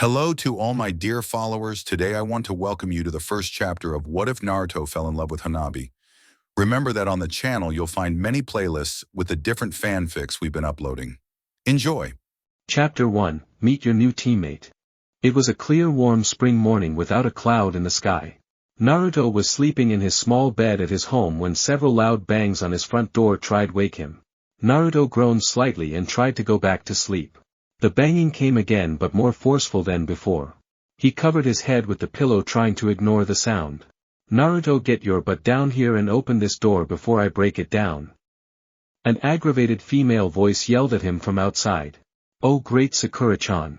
Hello to all my dear followers. Today I want to welcome you to the first chapter of What If Naruto Fell in Love with Hanabi. Remember that on the channel you'll find many playlists with the different fanfics we've been uploading. Enjoy! Chapter 1, Meet Your New Teammate. It was a clear warm spring morning without a cloud in the sky. Naruto was sleeping in his small bed at his home when several loud bangs on his front door tried wake him. Naruto groaned slightly and tried to go back to sleep. The banging came again but more forceful than before. He covered his head with the pillow trying to ignore the sound. Naruto, get your butt down here and open this door before I break it down. An aggravated female voice yelled at him from outside. Oh great Sakura-chan.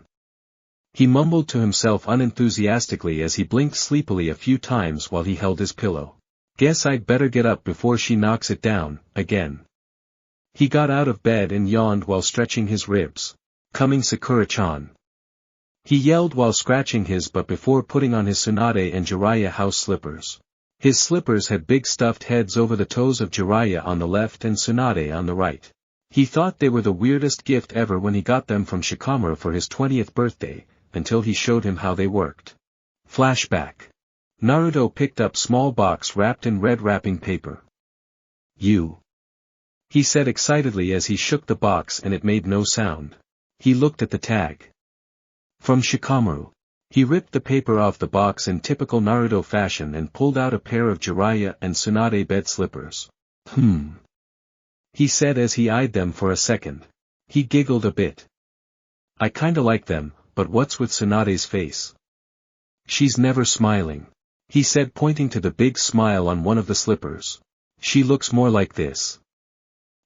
He mumbled to himself unenthusiastically as he blinked sleepily a few times while he held his pillow. Guess I'd better get up before she knocks it down, again. He got out of bed and yawned while stretching his ribs. Coming Sakura-chan. He yelled while scratching his butt before putting on his Tsunade and Jiraiya house slippers. His slippers had big stuffed heads over the toes of Jiraiya on the left and Tsunade on the right. He thought they were the weirdest gift ever when he got them from Shikamaru for his 20th birthday, until he showed him how they worked. Flashback. Naruto picked up small box wrapped in red wrapping paper. You. He said excitedly as he shook the box and it made no sound. He looked at the tag. From Shikamaru. He ripped the paper off the box in typical Naruto fashion and pulled out a pair of Jiraiya and Tsunade bed slippers. He said as he eyed them for a second. He giggled a bit. I kinda like them, but what's with Tsunade's face? She's never smiling. He said pointing to the big smile on one of the slippers. She looks more like this.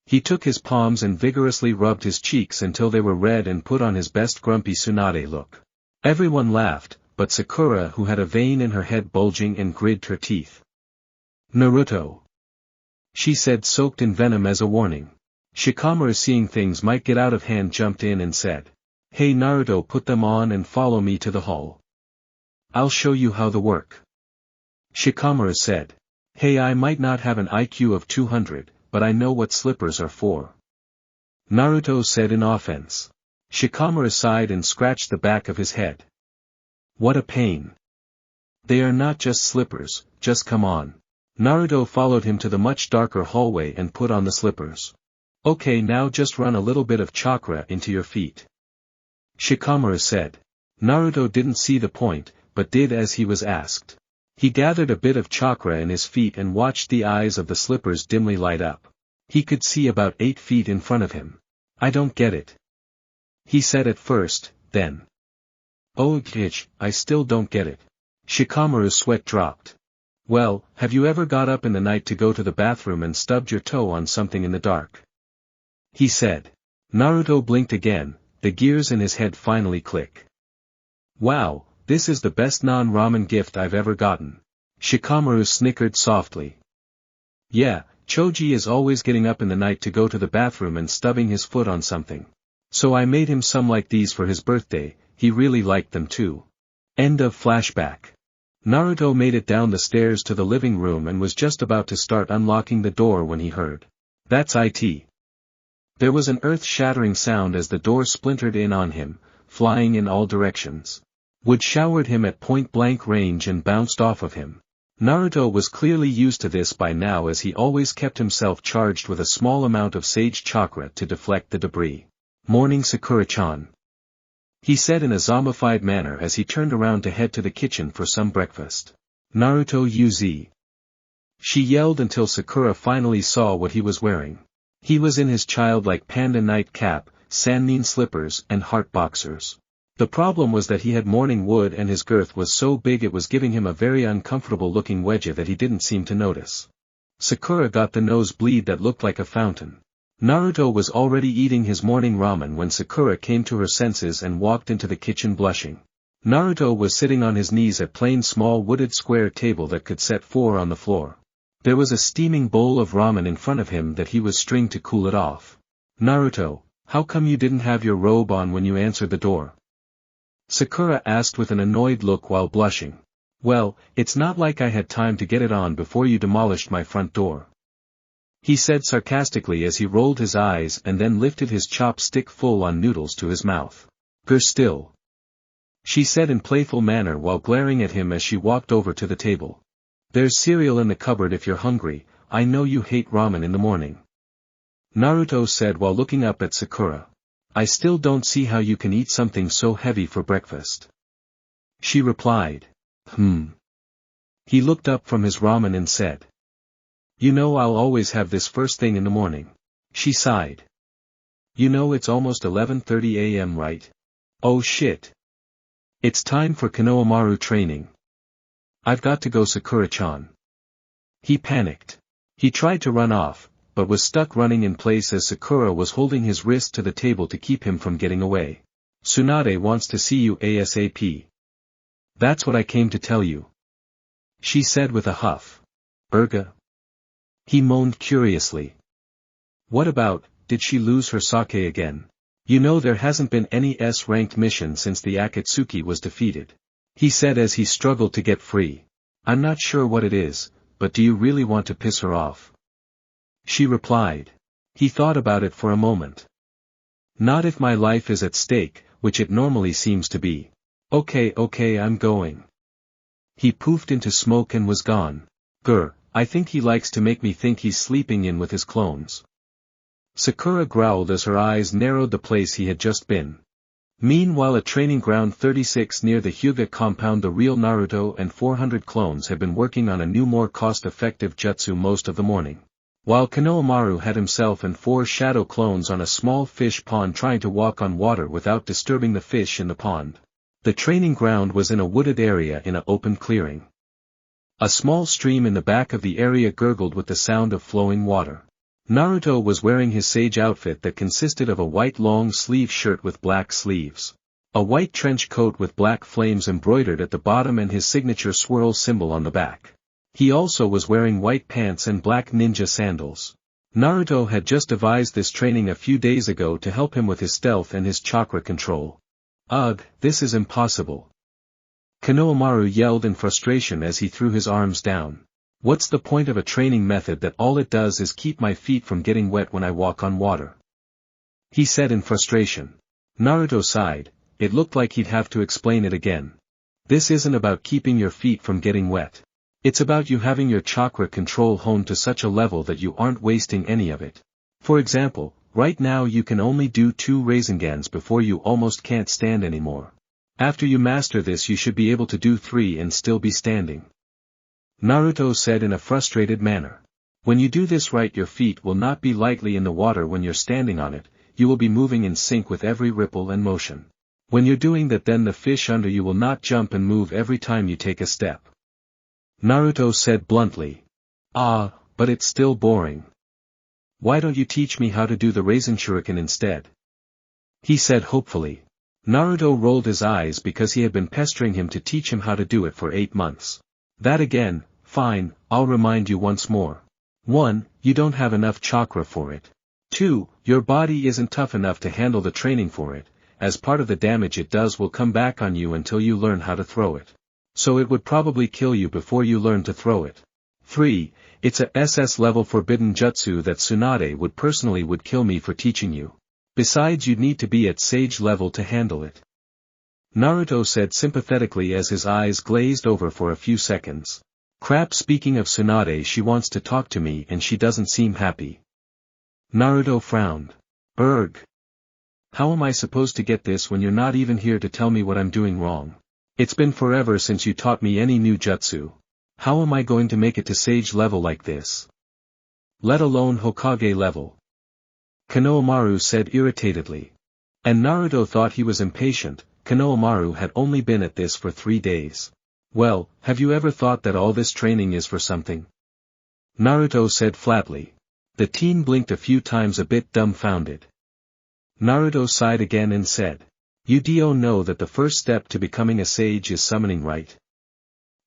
He took his palms and vigorously rubbed his cheeks until they were red and put on his best grumpy Tsunade look. Everyone laughed, but Sakura, who had a vein in her head bulging and gritted her teeth. Naruto. She said, soaked in venom as a warning. Shikamaru, seeing things might get out of hand, jumped in and said, Hey Naruto, put them on and follow me to the hall. I'll show you how they work. Shikamaru said. Hey, I might not have an IQ of 200, but I know what slippers are for. Naruto said in offense. Shikamaru sighed and scratched the back of his head. What a pain. They are not just slippers, just come on. Naruto followed him to the much darker hallway and put on the slippers. Okay, now just run a little bit of chakra into your feet. Shikamaru said. Naruto didn't see the point, but did as he was asked. He gathered a bit of chakra in his feet and watched the eyes of the slippers dimly light up. He could see about 8 feet in front of him. I don't get it. He said at first, then. Oh itch, I still don't get it. Shikamaru's sweat dropped. Well, have you ever got up in the night to go to the bathroom and stubbed your toe on something in the dark? He said. Naruto blinked again, the gears in his head finally click. Wow. This is the best non-ramen gift I've ever gotten. Shikamaru snickered softly. Yeah, Choji is always getting up in the night to go to the bathroom and stubbing his foot on something. So I made him some like these for his birthday, he really liked them too. End of flashback. Naruto made it down the stairs to the living room and was just about to start unlocking the door when he heard. That's it. There was an earth-shattering sound as the door splintered in on him, flying in all directions. Wood showered him at point-blank range and bounced off of him. Naruto was clearly used to this by now as he always kept himself charged with a small amount of sage chakra to deflect the debris. Morning Sakura-chan. He said in a zombified manner as he turned around to head to the kitchen for some breakfast. Naruto UZ. She yelled until Sakura finally saw what he was wearing. He was in his childlike panda nightcap, sannin slippers and heart boxers. The problem was that he had morning wood and his girth was so big it was giving him a very uncomfortable looking wedge that he didn't seem to notice. Sakura got the nosebleed that looked like a fountain. Naruto was already eating his morning ramen when Sakura came to her senses and walked into the kitchen blushing. Naruto was sitting on his knees at plain small wooded square table that could set 4 on the floor. There was a steaming bowl of ramen in front of him that he was stringing to cool it off. Naruto, how come you didn't have your robe on when you answered the door? Sakura asked with an annoyed look while blushing. Well, it's not like I had time to get it on before you demolished my front door. He said sarcastically as he rolled his eyes and then lifted his chopstick full on noodles to his mouth. Still. she said in playful manner while glaring at him as she walked over to the table. There's cereal in the cupboard if you're hungry. I know you hate ramen in the morning. Naruto said while looking up at Sakura. I still don't see how you can eat something so heavy for breakfast. She replied. He looked up from his ramen and said. You know I'll always have this first thing in the morning. She sighed. You know it's almost 11:30 a.m. right? Oh shit. It's time for Konohamaru training. I've got to go Sakura-chan. He panicked. He tried to run off, but was stuck running in place as Sakura was holding his wrist to the table to keep him from getting away. Tsunade wants to see you ASAP. That's what I came to tell you. She said with a huff. Urga? He moaned curiously. What about, did she lose her sake again? You know there hasn't been any S-ranked mission since the Akatsuki was defeated. He said as he struggled to get free. I'm not sure what it is, but do you really want to piss her off? She replied. He thought about it for a moment. Not if my life is at stake, which it normally seems to be. Okay, I'm going. He poofed into smoke and was gone. Grr, I think he likes to make me think he's sleeping in with his clones. Sakura growled as her eyes narrowed the place he had just been. Meanwhile at Training Ground 36 near the Hyuga compound the real Naruto and 400 clones had been working on a new more cost-effective jutsu most of the morning. While Konohamaru had himself and 4 shadow clones on a small fish pond trying to walk on water without disturbing the fish in the pond. The training ground was in a wooded area in an open clearing. A small stream in the back of the area gurgled with the sound of flowing water. Naruto was wearing his sage outfit that consisted of a white long-sleeve shirt with black sleeves, a white trench coat with black flames embroidered at the bottom and his signature swirl symbol on the back. He also was wearing white pants and black ninja sandals. Naruto had just devised this training a few days ago to help him with his stealth and his chakra control. Ugh, this is impossible. Konohamaru yelled in frustration as he threw his arms down. What's the point of a training method that all it does is keep my feet from getting wet when I walk on water? He said in frustration. Naruto sighed, it looked like he'd have to explain it again. This isn't about keeping your feet from getting wet. It's about you having your chakra control honed to such a level that you aren't wasting any of it. For example, right now you can only do 2 Raisengans before you almost can't stand anymore. After you master this you should be able to do 3 and still be standing. Naruto said in a frustrated manner. When you do this right your feet will not be lightly in the water when you're standing on it, you will be moving in sync with every ripple and motion. When you're doing that then the fish under you will not jump and move every time you take a step. Naruto said bluntly. Ah, but it's still boring. Why don't you teach me how to do the Raisen Shuriken instead? He said hopefully. Naruto rolled his eyes because he had been pestering him to teach him how to do it for 8 months. That again, fine, I'll remind you once more. 1. You don't have enough chakra for it. 2. Your body isn't tough enough to handle the training for it, as part of the damage it does will come back on you until you learn how to throw it. So it would probably kill you before you learn to throw it. 3. It's a SS level forbidden jutsu that Tsunade would kill me for teaching you. Besides you'd need to be at sage level to handle it. Naruto said sympathetically as his eyes glazed over for a few seconds. Crap, speaking of Tsunade, she wants to talk to me and she doesn't seem happy. Naruto frowned. Erg. How am I supposed to get this when you're not even here to tell me what I'm doing wrong? It's been forever since you taught me any new jutsu. How am I going to make it to sage level like this? Let alone Hokage level. Konohamaru said irritatedly. And Naruto thought he was impatient. Konohamaru had only been at this for 3 days. Well, have you ever thought that all this training is for something? Naruto said flatly. The teen blinked a few times a bit dumbfounded. Naruto sighed again and said. You do know that the first step to becoming a sage is summoning, right?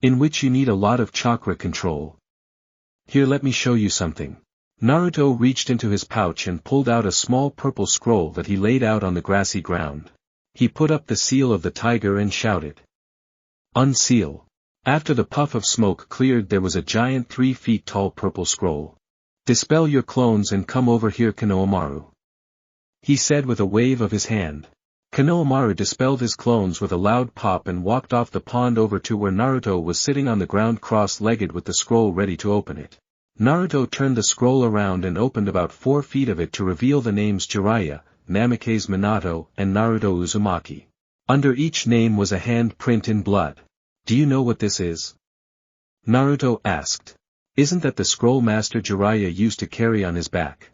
In which you need a lot of chakra control. Here, let me show you something. Naruto reached into his pouch and pulled out a small purple scroll that he laid out on the grassy ground. He put up the seal of the tiger and shouted. Unseal. After the puff of smoke cleared there was a giant 3 feet tall purple scroll. Dispel your clones and come over here, Konohamaru. He said with a wave of his hand. Konohamaru dispelled his clones with a loud pop and walked off the pond over to where Naruto was sitting on the ground cross-legged with the scroll ready to open it. Naruto turned the scroll around and opened about 4 feet of it to reveal the names Jiraiya, Namikaze Minato, and Naruto Uzumaki. Under each name was a hand print in blood. Do you know what this is? Naruto asked. Isn't that the scroll Master Jiraiya used to carry on his back?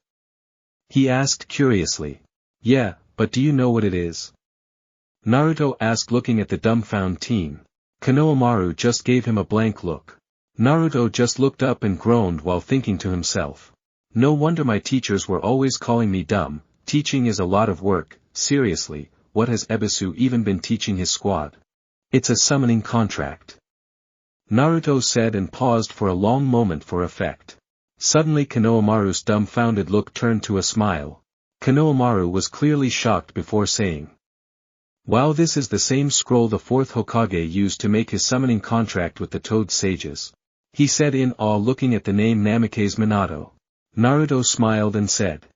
He asked curiously. Yeah, but do you know what it is? Naruto asked looking at the dumbfounded teen. Konohamaru just gave him a blank look. Naruto just looked up and groaned while thinking to himself. No wonder my teachers were always calling me dumb, teaching is a lot of work, seriously, what has Ebisu even been teaching his squad? It's a summoning contract. Naruto said and paused for a long moment for effect. Suddenly Konohamaru's dumbfounded look turned to a smile. Konohamaru was clearly shocked before saying. Wow, this is the same scroll the 4th Hokage used to make his summoning contract with the Toad Sages. He said in awe looking at the name Namikaze Minato. Naruto smiled and said.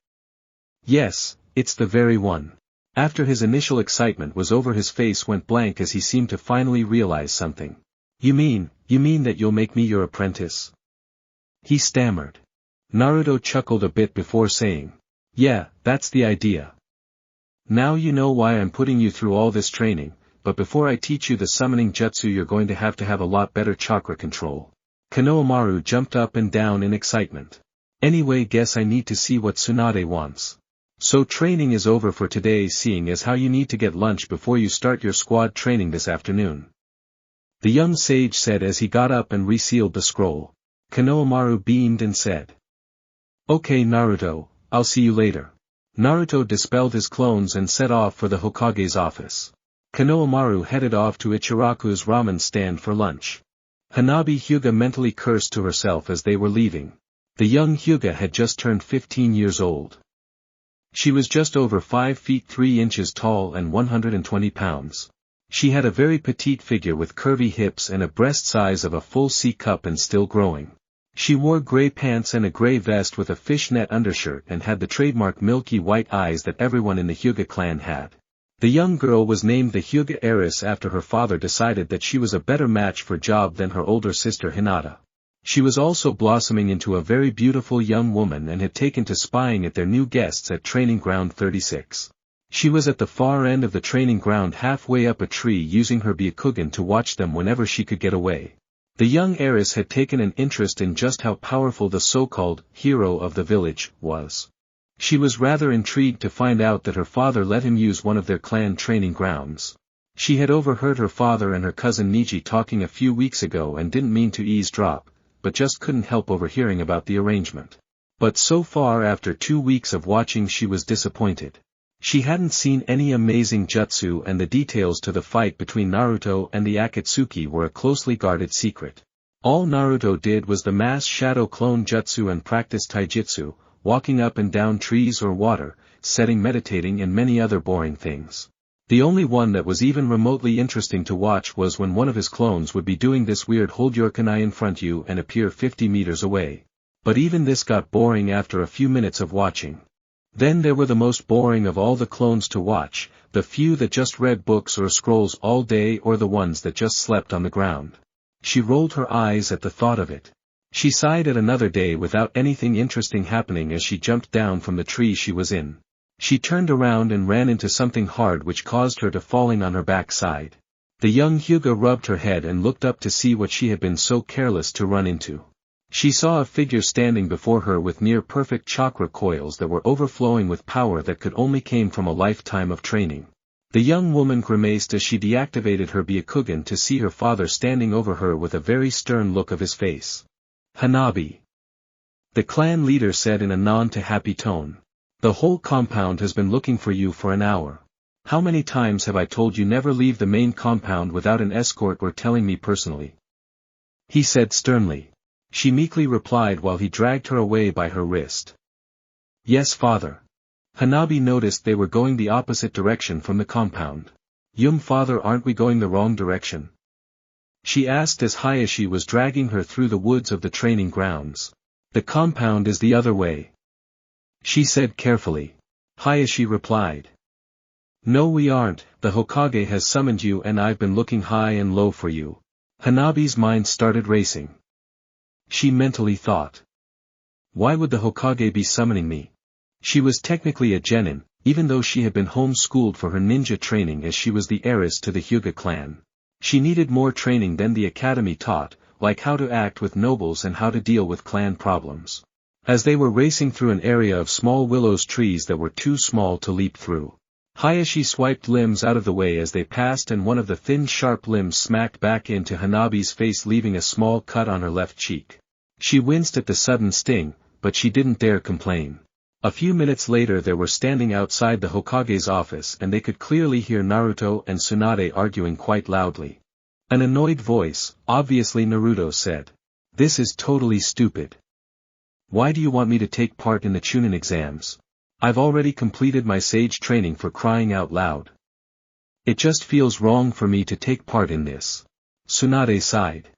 Yes, it's the very one. After his initial excitement was over his face went blank as he seemed to finally realize something. You mean that you'll make me your apprentice? He stammered. Naruto chuckled a bit before saying. Yeah, that's the idea. Now you know why I'm putting you through all this training, but before I teach you the summoning jutsu you're going to have a lot better chakra control. Konohamaru jumped up and down in excitement. Anyway, guess I need to see what Tsunade wants. So training is over for today, seeing as how you need to get lunch before you start your squad training this afternoon. The young sage said as he got up and resealed the scroll. Konohamaru beamed and said. Okay Naruto, I'll see you later. Naruto dispelled his clones and set off for the Hokage's office. Konohamaru headed off to Ichiraku's ramen stand for lunch. Hanabi Hyuga mentally cursed to herself as they were leaving. The young Hyuga had just turned 15 years old. She was just over 5 feet 3 inches tall and 120 pounds. She had a very petite figure with curvy hips and a breast size of a full C-cup and still growing. She wore gray pants and a gray vest with a fishnet undershirt and had the trademark milky white eyes that everyone in the Hyuga clan had. The young girl was named the Hyuga heiress after her father decided that she was a better match for job than her older sister Hinata. She was also blossoming into a very beautiful young woman and had taken to spying at their new guests at Training Ground 36. She was at the far end of the training ground halfway up a tree using her Byakugan to watch them whenever she could get away. The young heiress had taken an interest in just how powerful the so-called hero of the village was. She was rather intrigued to find out that her father let him use one of their clan training grounds. She had overheard her father and her cousin Niji talking a few weeks ago and didn't mean to eavesdrop, but just couldn't help overhearing about the arrangement. But so far after 2 weeks of watching she was disappointed. She hadn't seen any amazing jutsu and the details to the fight between Naruto and the Akatsuki were a closely guarded secret. All Naruto did was the mass shadow clone jutsu and practice taijutsu, walking up and down trees or water, setting meditating and many other boring things. The only one that was even remotely interesting to watch was when one of his clones would be doing this weird hold your kunai in front you and appear 50 meters away. But even this got boring after a few minutes of watching. Then there were the most boring of all the clones to watch, the few that just read books or scrolls all day or the ones that just slept on the ground. She rolled her eyes at the thought of it. She sighed at another day without anything interesting happening as she jumped down from the tree she was in. She turned around and ran into something hard which caused her to falling on her backside. The young Hyuga rubbed her head and looked up to see what she had been so careless to run into. She saw a figure standing before her with near-perfect chakra coils that were overflowing with power that could only came from a lifetime of training. The young woman grimaced as she deactivated her Byakugan to see her father standing over her with a very stern look of his face. Hanabi. The clan leader said in a non-to-happy tone. The whole compound has been looking for you for an hour. How many times have I told you never leave the main compound without an escort or telling me personally? He said sternly. She meekly replied while he dragged her away by her wrist. Yes, father. Hanabi noticed they were going the opposite direction from the compound. Father, aren't we going the wrong direction? She asked as Hayashi was dragging her through the woods of the training grounds. The compound is the other way. She said carefully. Hayashi replied. No, we aren't. The Hokage has summoned you and I've been looking high and low for you. Hanabi's mind started racing. She mentally thought. Why would the Hokage be summoning me? She was technically a genin, even though she had been home-schooled for her ninja training as she was the heiress to the Hyuga clan. She needed more training than the academy taught, like how to act with nobles and how to deal with clan problems. As they were racing through an area of small willows trees that were too small to leap through, Hayashi swiped limbs out of the way as they passed and one of the thin sharp limbs smacked back into Hanabi's face, leaving a small cut on her left cheek. She winced at the sudden sting, but she didn't dare complain. A few minutes later they were standing outside the Hokage's office and they could clearly hear Naruto and Tsunade arguing quite loudly. An annoyed voice, obviously Naruto, said, "This is totally stupid. Why do you want me to take part in the Chunin exams? I've already completed my sage training, for crying out loud. It just feels wrong for me to take part in this." Tsunade sighed.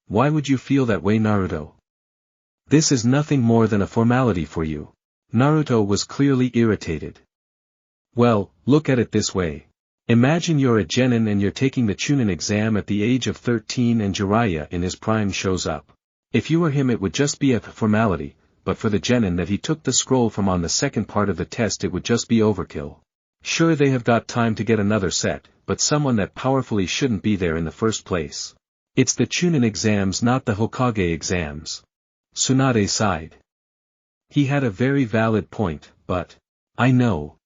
"Why would you feel that way, Naruto? This is nothing more than a formality for you." Naruto was clearly irritated. "Well, look at it this way. Imagine you're a genin and you're taking the Chunin exam at the age of 13 and Jiraiya in his prime shows up. If you were him it would just be a formality, but for the genin that he took the scroll from on the second part of the test it would just be overkill. Sure, they have got time to get another set, but someone that powerfully shouldn't be there in the first place. It's the Chunin exams, not the Hokage exams." Tsunade sighed. He had a very valid point, but, I know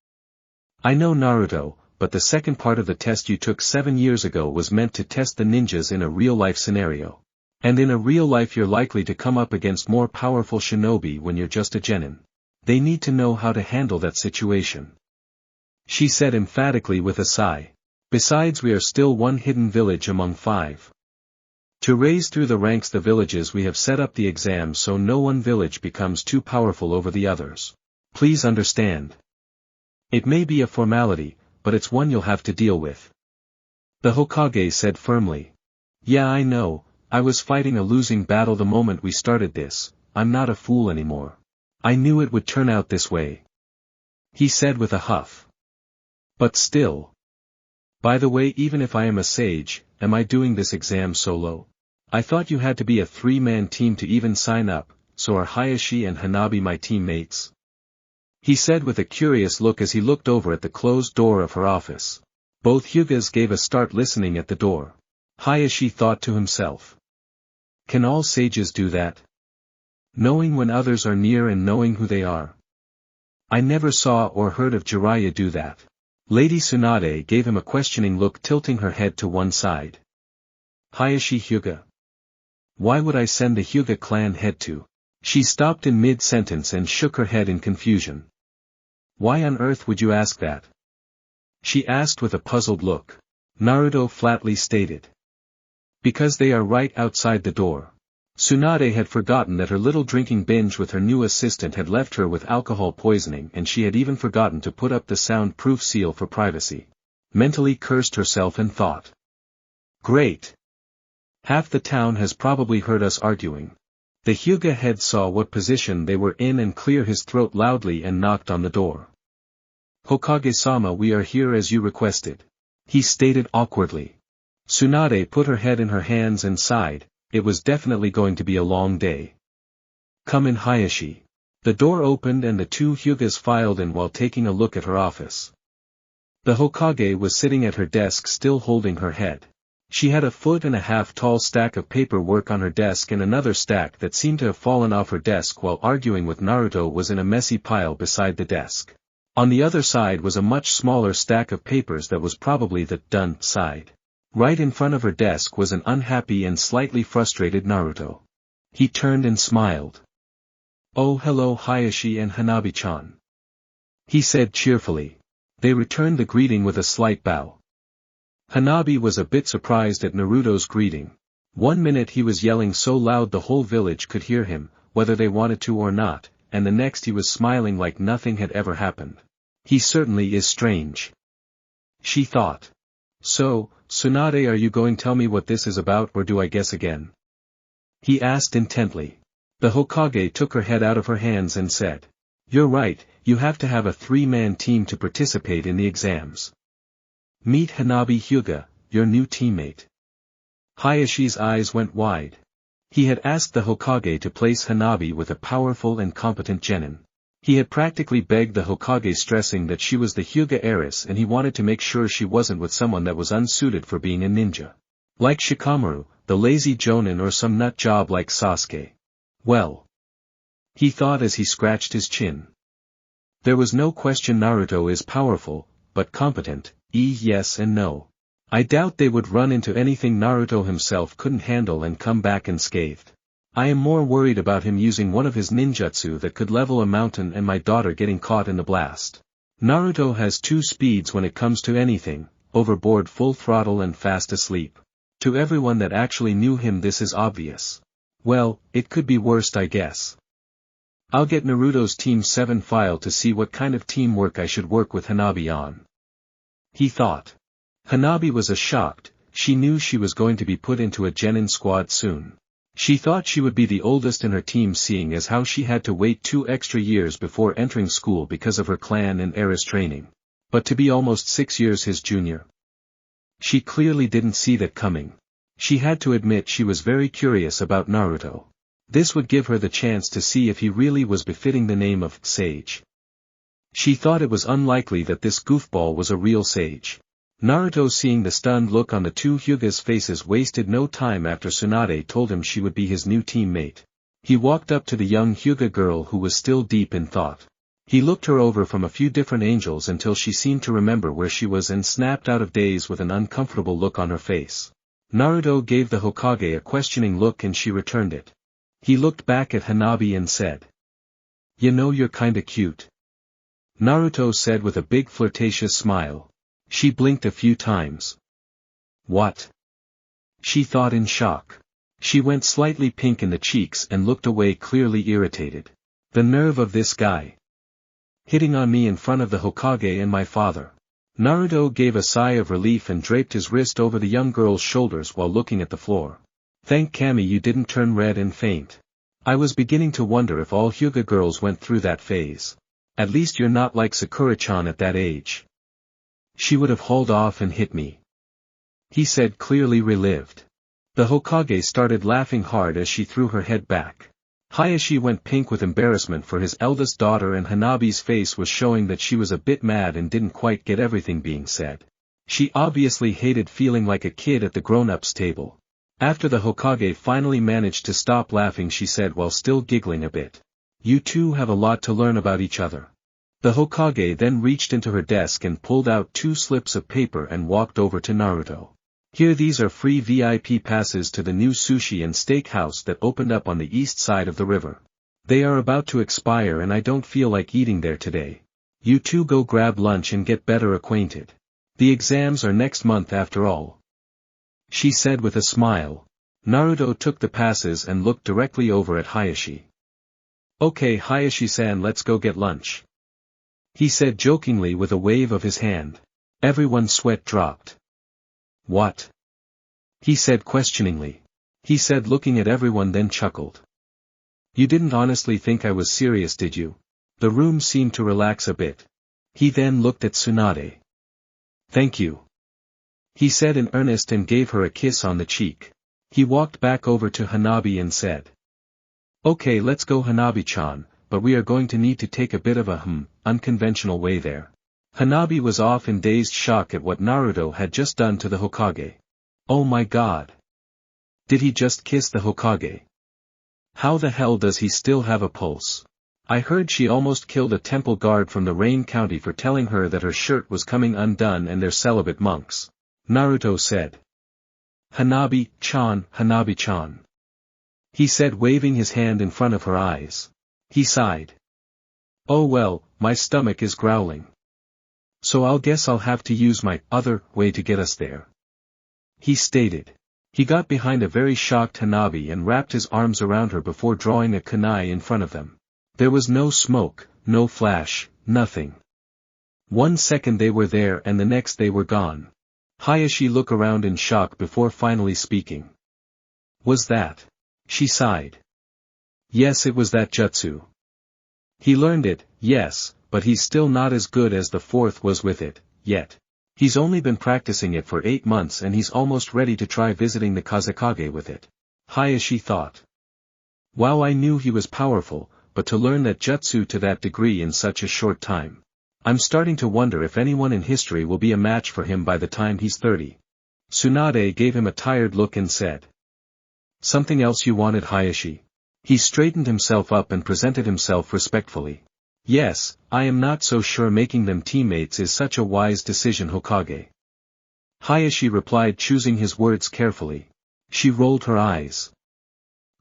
Naruto, but the second part of the test you took 7 years ago was meant to test the ninjas in a real-life scenario. And in a real life you're likely to come up against more powerful shinobi when you're just a genin. They need to know how to handle that situation," she said emphatically with a sigh. "Besides, we are still one hidden village among 5. To raise through the ranks the villages we have set up the exams so no one village becomes too powerful over the others. Please understand. It may be a formality, but it's one you'll have to deal with." The Hokage said firmly. "Yeah, I know. I was fighting a losing battle the moment we started this. I'm not a fool anymore. I knew it would turn out this way," he said with a huff. "But still. By the way, even if I am a sage, am I doing this exam solo? I thought you had to be a 3-man team to even sign up, so are Hayashi and Hanabi my teammates?" he said with a curious look as he looked over at the closed door of her office. Both Hyugas gave a start listening at the door. Hayashi thought to himself. Can all sages do that? Knowing when others are near and knowing who they are. I never saw or heard of Jiraiya do that. Lady Tsunade gave him a questioning look, tilting her head to one side. Hayashi Hyuga. Why would I send the Hyuga clan head to? She stopped in mid-sentence and shook her head in confusion. Why on earth would you ask that? She asked with a puzzled look. Naruto flatly stated. Because they are right outside the door. Tsunade had forgotten that her little drinking binge with her new assistant had left her with alcohol poisoning, and she had even forgotten to put up the soundproof seal for privacy. Mentally cursed herself and thought. Great. Half the town has probably heard us arguing. The Hyuga head saw what position they were in and cleared his throat loudly and knocked on the door. Hokage-sama, we are here as you requested. He stated awkwardly. Tsunade put her head in her hands and sighed. It was definitely going to be a long day. Come in, Hayashi. The door opened and the two Hyugas filed in while taking a look at her office. The Hokage was sitting at her desk still holding her head. She had a 1.5 foot tall stack of paperwork on her desk, and another stack that seemed to have fallen off her desk while arguing with Naruto was in a messy pile beside the desk. On the other side was a much smaller stack of papers that was probably the done side. Right in front of her desk was an unhappy and slightly frustrated Naruto. He turned and smiled. Oh, hello Hayashi and Hanabi-chan. He said cheerfully. They returned the greeting with a slight bow. Hanabi was a bit surprised at Naruto's greeting. 1 minute he was yelling so loud the whole village could hear him, whether they wanted to or not, and the next he was smiling like nothing had ever happened. He certainly is strange. She thought. So, Tsunade, are you going to tell me what this is about, or do I guess again? He asked intently. The Hokage took her head out of her hands and said. You're right, you have to have a 3-man team to participate in the exams. Meet Hanabi Hyuga, your new teammate. Hayashi's eyes went wide. He had asked the Hokage to place Hanabi with a powerful and competent genin. He had practically begged the Hokage, stressing that she was the Hyuga heiress and he wanted to make sure she wasn't with someone that was unsuited for being a ninja. Like Shikamaru, the lazy jonin, or some nut job like Sasuke. Well, he thought as he scratched his chin. There was no question Naruto is powerful, but competent, yes and no. I doubt they would run into anything Naruto himself couldn't handle and come back unscathed. I am more worried about him using one of his ninjutsu that could level a mountain and my daughter getting caught in the blast. Naruto has 2 speeds when it comes to anything, overboard, full throttle, and fast asleep. To everyone that actually knew him this is obvious. Well, it could be worse, I guess. I'll get Naruto's Team 7 file to see what kind of teamwork I should work with Hanabi on. He thought. Hanabi was shocked. She knew she was going to be put into a genin squad soon. She thought she would be the oldest in her team, seeing as how she had to wait 2 extra years before entering school because of her clan and heiress training. But to be almost 6 years his junior. She clearly didn't see that coming. She had to admit she was very curious about Naruto. This would give her the chance to see if he really was befitting the name of sage. She thought it was unlikely that this goofball was a real sage. Naruto, seeing the stunned look on the 2 Hyugas' faces, wasted no time after Tsunade told him she would be his new teammate. He walked up to the young Hyuga girl who was still deep in thought. He looked her over from a few different angles until she seemed to remember where she was and snapped out of daze with an uncomfortable look on her face. Naruto gave the Hokage a questioning look and she returned it. He looked back at Hanabi and said, "You know, you're kinda cute." Naruto said with a big flirtatious smile. She blinked a few times. What? She thought in shock. She went slightly pink in the cheeks and looked away, clearly irritated. The nerve of this guy. Hitting on me in front of the Hokage and my father. Naruto gave a sigh of relief and draped his wrist over the young girl's shoulders while looking at the floor. Thank Kami you didn't turn red and faint. I was beginning to wonder if all Hyuga girls went through that phase. At least you're not like Sakura-chan at that age. She would have hauled off and hit me. He said, clearly relieved. The Hokage started laughing hard as she threw her head back. Hayashi went pink with embarrassment for his eldest daughter, and Hanabi's face was showing that she was a bit mad and didn't quite get everything being said. She obviously hated feeling like a kid at the grown-ups table. After the Hokage finally managed to stop laughing, she said while still giggling a bit. You two have a lot to learn about each other. The Hokage then reached into her desk and pulled out 2 slips of paper and walked over to Naruto. Here, these are free VIP passes to the new sushi and steak house that opened up on the east side of the river. They are about to expire and I don't feel like eating there today. You two go grab lunch and get better acquainted. The exams are next month after all. She said with a smile. Naruto took the passes and looked directly over at Hayashi. Okay Hayashi-san, let's go get lunch. He said jokingly with a wave of his hand. Everyone's sweat dropped. What? He said questioningly. He said looking at everyone, then chuckled. You didn't honestly think I was serious, did you? The room seemed to relax a bit. He then looked at Tsunade. Thank you. He said in earnest and gave her a kiss on the cheek. He walked back over to Hanabi and said. Okay, let's go Hanabi-chan, but we are going to need to take a bit of a unconventional way there. Hanabi was off in dazed shock at what Naruto had just done to the Hokage. Oh my god. Did he just kiss the Hokage? How the hell does he still have a pulse? I heard she almost killed a temple guard from the Rain County for telling her that her shirt was coming undone and they're celibate monks. Naruto said. Hanabi-chan, Hanabi-chan. He said, waving his hand in front of her eyes. He sighed. Oh well, my stomach is growling. So I'll guess I'll have to use my other way to get us there. He stated. He got behind a very shocked Hanabi and wrapped his arms around her before drawing a kunai in front of them. There was no smoke, no flash, nothing. 1 second they were there and the next they were gone. Hayashi looked around in shock before finally speaking. Was that? She sighed. Yes, it was that jutsu. He learned it, yes, but he's still not as good as the fourth was with it, yet. He's only been practicing it for 8 months and he's almost ready to try visiting the Kazekage with it. Hayashi thought. Wow, I knew he was powerful, but to learn that jutsu to that degree in such a short time. I'm starting to wonder if anyone in history will be a match for him by the time he's 30. Tsunade gave him a tired look and said. Something else you wanted, Hayashi? He straightened himself up and presented himself respectfully. Yes, I am not so sure making them teammates is such a wise decision, Hokage. Hayashi replied, choosing his words carefully. She rolled her eyes.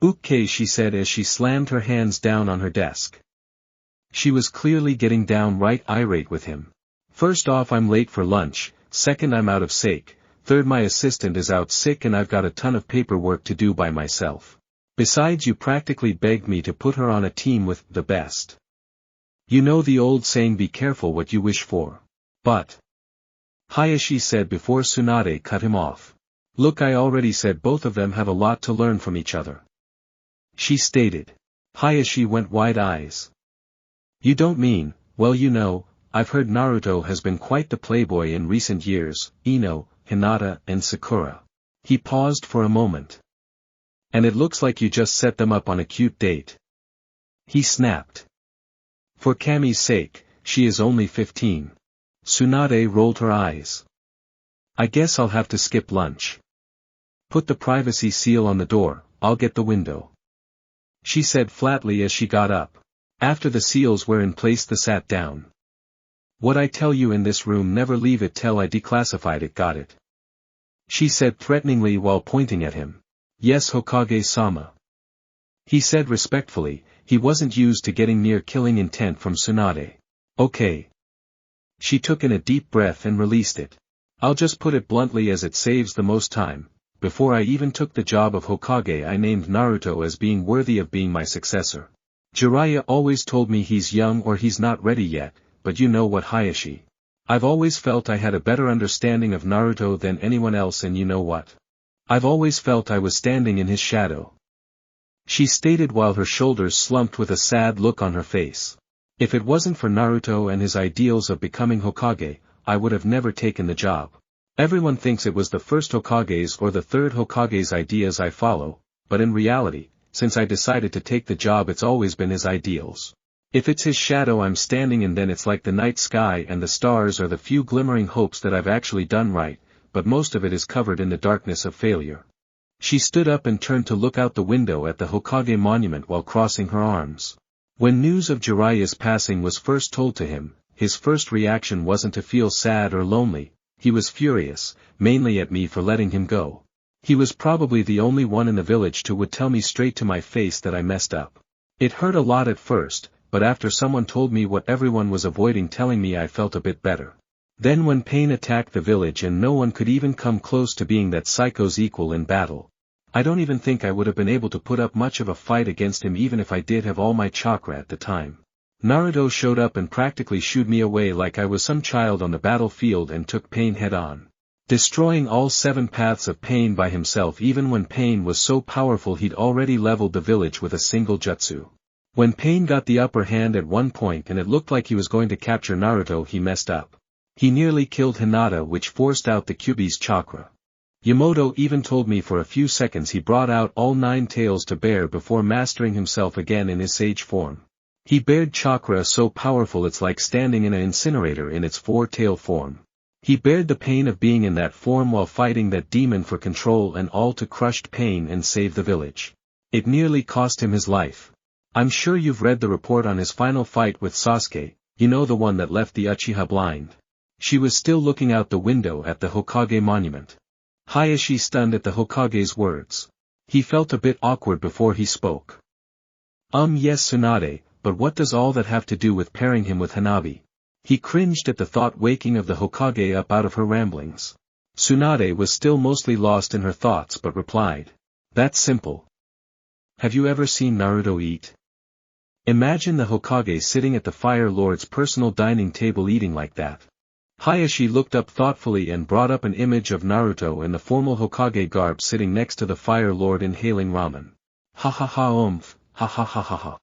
Okay, she said as she slammed her hands down on her desk. She was clearly getting downright irate with him. First off, I'm late for lunch, second, I'm out of sake, third, my assistant is out sick and I've got a ton of paperwork to do by myself. Besides, you practically begged me to put her on a team with the best. You know the old saying, be careful what you wish for. But. Hayashi said before Tsunade cut him off. Look, I already said both of them have a lot to learn from each other. She stated. Hayashi went wide eyes. You don't mean, well, you know, I've heard Naruto has been quite the playboy in recent years, Eno, Hinata and Sakura. He paused for a moment. And it looks like you just set them up on a cute date. He snapped. For Kami's sake, she is only 15. Tsunade rolled her eyes. I guess I'll have to skip lunch. Put the privacy seal on the door, I'll get the window. She said flatly as she got up. After the seals were in place, they sat down. What I tell you in this room, never leave it till I declassified it, got it? She said threateningly while pointing at him. Yes, Hokage-sama. He said respectfully. He wasn't used to getting near killing intent from Tsunade. Okay. She took in a deep breath and released it. I'll just put it bluntly as it saves the most time. Before I even took the job of Hokage, I named Naruto as being worthy of being my successor. Jiraiya always told me he's young or he's not ready yet, but you know what, Hayashi? I've always felt I had a better understanding of Naruto than anyone else, and you know what? I've always felt I was standing in his shadow. She stated while her shoulders slumped with a sad look on her face. If it wasn't for Naruto and his ideals of becoming Hokage, I would have never taken the job. Everyone thinks it was the first Hokage's or the third Hokage's ideas I follow, but in reality, since I decided to take the job, it's always been his ideals. If it's his shadow I'm standing in, then it's like the night sky and the stars are the few glimmering hopes that I've actually done right, but most of it is covered in the darkness of failure. She stood up and turned to look out the window at the Hokage monument while crossing her arms. When news of Jiraiya's passing was first told to him, his first reaction wasn't to feel sad or lonely. He was furious, mainly at me for letting him go. He was probably the only one in the village who would tell me straight to my face that I messed up. It hurt a lot at first, but after someone told me what everyone was avoiding telling me, I felt a bit better. Then when Pain attacked the village and no one could even come close to being that psycho's equal in battle, I don't even think I would have been able to put up much of a fight against him even if I did have all my chakra at the time. Naruto showed up and practically shooed me away like I was some child on the battlefield and took Pain head on. Destroying all 7 paths of Pain by himself, even when Pain was so powerful he'd already leveled the village with a single jutsu. When Pain got the upper hand at one point and it looked like he was going to capture Naruto, he messed up. He nearly killed Hinata, which forced out the Kyuubi's chakra. Yamoto even told me for a few seconds he brought out all 9 tails to bear before mastering himself again in his sage form. He bared chakra so powerful it's like standing in an incinerator in its 4-tail form. He bared the pain of being in that form while fighting that demon for control and all to crushed Pain and save the village. It nearly cost him his life. I'm sure you've read the report on his final fight with Sasuke, you know, the one that left the Uchiha blind. She was still looking out the window at the Hokage monument. Hayashi stunned at the Hokage's words. He felt a bit awkward before he spoke. Yes, Tsunade, but what does all that have to do with pairing him with Hanabi? He cringed at the thought, waking of the Hokage up out of her ramblings. Tsunade was still mostly lost in her thoughts but replied. That's simple. Have you ever seen Naruto eat? Imagine the Hokage sitting at the Fire Lord's personal dining table eating like that. Hayashi looked up thoughtfully and brought up an image of Naruto in the formal Hokage garb sitting next to the Fire Lord inhaling ramen. Ha ha ha ha ha ha ha ha.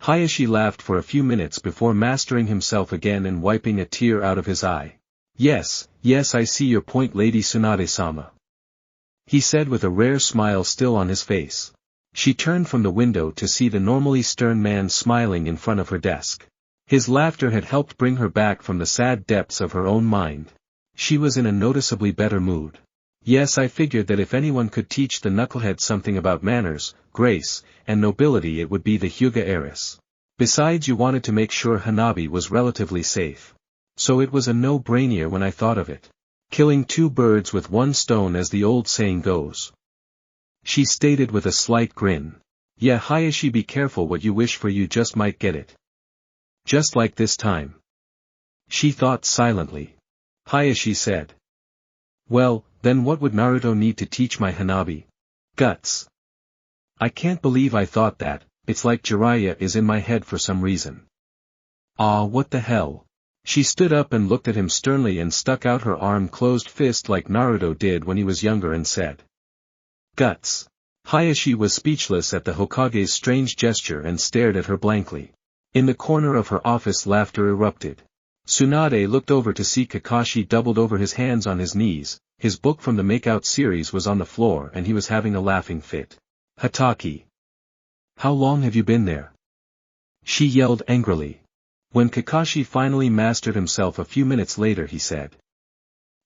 Hayashi laughed for a few minutes before mastering himself again and wiping a tear out of his eye. Yes, I see your point, Lady Tsunade-sama. He said with a rare smile still on his face. She turned from the window to see the normally stern man smiling in front of her desk. His laughter had helped bring her back from the sad depths of her own mind. She was in a noticeably better mood. Yes, I figured that if anyone could teach the knucklehead something about manners, grace, and nobility it would be the Hyuga heiress. Besides, you wanted to make sure Hanabi was relatively safe. So it was a no-brainer when I thought of it. Killing two birds with one stone, as the old saying goes. She stated with a slight grin. Yeah, Hayashi, be careful what you wish for, you just might get it. Just like this time. She thought silently. Hayashi said. Well, then what would Naruto need to teach my Hanabi? Guts. I can't believe I thought that. It's like Jiraiya is in my head for some reason. Ah, what the hell? She stood up and looked at him sternly and stuck out her arm-closed fist like Naruto did when he was younger and said. Guts. Hayashi was speechless at the Hokage's strange gesture and stared at her blankly. In the corner of her office laughter erupted. Tsunade looked over to see Kakashi doubled over his hands on his knees, his book from the Makeout series was on the floor and he was having a laughing fit. Hatake. How long have you been there? She yelled angrily. When Kakashi finally mastered himself a few minutes later he said.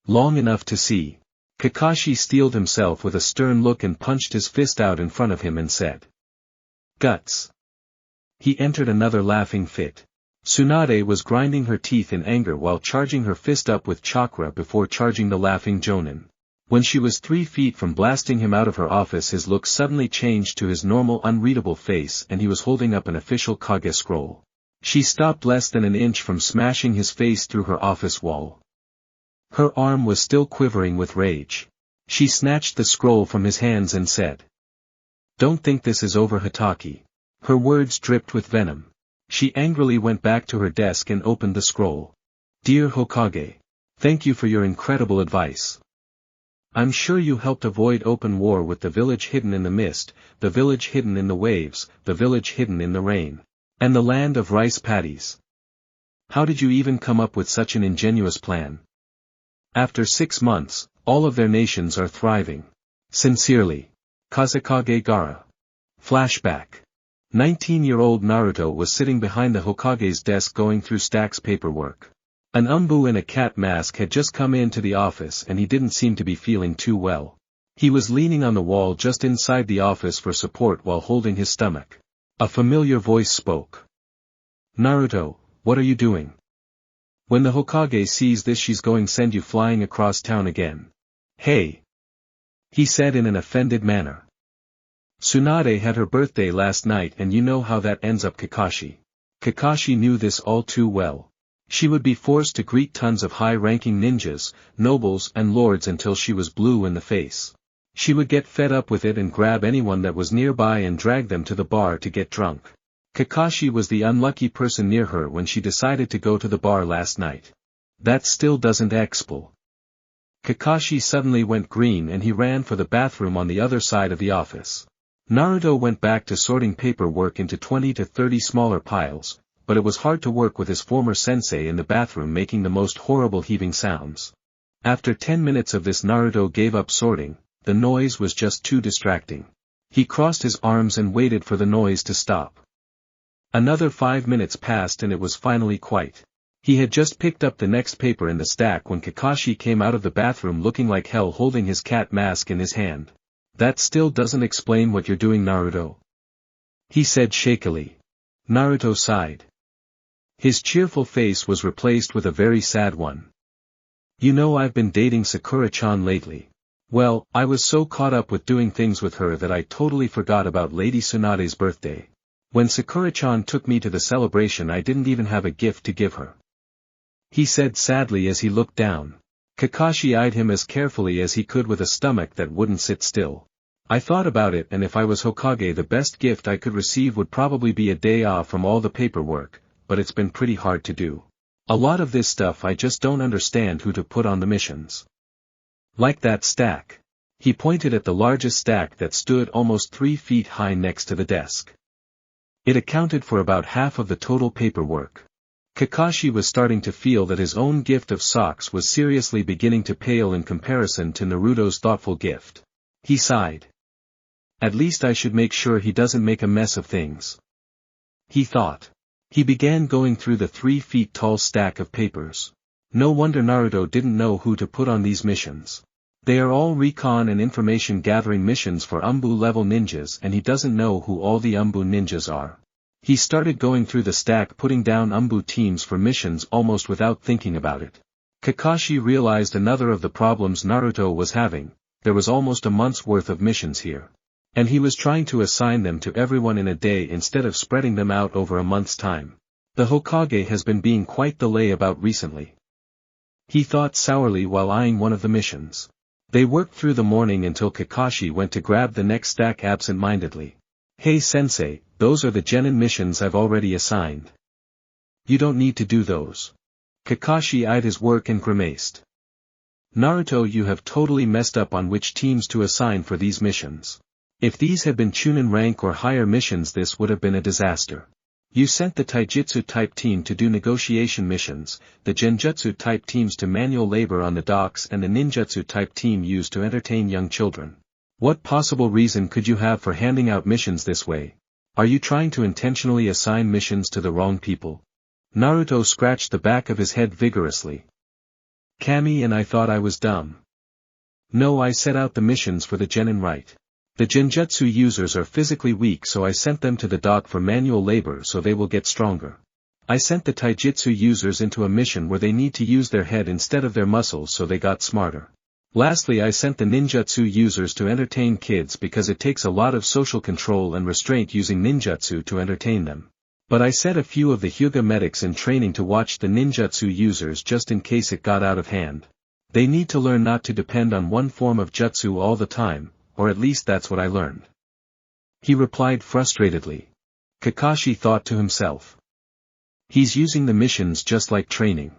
Long enough to see. Kakashi steeled himself with a stern look and punched his fist out in front of him and said. Guts. He entered another laughing fit. Tsunade was grinding her teeth in anger while charging her fist up with chakra before charging the laughing Jonin. When she was 3 feet from blasting him out of her office, his look suddenly changed to his normal unreadable face and he was holding up an official Kage scroll. She stopped less than an inch from smashing his face through her office wall. Her arm was still quivering with rage. She snatched the scroll from his hands and said. Don't think this is over, Hatake. Her words dripped with venom. She angrily went back to her desk and opened the scroll. Dear Hokage. Thank you for your incredible advice. I'm sure you helped avoid open war with the village hidden in the mist, the village hidden in the waves, the village hidden in the rain, and the land of rice paddies. How did you even come up with such an ingenious plan? After 6 months, all of their nations are thriving. Sincerely. Kazekage Gara. Flashback. 19-year-old Naruto was sitting behind the Hokage's desk going through stacks paperwork. An umbu in a cat mask had just come into the office and he didn't seem to be feeling too well. He was leaning on the wall just inside the office for support while holding his stomach. A familiar voice spoke. Naruto, what are you doing? When the Hokage sees this, she's going to send you flying across town again. Hey! He said in an offended manner. Tsunade had her birthday last night and you know how that ends up, Kakashi. Kakashi knew this all too well. She would be forced to greet tons of high-ranking ninjas, nobles and lords until she was blue in the face. She would get fed up with it and grab anyone that was nearby and drag them to the bar to get drunk. Kakashi was the unlucky person near her when she decided to go to the bar last night. That still doesn't explain. Kakashi suddenly went green and he ran for the bathroom on the other side of the office. Naruto went back to sorting paperwork into 20 to 30 smaller piles, but it was hard to work with his former sensei in the bathroom making the most horrible heaving sounds. After 10 minutes of this, Naruto gave up sorting. The noise was just too distracting. He crossed his arms and waited for the noise to stop. Another 5 minutes passed and it was finally quiet. He had just picked up the next paper in the stack when Kakashi came out of the bathroom looking like hell holding his cat mask in his hand. That still doesn't explain what you're doing, Naruto. He said shakily. Naruto sighed. His cheerful face was replaced with a very sad one. You know, I've been dating Sakura-chan lately. Well, I was so caught up with doing things with her that I totally forgot about Lady Tsunade's birthday. When Sakura-chan took me to the celebration, I didn't even have a gift to give her. He said sadly as he looked down. Kakashi eyed him as carefully as he could with a stomach that wouldn't sit still. I thought about it, and if I was Hokage, the best gift I could receive would probably be a day off from all the paperwork, but it's been pretty hard to do. A lot of this stuff I just don't understand who to put on the missions. Like that stack. He pointed at the largest stack that stood almost 3 feet high next to the desk. It accounted for about half of the total paperwork. Kakashi was starting to feel that his own gift of socks was seriously beginning to pale in comparison to Naruto's thoughtful gift. He sighed. At least I should make sure he doesn't make a mess of things, he thought. He began going through the 3 feet tall stack of papers. No wonder Naruto didn't know who to put on these missions. They are all recon and information gathering missions for Umbu level ninjas, and he doesn't know who all the Umbu ninjas are. He started going through the stack, putting down Umbu teams for missions almost without thinking about it. Kakashi realized another of the problems Naruto was having. There was almost a month's worth of missions here. And he was trying to assign them to everyone in a day instead of spreading them out over a month's time. The Hokage has been being quite the layabout recently, he thought sourly while eyeing one of the missions. They worked through the morning until Kakashi went to grab the next stack absent-mindedly. Hey sensei, those are the genin missions I've already assigned. You don't need to do those. Kakashi eyed his work and grimaced. Naruto, you have totally messed up on which teams to assign for these missions. If these had been Chunin rank or higher missions, this would have been a disaster. You sent the Taijutsu type team to do negotiation missions, the Genjutsu type teams to manual labor on the docks, and the Ninjutsu type team used to entertain young children. What possible reason could you have for handing out missions this way? Are you trying to intentionally assign missions to the wrong people? Naruto scratched the back of his head vigorously. Kami, and I thought I was dumb. No, I set out the missions for the genin right. The Genjutsu users are physically weak, so I sent them to the dock for manual labor so they will get stronger. I sent the Taijutsu users into a mission where they need to use their head instead of their muscles, so they got smarter. Lastly, I sent the Ninjutsu users to entertain kids because it takes a lot of social control and restraint using ninjutsu to entertain them. But I set a few of the Hyuga medics in training to watch the ninjutsu users just in case it got out of hand. They need to learn not to depend on one form of jutsu all the time, or at least that's what I learned. He replied frustratedly. Kakashi thought to himself. He's using the missions just like training.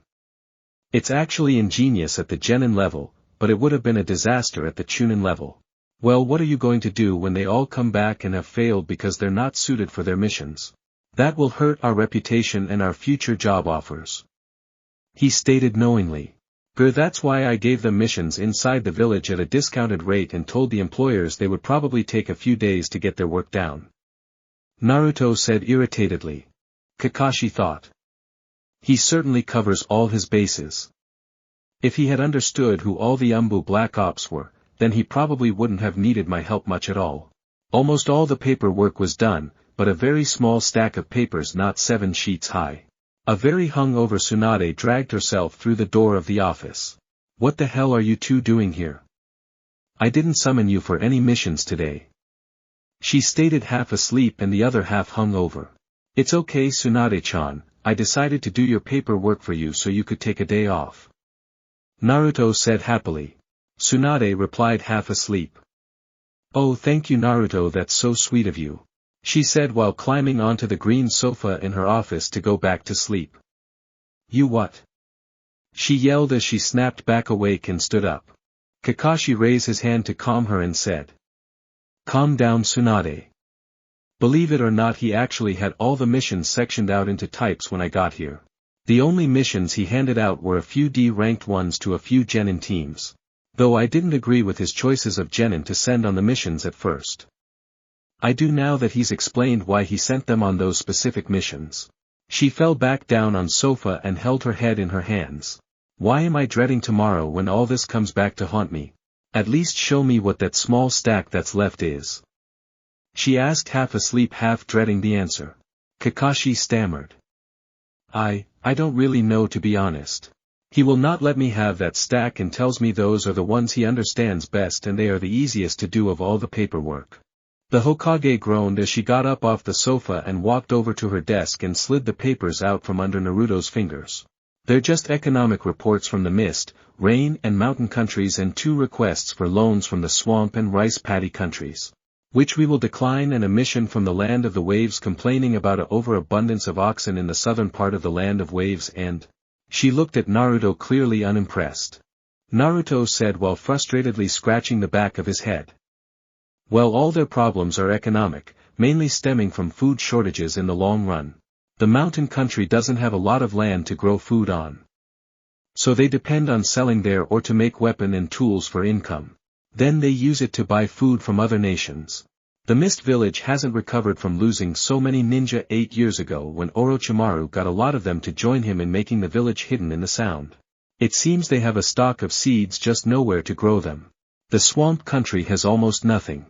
It's actually ingenious at the genin level, but it would have been a disaster at the chunin level. Well, what are you going to do when they all come back and have failed because they're not suited for their missions? That will hurt our reputation and our future job offers. He stated knowingly. That's why I gave them missions inside the village at a discounted rate and told the employers they would probably take a few days to get their work down. Naruto said irritatedly. Kakashi thought. He certainly covers all his bases. If he had understood who all the Umbu Black Ops were, then he probably wouldn't have needed my help much at all. Almost all the paperwork was done, but a very small stack of papers not 7 sheets high. A very hungover Tsunade dragged herself through the door of the office. What the hell are you two doing here? I didn't summon you for any missions today. She stated, half asleep and the other half hungover. It's okay, Tsunade-chan, I decided to do your paperwork for you so you could take a day off. Naruto said happily. Tsunade replied, half asleep. Oh, thank you Naruto, that's so sweet of you, she said while climbing onto the green sofa in her office to go back to sleep. You what? She yelled as she snapped back awake and stood up. Kakashi raised his hand to calm her and said. Calm down Tsunade. Believe it or not, he actually had all the missions sectioned out into types when I got here. The only missions he handed out were a few D-ranked ones to a few genin teams. Though I didn't agree with his choices of genin to send on the missions at first. I do now that he's explained why he sent them on those specific missions. She fell back down on sofa and held her head in her hands. Why am I dreading tomorrow when all this comes back to haunt me? At least show me what that small stack that's left is. She asked, half asleep, half dreading the answer. Kakashi stammered. I don't really know, to be honest. He will not let me have that stack and tells me those are the ones he understands best and they are the easiest to do of all the paperwork. The Hokage groaned as she got up off the sofa and walked over to her desk and slid the papers out from under Naruto's fingers. They're just economic reports from the mist, rain and mountain countries and 2 requests for loans from the swamp and rice paddy countries, which we will decline, and a mission from the land of the waves complaining about an overabundance of oxen in the southern part of the land of waves, and... She looked at Naruto clearly unimpressed. Naruto said while frustratedly scratching the back of his head. Well, all their problems are economic, mainly stemming from food shortages in the long run. The mountain country doesn't have a lot of land to grow food on. So they depend on selling there or to make weapon and tools for income. Then they use it to buy food from other nations. The Mist Village hasn't recovered from losing so many ninja 8 years ago when Orochimaru got a lot of them to join him in making the village hidden in the sound. It seems they have a stock of seeds just nowhere to grow them. The swamp country has almost nothing.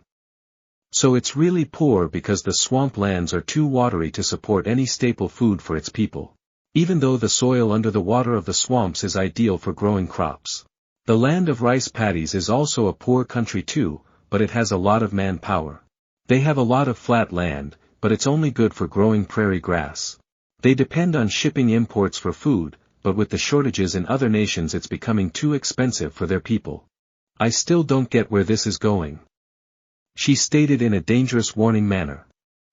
So it's really poor because the swamp lands are too watery to support any staple food for its people. Even though the soil under the water of the swamps is ideal for growing crops. The land of rice paddies is also a poor country too, but it has a lot of manpower. They have a lot of flat land, but it's only good for growing prairie grass. They depend on shipping imports for food, but with the shortages in other nations it's becoming too expensive for their people. I still don't get where this is going. She stated in a dangerous warning manner.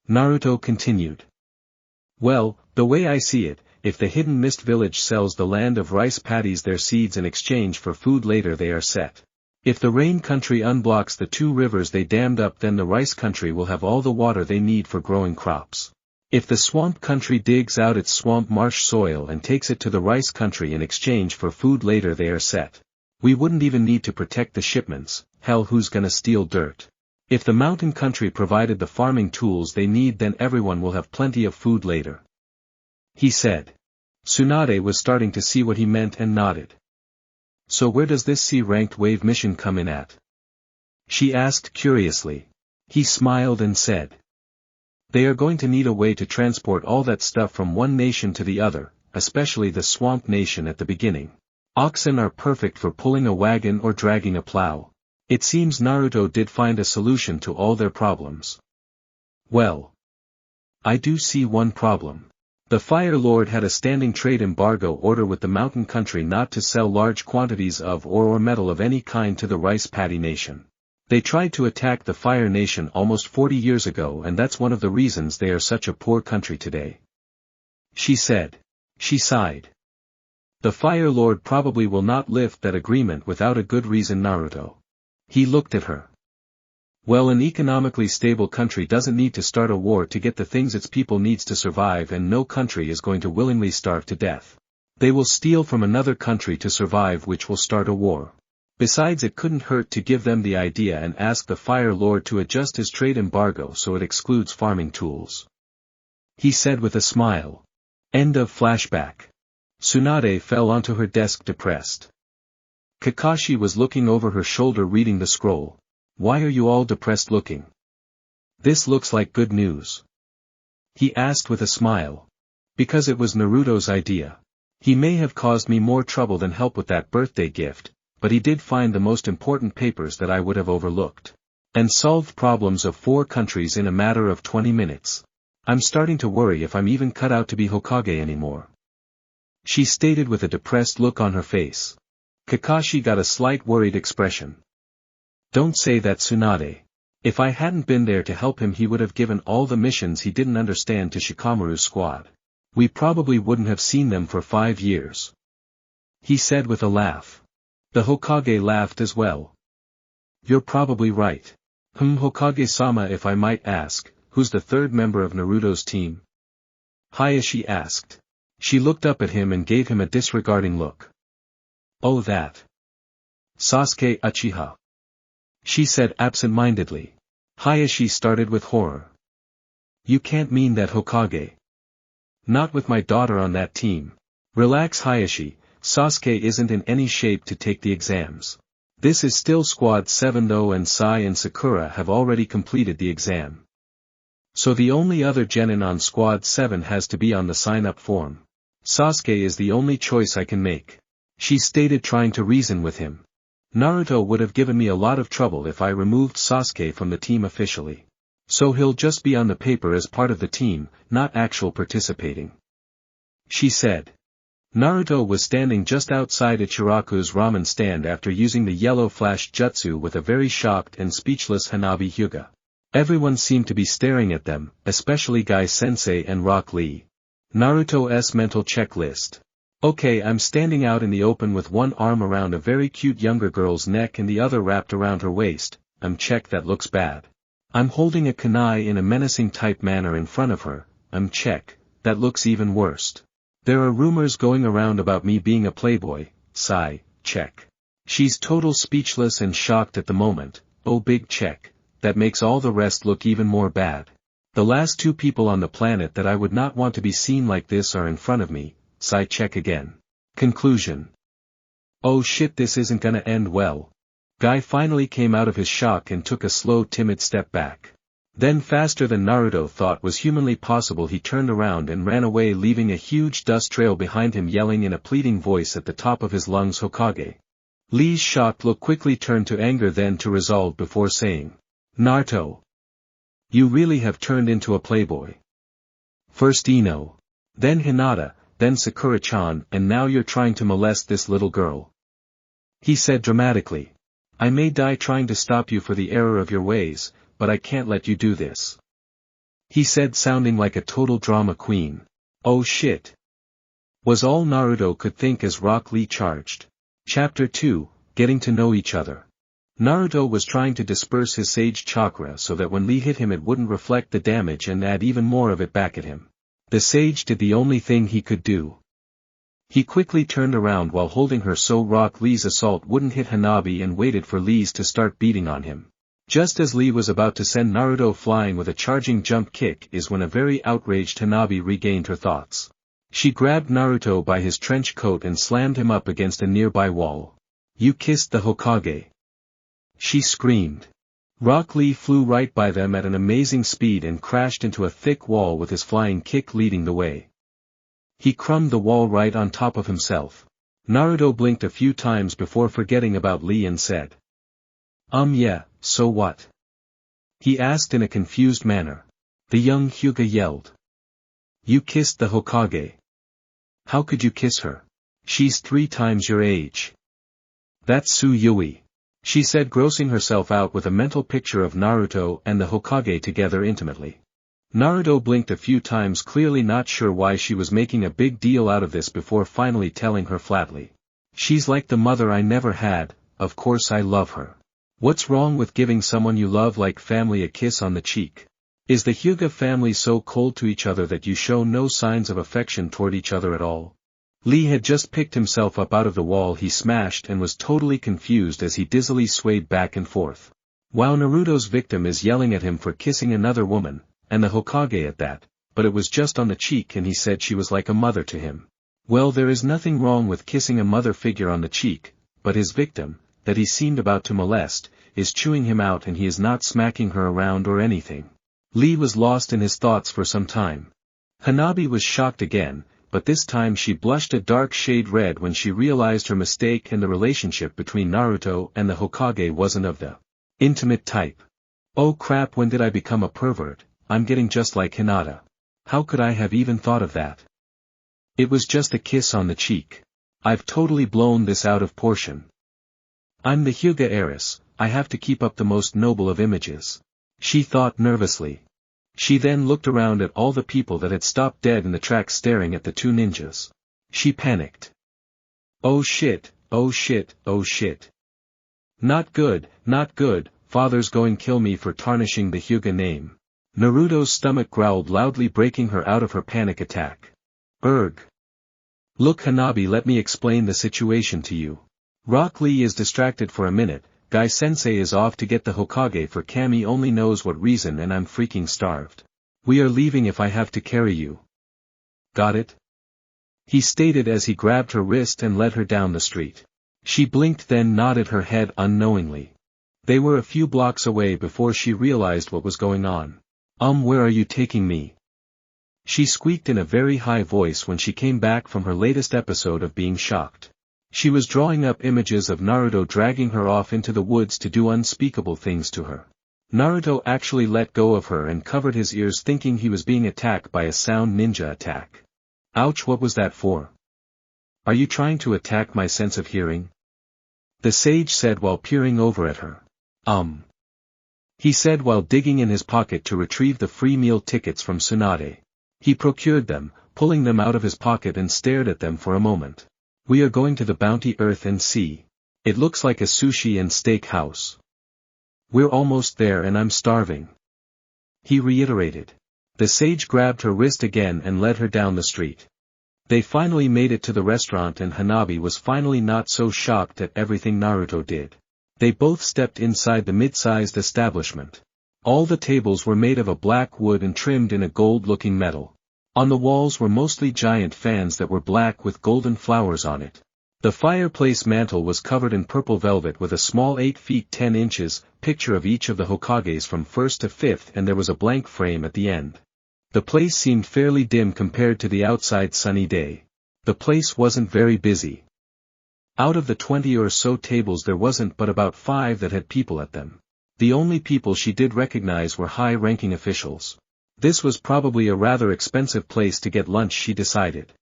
Naruto continued. Well, the way I see it, if the hidden mist village sells the land of rice paddies their seeds in exchange for food later they are set. If the rain country unblocks the 2 rivers they dammed up then the rice country will have all the water they need for growing crops. If the swamp country digs out its swamp marsh soil and takes it to the rice country in exchange for food later they are set. We wouldn't even need to protect the shipments, hell who's gonna steal dirt. If the mountain country provided the farming tools they need then everyone will have plenty of food later. He said. Tsunade was starting to see what he meant and nodded. So where does this C-ranked wave mission come in at? She asked curiously. He smiled and said. They are going to need a way to transport all that stuff from one nation to the other, especially the swamp nation at the beginning. Oxen are perfect for pulling a wagon or dragging a plow. It seems Naruto did find a solution to all their problems. Well. I do see one problem. The Fire Lord had a standing trade embargo order with the mountain country not to sell large quantities of ore or metal of any kind to the rice paddy nation. They tried to attack the Fire Nation almost 40 years ago and that's one of the reasons they are such a poor country today. She said. She sighed. The Fire Lord probably will not lift that agreement without a good reason. Naruto. He looked at her. Well, an economically stable country doesn't need to start a war to get the things its people needs to survive and no country is going to willingly starve to death. They will steal from another country to survive which will start a war. Besides it couldn't hurt to give them the idea and ask the Fire Lord to adjust his trade embargo so it excludes farming tools. He said with a smile. End of flashback. Tsunade fell onto her desk depressed. Kakashi was looking over her shoulder reading the scroll. Why are you all depressed looking? This looks like good news. He asked with a smile. Because it was Naruto's idea. He may have caused me more trouble than help with that birthday gift, but he did find the most important papers that I would have overlooked. And solved problems of 4 countries in a matter of 20 minutes. I'm starting to worry if I'm even cut out to be Hokage anymore. She stated with a depressed look on her face. Kakashi got a slight worried expression. Don't say that, Tsunade. If I hadn't been there to help him he would have given all the missions he didn't understand to Shikamaru's squad. We probably wouldn't have seen them for 5 years. He said with a laugh. The Hokage laughed as well. You're probably right. Hokage-sama, if I might ask, who's the 3rd member of Naruto's team? Hayashi asked. She looked up at him and gave him a disregarding look. Oh, that. Sasuke Uchiha. She said absent-mindedly. Hayashi started with horror. You can't mean that, Hokage. Not with my daughter on that team. Relax, Hayashi, Sasuke isn't in any shape to take the exams. This is still Squad 7 though, and Sai and Sakura have already completed the exam. So the only other genin on Squad 7 has to be on the sign-up form. Sasuke is the only choice I can make. She stated, trying to reason with him. Naruto would have given me a lot of trouble if I removed Sasuke from the team officially. So he'll just be on the paper as part of the team, not actual participating. She said. Naruto was standing just outside Ichiraku's ramen stand after using the yellow flash jutsu with a very shocked and speechless Hanabi Hyuga. Everyone seemed to be staring at them, especially Guy-sensei and Rock Lee. Naruto's mental checklist. Okay, I'm standing out in the open with one arm around a very cute younger girl's neck and the other wrapped around her waist. Check, that looks bad. I'm holding a kunai in a menacing type manner in front of her. Check, that looks even worse. There are rumors going around about me being a playboy, sigh, check. She's total speechless and shocked at the moment. Oh big check, that makes all the rest look even more bad. The last two people on the planet that I would not want to be seen like this are in front of me, sigh check again. Conclusion. Oh shit, this isn't gonna end well. Guy finally came out of his shock and took a slow timid step back. Then faster than Naruto thought was humanly possible he turned around and ran away, leaving a huge dust trail behind him, yelling in a pleading voice at the top of his lungs, Hokage. Lee's shocked look quickly turned to anger, then to resolve, before saying, Naruto, you really have turned into a playboy. First Eno, then Hinata, then Sakura-chan, and now you're trying to molest this little girl. He said dramatically. I may die trying to stop you for the error of your ways, but I can't let you do this. He said, sounding like a total drama queen. Oh shit. Was all Naruto could think as Rock Lee charged. Chapter 2, Getting to Know Each Other. Naruto was trying to disperse his sage chakra so that when Lee hit him it wouldn't reflect the damage and add even more of it back at him. The sage did the only thing he could do. He quickly turned around while holding her so Rock Lee's assault wouldn't hit Hanabi and waited for Lee's to start beating on him. Just as Lee was about to send Naruto flying with a charging jump kick is when a very outraged Hanabi regained her thoughts. She grabbed Naruto by his trench coat and slammed him up against a nearby wall. You kissed the Hokage. She screamed. Rock Lee flew right by them at an amazing speed and crashed into a thick wall with his flying kick leading the way. He crumbed the wall right on top of himself. Naruto blinked a few times before forgetting about Lee and said, yeah, so what? He asked in a confused manner. The young Hyuga yelled. You kissed the Hokage. How could you kiss her? She's 3 times your age. That's Tsunade. She said, grossing herself out with a mental picture of Naruto and the Hokage together intimately. Naruto blinked a few times, clearly not sure why she was making a big deal out of this, before finally telling her flatly. She's like the mother I never had, of course I love her. What's wrong with giving someone you love like family a kiss on the cheek? Is the Hyuga family so cold to each other that you show no signs of affection toward each other at all? Lee had just picked himself up out of the wall he smashed and was totally confused as he dizzily swayed back and forth. While Naruto's victim is yelling at him for kissing another woman, and the Hokage at that, but it was just on the cheek and he said she was like a mother to him. Well, there is nothing wrong with kissing a mother figure on the cheek, but his victim, that he seemed about to molest, is chewing him out and he is not smacking her around or anything. Lee was lost in his thoughts for some time. Hanabi was shocked again, but this time she blushed a dark shade red when she realized her mistake and the relationship between Naruto and the Hokage wasn't of the intimate type. Oh crap, when did I become a pervert? I'm getting just like Hinata. How could I have even thought of that? It was just a kiss on the cheek. I've totally blown this out of proportion. I'm the Hyuga heiress, I have to keep up the most noble of images. She thought nervously. She then looked around at all the people that had stopped dead in the tracks staring at the 2 ninjas. She panicked. Oh shit, oh shit, oh shit. Not good, father's going kill me for tarnishing the Hyuga name. Naruto's stomach growled loudly, breaking her out of her panic attack. Erg. Look Hanabi, let me explain the situation to you. Rock Lee is distracted for a minute. Guy Sensei is off to get the Hokage for Kami only knows what reason, and I'm freaking starved. We are leaving if I have to carry you. Got it? He stated as he grabbed her wrist and led her down the street. She blinked, then nodded her head unknowingly. They were a few blocks away before she realized what was going on. Where are you taking me? She squeaked in a very high voice when she came back from her latest episode of being shocked. She was drawing up images of Naruto dragging her off into the woods to do unspeakable things to her. Naruto actually let go of her and covered his ears, thinking he was being attacked by a sound ninja attack. Ouch, what was that for? Are you trying to attack my sense of hearing? The sage said while peering over at her. He said while digging in his pocket to retrieve the free meal tickets from Tsunade. He procured them, pulling them out of his pocket, and stared at them for a moment. We are going to the Bounty Earth and Sea. It looks like a sushi and steak house. We're almost there and I'm starving. he reiterated. The sage grabbed her wrist again and led her down the street. They finally made it to the restaurant and Hanabi was finally not so shocked at everything Naruto did. They both stepped inside the mid-sized establishment. All the tables were made of a black wood and trimmed in a gold-looking metal. On the walls were mostly giant fans that were black with golden flowers on it. The fireplace mantel was covered in purple velvet with a small 8 feet 10 inches picture of each of the Hokages from 1st to 5th, and there was a blank frame at the end. The place seemed fairly dim compared to the outside sunny day. The place wasn't very busy. Out of the 20 or so tables there wasn't but about 5 that had people at them. The only people she did recognize were high-ranking officials. This was probably a rather expensive place to get lunch, she decided.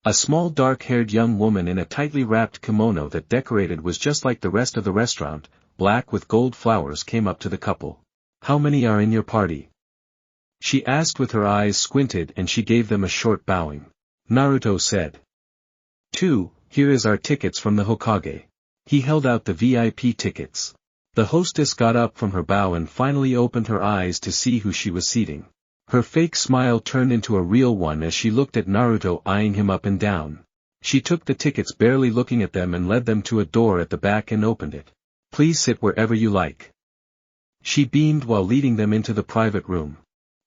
A small dark-haired young woman in a tightly wrapped kimono that decorated was just like the rest of the restaurant, black with gold flowers, came up to the couple. "How many are in your party?" she asked with her eyes squinted, and she gave them a short bowing. Naruto said, "2, here is our tickets from the Hokage." He held out the VIP tickets. The hostess got up from her bow and finally opened her eyes to see who she was seating. Her fake smile turned into a real one as she looked at Naruto, eyeing him up and down. She took the tickets, barely looking at them, and led them to a door at the back and opened it. "Please sit wherever you like," she beamed while leading them into the private room.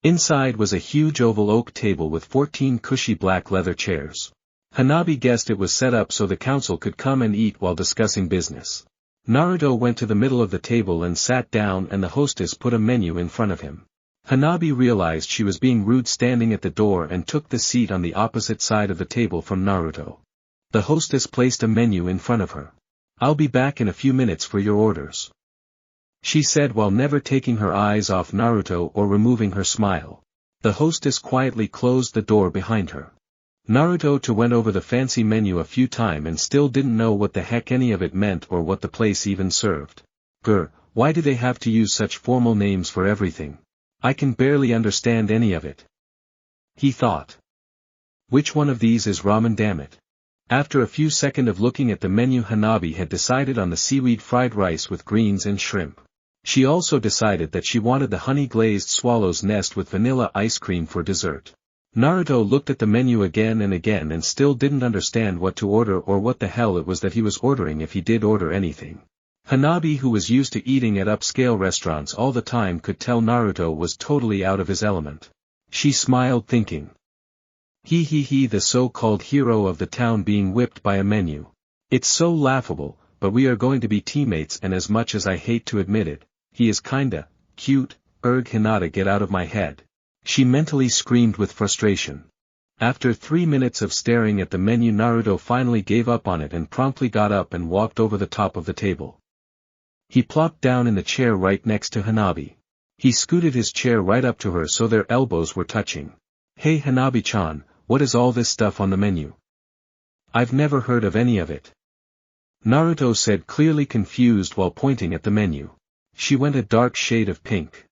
Inside was a huge oval oak table with 14 cushy black leather chairs. Hanabi guessed it was set up so the council could come and eat while discussing business. Naruto went to the middle of the table and sat down, and the hostess put a menu in front of him. Hanabi realized she was being rude standing at the door and took the seat on the opposite side of the table from Naruto. The hostess placed a menu in front of her. "I'll be back in a few minutes for your orders," she said while never taking her eyes off Naruto or removing her smile. The hostess quietly closed the door behind her. Naruto went over the fancy menu a few times and still didn't know what the heck any of it meant or what the place even served. Why do they have to use such formal names for everything? I can barely understand any of it," he thought. "Which one of these is ramen, damn it?" After a few seconds of looking at the menu, Hanabi had decided on the seaweed fried rice with greens and shrimp. She also decided that she wanted the honey-glazed swallow's nest with vanilla ice cream for dessert. Naruto looked at the menu again and still didn't understand what to order or what the hell it was that he was ordering, if he did order anything. Hanabi, who was used to eating at upscale restaurants all the time, could tell Naruto was totally out of his element. She smiled, thinking, he, the so-called hero of the town, being whipped by a menu. It's so laughable, but we are going to be teammates, and as much as I hate to admit it, he is kinda cute. Hinata, get out of my head," she mentally screamed with frustration. After 3 minutes of staring at the menu, Naruto finally gave up on it and promptly got up and walked over the top of the table. He plopped down in the chair right next to Hanabi. He scooted his chair right up to her so their elbows were touching. "Hey Hanabi-chan, what is all this stuff on the menu? I've never heard of any of it," Naruto said, clearly confused while pointing at the menu. She went a dark shade of pink.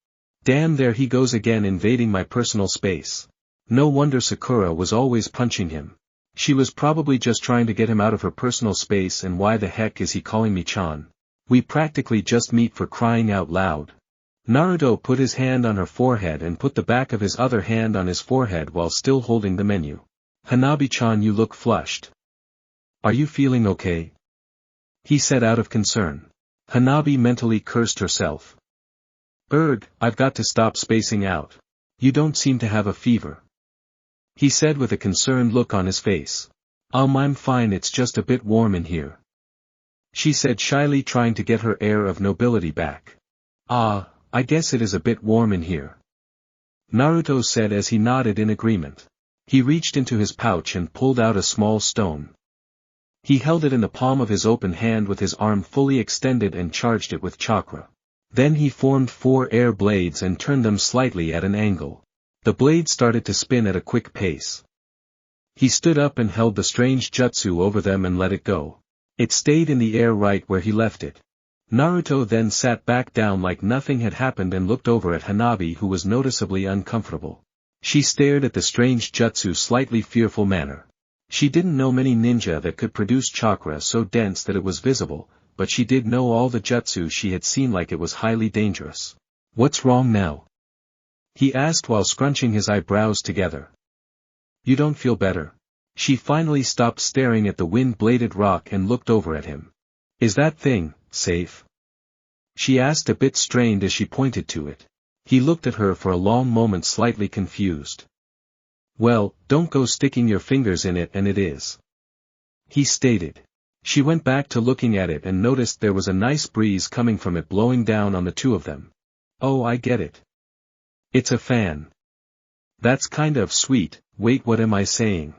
"Damn, there he goes again, invading my personal space. No wonder Sakura was always punching him. She was probably just trying to get him out of her personal space, and why the heck is he calling me chan? We practically just meet, for crying out loud." Naruto put his hand on her forehead and put the back of his other hand on his forehead while still holding the menu. "Hanabi-chan, you look flushed. Are you feeling okay?" he said out of concern. Hanabi mentally cursed herself. I've got to stop spacing out. You don't seem to have a fever," he said with a concerned look on his face. I'm fine, it's just a bit warm in here," she said shyly, trying to get her air of nobility back. I guess it is a bit warm in here," Naruto said as he nodded in agreement. He reached into his pouch and pulled out a small stone. He held it in the palm of his open hand with his arm fully extended and charged it with chakra. Then he formed 4 air blades and turned them slightly at an angle. The blades started to spin at a quick pace. He stood up and held the strange jutsu over them and let it go. It stayed in the air right where he left it. Naruto then sat back down like nothing had happened and looked over at Hanabi, who was noticeably uncomfortable. She stared at the strange jutsu slightly fearful manner. She didn't know many ninja that could produce chakra so dense that it was visible, but she did know all the jutsu she had seen like it was highly dangerous. "What's wrong now?" he asked while scrunching his eyebrows together. You don't feel better? She finally stopped staring at the wind-bladed rock and looked over at him. Is that thing safe? She asked a bit strained as she pointed to it. He looked at her for a long moment slightly confused. Well, don't go sticking your fingers in it and it is. He stated. She went back to looking at it and noticed there was a nice breeze coming from it blowing down on the two of them. Oh, I get it. It's a fan. That's kind of sweet. Wait, what am I saying?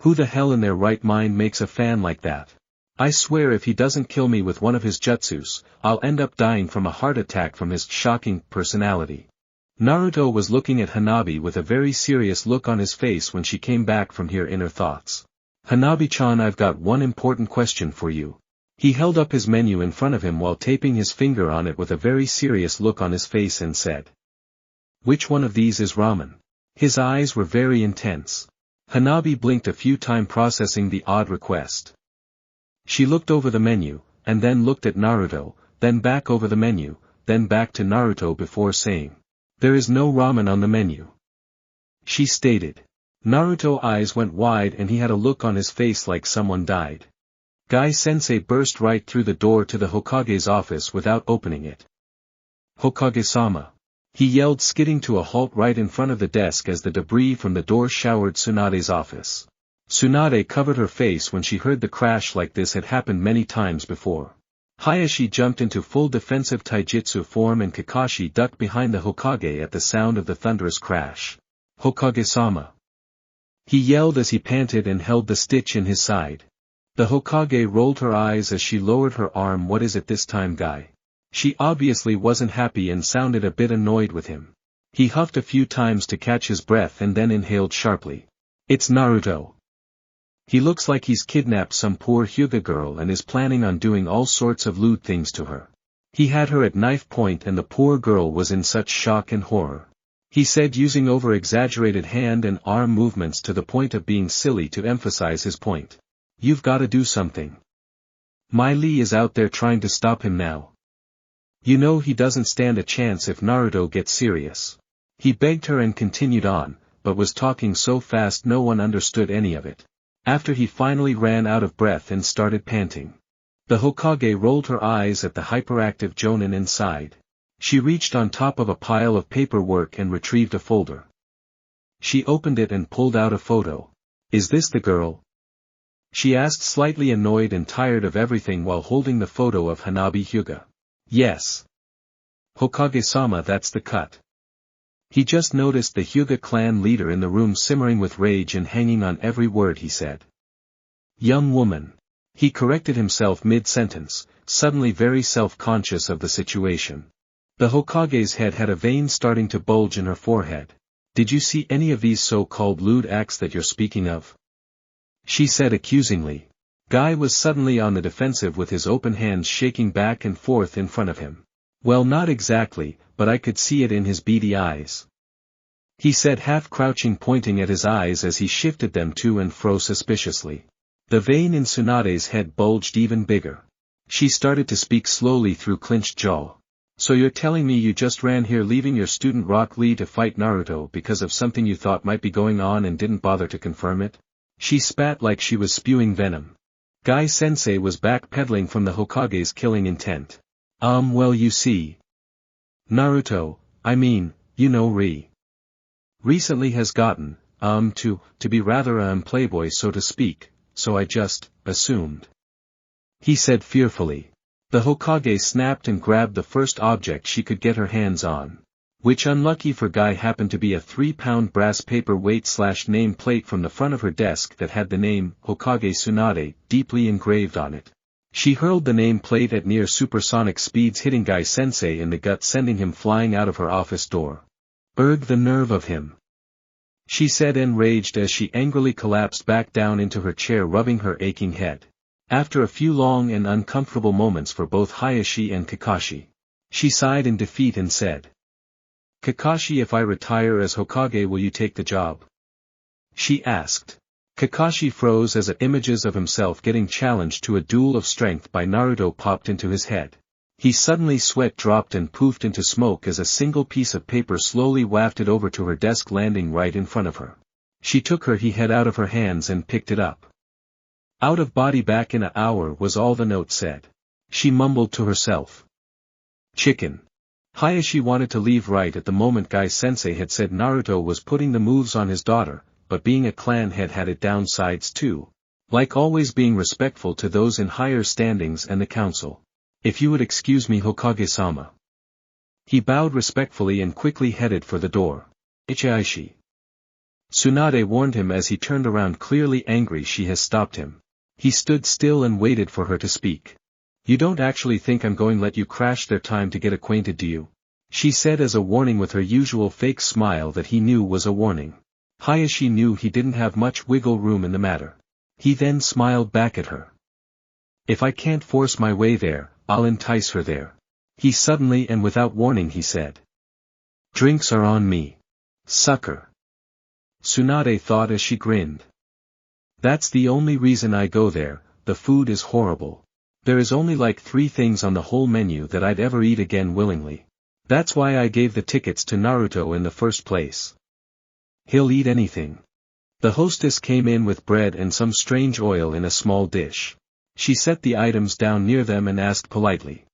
Who the hell in their right mind makes a fan like that? I swear if he doesn't kill me with one of his jutsus, I'll end up dying from a heart attack from his shocking personality. Naruto was looking at Hanabi with a very serious look on his face when she came back from her inner thoughts. Hanabi-chan, I've got one important question for you. He held up his menu in front of him while taping his finger on it with a very serious look on his face and said. Which one of these is ramen? His eyes were very intense. Hanabi blinked a few times processing the odd request. She looked over the menu, and then looked at Naruto, then back over the menu, then back to Naruto before saying, there is no ramen on the menu. She stated. Naruto's eyes went wide and he had a look on his face like someone died. Guy-sensei burst right through the door to the Hokage's office without opening it. Hokage-sama. He yelled, skidding to a halt right in front of the desk as the debris from the door showered Tsunade's office. Tsunade covered her face when she heard the crash like this had happened many times before. Hayashi jumped into full defensive taijutsu form and Kakashi ducked behind the Hokage at the sound of the thunderous crash. Hokage-sama. He yelled as he panted and held the stitch in his side. The Hokage rolled her eyes as she lowered her arm. What is it this time, Guy? She obviously wasn't happy and sounded a bit annoyed with him. He huffed a few times to catch his breath and then inhaled sharply. It's Naruto. He looks like he's kidnapped some poor Hyuga girl and is planning on doing all sorts of lewd things to her. He had her at knife point and the poor girl was in such shock and horror. He said, using over-exaggerated hand and arm movements to the point of being silly to emphasize his point. You've got to do something. Mai Li is out there trying to stop him now. You know he doesn't stand a chance if Naruto gets serious. He begged her and continued on, but was talking so fast no one understood any of it. After he finally ran out of breath and started panting. The Hokage rolled her eyes at the hyperactive Jonin inside. She reached on top of a pile of paperwork and retrieved a folder. She opened it and pulled out a photo. Is this the girl? She asked, slightly annoyed and tired of everything while holding the photo of Hanabi Hyuga. Yes. Hokage-sama, that's the cut. He just noticed the Hyuga clan leader in the room simmering with rage and hanging on every word he said. Young woman. He corrected himself mid-sentence, suddenly very self-conscious of the situation. The Hokage's head had a vein starting to bulge in her forehead. Did you see any of these so-called lewd acts that you're speaking of? She said accusingly. Guy was suddenly on the defensive with his open hands shaking back and forth in front of him. Well, not exactly, but I could see it in his beady eyes. He said, half crouching, pointing at his eyes as he shifted them to and fro suspiciously. The vein in Tsunade's head bulged even bigger. She started to speak slowly through clenched jaw. So you're telling me you just ran here leaving your student Rock Lee to fight Naruto because of something you thought might be going on and didn't bother to confirm it? She spat like she was spewing venom. Guy-sensei was backpedaling from the Hokage's killing intent. Well, you see. Naruto, I mean, you know recently has gotten, to be rather a playboy so to speak, so I just assumed. He said fearfully. The Hokage snapped and grabbed the first object she could get her hands on. Which, unlucky for Guy, happened to be a 3-pound brass paperweight/name plate from the front of her desk that had the name, Hokage Tsunade, deeply engraved on it. She hurled the name plate at near supersonic speeds, hitting Guy-sensei in the gut, sending him flying out of her office door. Erg, the nerve of him! She said, enraged as she angrily collapsed back down into her chair, rubbing her aching head. After a few long and uncomfortable moments for both Hayashi and Kakashi, she sighed in defeat and said, Kakashi, if I retire as Hokage, will you take the job? She asked. Kakashi froze as images of himself getting challenged to a duel of strength by Naruto popped into his head. He suddenly sweat dropped and poofed into smoke as a single piece of paper slowly wafted over to her desk, landing right in front of her. She took her head out of her hands and picked it up. "Out of body back in an hour" was all the note said. She mumbled to herself. Chicken. Hayashi wanted to leave right at the moment Guy-sensei had said Naruto was putting the moves on his daughter, but being a clan head had its downsides too. Like always being respectful to those in higher standings and the council. "If you would excuse me, Hokage-sama." He bowed respectfully and quickly headed for the door. "Ichaishi." Tsunade warned him as he turned around, clearly angry she has stopped him. He stood still and waited for her to speak. "You don't actually think I'm going to let you crash their time to get acquainted, do you?" She said as a warning with her usual fake smile that he knew was a warning. Hayashi knew he didn't have much wiggle room in the matter. He then smiled back at her. "If I can't force my way there, I'll entice her there." He suddenly and without warning he said. "Drinks are on me. Sucker." Tsunade thought as she grinned. "That's the only reason I go there, the food is horrible. There is only like 3 things on the whole menu that I'd ever eat again willingly. That's why I gave the tickets to Naruto in the first place. He'll eat anything." The hostess came in with bread and some strange oil in a small dish. She set the items down near them and asked politely.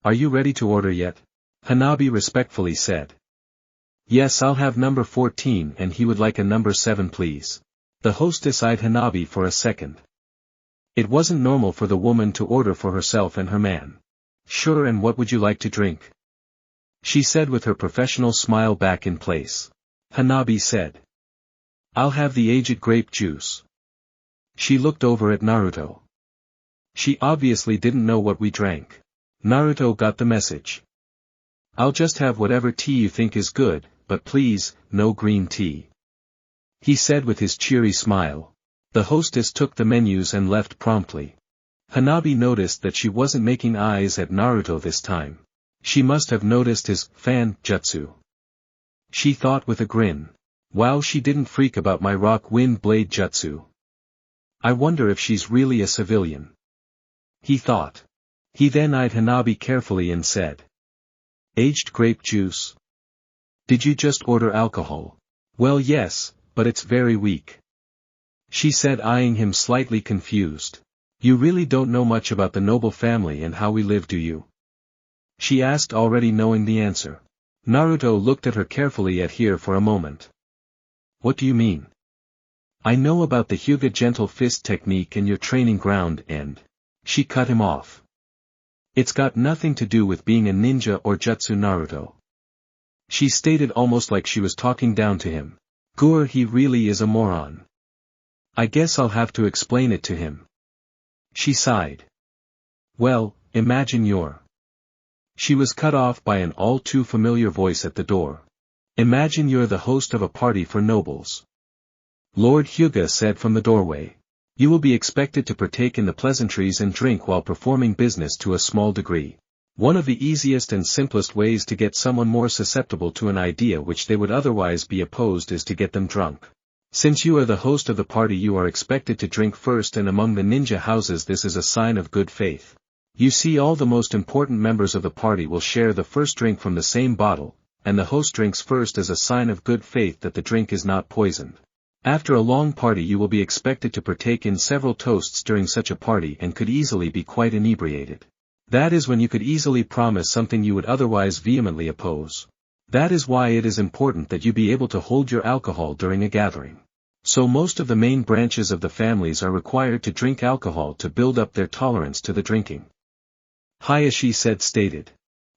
"Are you ready to order yet?" Hanabi respectfully said. "Yes, I'll have number 14 and he would like a number 7 please." The hostess eyed Hanabi for a second. It wasn't normal for the woman to order for herself and her man. "Sure, and what would you like to drink?" she said with her professional smile back in place. Hanabi said. "I'll have the aged grape juice." She looked over at Naruto. She obviously didn't know what we drank. Naruto got the message. "I'll just have whatever tea you think is good, but please, no green tea," he said with his cheery smile. The hostess took the menus and left promptly. Hanabi noticed that she wasn't making eyes at Naruto this time. She must have noticed his fan jutsu. She thought with a grin. "Wow, she didn't freak about my rock wind blade jutsu. I wonder if she's really a civilian," he thought. He then eyed Hanabi carefully and said. "Aged grape juice? Did you just order alcohol?" "Well, yes, but it's very weak," she said, eyeing him slightly confused. "You really don't know much about the noble family and how we live, do you?" she asked, already knowing the answer. Naruto looked at her carefully for a moment. "What do you mean?" "I know about the Hyuga gentle fist technique and your training ground and..." She cut him off. "It's got nothing to do with being a ninja or jutsu, Naruto," she stated almost like she was talking down to him. "Gur, he really is a moron. I guess I'll have to explain it to him," she sighed. "Well, imagine you're..." She was cut off by an all too familiar voice at the door. "Imagine you're the host of a party for nobles," Lord Hyuga said from the doorway. "You will be expected to partake in the pleasantries and drink while performing business to a small degree. One of the easiest and simplest ways to get someone more susceptible to an idea which they would otherwise be opposed is to get them drunk. Since you are the host of the party, you are expected to drink first, and among the ninja houses this is a sign of good faith. You see, all the most important members of the party will share the first drink from the same bottle, and the host drinks first as a sign of good faith that the drink is not poisoned. After a long party you will be expected to partake in several toasts during such a party and could easily be quite inebriated. That is when you could easily promise something you would otherwise vehemently oppose. That is why it is important that you be able to hold your alcohol during a gathering. So most of the main branches of the families are required to drink alcohol to build up their tolerance to the drinking," Hayashi stated.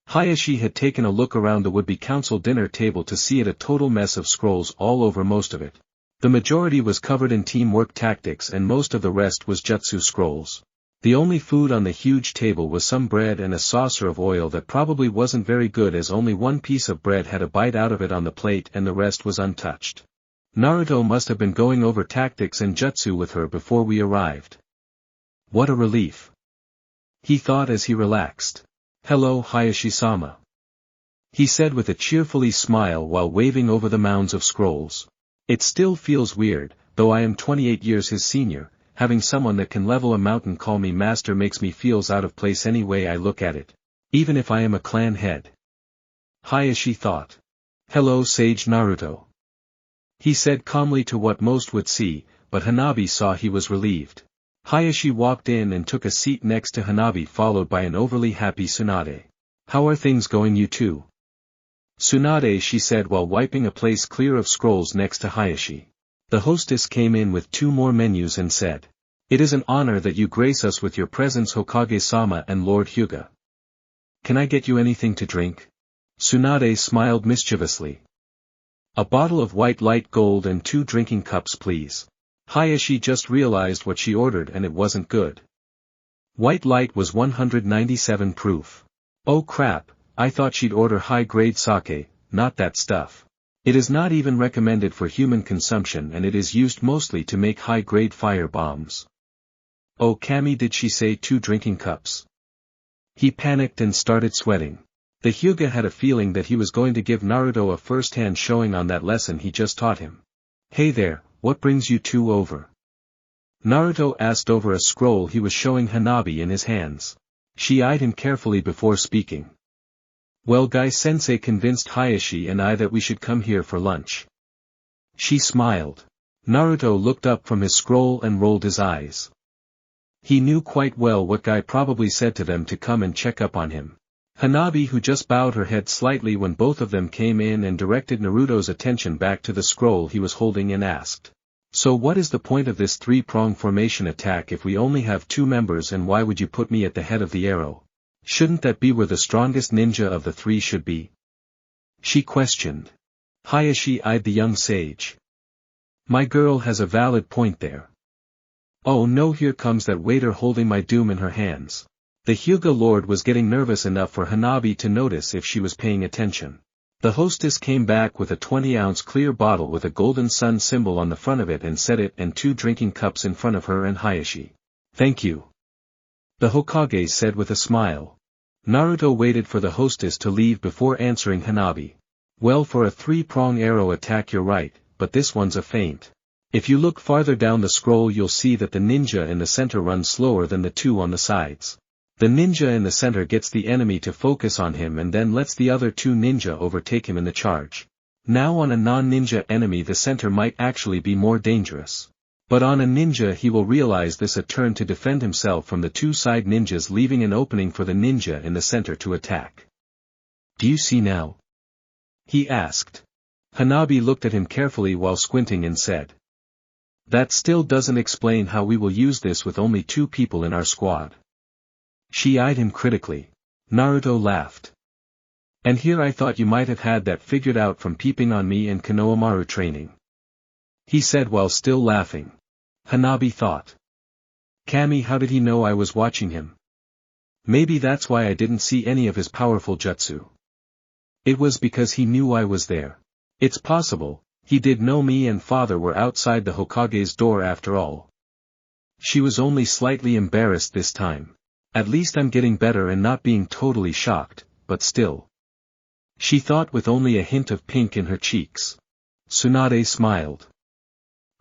Hayashi had taken a look around the would-be council dinner table to see it a total mess of scrolls all over most of it. The majority was covered in teamwork tactics and most of the rest was jutsu scrolls. The only food on the huge table was some bread and a saucer of oil that probably wasn't very good, as only one piece of bread had a bite out of it on the plate and the rest was untouched. Naruto must have been going over tactics and jutsu with her before we arrived. What a relief, he thought as he relaxed. "Hello, Hayashi-sama," he said with a cheerfully smile while waving over the mounds of scrolls. "It still feels weird, though I am 28 years his senior, having someone that can level a mountain call me master makes me feels out of place any way I look at it. Even if I am a clan head. Hayashi thought. Hello Sage Naruto. He said calmly to what most would see, but Hanabi saw he was relieved. Hayashi walked in and took a seat next to Hanabi followed by an overly happy Tsunade. How are things going you two? Tsunade, she said while wiping a place clear of scrolls next to Hayashi. The hostess came in with 2 more menus and said. It is an honor that you grace us with your presence Hokage-sama and Lord Hyuga. Can I get you anything to drink? Tsunade smiled mischievously. A bottle of white light gold and 2 drinking cups please. Hayashi just realized what she ordered and it wasn't good. White light was 197 proof. Oh crap, I thought she'd order high-grade sake, not that stuff. It is not even recommended for human consumption and it is used mostly to make high-grade fire bombs. Oh Kami, did she say 2 drinking cups? He panicked and started sweating. The Hyuga had a feeling that he was going to give Naruto a first-hand showing on that lesson he just taught him. Hey there, what brings you two over? Naruto asked over a scroll he was showing Hanabi in his hands. She eyed him carefully before speaking. Well, Guy-sensei convinced Hayashi and I that we should come here for lunch. She smiled. Naruto looked up from his scroll and rolled his eyes. He knew quite well what Guy probably said to them to come and check up on him. Hanabi, who just bowed her head slightly when both of them came in and directed Naruto's attention back to the scroll he was holding and asked. So what is the point of this 3-prong formation attack if we only have 2 members, and why would you put me at the head of the arrow? Shouldn't that be where the strongest ninja of the 3 should be? She questioned. Hayashi eyed the young sage. My girl has a valid point there. Oh no, here comes that waiter holding my doom in her hands. The Hyuga Lord was getting nervous enough for Hanabi to notice if she was paying attention. The hostess came back with a 20-ounce clear bottle with a golden sun symbol on the front of it and set it and 2 drinking cups in front of her and Hayashi. Thank you. The Hokage said with a smile. Naruto waited for the hostess to leave before answering Hanabi. Well, for a 3-prong arrow attack you're right, but this one's a feint. If you look farther down the scroll you'll see that the ninja in the center runs slower than the 2 on the sides. The ninja in the center gets the enemy to focus on him and then lets the other 2 ninja overtake him in the charge. Now on a non-ninja enemy the center might actually be more dangerous. But on a ninja he will realize this a turn to defend himself from the 2 side ninjas, leaving an opening for the ninja in the center to attack. Do you see now? He asked. Hanabi looked at him carefully while squinting and said. That still doesn't explain how we will use this with only 2 people in our squad. She eyed him critically. Naruto laughed. And here I thought you might have had that figured out from peeping on me in Konohamaru training. He said while still laughing. Hanabi thought. Kami, how did he know I was watching him? Maybe that's why I didn't see any of his powerful jutsu. It was because he knew I was there. It's possible, he did know me and father were outside the Hokage's door after all. She was only slightly embarrassed this time. At least I'm getting better and not being totally shocked, but still. She thought with only a hint of pink in her cheeks. Tsunade smiled.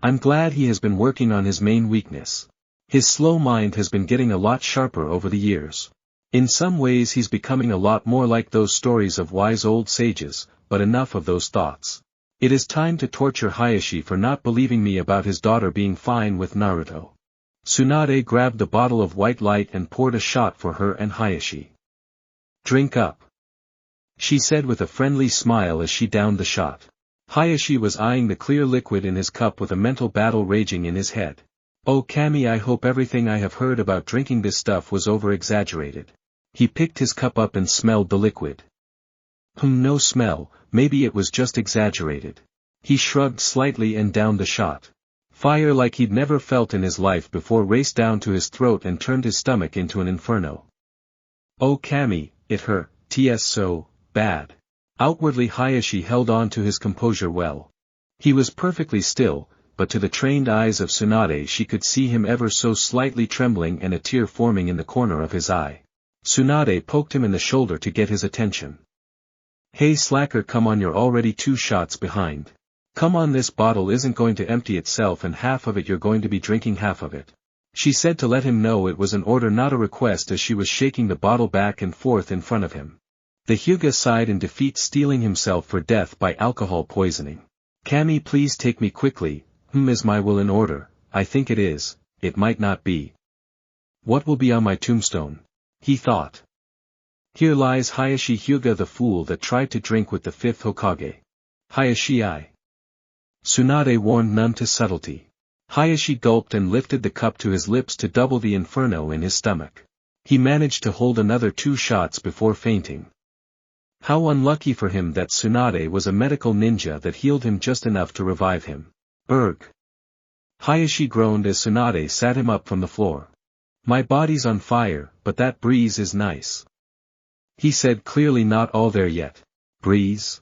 I'm glad he has been working on his main weakness. His slow mind has been getting a lot sharper over the years. In some ways he's becoming a lot more like those stories of wise old sages, but enough of those thoughts. It is time to torture Hayashi for not believing me about his daughter being fine with Naruto. Tsunade grabbed the bottle of white light and poured a shot for her and Hayashi. Drink up. She said with a friendly smile as she downed the shot. Hayashi was eyeing the clear liquid in his cup with a mental battle raging in his head. Oh Kami, I hope everything I have heard about drinking this stuff was over-exaggerated. He picked his cup up and smelled the liquid. No smell, maybe it was just exaggerated. He shrugged slightly and downed the shot. Fire like he'd never felt in his life before raced down to his throat and turned his stomach into an inferno. Oh Kami, it hurt, so bad. Outwardly Hayashi held on to his composure well. He was perfectly still, but to the trained eyes of Tsunade she could see him ever so slightly trembling and a tear forming in the corner of his eye. Tsunade poked him in the shoulder to get his attention. Hey slacker, come on, you're already 2 shots behind. Come on, this bottle isn't going to empty itself and half of it you're going to be drinking half of it. She said to let him know it was an order not a request as she was shaking the bottle back and forth in front of him. The Hyuga sighed in defeat, steeling himself for death by alcohol poisoning. Kami, please take me quickly. Is my will in order? I think it is, it might not be. What will be on my tombstone? He thought. Here lies Hayashi Hyuga, the fool that tried to drink with the fifth Hokage. Hayashi I. Tsunade warned none to subtlety. Hayashi gulped and lifted the cup to his lips to double the inferno in his stomach. He managed to hold another 2 shots before fainting. How unlucky for him that Tsunade was a medical ninja that healed him just enough to revive him. Berg. Hayashi groaned as Tsunade sat him up from the floor. My body's on fire, but that breeze is nice. He said, clearly not all there yet. Breeze?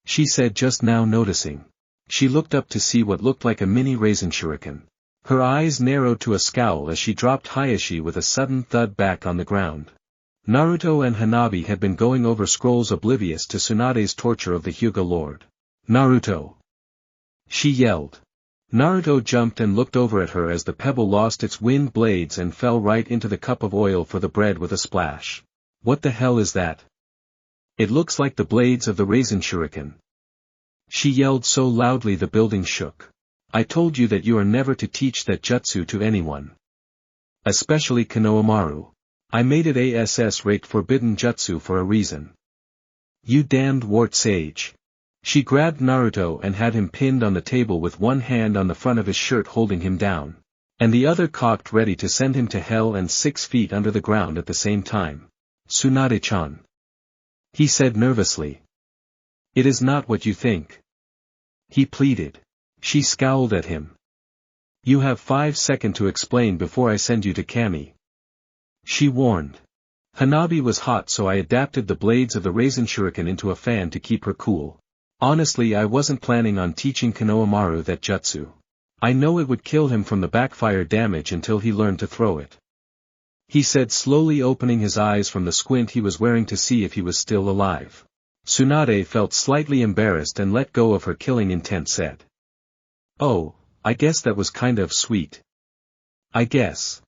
She said, just now noticing. She looked up to see what looked like a mini raisin shuriken. Her eyes narrowed to a scowl as she dropped Hayashi with a sudden thud back on the ground. Naruto and Hanabi had been going over scrolls oblivious to Tsunade's torture of the Hyuga Lord. Naruto! She yelled. Naruto jumped and looked over at her as the pebble lost its wind blades and fell right into the cup of oil for the bread with a splash. What the hell is that? It looks like the blades of the raisin shuriken. She yelled so loudly the building shook. I told you that you are never to teach that jutsu to anyone. Especially Konohamaru. I made it ASS rate forbidden jutsu for a reason. You damned wart sage. She grabbed Naruto and had him pinned on the table with one hand on the front of his shirt holding him down, and the other cocked ready to send him to hell and 6 feet under the ground at the same time. Tsunade-chan. He said nervously. It is not what you think. He pleaded. She scowled at him. You have 5 seconds to explain before I send you to Kami. She warned. Hanabi was hot, so I adapted the blades of the raisin shuriken into a fan to keep her cool. Honestly, I wasn't planning on teaching Konohamaru that jutsu. I know it would kill him from the backfire damage until he learned to throw it. He said, slowly opening his eyes from the squint he was wearing to see if he was still alive. Tsunade felt slightly embarrassed and let go of her killing intent, said. Oh, I guess that was kind of sweet. I guess.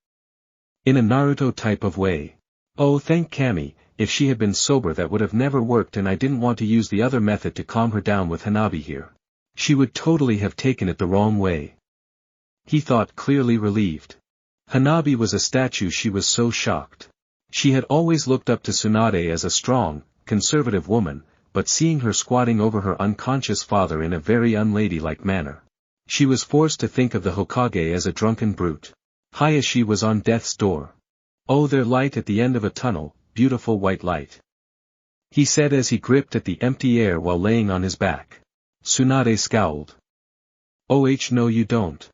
In a Naruto type of way. Oh, thank Kami, if she had been sober that would have never worked, and I didn't want to use the other method to calm her down with Hanabi here. She would totally have taken it the wrong way. He thought, clearly relieved. Hanabi was a statue. She was so shocked. She had always looked up to Tsunade as a strong, conservative woman, but seeing her squatting over her unconscious father in a very unladylike manner, she was forced to think of the Hokage as a drunken brute. Hayashi was on death's door. Oh, their light at the end of a tunnel, beautiful white light. He said as he gripped at the empty air while laying on his back. Tsunade scowled. Oh no, you don't.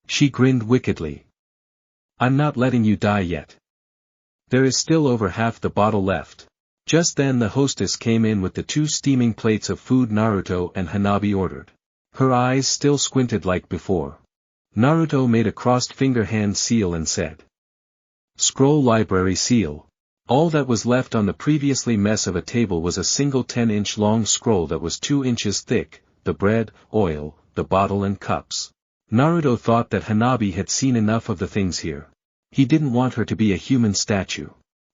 She grinned wickedly. I'm not letting you die yet. There is still over half the bottle left. Just then the hostess came in with the 2 steaming plates of food Naruto and Hanabi ordered. Her eyes still squinted like before. Naruto made a crossed finger hand seal and said. Scroll library seal. All that was left on the previously mess of a table was a single 10-inch long scroll that was 2 inches thick, the bread, oil, the bottle and cups. Naruto thought that Hanabi had seen enough of the things here. He didn't want her to be a human statue.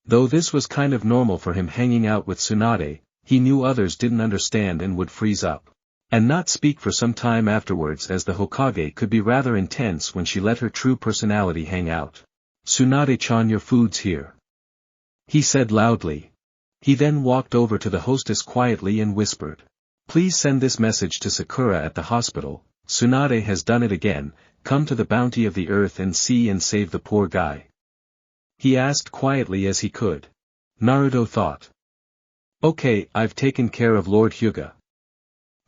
Though this was kind of normal for him hanging out with Tsunade, he knew others didn't understand and would freeze up. And not speak for some time afterwards, as the Hokage could be rather intense when she let her true personality hang out. Tsunade-chan, your food's here. He said loudly. He then walked over to the hostess quietly and whispered. Please send this message to Sakura at the hospital. Tsunade has done it again. Come to the bounty of the earth and see and save the poor guy. He asked quietly as he could. Naruto thought. Okay, I've taken care of Lord Hyuga.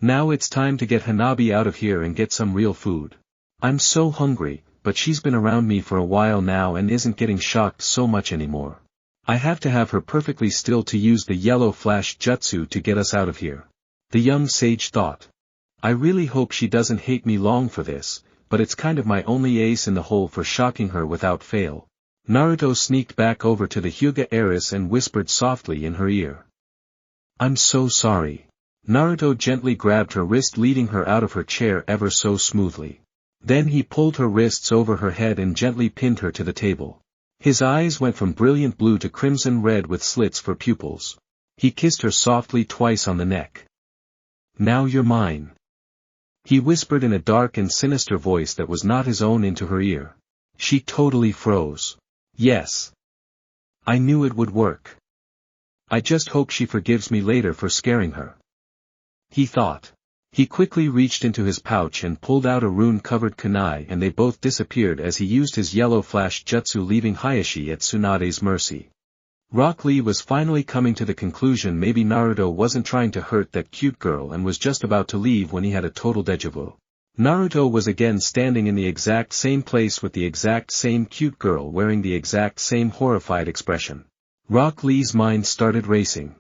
Now it's time to get Hanabi out of here and get some real food. I'm so hungry, but she's been around me for a while now and isn't getting shocked so much anymore. I have to have her perfectly still to use the yellow flash jutsu to get us out of here. The young sage thought. I really hope she doesn't hate me long for this, but it's kind of my only ace in the hole for shocking her without fail. Naruto sneaked back over to the Hyuga heiress and whispered softly in her ear. I'm so sorry. Naruto gently grabbed her wrist, leading her out of her chair ever so smoothly. Then he pulled her wrists over her head and gently pinned her to the table. His eyes went from brilliant blue to crimson red with slits for pupils. He kissed her softly twice on the neck. "Now you're mine," he whispered in a dark and sinister voice that was not his own into her ear. She totally froze. Yes. I knew it would work. I just hope she forgives me later for scaring her, he thought. He quickly reached into his pouch and pulled out a rune-covered kunai, and they both disappeared as he used his yellow flash jutsu, leaving Hayashi at Tsunade's mercy. Rock Lee was finally coming to the conclusion maybe Naruto wasn't trying to hurt that cute girl and was just about to leave when he had a total déjà vu. Naruto was again standing in the exact same place with the exact same cute girl wearing the exact same horrified expression. Rock Lee's mind started racing.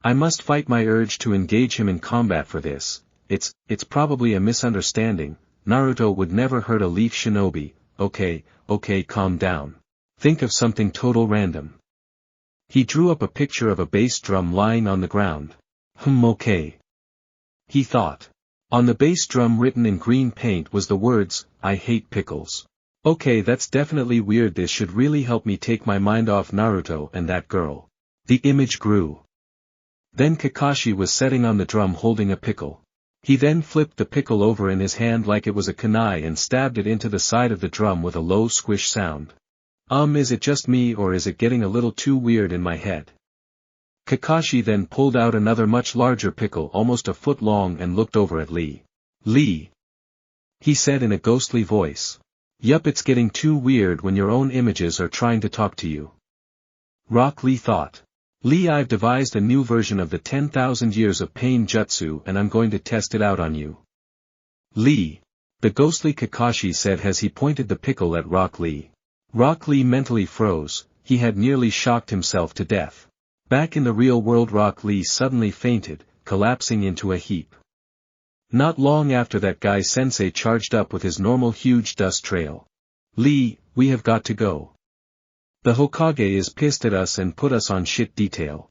I must fight my urge to engage him in combat for this. It's probably a misunderstanding. Naruto would never hurt a leaf shinobi. Okay, calm down. Think of something total random. He drew up a picture of a bass drum lying on the ground. Okay, he thought. On the bass drum written in green paint was the words, "I hate pickles." Okay, that's definitely weird. This should really help me take my mind off Naruto and that girl. The image grew. Then Kakashi was sitting on the drum holding a pickle. He then flipped the pickle over in his hand like it was a kunai and stabbed it into the side of the drum with a low squish sound. Is it just me or is it getting a little too weird in my head? Kakashi then pulled out another much larger pickle almost a foot long and looked over at Lee. "Lee," he said in a ghostly voice. "Yup, it's getting too weird when your own images are trying to talk to you." Rock Lee thought. "Lee, I've devised a new version of the 10,000 years of pain jutsu and I'm going to test it out on you." "Lee," the ghostly Kakashi said as he pointed the pickle at Rock Lee. Rock Lee mentally froze. He had nearly shocked himself to death. Back in the real world, Rock Lee suddenly fainted, collapsing into a heap. Not long after that, Guy Sensei charged up with his normal huge dust trail. "Lee, we have got to go. The Hokage is pissed at us and put us on shit detail."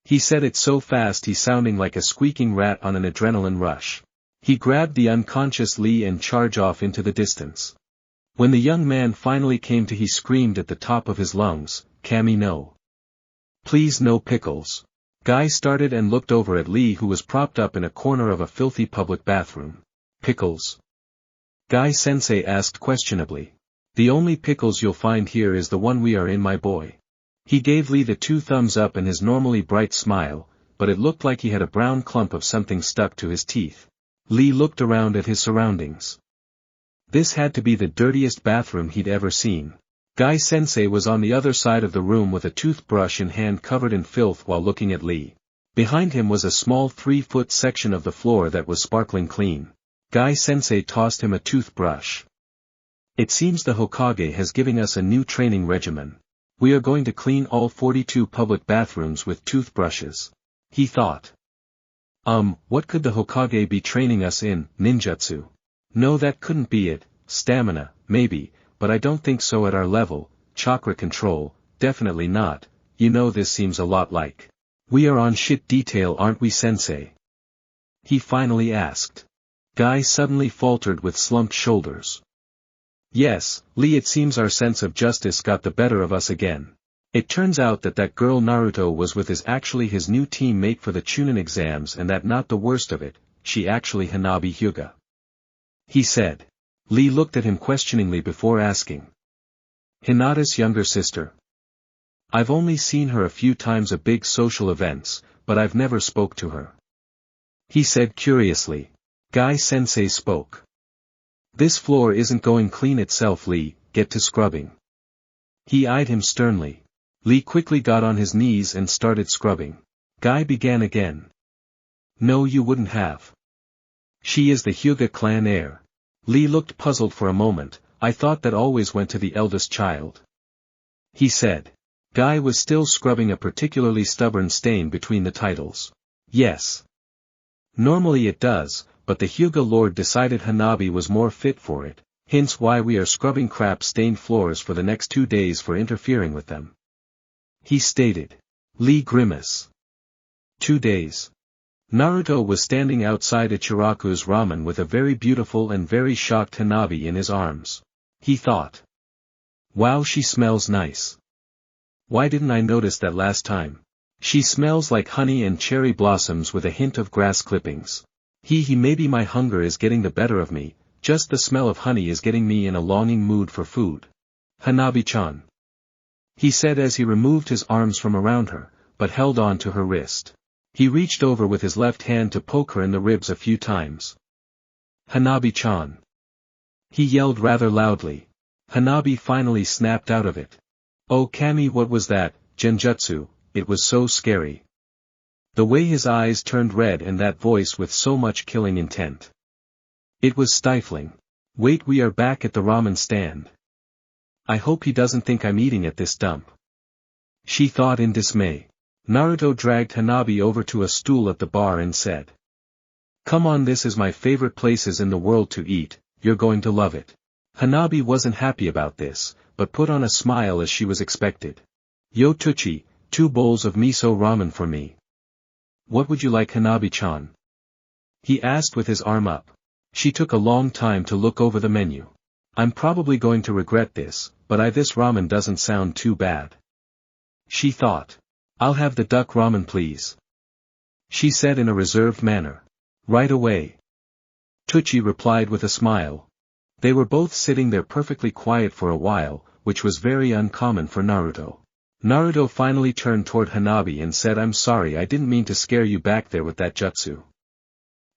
He said it so fast he sounding like a squeaking rat on an adrenaline rush. He grabbed the unconscious Lee and charged off into the distance. When the young man finally came to, he screamed at the top of his lungs, "Kami no. Please no pickles." Guy started and looked over at Lee, who was propped up in a corner of a filthy public bathroom. "Pickles?" Guy Sensei asked questionably. "The only pickles you'll find here is the one we are in, my boy." He gave Lee the 2 thumbs up in his normally bright smile, but it looked like he had a brown clump of something stuck to his teeth. Lee looked around at his surroundings. This had to be the dirtiest bathroom he'd ever seen. Guy Sensei was on the other side of the room with a toothbrush in hand covered in filth while looking at Lee. Behind him was a small 3-foot section of the floor that was sparkling clean. Guy Sensei tossed him a toothbrush. "It seems the Hokage has given us a new training regimen. We are going to clean all 42 public bathrooms with toothbrushes," he thought. What could the Hokage be training us in? Ninjutsu? No, that couldn't be it. Stamina, maybe, but I don't think so at our level. Chakra control, definitely not. You know, this seems a lot like we are on shit detail, aren't we, Sensei? He finally asked. Guy suddenly faltered with slumped shoulders. "Yes, Lee, it seems our sense of justice got the better of us again. It turns out that girl Naruto was with is actually his new teammate for the Chunin exams, and that not the worst of it, she actually Hanabi Hyuga," he said. Lee looked at him questioningly before asking. "Hinata's younger sister? I've only seen her a few times at big social events, but I've never spoke to her," he said curiously. Guy Sensei spoke. "This floor isn't going clean itself, Lee, get to scrubbing." He eyed him sternly. Lee quickly got on his knees and started scrubbing. Guy began again. "No, you wouldn't have. She is the Hyuga clan heir." Lee looked puzzled for a moment. "I thought that always went to the eldest child," he said. Guy was still scrubbing a particularly stubborn stain between the titles. "Yes. Normally it does, but the Hyuga lord decided Hanabi was more fit for it, hence why we are scrubbing crap-stained floors for the next 2 days for interfering with them," he stated. Lee grimaced. 2 days. Naruto was standing outside Ichiraku's ramen with a very beautiful and very shocked Hanabi in his arms. He thought. Wow, she smells nice. Why didn't I notice that last time? She smells like honey and cherry blossoms with a hint of grass clippings. Maybe my hunger is getting the better of me, just the smell of honey is getting me in a longing mood for food. Hanabi-chan. He said as he removed his arms from around her, but held on to her wrist. He reached over with his left hand to poke her in the ribs a few times. Hanabi-chan. He yelled rather loudly. Hanabi finally snapped out of it. Oh Kami, what was that, Genjutsu? It was so scary. The way his eyes turned red and that voice with so much killing intent. It was stifling. Wait, we are back at the ramen stand. I hope he doesn't think I'm eating at this dump. She thought in dismay. Naruto dragged Hanabi over to a stool at the bar and said. Come on, this is my favorite places in the world to eat, you're going to love it. Hanabi wasn't happy about this, but put on a smile as she was expected. Yo Tuchi, 2 bowls of miso ramen for me. What would you like, Hanabi-chan? He asked with his arm up. She took a long time to look over the menu. I'm probably going to regret this, but this ramen doesn't sound too bad. She thought. I'll have the duck ramen please. She said in a reserved manner. Right away. Tuchi replied with a smile. They were both sitting there perfectly quiet for a while, which was very uncommon for Naruto. Naruto finally turned toward Hanabi and said, I'm sorry, I didn't mean to scare you back there with that jutsu.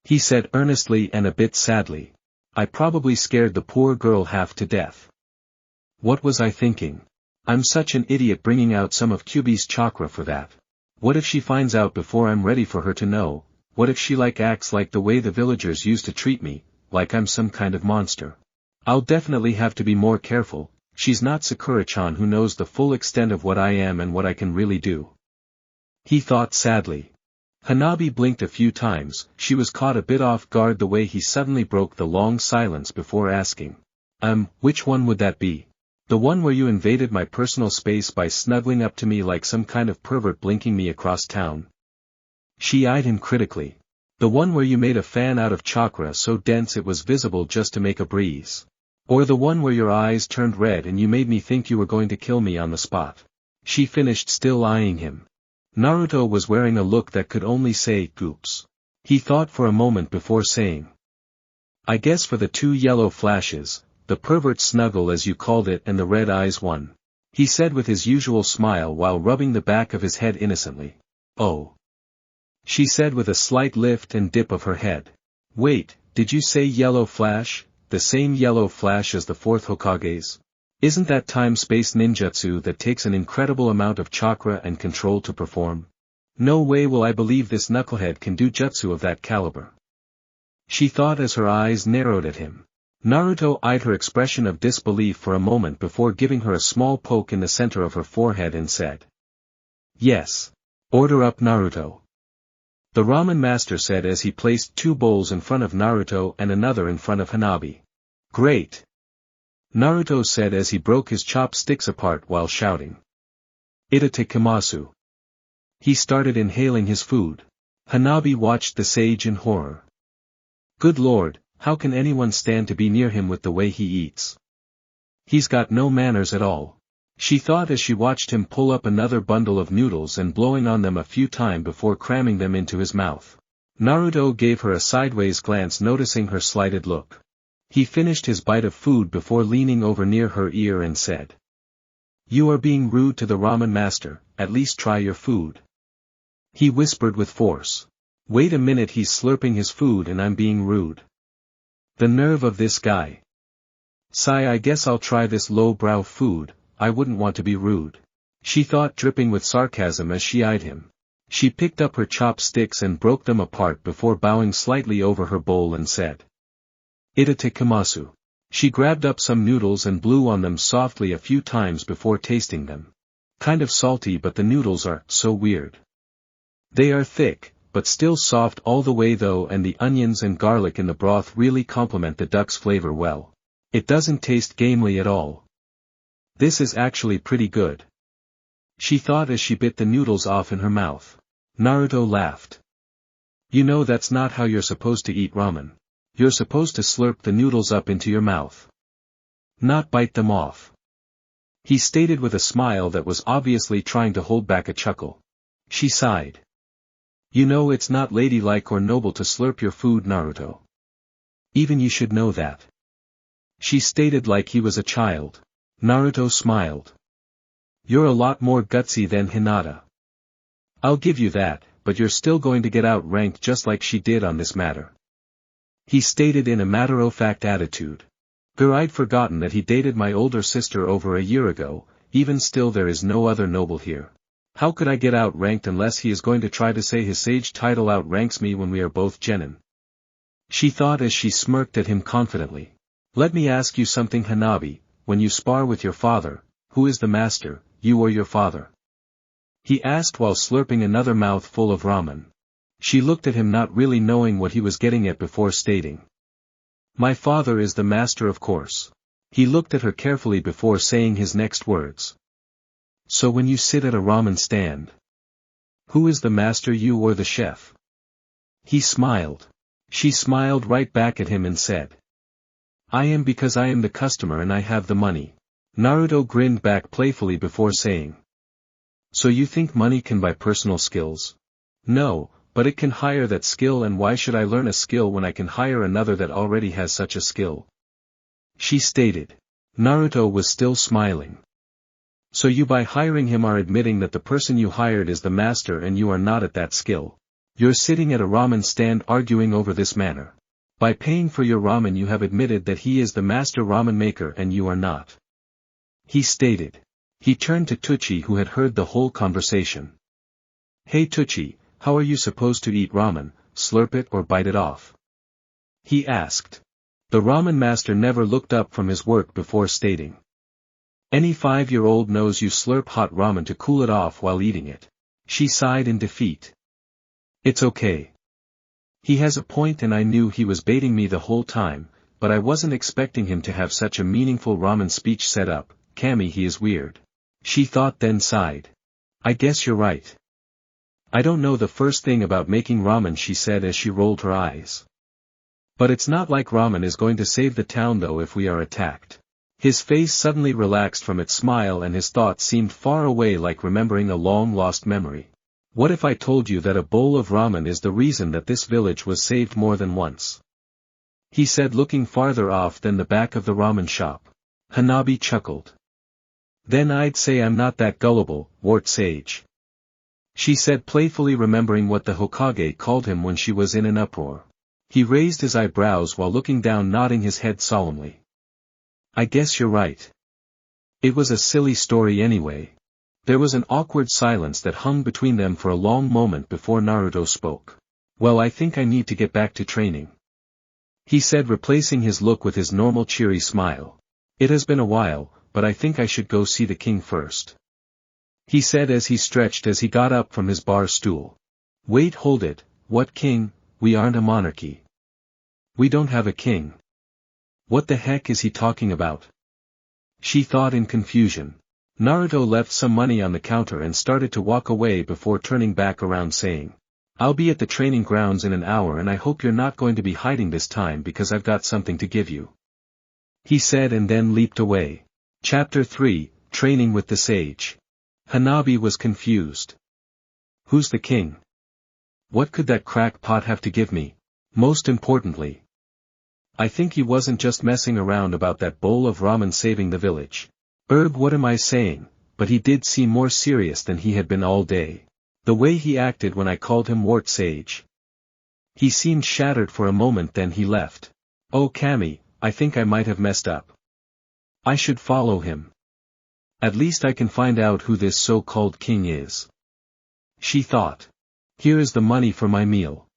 He said earnestly and a bit sadly. I probably scared the poor girl half to death. What was I thinking? I'm such an idiot bringing out some of Kyuubi's chakra for that. What if she finds out before I'm ready for her to know? What if she acts like the way the villagers used to treat me, like I'm some kind of monster? I'll definitely have to be more careful. She's not Sakura-chan who knows the full extent of what I am and what I can really do. He thought sadly. Hanabi blinked a few times, she was caught a bit off guard the way he suddenly broke the long silence before asking. Which one would that be? The one where you invaded my personal space by snuggling up to me like some kind of pervert blinking me across town? She eyed him critically. The one where you made a fan out of chakra so dense it was visible just to make a breeze? Or the one where your eyes turned red and you made me think you were going to kill me on the spot? She finished still eyeing him. Naruto was wearing a look that could only say, "Goops." He thought for a moment before saying. I guess for the 2 yellow flashes, the pervert snuggle as you called it and the red eyes one. He said with his usual smile while rubbing the back of his head innocently. Oh. She said with a slight lift and dip of her head. Wait, did you say yellow flash, the same yellow flash as the 4th Hokage's? Isn't that time-space ninjutsu that takes an incredible amount of chakra and control to perform? No way will I believe this knucklehead can do jutsu of that caliber. She thought as her eyes narrowed at him. Naruto eyed her expression of disbelief for a moment before giving her a small poke in the center of her forehead and said. Yes. Order up, Naruto. The ramen master said as he placed 2 bowls in front of Naruto and another in front of Hanabi. Great. Naruto said as he broke his chopsticks apart while shouting. Itate kimasu. He started inhaling his food. Hanabi watched the sage in horror. Good lord, how can anyone stand to be near him with the way he eats? He's got no manners at all. She thought as she watched him pull up another bundle of noodles and blowing on them a few times before cramming them into his mouth. Naruto gave her a sideways glance noticing her slighted look. He finished his bite of food before leaning over near her ear and said. You are being rude to the ramen master, at least try your food. He whispered with force. Wait a minute, he's slurping his food and I'm being rude. The nerve of this guy. Sigh, I guess I'll try this low-brow food, I wouldn't want to be rude. She thought, dripping with sarcasm as she eyed him. She picked up her chopsticks and broke them apart before bowing slightly over her bowl and said. Itate kimasu. She grabbed up some noodles and blew on them softly a few times before tasting them. Kind of salty, but the noodles are so weird. They are thick, but still soft all the way though, and the onions and garlic in the broth really complement the duck's flavor well. It doesn't taste gamely at all. This is actually pretty good. She thought as she bit the noodles off in her mouth. Naruto laughed. You know that's not how you're supposed to eat ramen. You're supposed to slurp the noodles up into your mouth. Not bite them off. He stated with a smile that was obviously trying to hold back a chuckle. She sighed. You know it's not ladylike or noble to slurp your food, Naruto. Even you should know that. She stated like he was a child. Naruto smiled. You're a lot more gutsy than Hinata. I'll give you that, but you're still going to get outranked just like she did on this matter. He stated in a matter-of-fact attitude. I'd forgotten that he dated my older sister over a year ago, even still there is no other noble here. How could I get outranked unless he is going to try to say his sage title outranks me when we are both genin? She thought as she smirked at him confidently. Let me ask you something, Hanabi, when you spar with your father, who is the master, you or your father? He asked while slurping another mouthful of ramen. She looked at him not really knowing what he was getting at before stating. My father is the master, of course. He looked at her carefully before saying his next words. So when you sit at a ramen stand, who is the master, you or the chef? He smiled. She smiled right back at him and said. I am, because I am the customer and I have the money. Naruto grinned back playfully before saying. So you think money can buy personal skills? No, but it can hire that skill, and why should I learn a skill when I can hire another that already has such a skill? She stated. Naruto was still smiling. So you by hiring him are admitting that the person you hired is the master and you are not at that skill. You're sitting at a ramen stand arguing over this manner. By paying for your ramen you have admitted that he is the master ramen maker and you are not. He stated. He turned to Tucci, who had heard the whole conversation. Hey Tucci, how are you supposed to eat ramen, slurp it or bite it off? He asked. The ramen master never looked up from his work before stating. Any 5-year-old knows you slurp hot ramen to cool it off while eating it. She sighed in defeat. It's okay. He has a point and I knew he was baiting me the whole time, but I wasn't expecting him to have such a meaningful ramen speech set up. Kami, he is weird. She thought then sighed. I guess you're right. I don't know the first thing about making ramen, she said as she rolled her eyes. But it's not like ramen is going to save the town though if we are attacked. His face suddenly relaxed from its smile and his thoughts seemed far away, like remembering a long-lost memory. What if I told you that a bowl of ramen is the reason that this village was saved more than once? He said, looking farther off than the back of the ramen shop. Hanabi chuckled. Then I'd say I'm not that gullible, wart sage. She said playfully, remembering what the Hokage called him when she was in an uproar. He raised his eyebrows while looking down, nodding his head solemnly. I guess you're right. It was a silly story anyway. There was an awkward silence that hung between them for a long moment before Naruto spoke. Well, I think I need to get back to training. He said, replacing his look with his normal cheery smile. It has been a while, but I think I should go see the king first. He said as he stretched as he got up from his bar stool. Wait, hold it, what king? We aren't a monarchy. We don't have a king. What the heck is he talking about? She thought in confusion. Naruto left some money on the counter and started to walk away before turning back around saying, I'll be at the training grounds in an hour and I hope you're not going to be hiding this time because I've got something to give you. He said and then leaped away. Chapter 3, Training with the Sage. Hanabi was confused. Who's the king? What could that crackpot have to give me? Most importantly, I think he wasn't just messing around about that bowl of ramen saving the village. What am I saying? But he did seem more serious than he had been all day. The way he acted when I called him wart sage. He seemed shattered for a moment, then he left. Oh Kami, I think I might have messed up. I should follow him. At least I can find out who this so-called king is. She thought. Here is the money for my meal.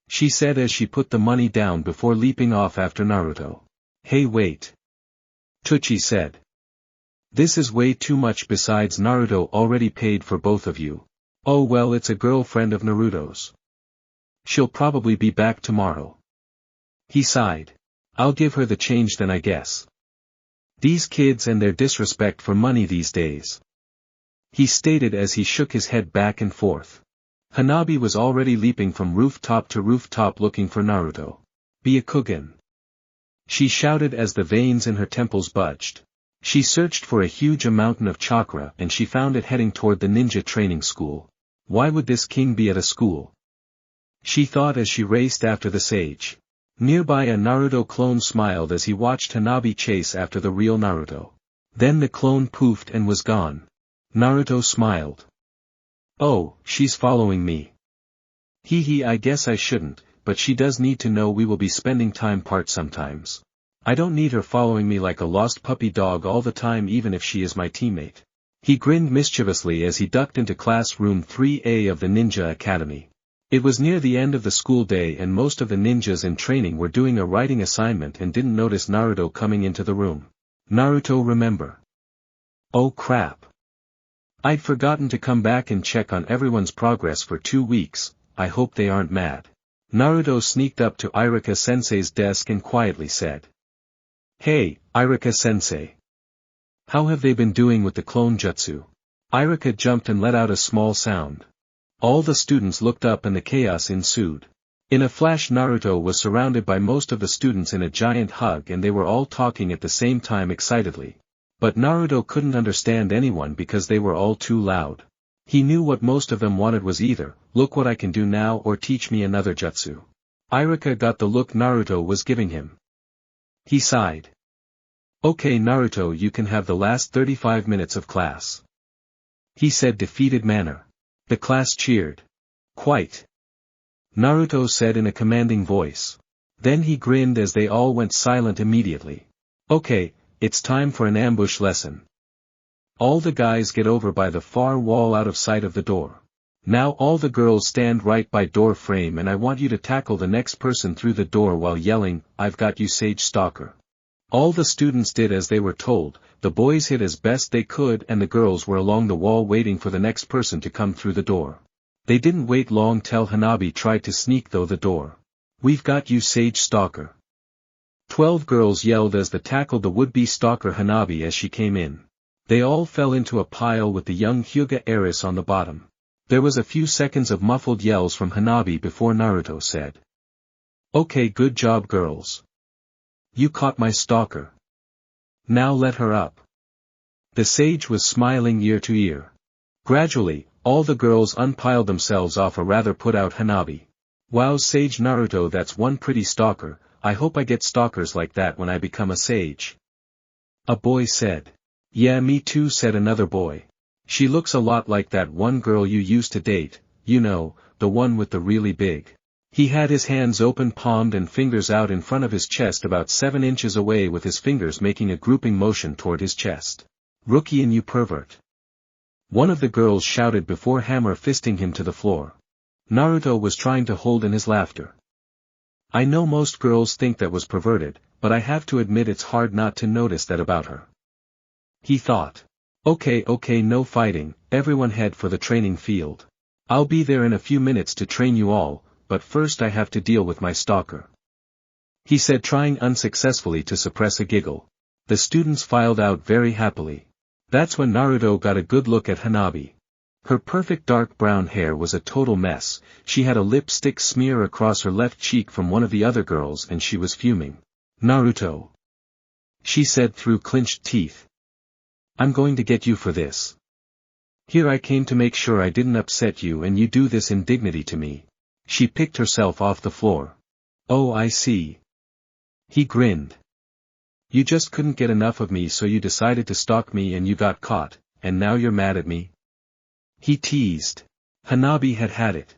She said as she put the money down before leaping off after Naruto. Hey wait. Tucci said. This is way too much, besides Naruto already paid for both of you. Oh well, it's a girlfriend of Naruto's. She'll probably be back tomorrow. He sighed. I'll give her the change then I guess. These kids and their disrespect for money these days. He stated as he shook his head back and forth. Hanabi was already leaping from rooftop to rooftop looking for Naruto. Byakugan! She shouted as the veins in her temples budged. She searched for a huge mountain of chakra and she found it heading toward the ninja training school. Why would this king be at a school? She thought as she raced after the sage. Nearby a Naruto clone smiled as he watched Hanabi chase after the real Naruto. Then the clone poofed and was gone. Naruto smiled. Oh, she's following me. Hee hee, I guess I shouldn't, but she does need to know we will be spending time apart sometimes. I don't need her following me like a lost puppy dog all the time even if she is my teammate. He grinned mischievously as he ducked into classroom 3A of the Ninja Academy. It was near the end of the school day and most of the ninjas in training were doing a writing assignment and didn't notice Naruto coming into the room. Naruto, remember. Oh crap. I'd forgotten to come back and check on everyone's progress for 2 weeks, I hope they aren't mad. Naruto sneaked up to Iruka-sensei's desk and quietly said. Hey, Iruka-sensei. How have they been doing with the clone jutsu? Iruka jumped and let out a small sound. All the students looked up and the chaos ensued. In a flash Naruto was surrounded by most of the students in a giant hug and they were all talking at the same time excitedly. But Naruto couldn't understand anyone because they were all too loud. He knew what most of them wanted was either, look what I can do now or teach me another jutsu. Iruka got the look Naruto was giving him. He sighed. Okay Naruto, you can have the last 35 minutes of class. He said defeated manner. The class cheered. Quite. Naruto said in a commanding voice. Then he grinned as they all went silent immediately. Okay, it's time for an ambush lesson. All the guys get over by the far wall out of sight of the door. Now all the girls stand right by door frame and I want you to tackle the next person through the door while yelling, I've got you Sage Stalker. All the students did as they were told, the boys hid as best they could and the girls were along the wall waiting for the next person to come through the door. They didn't wait long till Hanabi tried to sneak through the door. We've got you Sage Stalker. 12 girls yelled as they tackled the would-be stalker Hanabi as she came in. They all fell into a pile with the young Hyuga heiress on the bottom. There was a few seconds of muffled yells from Hanabi before Naruto said. Okay, good job girls. You caught my stalker. Now let her up. The sage was smiling ear to ear. Gradually, all the girls unpiled themselves off a rather put out Hanabi. Wow Sage Naruto, that's one pretty stalker, I hope I get stalkers like that when I become a sage. A boy said. Yeah me too said another boy. She looks a lot like that one girl you used to date, you know, the one with the really big. He had his hands open palmed and fingers out in front of his chest about 7 inches away with his fingers making a grouping motion toward his chest. Rookie and you pervert. One of the girls shouted before hammer fisting him to the floor. Naruto was trying to hold in his laughter. I know most girls think that was perverted, but I have to admit it's hard not to notice that about her. He thought. Okay, no fighting, everyone head for the training field. I'll be there in a few minutes to train you all, but first I have to deal with my stalker. He said trying unsuccessfully to suppress a giggle. The students filed out very happily. That's when Naruto got a good look at Hanabi. Her perfect dark brown hair was a total mess, she had a lipstick smear across her left cheek from one of the other girls and she was fuming. Naruto. She said through clenched teeth. I'm going to get you for this. Here I came to make sure I didn't upset you and you do this indignity to me. She picked herself off the floor. Oh I see. He grinned. You just couldn't get enough of me so you decided to stalk me and you got caught, and now you're mad at me? He teased. Hanabi had had it.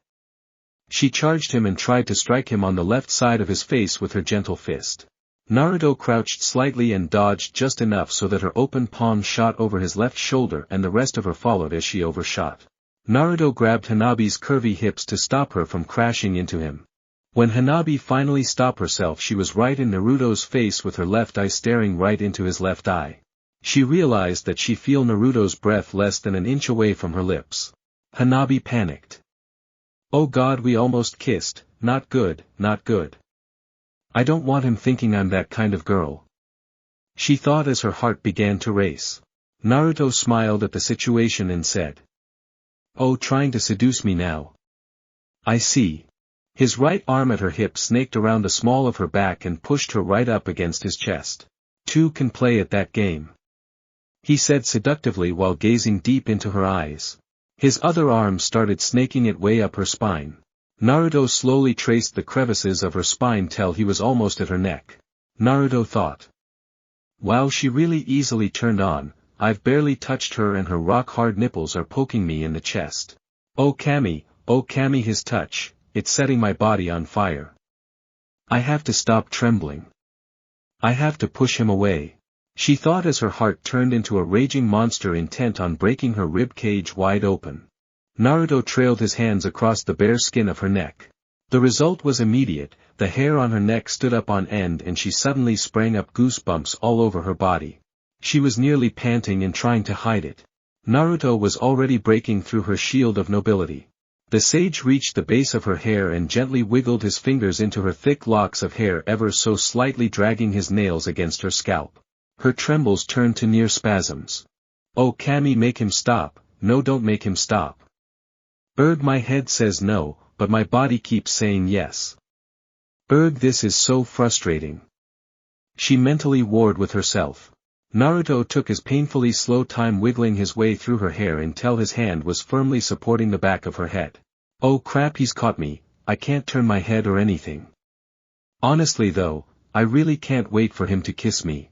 She charged him and tried to strike him on the left side of his face with her gentle fist. Naruto crouched slightly and dodged just enough so that her open palm shot over his left shoulder and the rest of her followed as she overshot. Naruto grabbed Hanabi's curvy hips to stop her from crashing into him. When Hanabi finally stopped herself she was right in Naruto's face with her left eye staring right into his left eye. She realized that she felt Naruto's breath less than an inch away from her lips. Hanabi panicked. Oh God, we almost kissed, not good, not good. I don't want him thinking I'm that kind of girl. She thought as her heart began to race. Naruto smiled at the situation and said. Oh, trying to seduce me now. I see. His right arm at her hip snaked around the small of her back and pushed her right up against his chest. Two can play at that game, he said seductively while gazing deep into her eyes. His other arm started snaking it way up her spine. Naruto slowly traced the crevices of her spine till he was almost at her neck. Naruto thought, wow, she really easily turned on. I've barely touched her and her rock-hard nipples are poking me in the chest. Oh Kami, his touch, it's setting my body on fire. I have to stop trembling. I have to push him away, she thought as her heart turned into a raging monster intent on breaking her rib cage wide open. Naruto trailed his hands across the bare skin of her neck. The result was immediate, the hair on her neck stood up on end and she suddenly sprang up, goosebumps all over her body. She was nearly panting and trying to hide it. Naruto was already breaking through her shield of nobility. The sage reached the base of her hair and gently wiggled his fingers into her thick locks of hair, ever so slightly dragging his nails against her scalp. Her trembles turned to near spasms. Oh Kami, make him stop, no, don't make him stop. My head says no, but my body keeps saying yes. This is so frustrating. She mentally warred with herself. Naruto took his painfully slow time wiggling his way through her hair until his hand was firmly supporting the back of her head. Oh crap, he's caught me, I can't turn my head or anything. Honestly though, I really can't wait for him to kiss me.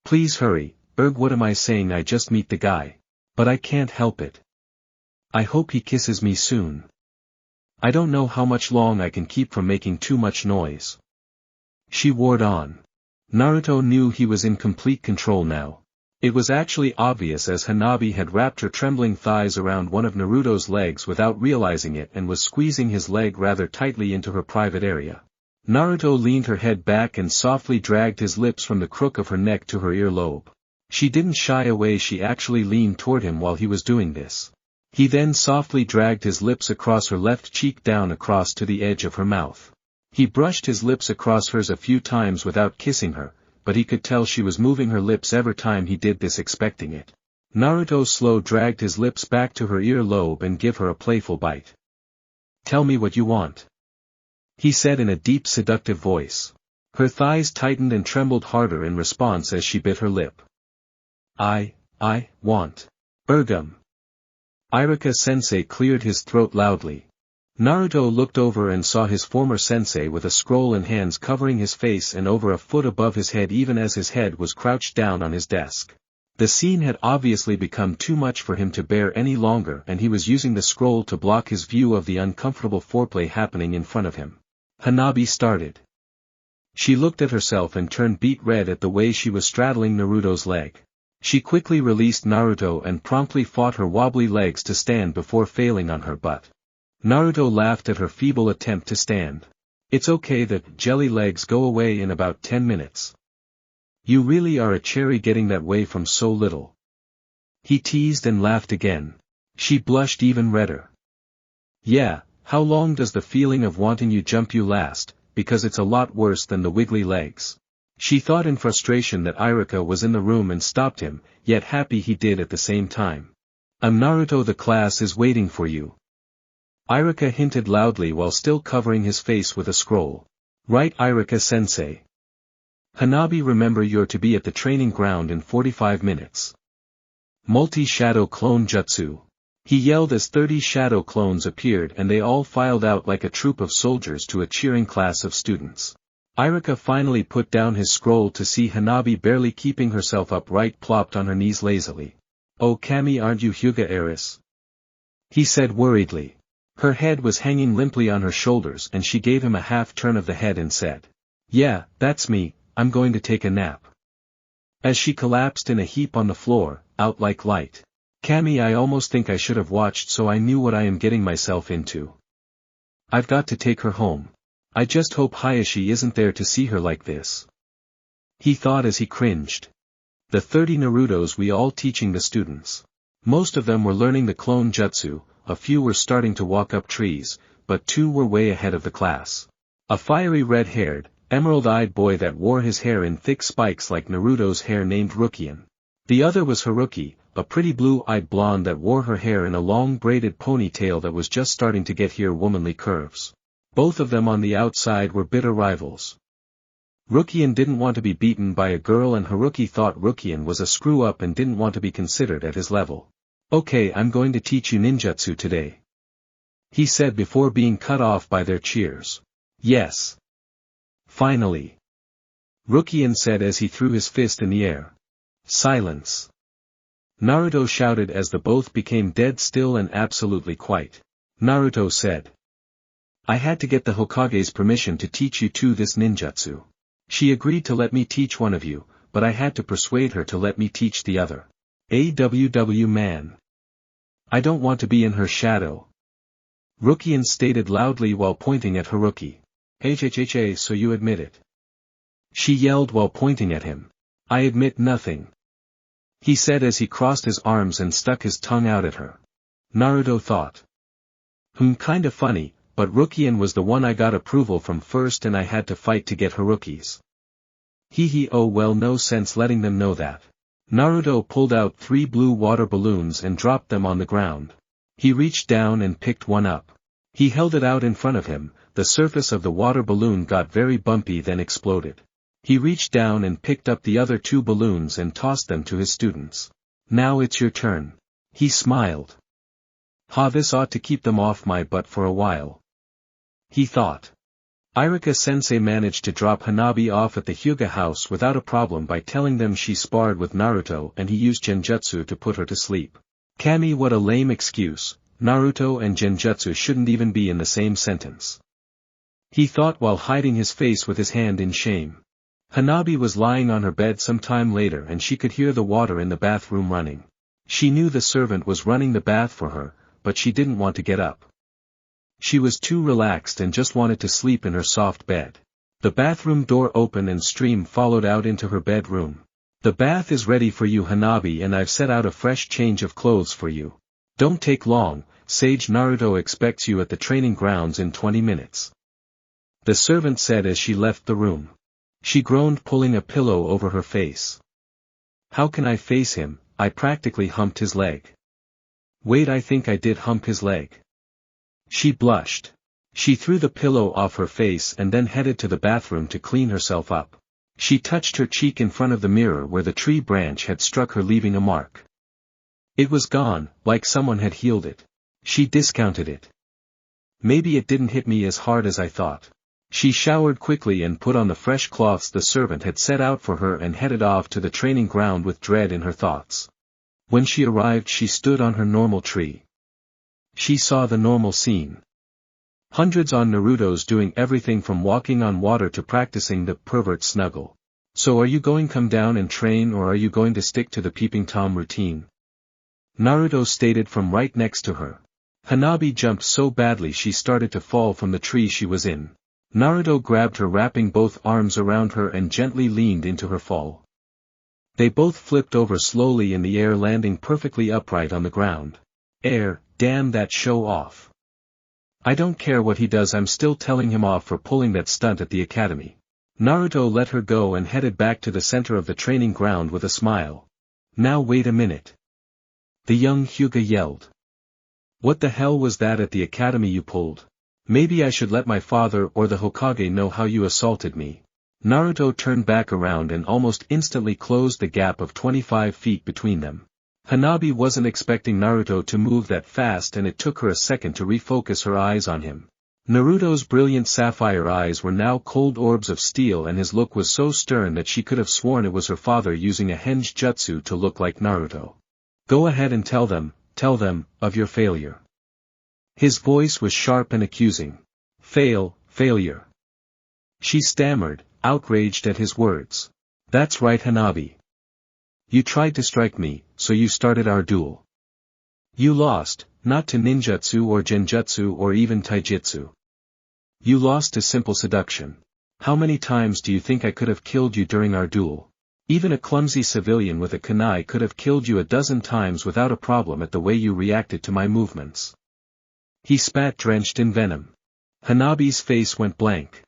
Please hurry, what am I saying, I just meet the guy. But I can't help it. I hope he kisses me soon. I don't know how much long I can keep from making too much noise. She warred on. Naruto knew he was in complete control now. It was actually obvious as Hanabi had wrapped her trembling thighs around one of Naruto's legs without realizing it and was squeezing his leg rather tightly into her private area. Naruto leaned her head back and softly dragged his lips from the crook of her neck to her earlobe. She didn't shy away, she actually leaned toward him while he was doing this. He then softly dragged his lips across her left cheek down across to the edge of her mouth. He brushed his lips across hers a few times without kissing her, but he could tell she was moving her lips every time he did this, expecting it. Naruto slow dragged his lips back to her earlobe and gave her a playful bite. Tell me what you want, he said in a deep seductive voice. Her thighs tightened and trembled harder in response as she bit her lip. I want. Gum. Iruka-sensei cleared his throat loudly. Naruto looked over and saw his former sensei with a scroll in hands covering his face and over a foot above his head even as his head was crouched down on his desk. The scene had obviously become too much for him to bear any longer and he was using the scroll to block his view of the uncomfortable foreplay happening in front of him. Hanabi started. She looked at herself and turned beet red at the way she was straddling Naruto's leg. She quickly released Naruto and promptly fought her wobbly legs to stand before failing on her butt. Naruto laughed at her feeble attempt to stand. It's okay, that jelly legs go away in about 10 minutes. You really are a cherry getting that way from so little. He teased and laughed again. She blushed even redder. Yeah, how long does the feeling of wanting you jump you last, because it's a lot worse than the wiggly legs. She thought in frustration that Iruka was in the room and stopped him, yet happy he did at the same time. Naruto, the class is waiting for you. Iruka hinted loudly while still covering his face with a scroll. Right, Iruka-sensei. Hanabi, remember you're to be at the training ground in 45 minutes. Multi-shadow clone jutsu. He yelled as 30 shadow clones appeared and they all filed out like a troop of soldiers to a cheering class of students. Iruka finally put down his scroll to see Hanabi barely keeping herself upright plopped on her knees lazily. Oh Kami, aren't you Hyuga heiress? He said worriedly. Her head was hanging limply on her shoulders and she gave him a half turn of the head and said, yeah, that's me, I'm going to take a nap. As she collapsed in a heap on the floor, out like light. Kami, I almost think I should have watched so I knew what I am getting myself into. I've got to take her home. I just hope Hayashi isn't there to see her like this. He thought as he cringed. The 30 Narutos we all teaching the students. Most of them were learning the clone jutsu, a few were starting to walk up trees, but 2 were way ahead of the class. A fiery red-haired, emerald-eyed boy that wore his hair in thick spikes like Naruto's hair named Rukian. The other was Haruki, a pretty blue-eyed blonde that wore her hair in a long braided ponytail that was just starting to get her womanly curves. Both of them on the outside were bitter rivals. Rukian didn't want to be beaten by a girl and Haruki thought Rukian was a screw-up and didn't want to be considered at his level. "Okay, I'm going to teach you ninjutsu today," he said before being cut off by their cheers. "Yes. Finally," Rukian said as he threw his fist in the air. "Silence," Naruto shouted as the both became dead still and absolutely quiet. Naruto said, "I had to get the Hokage's permission to teach you two this ninjutsu. She agreed to let me teach one of you, but I had to persuade her to let me teach the other. AWW man. I don't want to be in her shadow," Rukian stated loudly while pointing at Haruki. "HHHA, so you admit it?" she yelled while pointing at him. "I admit nothing," he said as he crossed his arms and stuck his tongue out at her. Naruto thought, Kinda funny, but Rukian was the one I got approval from first and I had to fight to get Haruki's. Hee oh well, no sense letting them know that." Naruto pulled out 3 blue water balloons and dropped them on the ground. He reached down and picked one up. He held it out in front of him, the surface of the water balloon got very bumpy then exploded. He reached down and picked up the other 2 balloons and tossed them to his students. "Now it's your turn." He smiled. "Ha, this ought to keep them off my butt for a while," he thought. Iruka-sensei managed to drop Hanabi off at the Hyuga house without a problem by telling them she sparred with Naruto and he used genjutsu to put her to sleep. Kami, what a lame excuse, Naruto and genjutsu shouldn't even be in the same sentence, he thought while hiding his face with his hand in shame. Hanabi was lying on her bed some time later and she could hear the water in the bathroom running. She knew the servant was running the bath for her, but she didn't want to get up. She was too relaxed and just wanted to sleep in her soft bed. The bathroom door opened and stream followed out into her bedroom. "The bath is ready for you, Hanabi, and I've set out a fresh change of clothes for you. Don't take long, Sage Naruto expects you at the training grounds in 20 minutes. The servant said as she left the room. She groaned, pulling a pillow over her face. "How can I face him? I practically humped his leg." "Wait, I think I did hump his leg." She blushed. She threw the pillow off her face and then headed to the bathroom to clean herself up. She touched her cheek in front of the mirror where the tree branch had struck her, leaving a mark. It was gone, like someone had healed it. She discounted it. "Maybe it didn't hit me as hard as I thought." She showered quickly and put on the fresh cloths the servant had set out for her and headed off to the training ground with dread in her thoughts. When she arrived, she stood on her normal tree. She saw the normal scene. Hundreds on Naruto's doing everything from walking on water to practicing the pervert snuggle. "So are you going come down and train, or are you going to stick to the peeping Tom routine?" Naruto stated from right next to her. Hanabi jumped so badly she started to fall from the tree she was in. Naruto grabbed her, wrapping both arms around her and gently leaned into her fall. They both flipped over slowly in the air, landing perfectly upright on the ground. Damn that show off. "I don't care what he does, I'm still telling him off for pulling that stunt at the academy." Naruto let her go and headed back to the center of the training ground with a smile. "Now wait a minute," the young Hyuga yelled. "What the hell was that at the academy you pulled? Maybe I should let my father or the Hokage know how you assaulted me." Naruto turned back around and almost instantly closed the gap of 25 feet between them. Hanabi wasn't expecting Naruto to move that fast and it took her a second to refocus her eyes on him. Naruto's brilliant sapphire eyes were now cold orbs of steel and his look was so stern that she could have sworn it was her father using a henge jutsu to look like Naruto. "Go ahead and tell them, of your failure." His voice was sharp and accusing. Failure. She stammered, outraged at his words. "That's right, Hanabi. You tried to strike me, so you started our duel. You lost, not to ninjutsu or genjutsu or even taijutsu. You lost to simple seduction. How many times do you think I could have killed you during our duel? Even a clumsy civilian with a kunai could have killed you a dozen times without a problem at the way you reacted to my movements." He spat, drenched in venom. Hanabi's face went blank.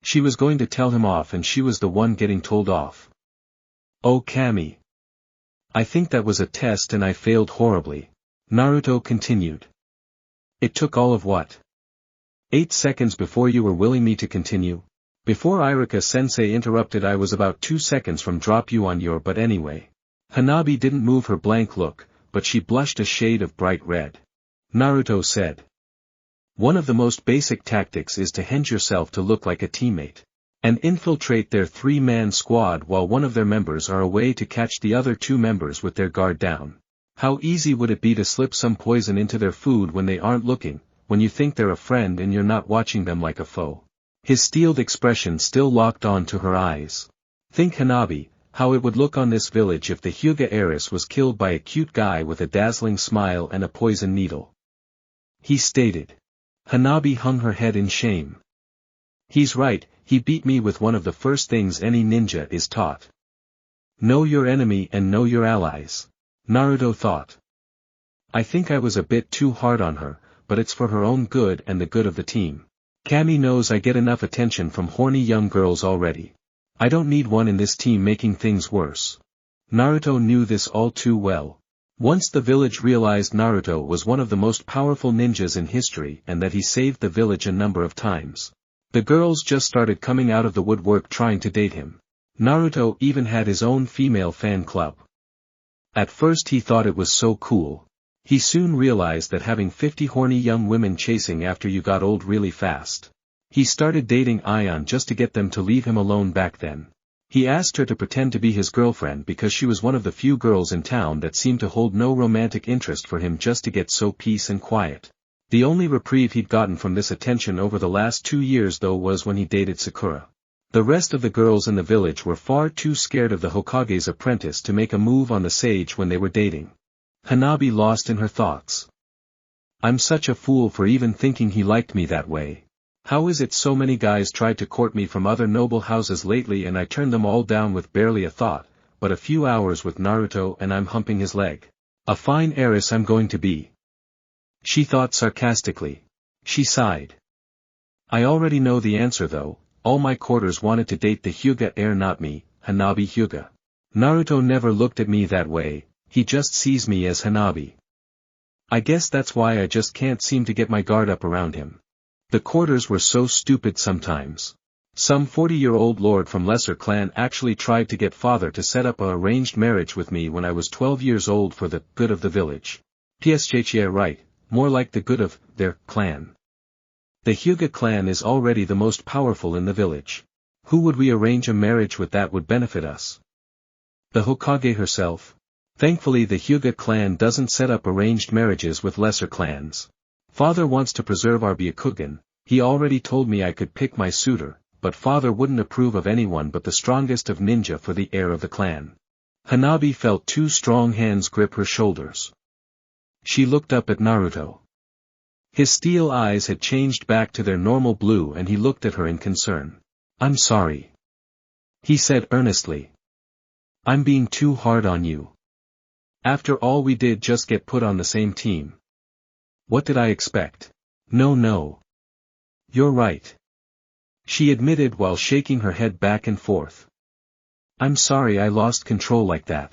She was going to tell him off and she was the one getting told off. "Oh Kami. I think that was a test and I failed horribly. Naruto continued. It took all of what? 8 seconds before you were willing me to continue? Before Iruka-sensei interrupted, I was about 2 seconds from drop you on your but anyway. Hanabi didn't move her blank look, but she blushed a shade of bright red. Naruto said. One of the most basic tactics is to henge yourself to look like a teammate. And infiltrate their 3-man squad while one of their members are away to catch the other 2 members with their guard down. How easy would it be to slip some poison into their food when they aren't looking, when you think they're a friend and you're not watching them like a foe? His steeled expression still locked on to her eyes. Think Hanabi, how it would look on this village if the Hyuga heiress was killed by a cute guy with a dazzling smile and a poison needle. He stated. Hanabi hung her head in shame. He's right, he beat me with one of the first things any ninja is taught. Know your enemy and know your allies. Naruto thought. I think I was a bit too hard on her, but it's for her own good and the good of the team. Kami knows I get enough attention from horny young girls already. I don't need one in this team making things worse. Naruto knew this all too well. Once the village realized Naruto was one of the most powerful ninjas in history and that he saved the village a number of times. The girls just started coming out of the woodwork trying to date him. Naruto even had his own female fan club. At first he thought it was so cool. He soon realized that having 50 horny young women chasing after you got old really fast. He started dating Aion just to get them to leave him alone back then. He asked her to pretend to be his girlfriend because she was one of the few girls in town that seemed to hold no romantic interest for him just to get so peace and quiet. The only reprieve he'd gotten from this attention over the last 2 years though was when he dated Sakura. The rest of the girls in the village were far too scared of the Hokage's apprentice to make a move on the sage when they were dating. Hanabi lost in her thoughts. I'm such a fool for even thinking he liked me that way. How is it so many guys tried to court me from other noble houses lately and I turned them all down with barely a thought, but a few hours with Naruto and I'm humping his leg. A fine heiress I'm going to be. She thought sarcastically. She sighed. I already know the answer though, all my courters wanted to date the Hyuga heir, not me, Hanabi Hyuga. Naruto never looked at me that way, he just sees me as Hanabi. I guess that's why I just can't seem to get my guard up around him. The courters were so stupid sometimes. Some 40-year-old lord from lesser clan actually tried to get father to set up a arranged marriage with me when I was 12 years old for the good of the village. PSJHA right, more like the good of their clan. The Hyuga clan is already the most powerful in the village. Who would we arrange a marriage with that would benefit us? The Hokage herself? Thankfully the Hyuga clan doesn't set up arranged marriages with lesser clans. Father wants to preserve our Byakugan. He already told me I could pick my suitor, but father wouldn't approve of anyone but the strongest of ninja for the heir of the clan. Hanabi felt 2 strong hands grip her shoulders. She looked up at Naruto. His steel eyes had changed back to their normal blue and he looked at her in concern. I'm sorry. He said earnestly. I'm being too hard on you. After all we did just get put on the same team. What did I expect? No. You're right. She admitted while shaking her head back and forth. I'm sorry I lost control like that.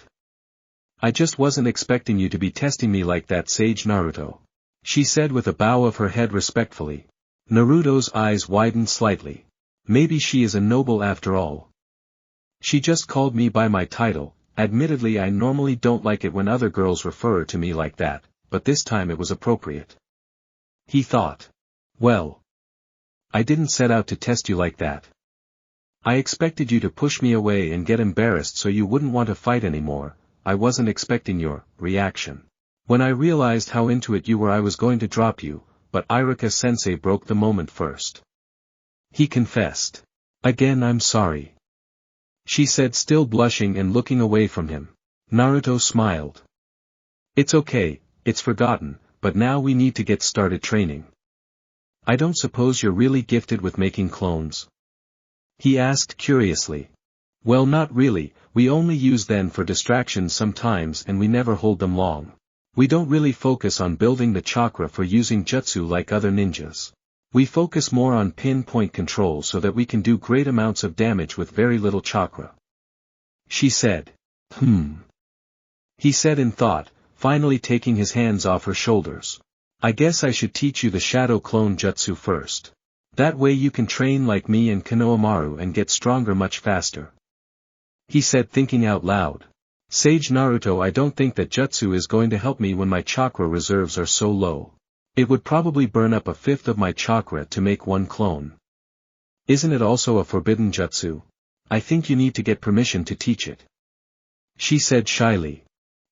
I just wasn't expecting you to be testing me like that, Sage Naruto. She said with a bow of her head respectfully. Naruto's eyes widened slightly. Maybe she is a noble after all. She just called me by my title. Admittedly I normally don't like it when other girls refer to me like that, but this time it was appropriate. He thought. Well. I didn't set out to test you like that. I expected you to push me away and get embarrassed so you wouldn't want to fight anymore. I wasn't expecting your reaction. When I realized how into it you were I was going to drop you, but Iruka-sensei broke the moment first. He confessed. Again I'm sorry. She said, still blushing and looking away from him. Naruto smiled. It's okay, it's forgotten, but now we need to get started training. I don't suppose you're really gifted with making clones? He asked curiously. Well, not really, we only use them for distractions sometimes and we never hold them long. We don't really focus on building the chakra for using jutsu like other ninjas. We focus more on pinpoint control so that we can do great amounts of damage with very little chakra. She said. He said in thought, finally taking his hands off her shoulders. I guess I should teach you the shadow clone jutsu first. That way you can train like me and Konohamaru and get stronger much faster. He said thinking out loud. Sage Naruto, I don't think that jutsu is going to help me when my chakra reserves are so low. It would probably burn up a fifth of my chakra to make one clone. Isn't it also a forbidden jutsu? I think you need to get permission to teach it. She said shyly.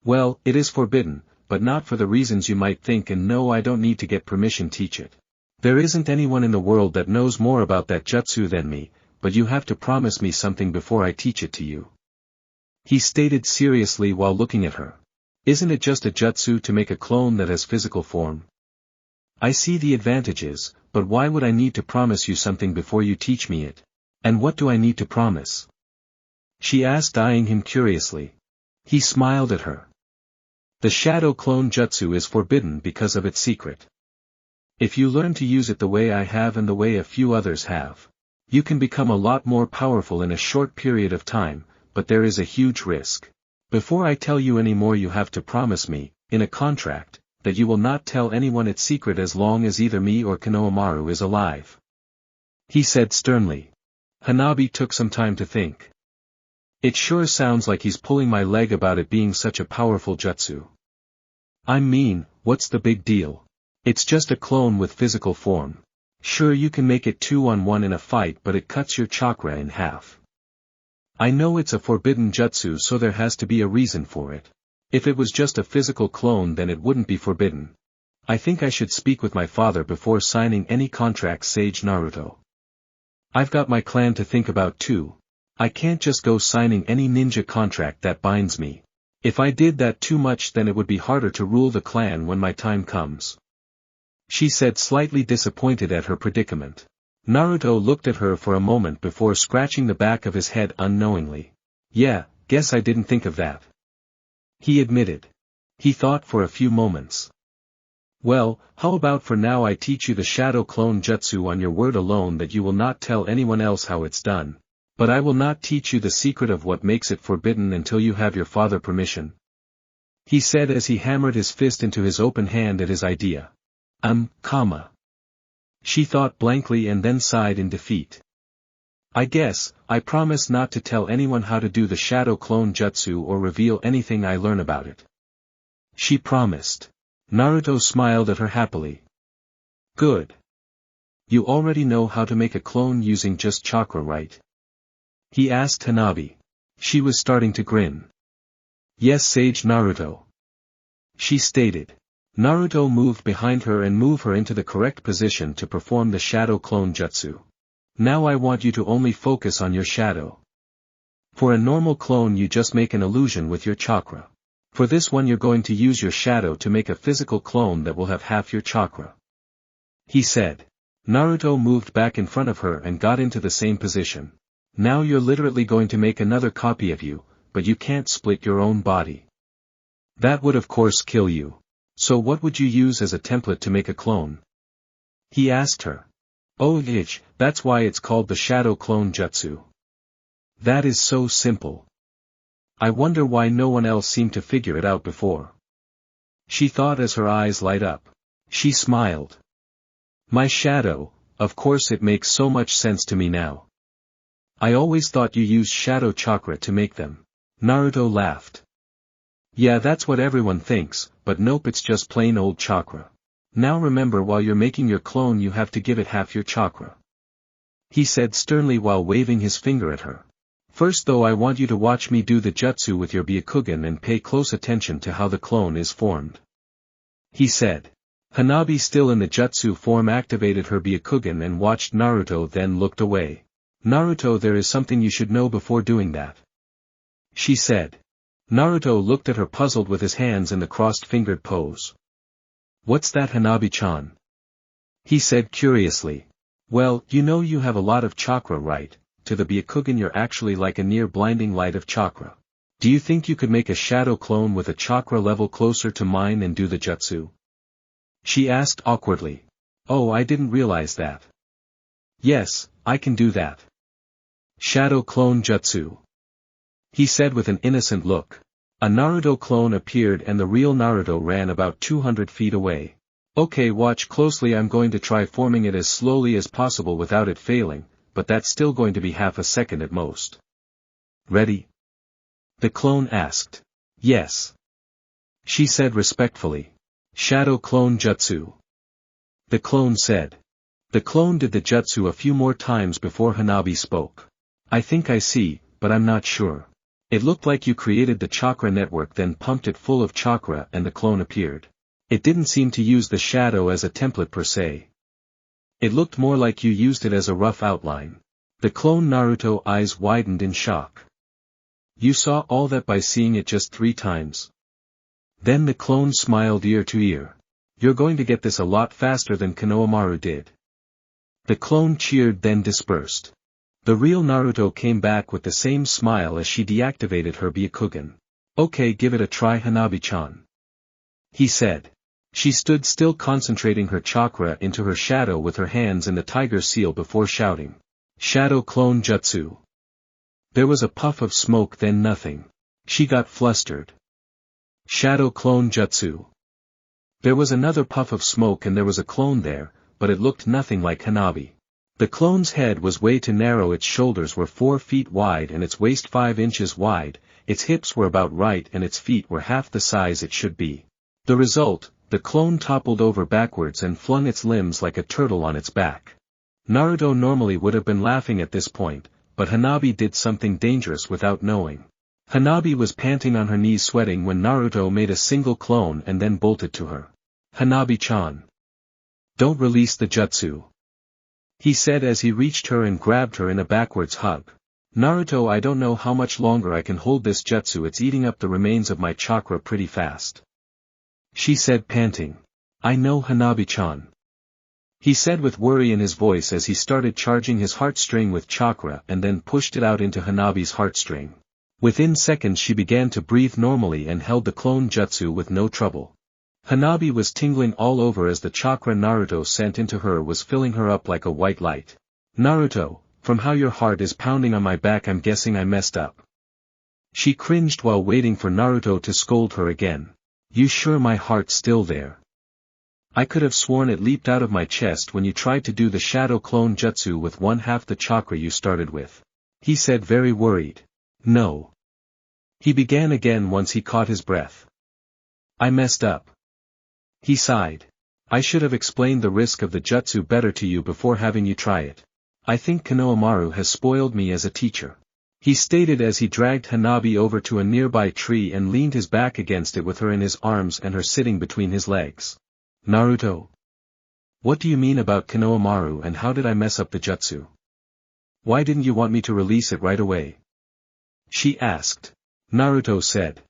Well, it is forbidden, but not for the reasons you might think, and no, I don't need to get permission to teach it. There isn't anyone in the world that knows more about that jutsu than me, but you have to promise me something before I teach it to you. He stated seriously while looking at her. Isn't it just a jutsu to make a clone that has physical form? I see the advantages, but why would I need to promise you something before you teach me it? And what do I need to promise? She asked, eyeing him curiously. He smiled at her. The shadow clone jutsu is forbidden because of its secret. If you learn to use it the way I have and the way a few others have, you can become a lot more powerful in a short period of time, but there is a huge risk. Before I tell you any more, you have to promise me, in a contract, that you will not tell anyone its secret as long as either me or Konohamaru is alive. He said sternly. Hanabi took some time to think. It sure sounds like he's pulling my leg about it being such a powerful jutsu. I mean, what's the big deal? It's just a clone with physical form. Sure, you can make it 2-on-1 in a fight, but it cuts your chakra in half. I know it's a forbidden jutsu, so there has to be a reason for it. If it was just a physical clone, then it wouldn't be forbidden. I think I should speak with my father before signing any contracts, Sage Naruto. I've got my clan to think about too. I can't just go signing any ninja contract that binds me. If I did that too much, then it would be harder to rule the clan when my time comes. She said, slightly disappointed at her predicament. Naruto looked at her for a moment before scratching the back of his head unknowingly. Yeah, guess I didn't think of that. He admitted. He thought for a few moments. Well, how about for now I teach you the shadow clone jutsu on your word alone that you will not tell anyone else how it's done. But I will not teach you the secret of what makes it forbidden until you have your father permission. He said as he hammered his fist into his open hand at his idea. She thought blankly and then sighed in defeat. I guess, I promise not to tell anyone how to do the shadow clone jutsu or reveal anything I learn about it. She promised. Naruto smiled at her happily. Good. You already know how to make a clone using just chakra, right? He asked Hanabi. She was starting to grin. Yes, Sage Naruto. She stated. Naruto moved behind her and moved her into the correct position to perform the shadow clone jutsu. Now I want you to only focus on your shadow. For a normal clone you just make an illusion with your chakra. For this one you're going to use your shadow to make a physical clone that will have half your chakra. He said. Naruto moved back in front of her and got into the same position. Now you're literally going to make another copy of you, but you can't split your own body. That would of course kill you. So what would you use as a template to make a clone? He asked her. Oh, that's why it's called the shadow clone jutsu. That is so simple. I wonder why no one else seemed to figure it out before. She thought as her eyes light up. She smiled. My shadow, of course it makes so much sense to me now. I always thought you used shadow chakra to make them. Naruto laughed. Yeah, that's what everyone thinks, but nope, it's just plain old chakra. Now remember, while you're making your clone you have to give it half your chakra. He said sternly while waving his finger at her. First though, I want you to watch me do the jutsu with your Byakugan and pay close attention to how the clone is formed. He said. Hanabi, still in the jutsu form, activated her Byakugan and watched Naruto, then looked away. Naruto, there is something you should know before doing that. She said. Naruto looked at her, puzzled with his hands in the crossed-fingered pose. What's that, Hanabi-chan? He said curiously. Well, you know you have a lot of chakra, right? To the Byakugan you're actually like a near blinding light of chakra. Do you think you could make a shadow clone with a chakra level closer to mine and do the jutsu? She asked awkwardly. Oh, I didn't realize that. Yes, I can do that. Shadow clone jutsu. He said with an innocent look. A Naruto clone appeared and the real Naruto ran about 200 feet away. Okay, watch closely, I'm going to try forming it as slowly as possible without it failing, but that's still going to be half a second at most. Ready? The clone asked. Yes. She said respectfully. Shadow clone jutsu. The clone said. The clone did the jutsu a few more times before Hanabi spoke. I think I see, but I'm not sure. It looked like you created the chakra network then pumped it full of chakra and the clone appeared. It didn't seem to use the shadow as a template per se. It looked more like you used it as a rough outline. The clone Naruto eyes widened in shock. You saw all that by seeing it just 3 times. Then the clone smiled ear to ear. You're going to get this a lot faster than Konohamaru did. The clone cheered then dispersed. The real Naruto came back with the same smile as she deactivated her Byakugan. Okay, give it a try, Hanabi-chan. He said. She stood still, concentrating her chakra into her shadow with her hands in the tiger seal before shouting. Shadow clone jutsu. There was a puff of smoke then nothing. She got flustered. Shadow clone jutsu. There was another puff of smoke and there was a clone there, but it looked nothing like Hanabi. The clone's head was way too narrow, its shoulders were 4 feet wide and its waist 5 inches wide, its hips were about right and its feet were half the size it should be. The result, the clone toppled over backwards and flung its limbs like a turtle on its back. Naruto normally would have been laughing at this point, but Hanabi did something dangerous without knowing. Hanabi was panting on her knees sweating when Naruto made a single clone and then bolted to her. Hanabi-chan. Don't release the jutsu. He said as he reached her and grabbed her in a backwards hug. Naruto, I don't know how much longer I can hold this jutsu, it's eating up the remains of my chakra pretty fast. She said panting. I know, Hanabi-chan. He said with worry in his voice as he started charging his heartstring with chakra and then pushed it out into Hanabi's heartstring. Within seconds she began to breathe normally and held the clone jutsu with no trouble. Hanabi was tingling all over as the chakra Naruto sent into her was filling her up like a white light. Naruto, from how your heart is pounding on my back I'm guessing I messed up. She cringed while waiting for Naruto to scold her again. You sure my heart's still there? I could have sworn it leaped out of my chest when you tried to do the shadow clone jutsu with 1/2 the chakra you started with. He said very worried. No. He began again once he caught his breath. I messed up. He sighed. I should have explained the risk of the jutsu better to you before having you try it. I think Konohamaru has spoiled me as a teacher. He stated as he dragged Hanabi over to a nearby tree and leaned his back against it with her in his arms and her sitting between his legs. Naruto. What do you mean about Konohamaru and how did I mess up the jutsu? Why didn't you want me to release it right away? She asked. Naruto said.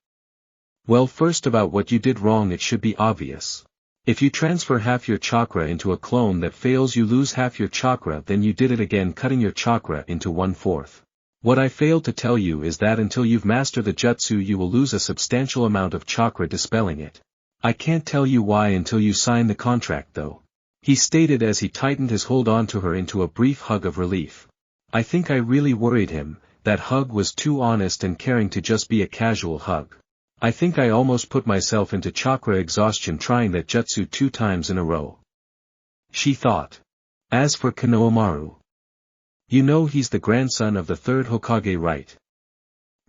Well, first about what you did wrong it should be obvious. If you transfer half your chakra into a clone that fails you lose half your chakra, then you did it again cutting your chakra into 1/4. What I failed to tell you is that until you've mastered the jutsu you will lose a substantial amount of chakra dispelling it. I can't tell you why until you sign the contract though. He stated as he tightened his hold onto her into a brief hug of relief. I think I really worried him, that hug was too honest and caring to just be a casual hug. I think I almost put myself into chakra exhaustion trying that jutsu 2 times in a row. She thought. As for Konohamaru. You know he's the grandson of the 3rd Hokage, right?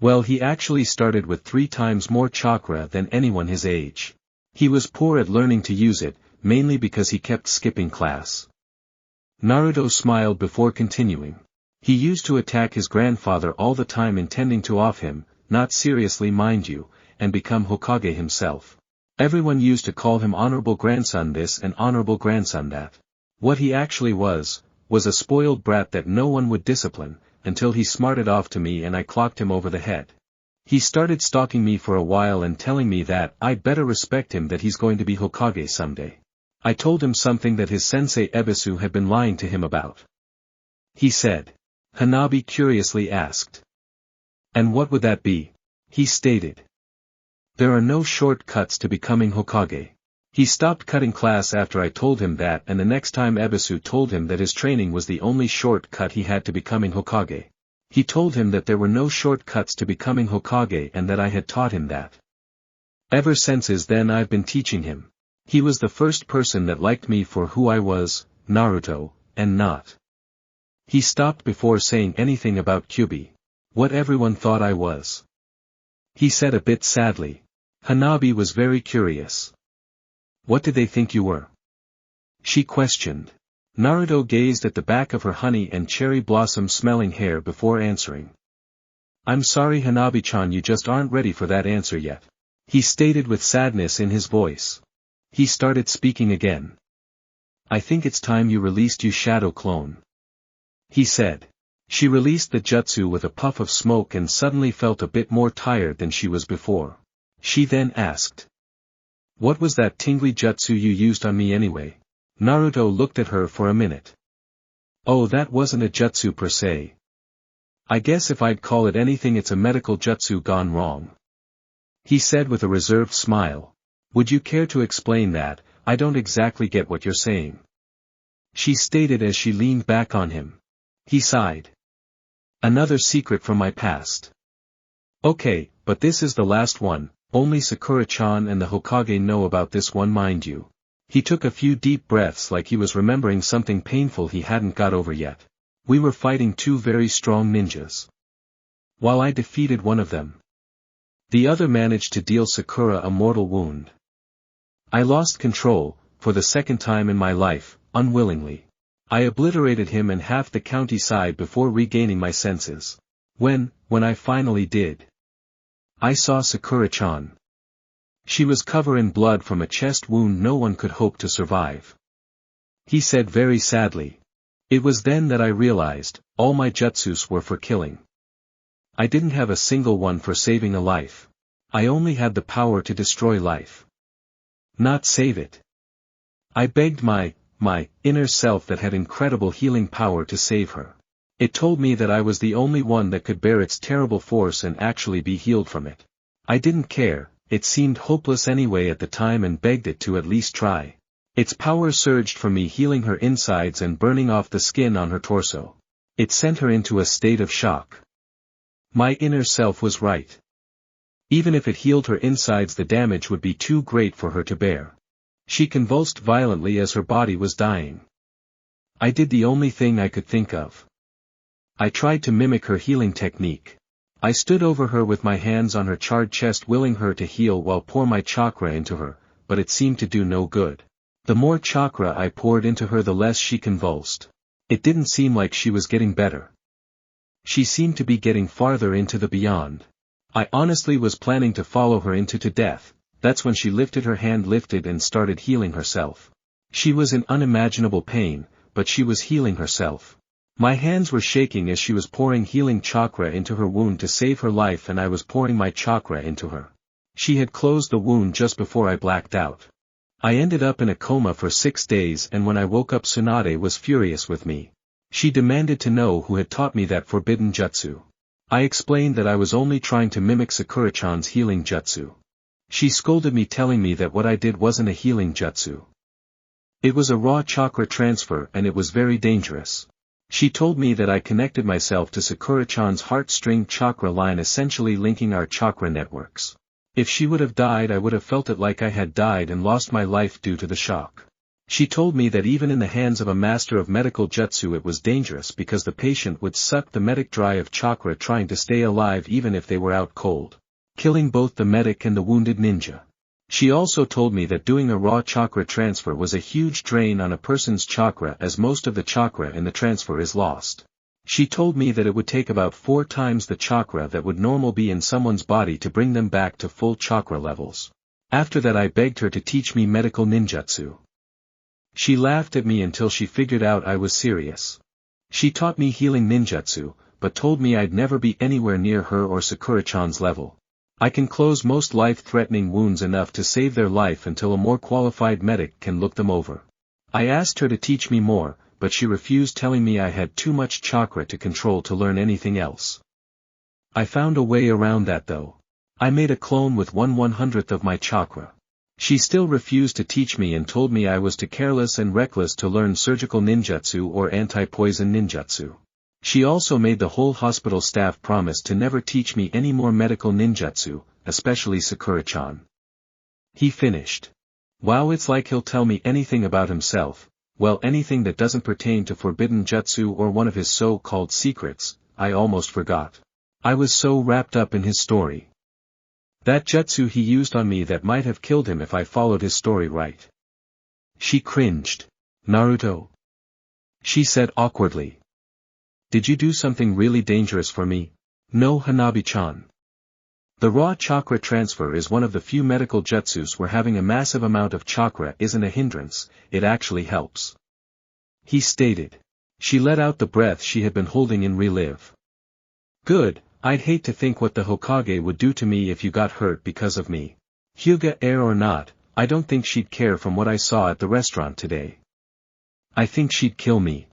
Well, he actually started with 3 times more chakra than anyone his age. He was poor at learning to use it, mainly because he kept skipping class. Naruto smiled before continuing. He used to attack his grandfather all the time intending to off him, not seriously mind you, and become Hokage himself. Everyone used to call him honorable grandson this and honorable grandson that. What he actually was a spoiled brat that no one would discipline, until he smarted off to me and I clocked him over the head. He started stalking me for a while and telling me that I'd better respect him, that he's going to be Hokage someday. I told him something that his sensei Ebisu had been lying to him about. He said. Hanabi curiously asked. And what would that be? He stated. There are no shortcuts to becoming Hokage. He stopped cutting class after I told him that, and the next time Ebisu told him that his training was the only shortcut he had to becoming Hokage. He told him that there were no shortcuts to becoming Hokage and that I had taught him that. Ever since then I've been teaching him. He was the first person that liked me for who I was, Naruto, and not. He stopped before saying anything about Kyuubi. What everyone thought I was. He said a bit sadly. Hanabi was very curious. What did they think you were? She questioned. Naruto gazed at the back of her honey and cherry blossom smelling hair before answering. I'm sorry Hanabi-chan, you just aren't ready for that answer yet. He stated with sadness in his voice. He started speaking again. I think it's time you released you shadow clone. He said. She released the jutsu with a puff of smoke and suddenly felt a bit more tired than she was before. She then asked. What was that tingly jutsu you used on me anyway? Naruto looked at her for a minute. Oh, that wasn't a jutsu per se. I guess if I'd call it anything it's a medical jutsu gone wrong. He said with a reserved smile. Would you care to explain that? I don't exactly get what you're saying. She stated as she leaned back on him. He sighed. Another secret from my past. Okay, but this is the last one, only Sakura-chan and the Hokage know about this one, mind you. He took a few deep breaths like he was remembering something painful he hadn't got over yet. We were fighting two very strong ninjas. While I defeated one of them, the other managed to deal Sakura a mortal wound. I lost control, for the second time in my life, unwillingly. I obliterated him and half the countryside before regaining my senses. When I finally did, I saw Sakura-chan. She was covered in blood from a chest wound no one could hope to survive. He said very sadly. It was then that I realized, all my jutsus were for killing. I didn't have a single one for saving a life. I only had the power to destroy life. Not save it. I begged my inner self that had incredible healing power to save her. It told me that I was the only one that could bear its terrible force and actually be healed from it. I didn't care, it seemed hopeless anyway at the time and begged it to at least try. Its power surged from me, healing her insides and burning off the skin on her torso. It sent her into a state of shock. My inner self was right. Even if it healed her insides, the damage would be too great for her to bear. She convulsed violently as her body was dying. I did the only thing I could think of. I tried to mimic her healing technique. I stood over her with my hands on her charred chest, willing her to heal while pour my chakra into her, but it seemed to do no good. The more chakra I poured into her, the less she convulsed. It didn't seem like she was getting better. She seemed to be getting farther into the beyond. I honestly was planning to follow her into death. That's when she lifted her hand and started healing herself. She was in unimaginable pain, but she was healing herself. My hands were shaking as she was pouring healing chakra into her wound to save her life, and I was pouring my chakra into her. She had closed the wound just before I blacked out. I ended up in a coma for 6 days, and when I woke up, Tsunade was furious with me. She demanded to know who had taught me that forbidden jutsu. I explained that I was only trying to mimic Sakura-chan's healing jutsu. She scolded me, telling me that what I did wasn't a healing jutsu. It was a raw chakra transfer, and it was very dangerous. She told me that I connected myself to Sakura-chan's heartstring chakra line, essentially linking our chakra networks. If she would have died, I would have felt it like I had died and lost my life due to the shock. She told me that even in the hands of a master of medical jutsu it was dangerous because the patient would suck the medic dry of chakra trying to stay alive even if they were out cold, killing both the medic and the wounded ninja. She also told me that doing a raw chakra transfer was a huge drain on a person's chakra, as most of the chakra in the transfer is lost. She told me that it would take about 4 times the chakra that would normally be in someone's body to bring them back to full chakra levels. After that I begged her to teach me medical ninjutsu. She laughed at me until she figured out I was serious. She taught me healing ninjutsu, but told me I'd never be anywhere near her or Sakura-chan's level. I can close most life-threatening wounds enough to save their life until a more qualified medic can look them over. I asked her to teach me more, but she refused, telling me I had too much chakra to control to learn anything else. I found a way around that though. I made a clone with 1/100th of my chakra. She still refused to teach me and told me I was too careless and reckless to learn surgical ninjutsu or anti-poison ninjutsu. She also made the whole hospital staff promise to never teach me any more medical ninjutsu, especially Sakura-chan. He finished. Wow, it's like he'll tell me anything about himself, well, anything that doesn't pertain to forbidden jutsu or one of his so-called secrets. I almost forgot. I was so wrapped up in his story. That jutsu he used on me that might have killed him if I followed his story right. She cringed. Naruto? She said awkwardly. Did you do something really dangerous for me? No, Hanabi-chan. The raw chakra transfer is one of the few medical jutsus where having a massive amount of chakra isn't a hindrance, it actually helps. He stated. She let out the breath she had been holding in relief. Good, I'd hate to think what the Hokage would do to me if you got hurt because of me. Hyuga heir or not, I don't think she'd care from what I saw at the restaurant today. I think she'd kill me.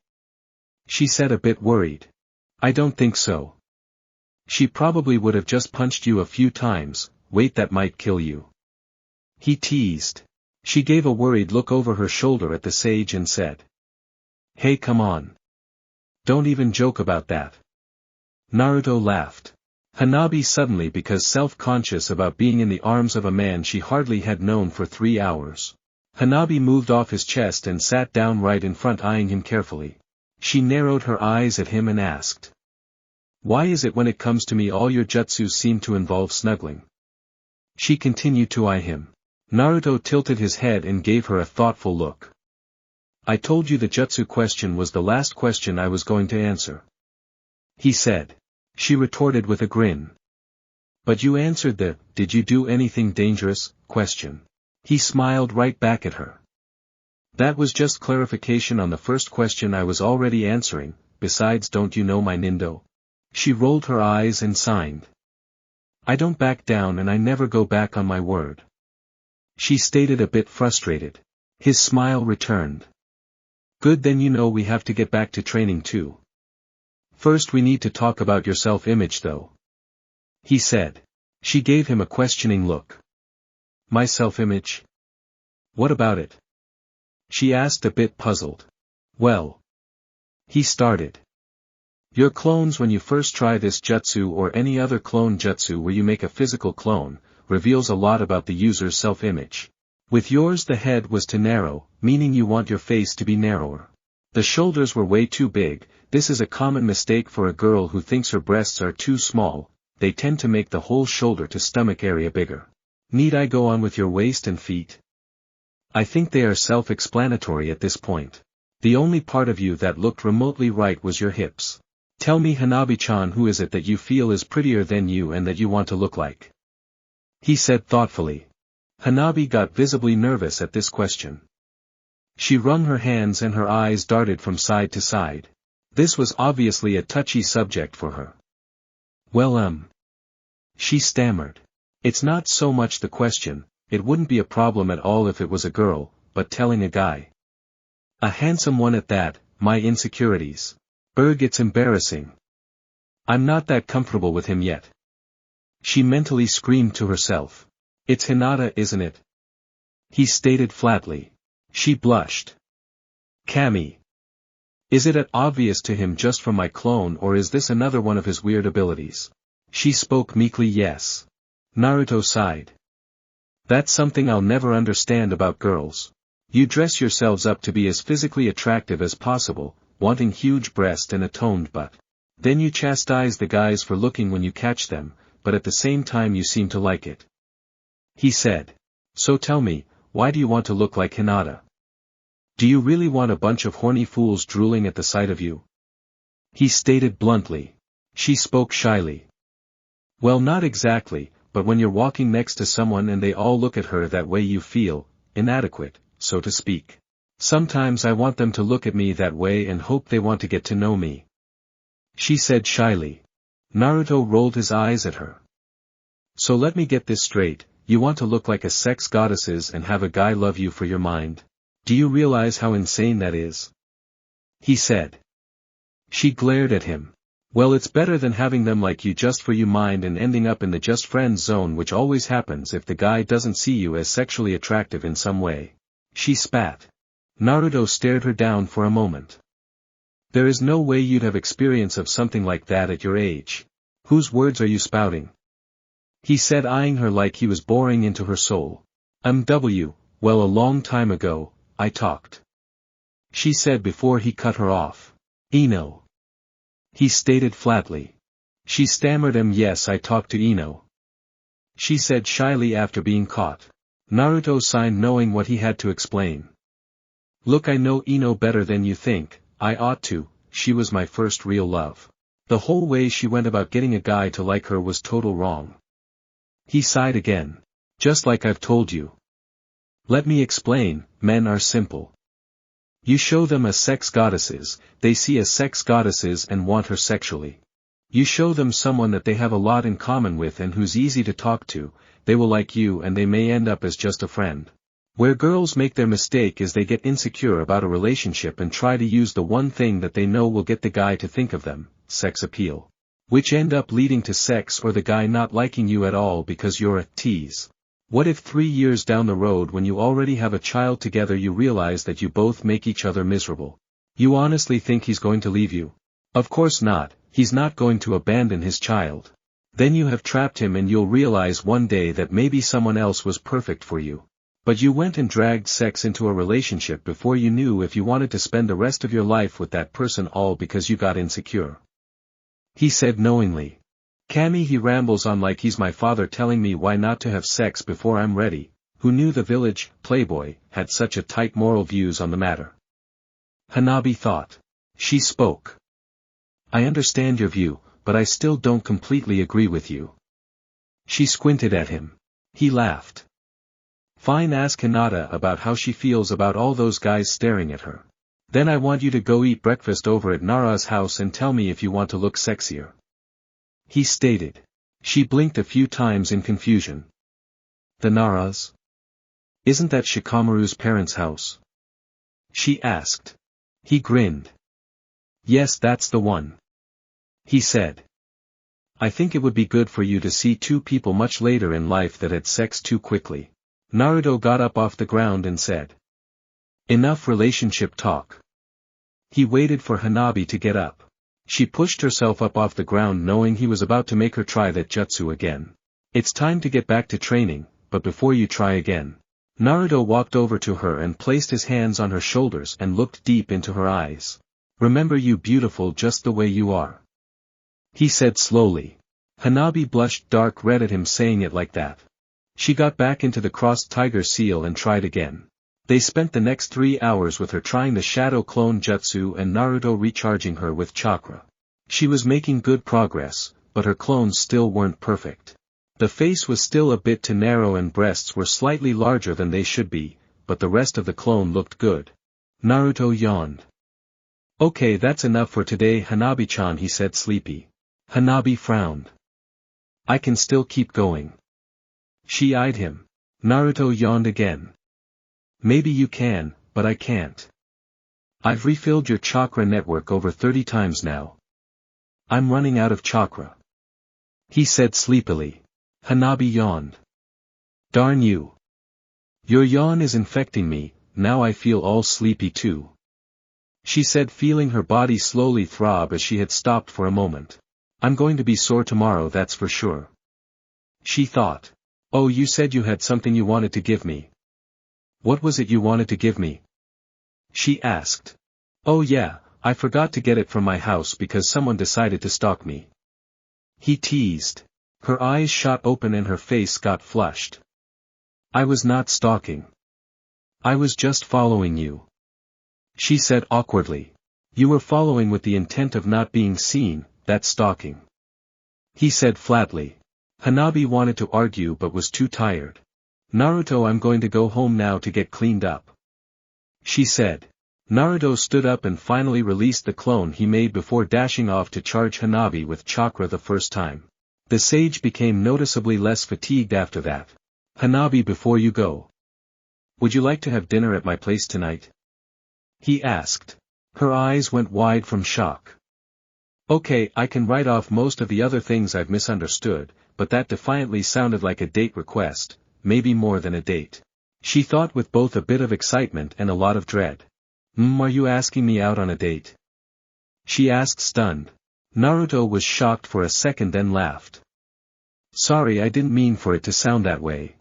She said a bit worried. I don't think so. She probably would have just punched you a few times, wait, that might kill you. He teased. She gave a worried look over her shoulder at the sage and said. Hey, come on. Don't even joke about that. Naruto laughed. Hanabi suddenly became self-conscious about being in the arms of a man she hardly had known for 3 hours. Hanabi moved off his chest and sat down right in front, eyeing him carefully. She narrowed her eyes at him and asked. Why is it when it comes to me all your jutsus seem to involve snuggling? She continued to eye him. Naruto tilted his head and gave her a thoughtful look. I told you the jutsu question was the last question I was going to answer. He said. She retorted with a grin. But you answered the, did you do anything dangerous, question. He smiled right back at her. That was just clarification on the first question I was already answering, besides, don't you know my nindo? She rolled her eyes and signed. I don't back down and I never go back on my word. She stated a bit frustrated. His smile returned. Good, then you know we have to get back to training too. First we need to talk about your self-image though. He said. She gave him a questioning look. My self-image? What about it? She asked, a bit puzzled. Well. He started. Your clones, when you first try this jutsu or any other clone jutsu where you make a physical clone, reveals a lot about the user's self-image. With yours the head was too narrow, meaning you want your face to be narrower. The shoulders were way too big. This is a common mistake for a girl who thinks her breasts are too small, they tend to make the whole shoulder to stomach area bigger. Need I go on with your waist and feet? I think they are self-explanatory at this point. The only part of you that looked remotely right was your hips. Tell me, Hanabi-chan, who is it that you feel is prettier than you and that you want to look like? He said thoughtfully. Hanabi got visibly nervous at this question. She wrung her hands and her eyes darted from side to side. This was obviously a touchy subject for her. Well, she stammered. It's not so much the question, it wouldn't be a problem at all if it was a girl, but telling a guy. A handsome one at that, my insecurities. It's embarrassing. I'm not that comfortable with him yet. She mentally screamed to herself. It's Hinata, isn't it? He stated flatly. She blushed. Kami. Is it obvious to him just from my clone, or is this another one of his weird abilities? She spoke meekly. Yes. Naruto sighed. That's something I'll never understand about girls. You dress yourselves up to be as physically attractive as possible, wanting huge breast and a toned butt. Then you chastise the guys for looking when you catch them, but at the same time you seem to like it. He said. So tell me, why do you want to look like Hinata? Do you really want a bunch of horny fools drooling at the sight of you? He stated bluntly. She spoke shyly. Well, not exactly, but when you're walking next to someone and they all look at her that way you feel inadequate, so to speak. Sometimes I want them to look at me that way and hope they want to get to know me. She said shyly. Naruto rolled his eyes at her. So let me get this straight, you want to look like a sex goddess and have a guy love you for your mind? Do you realize how insane that is? He said. She glared at him. Well, it's better than having them like you just for you mind and ending up in the just friends zone, which always happens if the guy doesn't see you as sexually attractive in some way. She spat. Naruto stared her down for a moment. There is no way you'd have experience of something like that at your age. Whose words are you spouting? He said, eyeing her like he was boring into her soul. Well, a long time ago, I talked. She said before he cut her off. Eno. He stated flatly. She stammered, yes, I talked to Eno. She said shyly after being caught. Naruto signed, knowing what he had to explain. Look, I know Eno better than you think. I ought to. She was my first real love. The whole way she went about getting a guy to like her was total wrong. He sighed again. Just like I've told you. Let me explain, men are simple. You show them as sex goddesses, they see as sex goddesses and want her sexually. You show them someone that they have a lot in common with and who's easy to talk to, they will like you and they may end up as just a friend. Where girls make their mistake is they get insecure about a relationship and try to use the one thing that they know will get the guy to think of them, sex appeal. Which end up leading to sex or the guy not liking you at all because you're a tease. What if 3 years down the road when you already have a child together you realize that you both make each other miserable? You honestly think he's going to leave you? Of course not, he's not going to abandon his child. Then you have trapped him and you'll realize one day that maybe someone else was perfect for you. But you went and dragged sex into a relationship before you knew if you wanted to spend the rest of your life with that person, all because you got insecure. He said knowingly. Cammy, he rambles on like he's my father telling me why not to have sex before I'm ready. Who knew the village playboy had such a tight moral views on the matter? Hanabi thought. She spoke. I understand your view, but I still don't completely agree with you. She squinted at him. He laughed. Fine, ask Hinata about how she feels about all those guys staring at her. Then I want you to go eat breakfast over at Nara's house and tell me if you want to look sexier. He stated. She blinked a few times in confusion. The Nara's? Isn't that Shikamaru's parents' house? She asked. He grinned. Yes, that's the one. He said. I think it would be good for you to see two people much later in life that had sex too quickly. Naruto got up off the ground and said. Enough relationship talk. He waited for Hanabi to get up. She pushed herself up off the ground knowing he was about to make her try that jutsu again. It's time to get back to training, but before you try again. Naruto walked over to her and placed his hands on her shoulders and looked deep into her eyes. Remember, you beautiful just the way you are. He said slowly. Hanabi blushed dark red at him saying it like that. She got back into the crossed tiger seal and tried again. They spent the next 3 hours with her trying the shadow clone jutsu and Naruto recharging her with chakra. She was making good progress, but her clones still weren't perfect. The face was still a bit too narrow and breasts were slightly larger than they should be, but the rest of the clone looked good. Naruto yawned. Okay, that's enough for today, Hanabi-chan, he said sleepy. Hanabi frowned. I can still keep going. She eyed him. Naruto yawned again. Maybe you can, but I can't. I've refilled your chakra network over 30 times now. I'm running out of chakra. He said sleepily. Hanabi yawned. Darn you. Your yawn is infecting me, now I feel all sleepy too. She said, feeling her body slowly throb as she had stopped for a moment. I'm going to be sore tomorrow, that's for sure. She thought. Oh, you said you had something you wanted to give me. What was it you wanted to give me? She asked. Oh yeah, I forgot to get it from my house because someone decided to stalk me. He teased. Her eyes shot open and her face got flushed. I was not stalking. I was just following you. She said awkwardly. You were following with the intent of not being seen, that's stalking. He said flatly. Hanabi wanted to argue but was too tired. Naruto, I'm going to go home now to get cleaned up. She said. Naruto stood up and finally released the clone he made before dashing off to charge Hanabi with chakra the first time. The sage became noticeably less fatigued after that. Hanabi, before you go. Would you like to have dinner at my place tonight? He asked. Her eyes went wide from shock. Okay, I can write off most of the other things I've misunderstood, but that defiantly sounded like a date request, maybe more than a date. She thought with both a bit of excitement and a lot of dread. Are you asking me out on a date? She asked stunned. Naruto was shocked for a second then laughed. Sorry, I didn't mean for it to sound that way.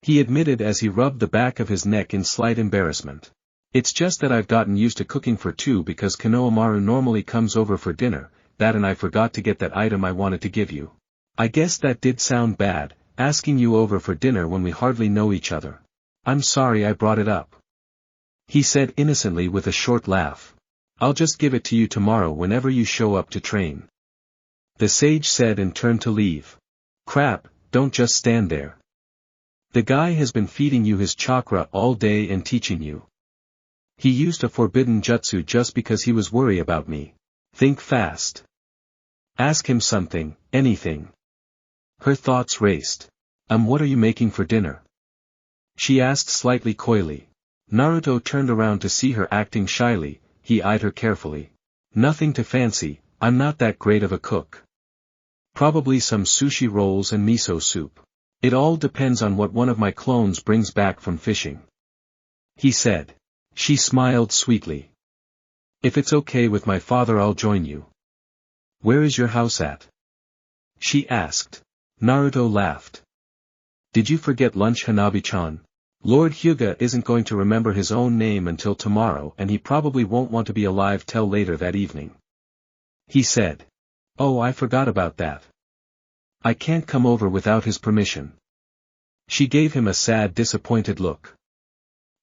He admitted as he rubbed the back of his neck in slight embarrassment. It's just that I've gotten used to cooking for two because Konohamaru normally comes over for dinner, that and I forgot to get that item I wanted to give you. I guess that did sound bad, asking you over for dinner when we hardly know each other. I'm sorry I brought it up. He said innocently with a short laugh. I'll just give it to you tomorrow whenever you show up to train. The sage said and turned to leave. Crap, don't just stand there. The guy has been feeding you his chakra all day and teaching you. He used a forbidden jutsu just because he was worried about me. Think fast. Ask him something, anything. Her thoughts raced. What are you making for dinner? She asked slightly coyly. Naruto turned around to see her acting shyly. He eyed her carefully. Nothing too fancy, I'm not that great of a cook. Probably some sushi rolls and miso soup. It all depends on what one of my clones brings back from fishing. He said. She smiled sweetly. If it's okay with my father, I'll join you. Where is your house at? She asked. Naruto laughed. Did you forget lunch, Hanabi-chan? Lord Hyuga isn't going to remember his own name until tomorrow and he probably won't want to be alive till later that evening. He said. Oh, I forgot about that. I can't come over without his permission. She gave him a sad, disappointed look.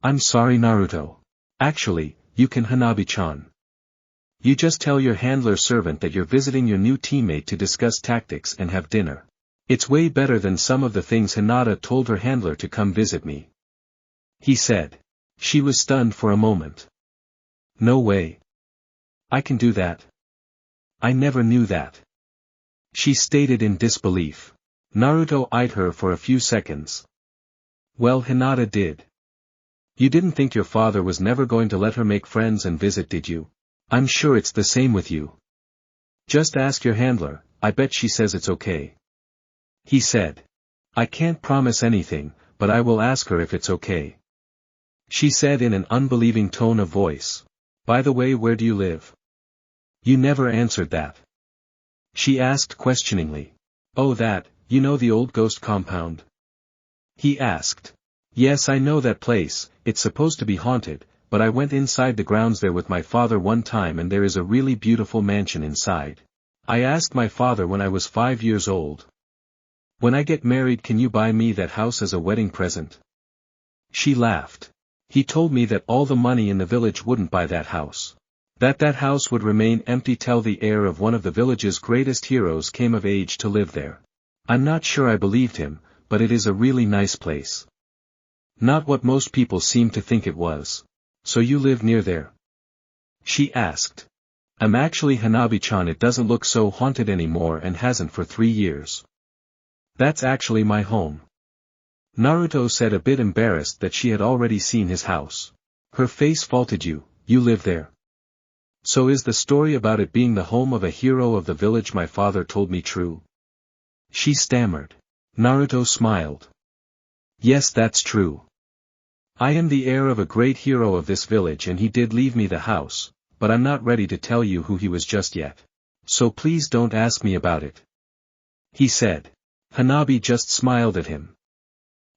I'm sorry, Naruto. Actually, you can, Hanabi-chan. You just tell your handler servant that you're visiting your new teammate to discuss tactics and have dinner. It's way better than some of the things Hinata told her handler to come visit me. He said. She was stunned for a moment. No way. I can do that. I never knew that. She stated in disbelief. Naruto eyed her for a few seconds. Well, Hinata did. You didn't think your father was never going to let her make friends and visit, did you? I'm sure it's the same with you. Just ask your handler, I bet she says it's okay. He said. I can't promise anything, but I will ask her if it's okay. She said in an unbelieving tone of voice. By the way, where do you live? You never answered that. She asked questioningly. Oh, that, you know, the old ghost compound? He asked. Yes, I know that place. It's supposed to be haunted, but I went inside the grounds there with my father one time and there is a really beautiful mansion inside. I asked my father when I was 5 years old. When I get married, can you buy me that house as a wedding present? She laughed. He told me that all the money in the village wouldn't buy that house. That house would remain empty till the heir of one of the village's greatest heroes came of age to live there. I'm not sure I believed him, but it is a really nice place. Not what most people seem to think it was. So you live near there? She asked. I'm actually, Hanabi-chan, it doesn't look so haunted anymore and hasn't for 3 years. That's actually my home. Naruto said, a bit embarrassed that she had already seen his house. Her face faltered. You live there? So is the story about it being the home of a hero of the village my father told me true? She stammered. Naruto smiled. Yes, that's true. I am the heir of a great hero of this village and he did leave me the house, but I'm not ready to tell you who he was just yet. So please don't ask me about it. He said. Hanabi just smiled at him.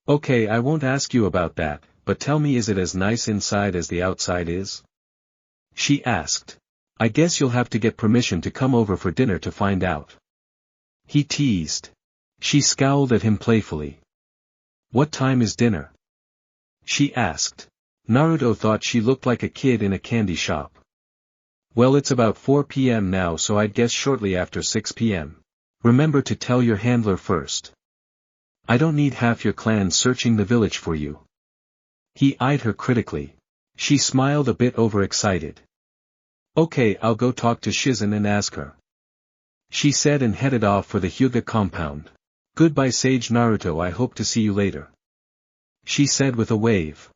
Okay, I won't ask you about that, but tell me, is it as nice inside as the outside is? She asked. I guess you'll have to get permission to come over for dinner to find out. He teased. She scowled at him playfully. What time is dinner? She asked. Naruto thought she looked like a kid in a candy shop. Well, it's about 4 p.m. now, so I'd guess shortly after 6 p.m. Remember to tell your handler first. I don't need half your clan searching the village for you. He eyed her critically. She smiled a bit overexcited. Okay, I'll go talk to Shizen and ask her. She said and headed off for the Hyuga compound. Goodbye, Sage Naruto, I hope to see you later. She said with a wave.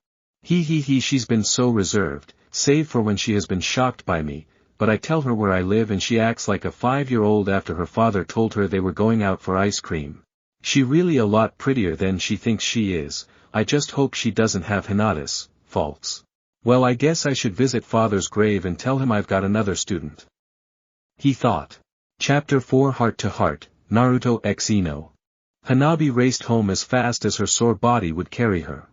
She's been so reserved, save for when she has been shocked by me, but I tell her where I live and she acts like a 5-year-old after her father told her they were going out for ice cream. She really a lot prettier than she thinks she is. I just hope she doesn't have Hinata's faults. Well, I guess I should visit father's grave and tell him I've got another student. he thought. Chapter 4 Heart to Heart, Naruto x Eno. Hanabi raced home as fast as her sore body would carry her.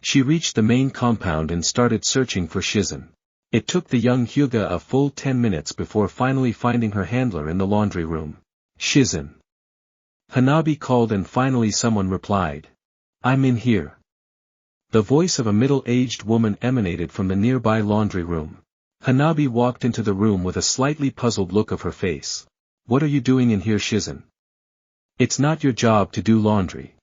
She reached the main compound and started searching for Shizen. It took the young Hyuga a full 10 minutes before finally finding her handler in the laundry room. Shizen. Hanabi called and finally someone replied. I'm in here. The voice of a middle-aged woman emanated from the nearby laundry room. Hanabi walked into the room with a slightly puzzled look of her face. What are you doing in here, Shizen? It's not your job to do laundry.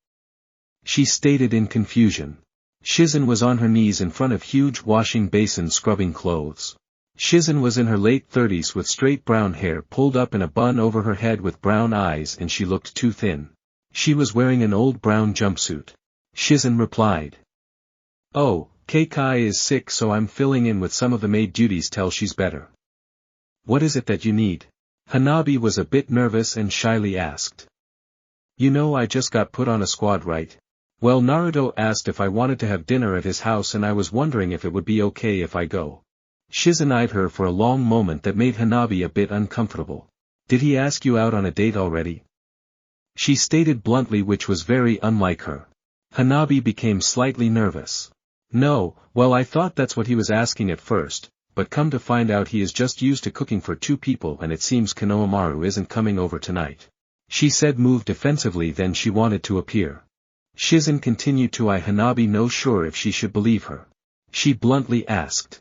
She stated in confusion. Shizen was on her knees in front of huge washing basins scrubbing clothes. Shizen was in her late 30s with straight brown hair pulled up in a bun over her head with brown eyes, and she looked too thin. She was wearing an old brown jumpsuit. Shizen replied. Oh, Keikai is sick, so I'm filling in with some of the maid duties till she's better. What is it that you need? Hanabi was a bit nervous and shyly asked. You know, I just got put on a squad, right? Well, Naruto asked if I wanted to have dinner at his house, and I was wondering if it would be okay if I go. Shizen eyed her for a long moment that made Hanabi a bit uncomfortable. Did he ask you out on a date already? She stated bluntly, which was very unlike her. Hanabi became slightly nervous. No, well, I thought that's what he was asking at first, but come to find out he is just used to cooking for 2 people, and it seems Konohamaru isn't coming over tonight. She said, moved defensively, then she wanted to appear. Shizen continued to eye Hanabi, no sure if she should believe her. She bluntly asked.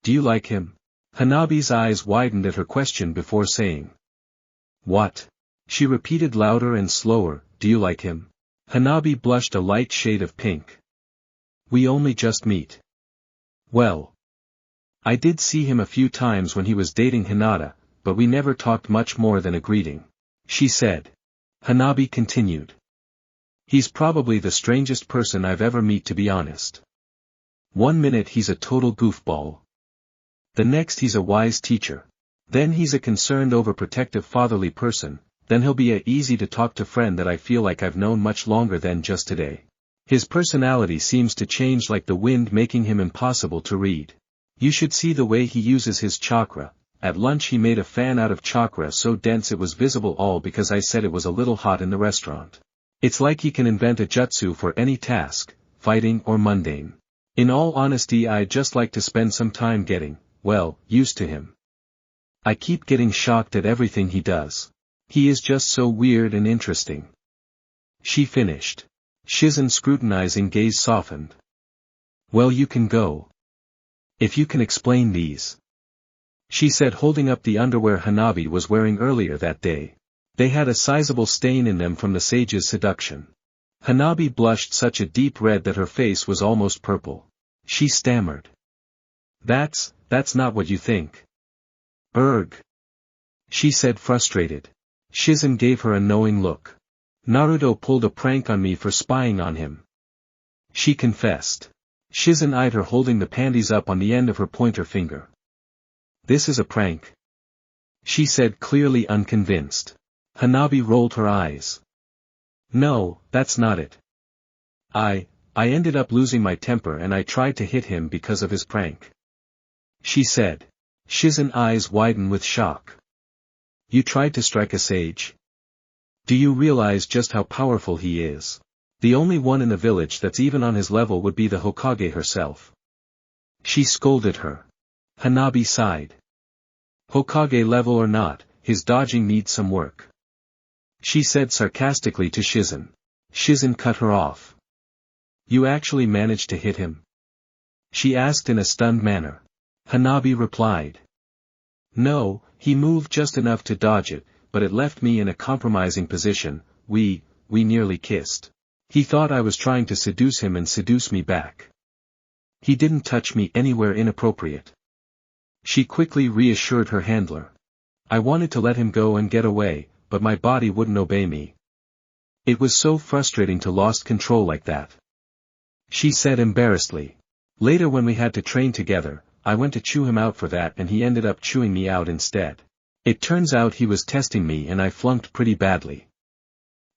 Do you like him? Hanabi's eyes widened at her question before saying. What? She repeated louder and slower, do you like him? Hanabi blushed a light shade of pink. We only just meet. Well. I did see him a few times when he was dating Hinata, but we never talked much more than a greeting. She said. Hanabi continued. He's probably the strangest person I've ever met, to be honest. 1 minute he's a total goofball. The next he's a wise teacher. Then he's a concerned, overprotective, fatherly person. Then he'll be a easy to talk to friend that I feel like I've known much longer than just today. His personality seems to change like the wind, making him impossible to read. You should see the way he uses his chakra. At lunch he made a fan out of chakra so dense it was visible, all because I said it was a little hot in the restaurant. It's like he can invent a jutsu for any task, fighting or mundane. In all honesty, I'd just like to spend some time getting, well, used to him. I keep getting shocked at everything he does. He is just so weird and interesting. She finished. Shizen's scrutinizing gaze softened. Well, you can go. If you can explain these. She said, holding up the underwear Hanabi was wearing earlier that day. They had a sizable stain in them from the sage's seduction. Hanabi blushed such a deep red that her face was almost purple. She stammered. That's not what you think. Erg. She said, frustrated. Shizen gave her a knowing look. Naruto pulled a prank on me for spying on him. She confessed. Shizen eyed her, holding the panties up on the end of her pointer finger. This is a prank? She said, clearly unconvinced. Hanabi rolled her eyes. No, that's not it. I ended up losing my temper and I tried to hit him because of his prank. She said. Shizen's eyes widened with shock. You tried to strike a sage? Do you realize just how powerful he is? The only one in the village that's even on his level would be the Hokage herself. She scolded her. Hanabi sighed. Hokage level or not, his dodging needs some work. She said sarcastically to Shizen. Shizen cut her off. You actually managed to hit him? She asked in a stunned manner. Hanabi replied. No, he moved just enough to dodge it, but it left me in a compromising position. We nearly kissed. He thought I was trying to seduce him and seduce me back. He didn't touch me anywhere inappropriate. She quickly reassured her handler. I wanted to let him go and get away, but my body wouldn't obey me. It was so frustrating to lose control like that. She said embarrassedly. Later when we had to train together, I went to chew him out for that and he ended up chewing me out instead. It turns out he was testing me and I flunked pretty badly.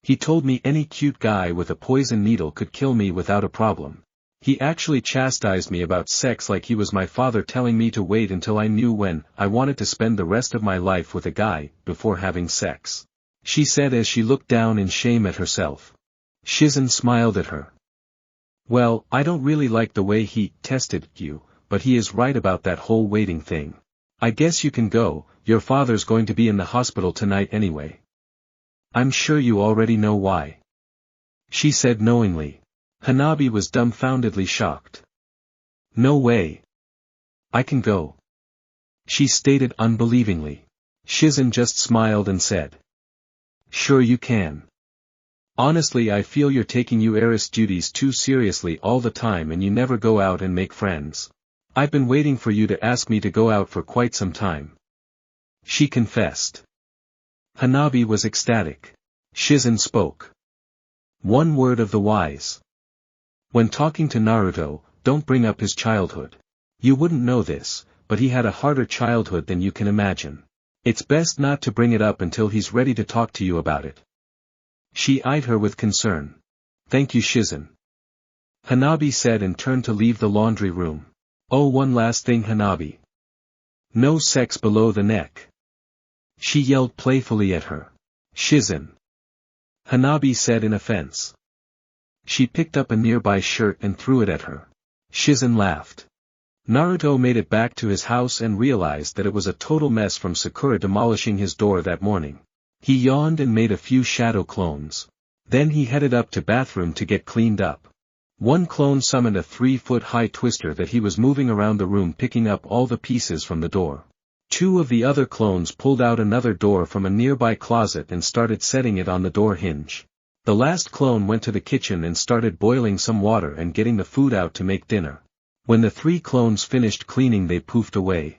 He told me any cute guy with a poison needle could kill me without a problem. He actually chastised me about sex like he was my father telling me to wait until I knew when I wanted to spend the rest of my life with a guy, before having sex. She said as she looked down in shame at herself. Shizen smiled at her. Well, I don't really like the way he tested you, but he is right about that whole waiting thing. I guess you can go, your father's going to be in the hospital tonight anyway. I'm sure you already know why. She said knowingly. Hanabi was dumbfoundedly shocked. No way. I can go. She stated unbelievingly. Shizen just smiled and said. Sure you can. Honestly, I feel you're taking your heiress duties too seriously all the time and you never go out and make friends. I've been waiting for you to ask me to go out for quite some time. She confessed. Hanabi was ecstatic. Shizen spoke. One word of the wise. When talking to Naruto, don't bring up his childhood. You wouldn't know this, but he had a harder childhood than you can imagine. It's best not to bring it up until he's ready to talk to you about it. She eyed her with concern. Thank you, Shizen. Hanabi said and turned to leave the laundry room. Oh, one last thing, Hanabi. No sex below the neck. She yelled playfully at her. Shizen. Hanabi said in offense. She picked up a nearby shirt and threw it at her. Shizen laughed. Naruto made it back to his house and realized that it was a total mess from Sakura demolishing his door that morning. He yawned and made a few shadow clones. Then he headed up to bathroom to get cleaned up. One clone summoned a 3-foot-high twister that he was moving around the room picking up all the pieces from the door. Two of the other clones pulled out another door from a nearby closet and started setting it on the door hinge. The last clone went to the kitchen and started boiling some water and getting the food out to make dinner. When the 3 clones finished cleaning, they poofed away.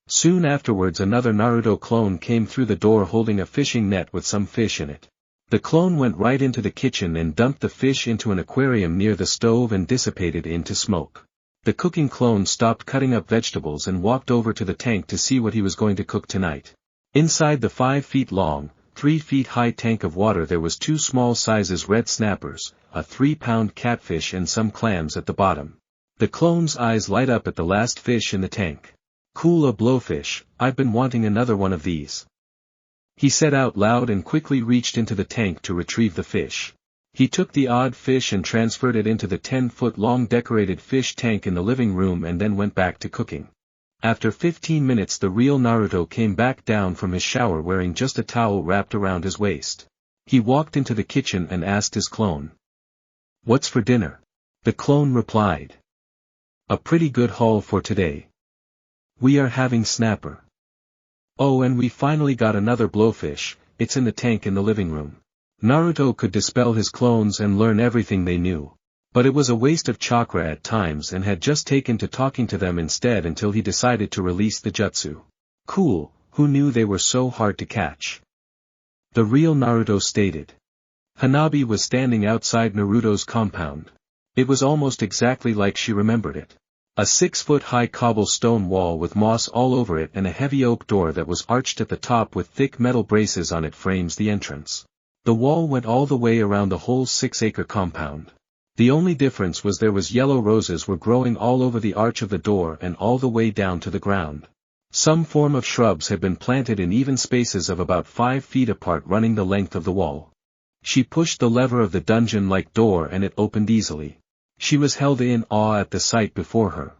Soon afterwards another Naruto clone came through the door holding a fishing net with some fish in it. The clone went right into the kitchen and dumped the fish into an aquarium near the stove and dissipated into smoke. The cooking clone stopped cutting up vegetables and walked over to the tank to see what he was going to cook tonight. Inside the 5 feet long, 3 feet high tank of water there was 2 small sizes red snappers, a 3-pound catfish and some clams at the bottom. The clone's eyes light up at the last fish in the tank. Cool, a blowfish, I've been wanting another one of these. He said out loud and quickly reached into the tank to retrieve the fish. He took the odd fish and transferred it into the 10-foot-long decorated fish tank in the living room and then went back to cooking. After 15 minutes the real Naruto came back down from his shower wearing just a towel wrapped around his waist. He walked into the kitchen and asked his clone. What's for dinner? The clone replied. A pretty good haul for today. We are having snapper. Oh, and we finally got another blowfish, it's in the tank in the living room. Naruto could dispel his clones and learn everything they knew. But it was a waste of chakra at times and had just taken to talking to them instead until he decided to release the jutsu. Cool, who knew they were so hard to catch? The real Naruto stated. Hanabi was standing outside Naruto's compound. It was almost exactly like she remembered it. A 6-foot-high cobblestone wall with moss all over it and a heavy oak door that was arched at the top with thick metal braces on it frames the entrance. The wall went all the way around the whole 6-acre compound. The only difference was there was yellow roses were growing all over the arch of the door and all the way down to the ground. Some form of shrubs had been planted in even spaces of about 5 feet apart running the length of the wall. She pushed the lever of the dungeon-like door and it opened easily. She was held in awe at the sight before her.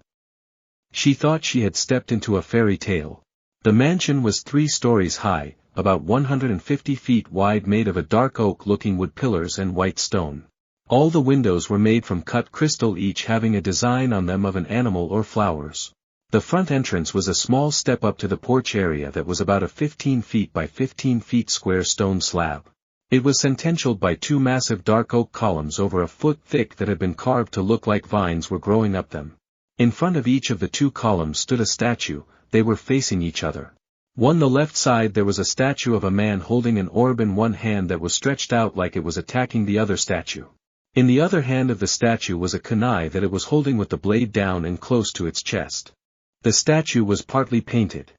She thought she had stepped into a fairy tale. The mansion was 3 stories high, about 150 feet wide, made of a dark oak-looking wood pillars and white stone. All the windows were made from cut crystal, each having a design on them of an animal or flowers. The front entrance was a small step up to the porch area that was about a 15 feet by 15 feet square stone slab. It was centennialed by 2 massive dark oak columns over a foot thick that had been carved to look like vines were growing up them. In front of each of the 2 columns stood a statue. They were facing each other. On the left side there was a statue of a man holding an orb in one hand that was stretched out like it was attacking the other statue. In the other hand of the statue was a kunai that it was holding with the blade down and close to its chest. The statue was partly painted.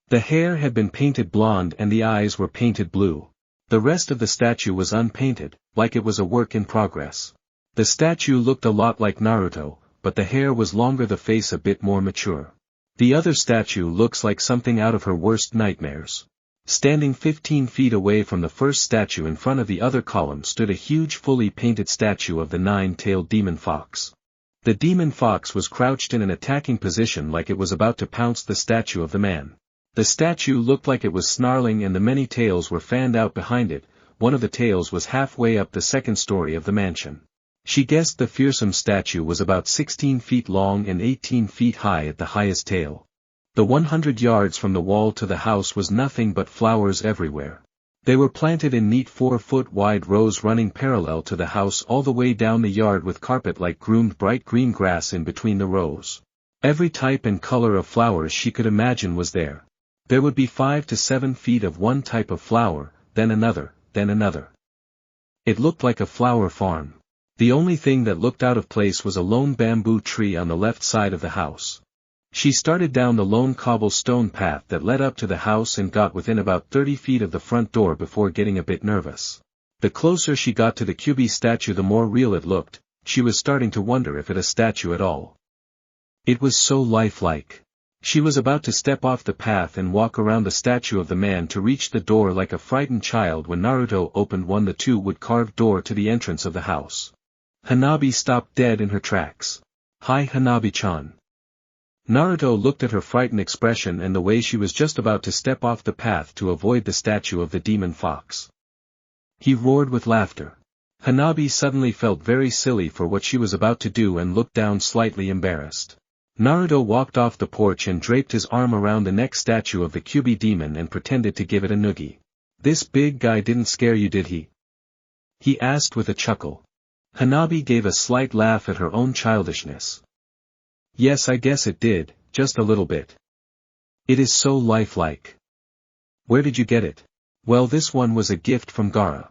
The hair had been painted blonde and the eyes were painted blue. The rest of the statue was unpainted, like it was a work in progress. The statue looked a lot like Naruto, but the hair was longer, the face a bit more mature. The other statue looks like something out of her worst nightmares. Standing 15 feet away from the first statue in front of the other column stood a huge fully painted statue of the nine-tailed demon fox. The demon fox was crouched in an attacking position like it was about to pounce the statue of the man. The statue looked like it was snarling and the many tails were fanned out behind it. One of the tails was halfway up the second story of the mansion. She guessed the fearsome statue was about 16 feet long and 18 feet high at the highest tail. The 100 yards from the wall to the house was nothing but flowers everywhere. They were planted in neat 4-foot-wide rows running parallel to the house all the way down the yard with carpet-like groomed bright green grass in between the rows. Every type and color of flowers she could imagine was there. There would be 5 to 7 feet of one type of flower, then another, then another. It looked like a flower farm. The only thing that looked out of place was a lone bamboo tree on the left side of the house. She started down the lone cobblestone path that led up to the house and got within about 30 feet of the front door before getting a bit nervous. The closer she got to the Kyubi statue the more real it looked. She was starting to wonder if it a statue at all. It was so lifelike. She was about to step off the path and walk around the statue of the man to reach the door like a frightened child when Naruto opened the 2-wood carved door to the entrance of the house. Hanabi stopped dead in her tracks. "Hi Hanabi-chan." Naruto looked at her frightened expression and the way she was just about to step off the path to avoid the statue of the demon fox. He roared with laughter. Hanabi suddenly felt very silly for what she was about to do and looked down slightly embarrassed. Naruto walked off the porch and draped his arm around the neck statue of the Kyubi demon and pretended to give it a noogie. "This big guy didn't scare you, did he?" he asked with a chuckle. Hanabi gave a slight laugh at her own childishness. "Yes, I guess it did, just a little bit. It is so lifelike." "Where did you get it?" "Well, this one was a gift from Gaara.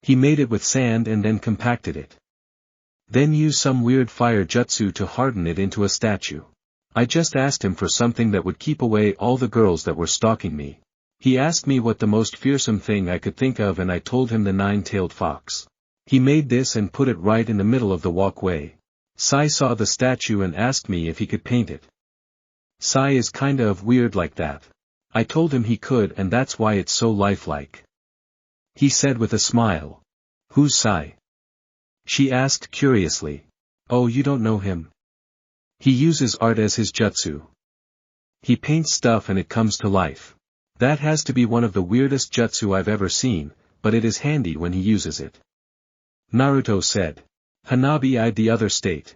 He made it with sand and then compacted it. Then used some weird fire jutsu to harden it into a statue. I just asked him for something that would keep away all the girls that were stalking me. He asked me what the most fearsome thing I could think of and I told him the nine-tailed fox. He made this and put it right in the middle of the walkway. Sai saw the statue and asked me if he could paint it. Sai is kinda of weird like that. I told him he could and that's why it's so lifelike," he said with a smile. "Who's Sai?" she asked curiously. "Oh, you don't know him? He uses art as his jutsu. He paints stuff and it comes to life. That has to be one of the weirdest jutsu I've ever seen, but it is handy when he uses it," Naruto said. Hanabi eyed the other state.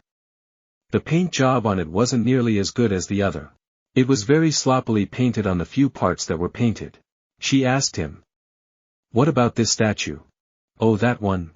The paint job on it wasn't nearly as good as the other. It was very sloppily painted on the few parts that were painted. She asked him. "What about this statue?" "Oh, that one.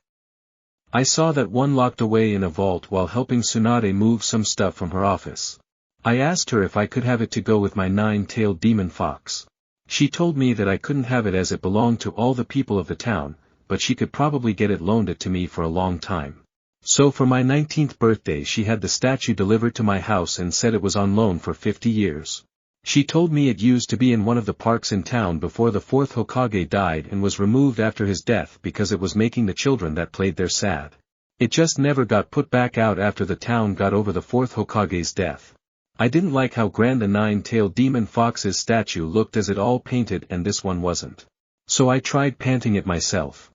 I saw that one locked away in a vault while helping Tsunade move some stuff from her office. I asked her if I could have it to go with my nine-tailed demon fox. She told me that I couldn't have it as it belonged to all the people of the town, but she could probably get it loaned it to me for a long time. So for my 19th birthday she had the statue delivered to my house and said it was on loan for 50 years. She told me it used to be in one of the parks in town before the 4th Hokage died and was removed after his death because it was making the children that played there sad. It just never got put back out after the town got over the 4th Hokage's death. I didn't like how grand the nine-tailed demon fox's statue looked as it all painted and this one wasn't. So I tried painting it myself,"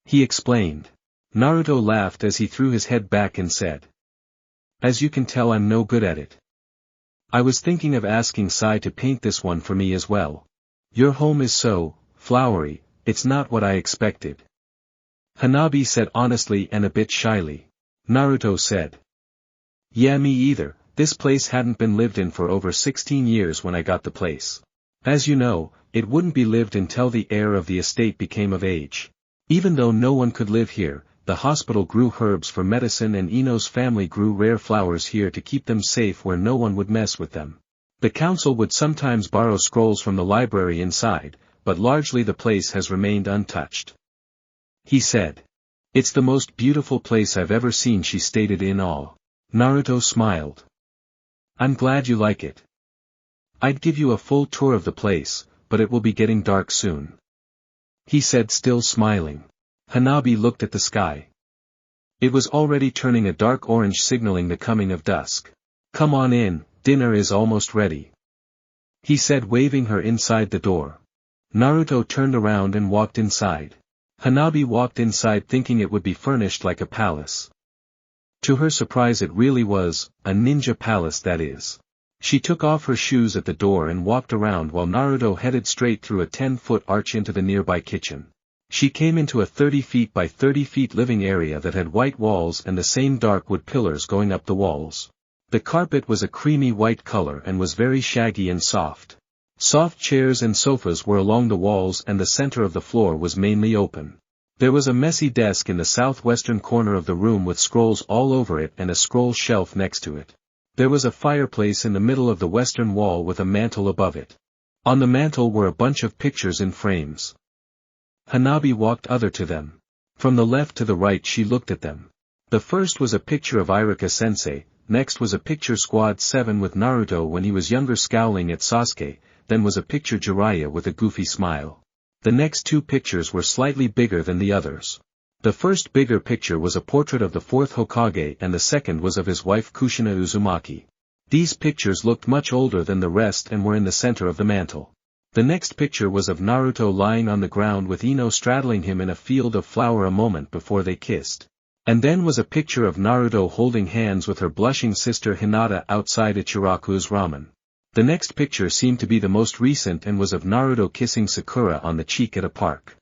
he explained. Naruto laughed as he threw his head back and said. "As you can tell, I'm no good at it. I was thinking of asking Sai to paint this one for me as well. Your home is so flowery, it's not what I expected," Hanabi said honestly and a bit shyly. Naruto said. "Yeah, me either, this place hadn't been lived in for over 16 years when I got the place. As you know, it wouldn't be lived until the heir of the estate became of age. Even though no one could live here, the hospital grew herbs for medicine and Eno's family grew rare flowers here to keep them safe where no one would mess with them. The council would sometimes borrow scrolls from the library inside, but largely the place has remained untouched," he said. "It's the most beautiful place I've ever seen," she stated in awe. Naruto smiled. "I'm glad you like it. I'd give you a full tour of the place, but it will be getting dark soon," he said still smiling. Hanabi looked at the sky. It was already turning a dark orange, signaling the coming of dusk. "Come on in, dinner is almost ready," he said, waving her inside the door. Naruto turned around and walked inside. Hanabi walked inside thinking it would be furnished like a palace. To her surprise it really was, a ninja palace that is. She took off her shoes at the door and walked around while Naruto headed straight through a 10-foot arch into the nearby kitchen. She came into a 30 feet by 30 feet living area that had white walls and the same dark wood pillars going up the walls. The carpet was a creamy white color and was very shaggy and soft. Soft chairs and sofas were along the walls and the center of the floor was mainly open. There was a messy desk in the southwestern corner of the room with scrolls all over it and a scroll shelf next to it. There was a fireplace in the middle of the western wall with a mantel above it. On the mantel were a bunch of pictures in frames. Hanabi walked other to them. From the left to the right she looked at them. The first was a picture of Iruka-sensei, next was a picture Squad 7 with Naruto when he was younger scowling at Sasuke, then was a picture Jiraiya with a goofy smile. The next two pictures were slightly bigger than the others. The first bigger picture was a portrait of the fourth Hokage and the second was of his wife Kushina Uzumaki. These pictures looked much older than the rest and were in the center of the mantel. The next picture was of Naruto lying on the ground with Eno straddling him in a field of flower a moment before they kissed. And then was a picture of Naruto holding hands with her blushing sister Hinata outside Ichiraku's Ramen. The next picture seemed to be the most recent and was of Naruto kissing Sakura on the cheek at a park.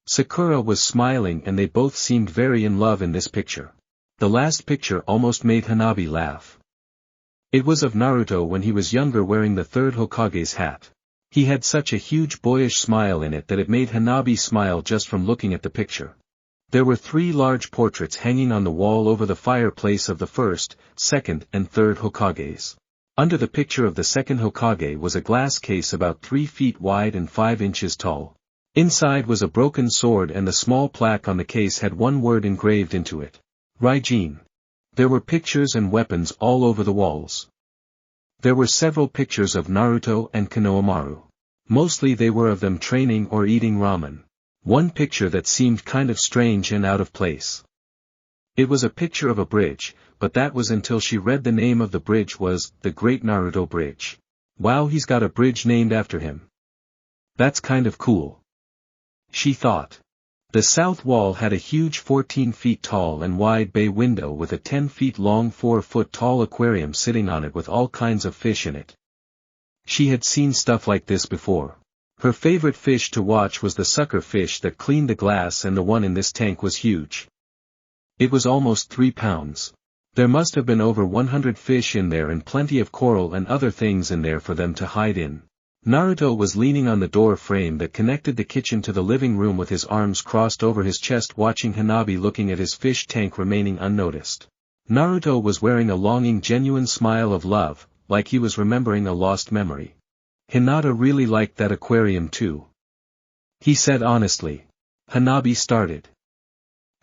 Sakura was smiling and they both seemed very in love in this picture. The last picture almost made Hanabi laugh. It was of Naruto when he was younger wearing the third Hokage's hat. He had such a huge boyish smile in it that it made Hanabi smile just from looking at the picture. There were 3 large portraits hanging on the wall over the fireplace of the first, second and third Hokages. Under the picture of the second Hokage was a glass case about 3 feet wide and 5 inches tall. Inside was a broken sword and the small plaque on the case had one word engraved into it. Raijin. There were pictures and weapons all over the walls. There were several pictures of Naruto and Konohamaru. Mostly they were of them training or eating ramen. One picture that seemed kind of strange and out of place. It was a picture of a bridge, but that was until she read the name of the bridge was, the Great Naruto Bridge. Wow, he's got a bridge named after him. That's kind of cool, she thought. The south wall had a huge 14 feet tall and wide bay window with a 10 feet long 4 foot tall aquarium sitting on it with all kinds of fish in it. She had seen stuff like this before. Her favorite fish to watch was the sucker fish that cleaned the glass and the one in this tank was huge. It was almost 3 pounds. There must have been over 100 fish in there and plenty of coral and other things in there for them to hide in. Naruto was leaning on the door frame that connected the kitchen to the living room with his arms crossed over his chest watching Hanabi looking at his fish tank remaining unnoticed. Naruto was wearing a longing genuine smile of love, like he was remembering a lost memory. Hinata really liked that aquarium too, he said honestly. Hanabi started.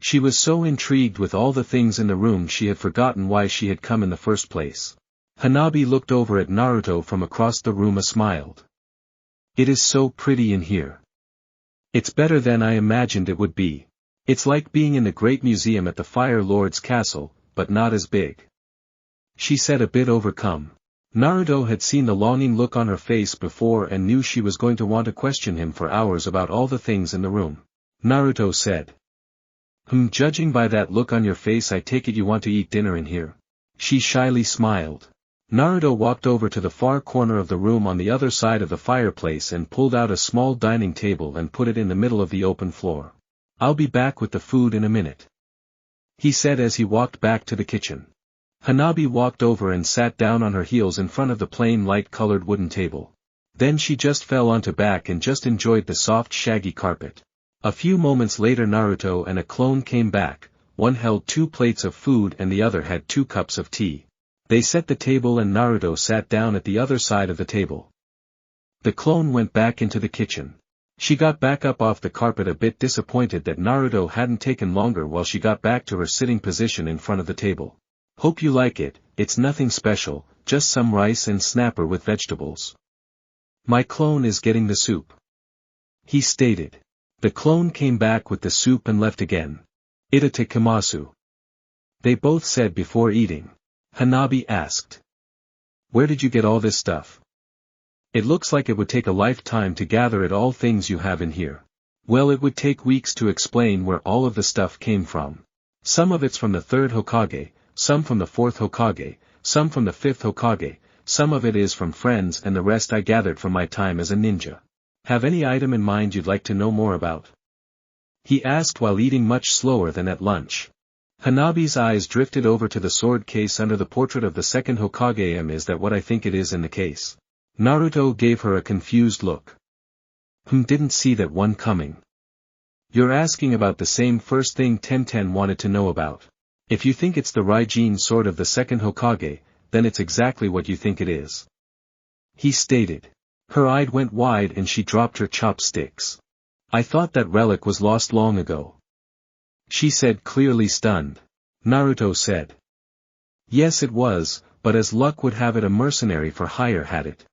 She was so intrigued with all the things in the room she had forgotten why she had come in the first place. Hanabi looked over at Naruto from across the room and smiled. It is so pretty in here. It's better than I imagined it would be. It's like being in the Great Museum at the Fire Lord's castle, but not as big, she said a bit overcome. Naruto had seen the longing look on her face before and knew she was going to want to question him for hours about all the things in the room. Naruto said. Judging by that look on your face I take it you want to eat dinner in here. She shyly smiled. Naruto walked over to the far corner of the room on the other side of the fireplace and pulled out a small dining table and put it in the middle of the open floor. I'll be back with the food in a minute, he said as he walked back to the kitchen. Hanabi walked over and sat down on her heels in front of the plain light-colored wooden table. Then she just fell onto back and just enjoyed the soft shaggy carpet. A few moments later Naruto and a clone came back, one held 2 plates of food and the other had 2 cups of tea. They set the table and Naruto sat down at the other side of the table. The clone went back into the kitchen. She got back up off the carpet a bit disappointed that Naruto hadn't taken longer while she got back to her sitting position in front of the table. Hope you like it, it's nothing special, just some rice and snapper with vegetables. My clone is getting the soup, he stated. The clone came back with the soup and left again. Itatekimasu. They both said before eating. Hanabi asked. Where did you get all this stuff? It looks like it would take a lifetime to gather it all things you have in here. Well, it would take weeks to explain where all of the stuff came from. Some of it's from the 3rd Hokage, some from the 4th Hokage, some from the 5th Hokage, some of it is from friends and the rest I gathered from my time as a ninja. Have any item in mind you'd like to know more about? He asked while eating much slower than at lunch. Hanabi's eyes drifted over to the sword case under the portrait of the 2nd Hokage. Is that what I think it is in the case? Naruto gave her a confused look. Didn't see that one coming. You're asking about the same first thing Tenten wanted to know about. If you think it's the Raijin sword of the 2nd Hokage, then it's exactly what you think it is. He stated. Her eye went wide and she dropped her chopsticks. I thought that relic was lost long ago. She said, clearly stunned. Naruto said. Yes, it was, but as luck would have it, a mercenary for hire had it.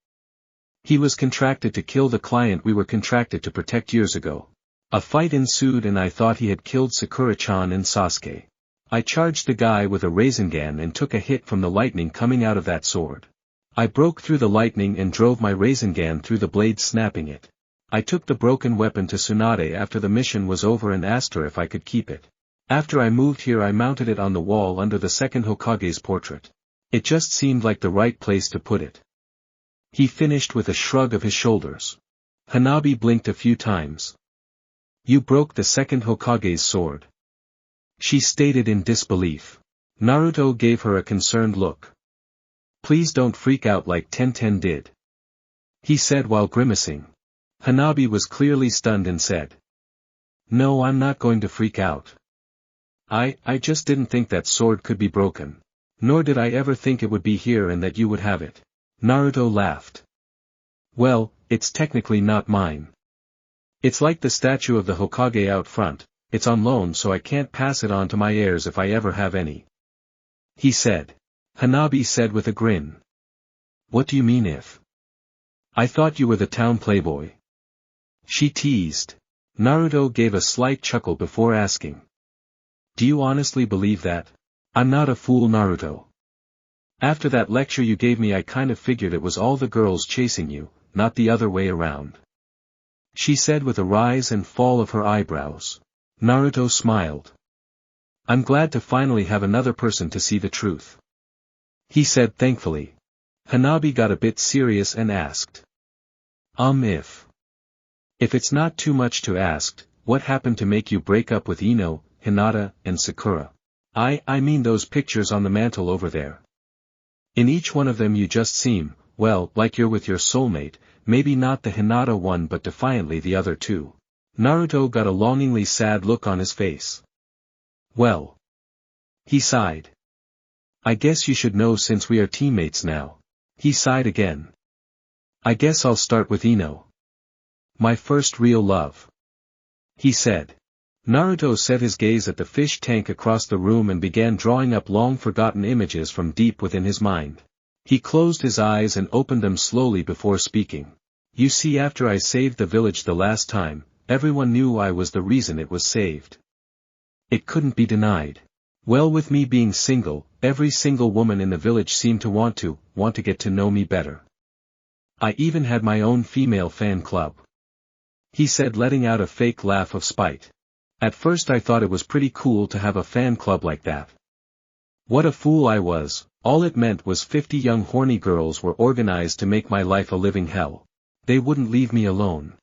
He was contracted to kill the client we were contracted to protect years ago. A fight ensued and I thought he had killed Sakura-chan and Sasuke. I charged the guy with a Rasengan and took a hit from the lightning coming out of that sword. I broke through the lightning and drove my Rasengan through the blade, snapping it. I took the broken weapon to Tsunade after the mission was over and asked her if I could keep it. After I moved here I mounted it on the wall under the 2nd Hokage's portrait. It just seemed like the right place to put it. He finished with a shrug of his shoulders. Hanabi blinked a few times. You broke the 2nd Hokage's sword. She stated in disbelief. Naruto gave her a concerned look. Please don't freak out like Tenten did. He said while grimacing. Hanabi was clearly stunned and said. No, I'm not going to freak out. I just didn't think that sword could be broken. Nor did I ever think it would be here and that you would have it. Naruto laughed. Well, it's technically not mine. It's like the statue of the Hokage out front, it's on loan so I can't pass it on to my heirs if I ever have any. He said. Hanabi said with a grin. What do you mean if? I thought you were the town playboy. She teased. Naruto gave a slight chuckle before asking. Do you honestly believe that? I'm not a fool, Naruto. After that lecture you gave me I kind of figured it was all the girls chasing you, not the other way around. She said with a rise and fall of her eyebrows. Naruto smiled. I'm glad to finally have another person to see the truth. He said thankfully. Hanabi got a bit serious and asked. If it's not too much to ask, what happened to make you break up with Eno, Hinata, and Sakura? I mean those pictures on the mantle over there. In each one of them you just seem, well, like you're with your soulmate, maybe not the Hinata one but defiantly the other two. Naruto got a longingly sad look on his face. Well. He sighed. I guess you should know since we are teammates now. He sighed again. I guess I'll start with Eno. My first real love. He said. Naruto set his gaze at the fish tank across the room and began drawing up long-forgotten images from deep within his mind. He closed his eyes and opened them slowly before speaking. You see, after I saved the village the last time, everyone knew I was the reason it was saved. It couldn't be denied. Well, with me being single, every single woman in the village seemed to want to get to know me better. I even had my own female fan club. He said, letting out a fake laugh of spite. At first I thought it was pretty cool to have a fan club like that. What a fool I was, all it meant was 50 young horny girls were organized to make my life a living hell. They wouldn't leave me alone.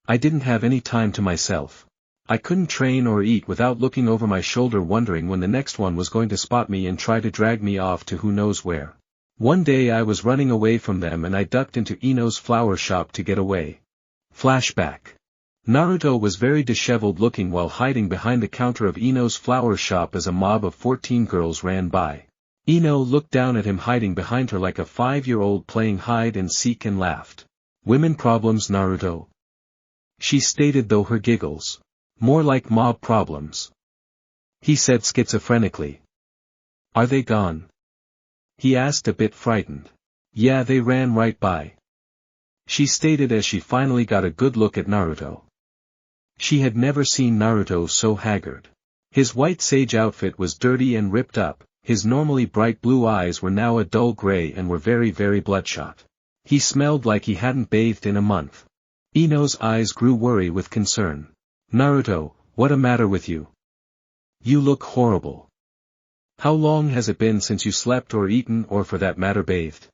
I didn't have any time to myself. I couldn't train or eat without looking over my shoulder wondering when the next one was going to spot me and try to drag me off to who knows where. One day I was running away from them and I ducked into Eno's flower shop to get away. Flashback. Naruto was very disheveled looking while hiding behind the counter of Eno's flower shop as a mob of 14 girls ran by. Eno looked down at him hiding behind her like a 5-year-old playing hide and seek and laughed. Women problems, Naruto. She stated through her giggles. More like mob problems. He said schizophrenically. Are they gone? He asked a bit frightened. Yeah, they ran right by. She stated as she finally got a good look at Naruto. She had never seen Naruto so haggard. His white sage outfit was dirty and ripped up, his normally bright blue eyes were now a dull gray and were very very bloodshot. He smelled like he hadn't bathed in a month. Eno's eyes grew worry with concern. Naruto, what a matter with you? You look horrible. How long has it been since you slept or eaten or for that matter bathed?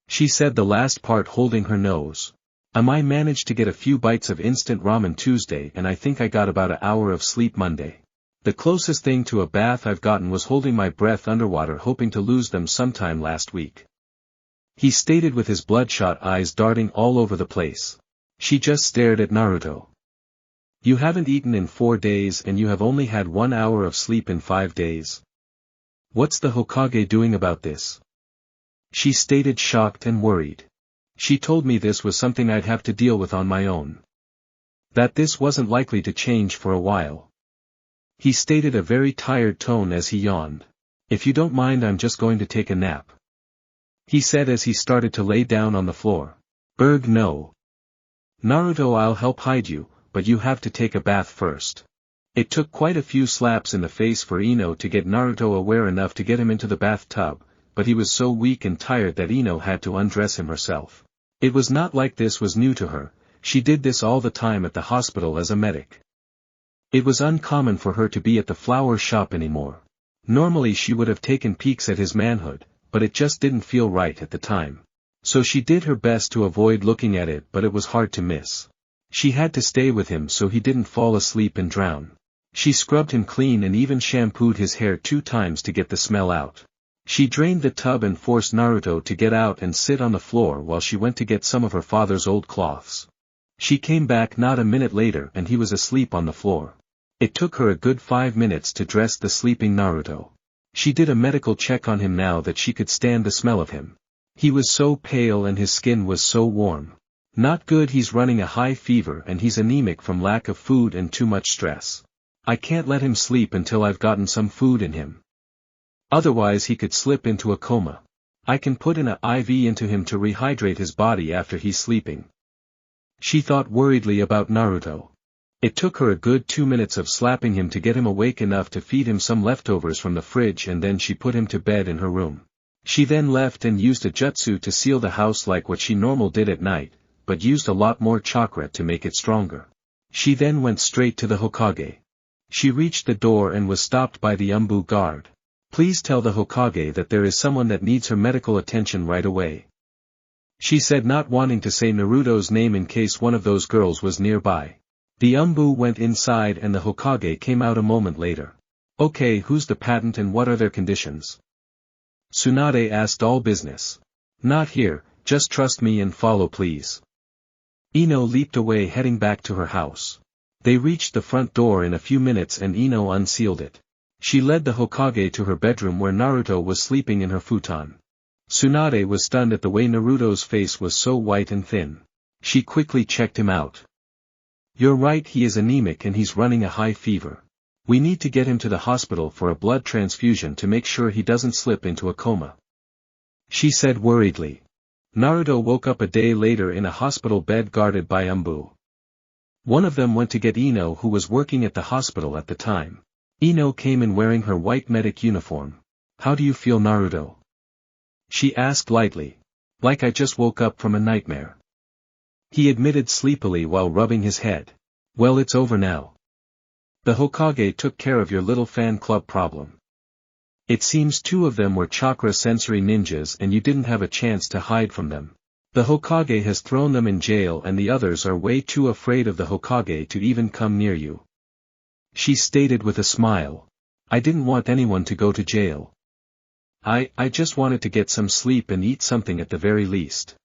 She said the last part holding her nose. I managed to get a few bites of instant ramen Tuesday and I think I got about an hour of sleep Monday. The closest thing to a bath I've gotten was holding my breath underwater hoping to lose them sometime last week. He stated with his bloodshot eyes darting all over the place. She just stared at Naruto. You haven't eaten in 4 days and you have only had 1 hour of sleep in 5 days. What's the Hokage doing about this? She stated shocked and worried. She told me this was something I'd have to deal with on my own. That this wasn't likely to change for a while. He stated a very tired tone as he yawned. If you don't mind I'm just going to take a nap. He said as he started to lay down on the floor. No. Naruto, I'll help hide you, but you have to take a bath first. It took quite a few slaps in the face for Eno to get Naruto aware enough to get him into the bathtub, but he was so weak and tired that Eno had to undress him herself. It was not like this was new to her, she did this all the time at the hospital as a medic. It was uncommon for her to be at the flower shop anymore. Normally she would have taken peeks at his manhood, but it just didn't feel right at the time. So she did her best to avoid looking at it, but it was hard to miss. She had to stay with him so he didn't fall asleep and drown. She scrubbed him clean and even shampooed his hair 2 times to get the smell out. She drained the tub and forced Naruto to get out and sit on the floor while she went to get some of her father's old cloths. She came back not a minute later and he was asleep on the floor. It took her a good 5 minutes to dress the sleeping Naruto. She did a medical check on him now that she could stand the smell of him. He was so pale and his skin was so warm. Not good, he's running a high fever and he's anemic from lack of food and too much stress. I can't let him sleep until I've gotten some food in him. Otherwise he could slip into a coma. I can put in an IV into him to rehydrate his body after he's sleeping. She thought worriedly about Naruto. It took her a good 2 minutes of slapping him to get him awake enough to feed him some leftovers from the fridge and then she put him to bed in her room. She then left and used a jutsu to seal the house like what she normally did at night, but used a lot more chakra to make it stronger. She then went straight to the Hokage. She reached the door and was stopped by the Umbu guard. Please tell the Hokage that there is someone that needs her medical attention right away. She said, not wanting to say Naruto's name in case one of those girls was nearby. The Umbu went inside and the Hokage came out a moment later. Okay, who's the patent and what are their conditions? Tsunade asked, all business. Not here, just trust me and follow please. Eno leaped away heading back to her house. They reached the front door in a few minutes and Eno unsealed it. She led the Hokage to her bedroom where Naruto was sleeping in her futon. Tsunade was stunned at the way Naruto's face was so white and thin. She quickly checked him out. You're right, he is anemic and he's running a high fever. We need to get him to the hospital for a blood transfusion to make sure he doesn't slip into a coma. She said worriedly. Naruto woke up a day later in a hospital bed guarded by Umbu. One of them went to get Eno, who was working at the hospital at the time. Eno came in wearing her white medic uniform. How do you feel, Naruto? She asked lightly. Like I just woke up from a nightmare. He admitted sleepily while rubbing his head. Well, it's over now. The Hokage took care of your little fan club problem. It seems 2 of them were chakra sensory ninjas and you didn't have a chance to hide from them. The Hokage has thrown them in jail and the others are way too afraid of the Hokage to even come near you. She stated with a smile. I didn't want anyone to go to jail. I just wanted to get some sleep and eat something at the very least.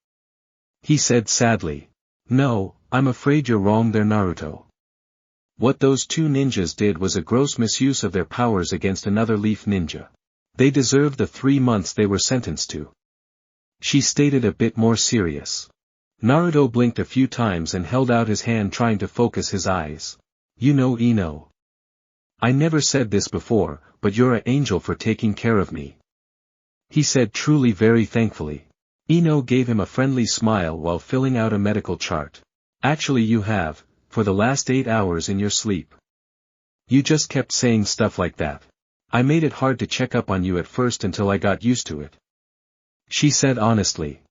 He said sadly. No, I'm afraid you're wrong there, Naruto. What those 2 ninjas did was a gross misuse of their powers against another leaf ninja. They deserved the 3 months they were sentenced to. She stated a bit more serious. Naruto blinked a few times and held out his hand trying to focus his eyes. You know, Eno. I never said this before, but you're an angel for taking care of me. He said truly very thankfully. Eno gave him a friendly smile while filling out a medical chart. Actually you have, for the last 8 hours in your sleep. You just kept saying stuff like that. I made it hard to check up on you at first until I got used to it. She said honestly.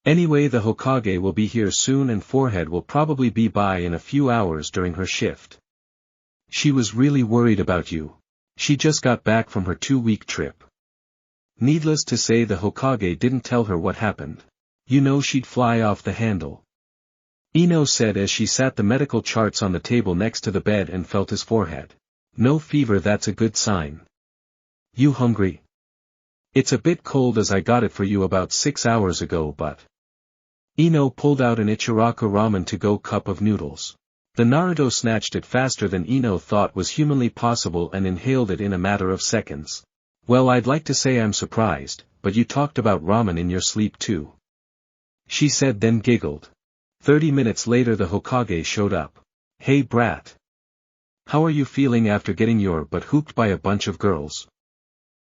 Anyway, the Hokage will be here soon and Forehead will probably be by in a few hours during her shift. She was really worried about you. She just got back from her 2-week trip. Needless to say, the Hokage didn't tell her what happened. You know she'd fly off the handle. Eno said as she sat the medical charts on the table next to the bed and felt his forehead. No fever, that's a good sign. You hungry? It's a bit cold as I got it for you about 6 hours ago, but... Eno pulled out an Ichiraku ramen to-go cup of noodles. The Naruto snatched it faster than Eno thought was humanly possible and inhaled it in a matter of seconds. Well, I'd like to say I'm surprised, but you talked about ramen in your sleep too. She said, then giggled. 30 minutes later the Hokage showed up. Hey brat. How are you feeling after getting your butt hooked by a bunch of girls?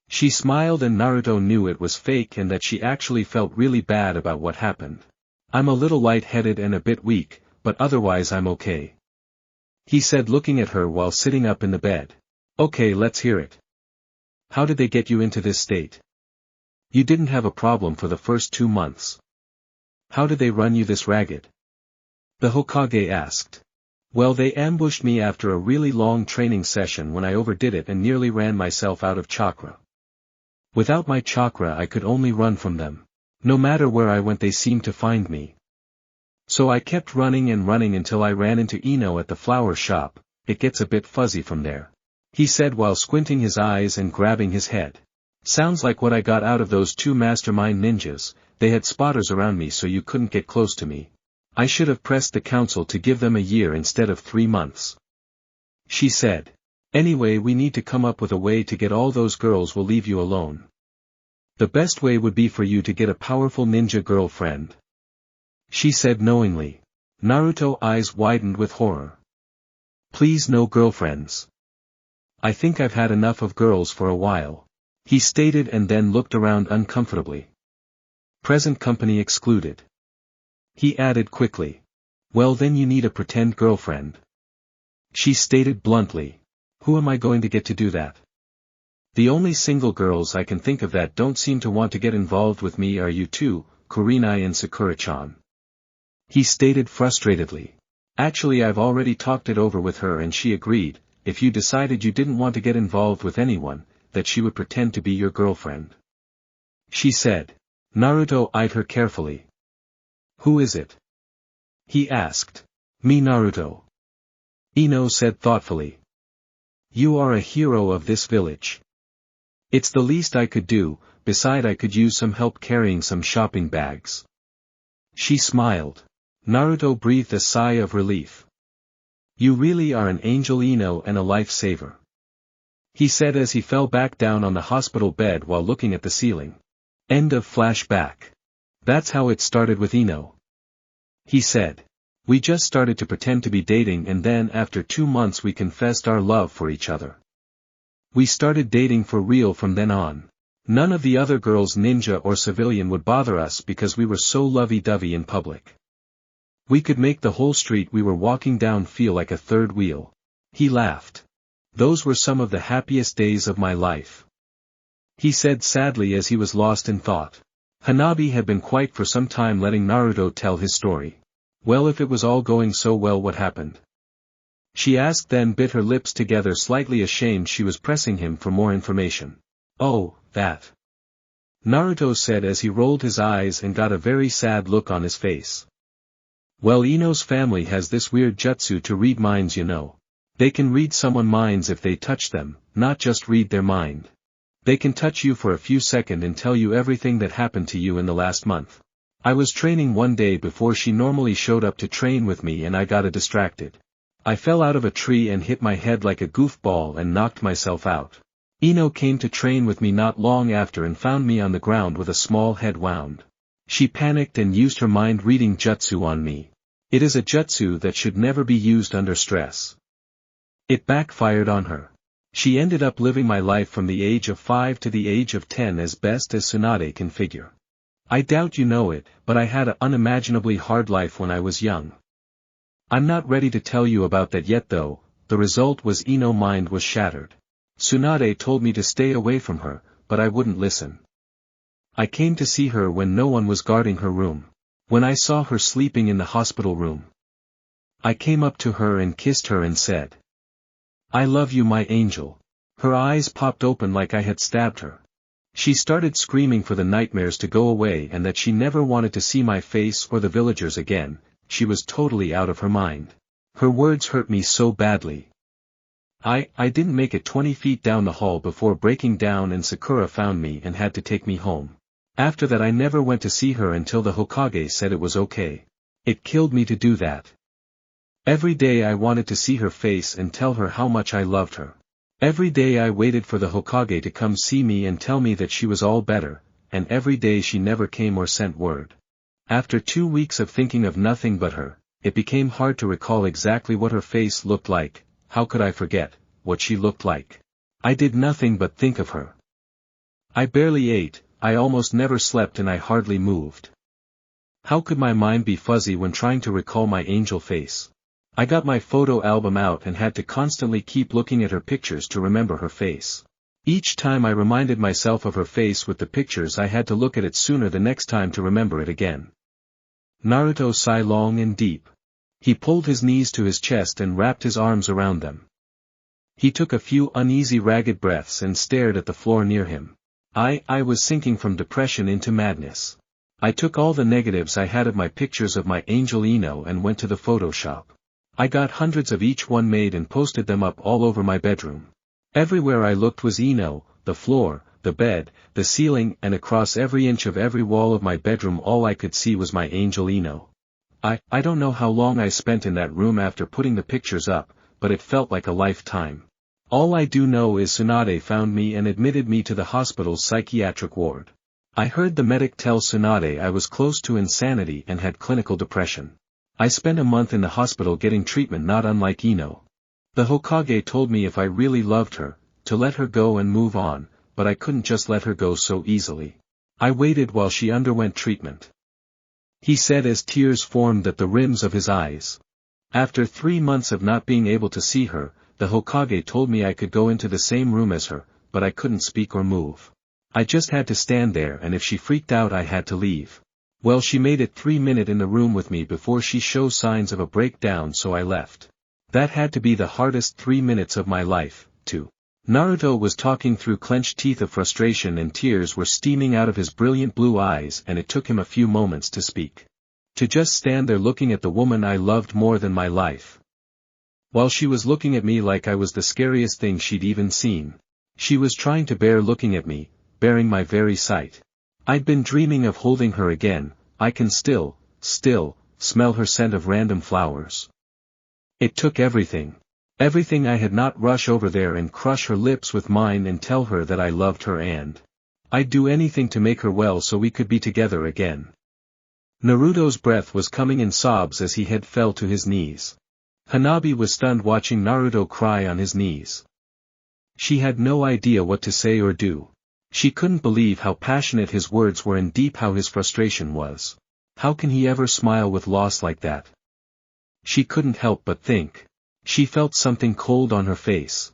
She smiled and Naruto knew it was fake and that she actually felt really bad about what happened. I'm a little lightheaded and a bit weak, but otherwise I'm okay. He said, looking at her while sitting up in the bed. Okay, let's hear it. How did they get you into this state? You didn't have a problem for the first 2 months. How did they run you this ragged? The Hokage asked. Well, they ambushed me after a really long training session when I overdid it and nearly ran myself out of chakra. Without my chakra I could only run from them. No matter where I went they seemed to find me. So I kept running and running until I ran into Eno at the flower shop. It gets a bit fuzzy from there. He said while squinting his eyes and grabbing his head. Sounds like what I got out of those 2 mastermind ninjas. They had spotters around me so you couldn't get close to me. I should have pressed the council to give them a year instead of 3 months. She said. Anyway, we need to come up with a way to get all those girls. Will leave you alone. The best way would be for you to get a powerful ninja girlfriend. She said knowingly. Naruto's eyes widened with horror. Please, no girlfriends. I think I've had enough of girls for a while. He stated and then looked around uncomfortably. Present company excluded. He added quickly. Well, then you need a pretend girlfriend. She stated bluntly. Who am I going to get to do that? The only single girls I can think of that don't seem to want to get involved with me are you two, Kurenai and Sakura-chan. He stated frustratedly. Actually, I've already talked it over with her and she agreed, if you decided you didn't want to get involved with anyone, that she would pretend to be your girlfriend. She said. Naruto eyed her carefully. Who is it? He asked. Me, Naruto. Eno said thoughtfully. You are a hero of this village. It's the least I could do, beside I could use some help carrying some shopping bags. She smiled. Naruto breathed a sigh of relief. You really are an angel, Eno, and a lifesaver. He said as he fell back down on the hospital bed while looking at the ceiling. End of flashback. That's how it started with Eno. He said. We just started to pretend to be dating and then after 2 months we confessed our love for each other. We started dating for real from then on. None of the other girls, ninja or civilian, would bother us because we were so lovey-dovey in public. We could make the whole street we were walking down feel like a third wheel. He laughed. Those were some of the happiest days of my life. He said sadly as he was lost in thought. Hanabi had been quiet for some time, letting Naruto tell his story. Well, if it was all going so well, what happened? She asked, then bit her lips together, slightly ashamed she was pressing him for more information. Oh, that. Naruto said as he rolled his eyes and got a very sad look on his face. Well, Eno's family has this weird jutsu to read minds, you know. They can read someone's minds if they touch them, not just read their mind. They can touch you for a few seconds and tell you everything that happened to you in the last month. I was training one day before she normally showed up to train with me and I got distracted. I fell out of a tree and hit my head like a goofball and knocked myself out. Eno came to train with me not long after and found me on the ground with a small head wound. She panicked and used her mind-reading jutsu on me. It is a jutsu that should never be used under stress. It backfired on her. She ended up living my life from the age of 5 to the age of 10 as best as Tsunade can figure. I doubt you know it, but I had an unimaginably hard life when I was young. I'm not ready to tell you about that yet though, the result was Eno's mind was shattered. Tsunade told me to stay away from her, but I wouldn't listen. I came to see her when no one was guarding her room. When I saw her sleeping in the hospital room, I came up to her and kissed her and said, "I love you, my angel." Her eyes popped open like I had stabbed her. She started screaming for the nightmares to go away and that she never wanted to see my face or the villagers again. She was totally out of her mind. Her words hurt me so badly. I didn't make it 20 feet down the hall before breaking down and Sakura found me and had to take me home. After that I never went to see her until the Hokage said it was okay. It killed me to do that. Every day I wanted to see her face and tell her how much I loved her. Every day I waited for the Hokage to come see me and tell me that she was all better, and every day she never came or sent word. After 2 weeks of thinking of nothing but her, it became hard to recall exactly what her face looked like. How could I forget what she looked like? I did nothing but think of her. I barely ate, I almost never slept and I hardly moved. How could my mind be fuzzy when trying to recall my angel face? I got my photo album out and had to constantly keep looking at her pictures to remember her face. Each time I reminded myself of her face with the pictures I had to look at it sooner the next time to remember it again. Naruto sighed long and deep. He pulled his knees to his chest and wrapped his arms around them. He took a few uneasy ragged breaths and stared at the floor near him. I was sinking from depression into madness. I took all the negatives I had of my pictures of my angel Eno and went to the Photoshop. I got hundreds of each one made and posted them up all over my bedroom. Everywhere I looked was Eno, the floor, the bed, the ceiling, and across every inch of every wall of my bedroom all I could see was my angel Eno. I don't know how long I spent in that room after putting the pictures up, but it felt like a lifetime. All I do know is Tsunade found me and admitted me to the hospital's psychiatric ward. I heard the medic tell Tsunade I was close to insanity and had clinical depression. I spent a month in the hospital getting treatment not unlike Eno. The Hokage told me if I really loved her, to let her go and move on, but I couldn't just let her go so easily. I waited while she underwent treatment. He said as tears formed at the rims of his eyes. After 3 months of not being able to see her, the Hokage told me I could go into the same room as her, but I couldn't speak or move. I just had to stand there and if she freaked out I had to leave. Well, she made it 3 minutes in the room with me before she showed signs of a breakdown, so I left. That had to be the hardest 3 minutes of my life, too. Naruto was talking through clenched teeth of frustration and tears were steaming out of his brilliant blue eyes and it took him a few moments to speak. To just stand there looking at the woman I loved more than my life. While she was looking at me like I was the scariest thing she'd even seen. She was trying to bear looking at me, bearing my very sight. I'd been dreaming of holding her again. I can still smell her scent of random flowers. It took everything. Everything I had not rush over there and crush her lips with mine and tell her that I loved her and I'd do anything to make her well so we could be together again. Naruto's breath was coming in sobs as he head fell to his knees. Hanabi was stunned watching Naruto cry on his knees. She had no idea what to say or do. She couldn't believe how passionate his words were and deep how his frustration was. How can he ever smile with loss like that? She couldn't help but think. She felt something cold on her face.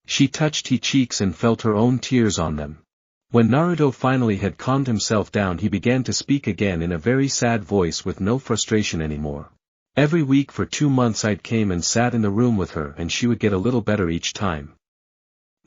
She touched his cheeks and felt her own tears on them. When Naruto finally had calmed himself down he began to speak again in a very sad voice with no frustration anymore. Every week for 2 months I'd came and sat in the room with her and she would get a little better each time.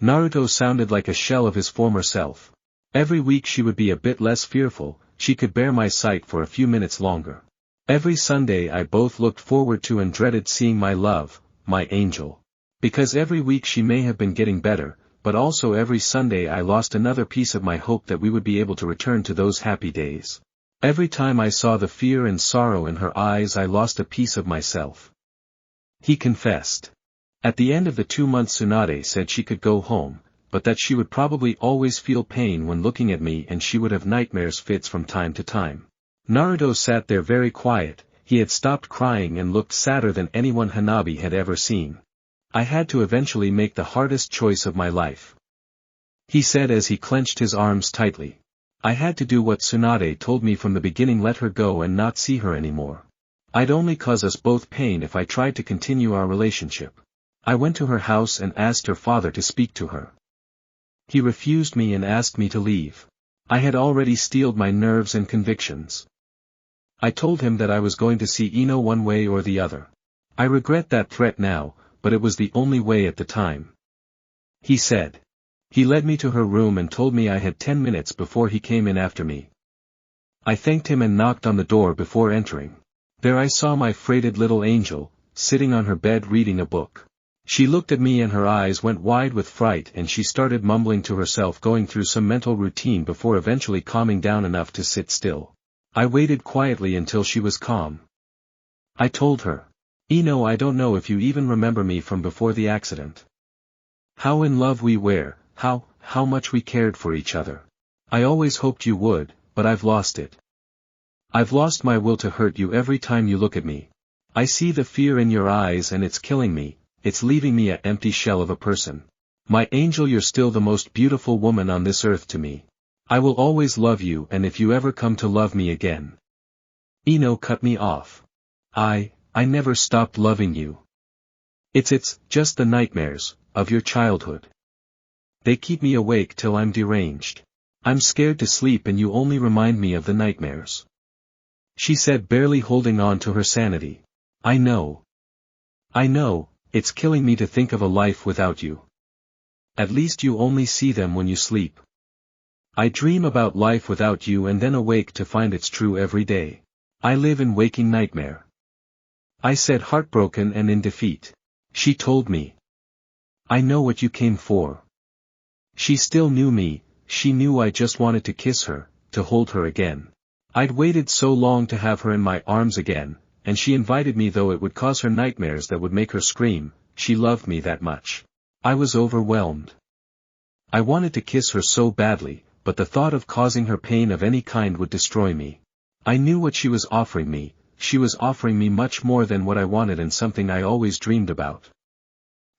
Naruto sounded like a shell of his former self. Every week she would be a bit less fearful, she could bear my sight for a few minutes longer. Every Sunday I both looked forward to and dreaded seeing my love, my angel. Because every week she may have been getting better, but also every Sunday I lost another piece of my hope that we would be able to return to those happy days. Every time I saw the fear and sorrow in her eyes I lost a piece of myself. He confessed. At the end of the 2 months Tsunade said she could go home, but that she would probably always feel pain when looking at me and she would have nightmares fits from time to time. Naruto sat there very quiet, he had stopped crying and looked sadder than anyone Hanabi had ever seen. I had to eventually make the hardest choice of my life. He said as he clenched his arms tightly. I had to do what Tsunade told me from the beginning, let her go and not see her anymore. I'd only cause us both pain if I tried to continue our relationship. I went to her house and asked her father to speak to her. He refused me and asked me to leave. I had already steeled my nerves and convictions. I told him that I was going to see Eno one way or the other. I regret that threat now, but it was the only way at the time. He said. He led me to her room and told me I had 10 minutes before he came in after me. I thanked him and knocked on the door before entering. There I saw my freighted little angel, sitting on her bed reading a book. She looked at me and her eyes went wide with fright and she started mumbling to herself, going through some mental routine before eventually calming down enough to sit still. I waited quietly until she was calm. I told her. Eno, I don't know if you even remember me from before the accident. How in love we were, how much we cared for each other. I always hoped you would, but I've lost it. I've lost my will to hurt you every time you look at me. I see the fear in your eyes and it's killing me, it's leaving me an empty shell of a person. My angel, you're still the most beautiful woman on this earth to me. I will always love you, and if you ever come to love me again. Eno cut me off. I never stopped loving you. It's just the nightmares of your childhood. They keep me awake till I'm deranged. I'm scared to sleep and you only remind me of the nightmares. She said, barely holding on to her sanity. I know, it's killing me to think of a life without you. At least you only see them when you sleep. I dream about life without you and then awake to find it's true every day. I live in waking nightmare. I said, heartbroken and in defeat. She told me. I know what you came for. She still knew me, she knew I just wanted to kiss her, to hold her again. I'd waited so long to have her in my arms again, and she invited me though it would cause her nightmares that would make her scream. She loved me that much. I was overwhelmed. I wanted to kiss her so badly, but the thought of causing her pain of any kind would destroy me. I knew what she was offering me, she was offering me much more than what I wanted and something I always dreamed about.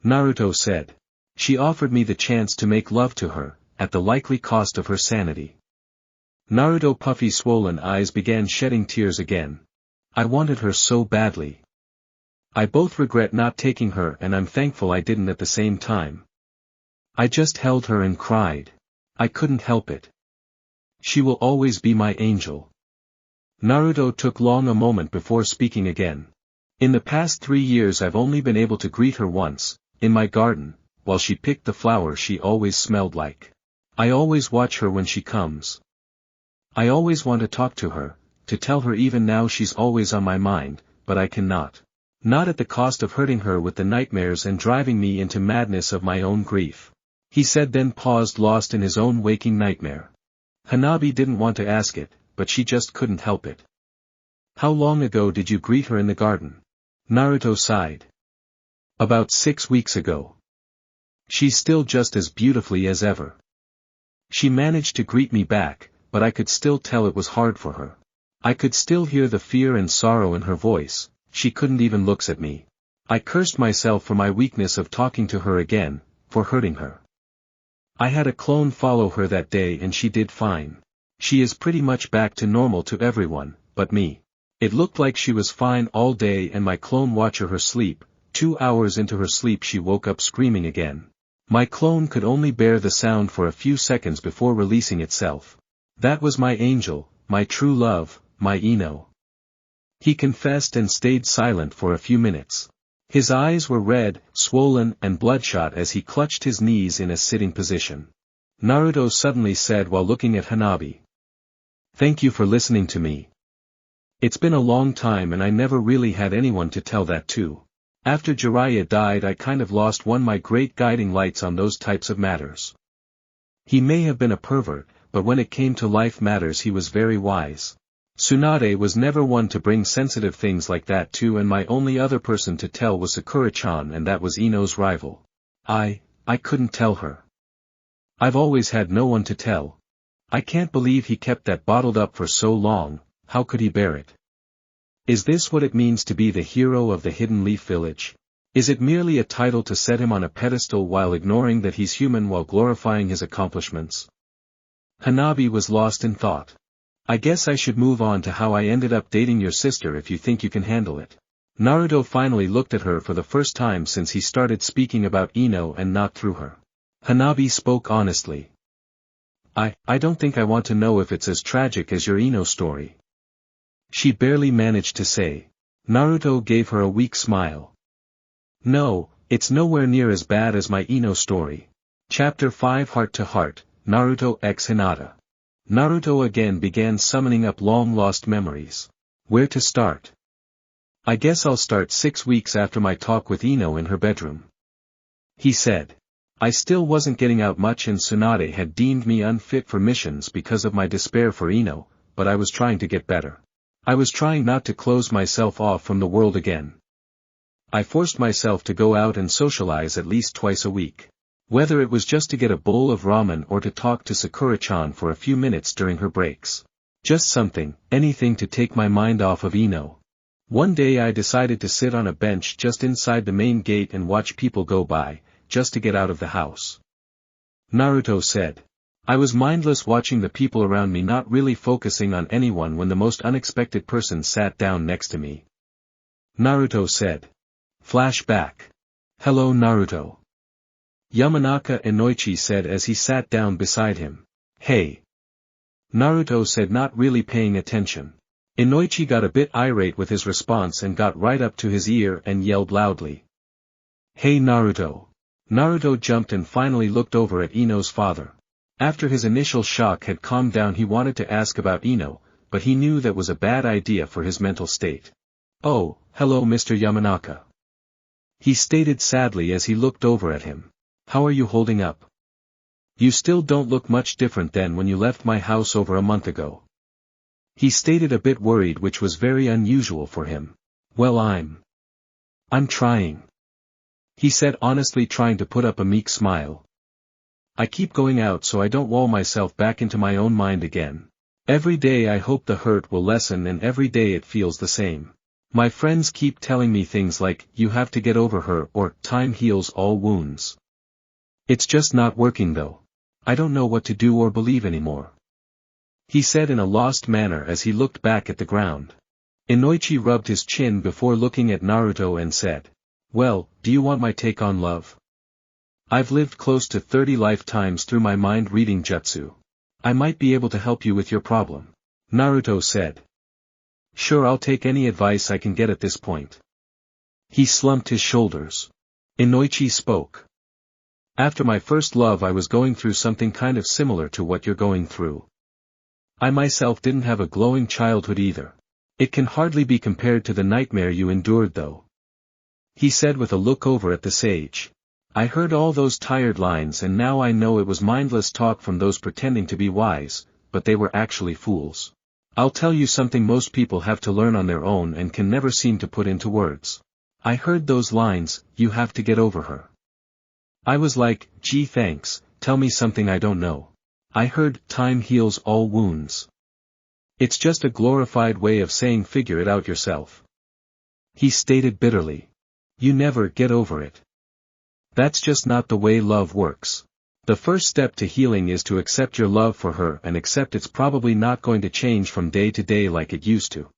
Naruto said. She offered me the chance to make love to her, at the likely cost of her sanity. Naruto's puffy swollen eyes began shedding tears again. I wanted her so badly. I both regret not taking her and I'm thankful I didn't at the same time. I just held her and cried. I couldn't help it. She will always be my angel. Naruto took long a moment before speaking again. In the past 3 years I've only been able to greet her once, in my garden, while she picked the flowers she always smelled like. I always watch her when she comes. I always want to talk to her, to tell her even now she's always on my mind, but I cannot. Not at the cost of hurting her with the nightmares and driving me into madness of my own grief. He said, then paused, lost in his own waking nightmare. Hanabi didn't want to ask it, but she just couldn't help it. How long ago did you greet her in the garden? Naruto sighed. About 6 weeks ago. She's still just as beautifully as ever. She managed to greet me back, but I could still tell it was hard for her. I could still hear the fear and sorrow in her voice. She couldn't even look at me. I cursed myself for my weakness of talking to her again, for hurting her. I had a clone follow her that day and she did fine. She is pretty much back to normal to everyone, but me. It looked like she was fine all day and my clone watched her sleep. 2 hours into her sleep she woke up screaming again. My clone could only bear the sound for a few seconds before releasing itself. That was my angel, my true love, my Eno. He confessed and stayed silent for a few minutes. His eyes were red, swollen and bloodshot as he clutched his knees in a sitting position. Naruto suddenly said while looking at Hanabi. Thank you for listening to me. It's been a long time and I never really had anyone to tell that to. After Jiraiya died I kind of lost one of my great guiding lights on those types of matters. He may have been a pervert, but when it came to life matters he was very wise. Tsunade was never one to bring sensitive things like that to, and my only other person to tell was Sakura-chan, and that was Eno's rival. I couldn't tell her. I've always had no one to tell. I can't believe he kept that bottled up for so long. How could he bear it? Is this what it means to be the hero of the Hidden Leaf Village? Is it merely a title to set him on a pedestal while ignoring that he's human while glorifying his accomplishments? Hanabi was lost in thought. I guess I should move on to how I ended up dating your sister if you think you can handle it. Naruto finally looked at her for the first time since he started speaking about Eno and not through her. Hanabi spoke honestly. I don't think I want to know if it's as tragic as your Eno story. She barely managed to say. Naruto gave her a weak smile. No, it's nowhere near as bad as my Eno story. Chapter 5 Heart to Heart, Naruto x Hinata. Naruto again began summoning up long-lost memories. Where to start? I guess I'll start 6 weeks after my talk with Eno in her bedroom. He said. I still wasn't getting out much and Tsunade had deemed me unfit for missions because of my despair for Eno, but I was trying to get better. I was trying not to close myself off from the world again. I forced myself to go out and socialize at least twice a week. Whether it was just to get a bowl of ramen or to talk to Sakura-chan for a few minutes during her breaks. Just something, anything to take my mind off of Eno. One day I decided to sit on a bench just inside the main gate and watch people go by, just to get out of the house. Naruto said. I was mindless watching the people around me, not really focusing on anyone when the most unexpected person sat down next to me. Naruto said. Flashback. Hello Naruto. Yamanaka Inoichi said as he sat down beside him. Hey. Naruto said, not really paying attention. Inoichi got a bit irate with his response and got right up to his ear and yelled loudly. Hey Naruto. Naruto jumped and finally looked over at Eno's father. After his initial shock had calmed down, he wanted to ask about Eno, but he knew that was a bad idea for his mental state. Oh, hello Mr. Yamanaka. He stated sadly as he looked over at him. How are you holding up? You still don't look much different than when you left my house over a month ago. He stated a bit worried, which was very unusual for him. Well, I'm trying. He said honestly, trying to put up a meek smile. I keep going out so I don't wall myself back into my own mind again. Every day I hope the hurt will lessen and every day it feels the same. My friends keep telling me things like, you have to get over her, or time heals all wounds. It's just not working though. I don't know what to do or believe anymore. He said in a lost manner as he looked back at the ground. Inoichi rubbed his chin before looking at Naruto and said. Well, do you want my take on love? I've lived close to 30 lifetimes through my mind reading Jutsu. I might be able to help you with your problem. Naruto said. Sure, I'll take any advice I can get at this point. He slumped his shoulders. Inoichi spoke. After my first love I was going through something kind of similar to what you're going through. I myself didn't have a glowing childhood either. It can hardly be compared to the nightmare you endured though. He said with a look over at the sage. I heard all those tired lines and now I know it was mindless talk from those pretending to be wise, but they were actually fools. I'll tell you something most people have to learn on their own and can never seem to put into words. I heard those lines, you have to get over her. I was like, gee thanks, tell me something I don't know. I heard, time heals all wounds. It's just a glorified way of saying figure it out yourself. He stated bitterly. You never get over it. That's just not the way love works. The first step to healing is to accept your love for her and accept it's probably not going to change from day to day like it used to.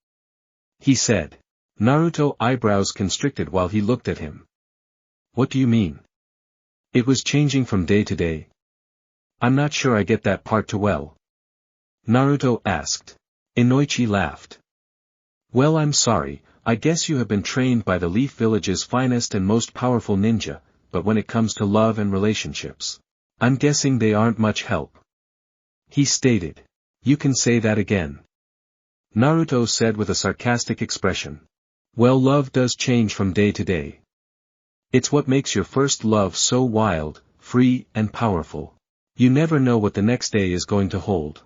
He said. Naruto eyebrows constricted while he looked at him. What do you mean? It was changing from day to day. I'm not sure I get that part too well. Naruto asked. Inoichi laughed. Well, I'm sorry, I guess you have been trained by the Leaf Village's finest and most powerful ninja, but when it comes to love and relationships, I'm guessing they aren't much help. He stated. You can say that again. Naruto said with a sarcastic expression. Well, love does change from day to day. It's what makes your first love so wild, free, and powerful. You never know what the next day is going to hold.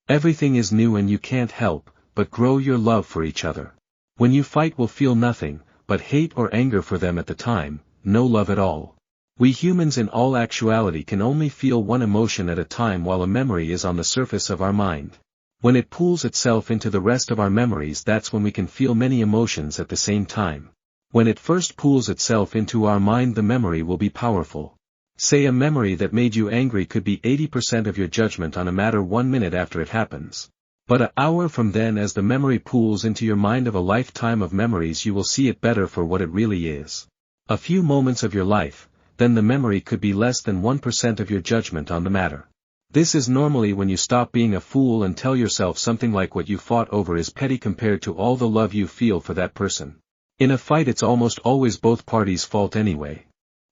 Everything is new and you can't help but grow your love for each other. When you fight will feel nothing but hate or anger for them at the time, no love at all. We humans in all actuality can only feel one emotion at a time while a memory is on the surface of our mind. When it pools itself into the rest of our memories, that's when we can feel many emotions at the same time. When it first pools itself into our mind, the memory will be powerful. Say a memory that made you angry could be 80% of your judgment on a matter 1 minute after it happens. But an hour from then, as the memory pools into your mind of a lifetime of memories, you will see it better for what it really is. A few moments of your life, then the memory could be less than 1% of your judgment on the matter. This is normally when you stop being a fool and tell yourself something like what you fought over is petty compared to all the love you feel for that person. In a fight, it's almost always both parties' fault anyway.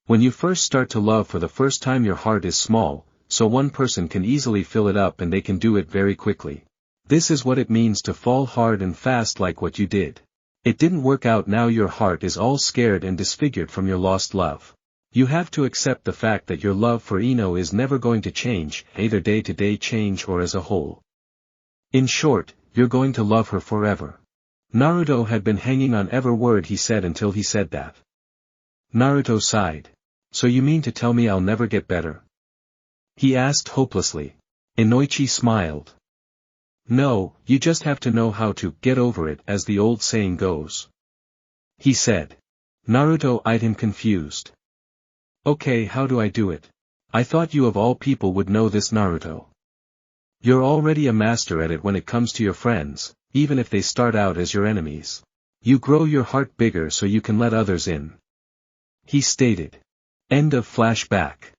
When you first start to love for the first time, your heart is small, so one person can easily fill it up and they can do it very quickly. This is what it means to fall hard and fast like what you did. It didn't work out, now your heart is all scared and disfigured from your lost love. You have to accept the fact that your love for Eno is never going to change, either day-to-day change or as a whole. In short, you're going to love her forever. Naruto had been hanging on every word he said until he said that. Naruto sighed. So you mean to tell me I'll never get better? He asked hopelessly. Inoichi smiled. No, you just have to know how to get over it, as the old saying goes. He said. Naruto eyed him confused. Okay, how do I do it? I thought you of all people would know this, Naruto. You're already a master at it when it comes to your friends, even if they start out as your enemies. You grow your heart bigger so you can let others in. He stated. End of flashback.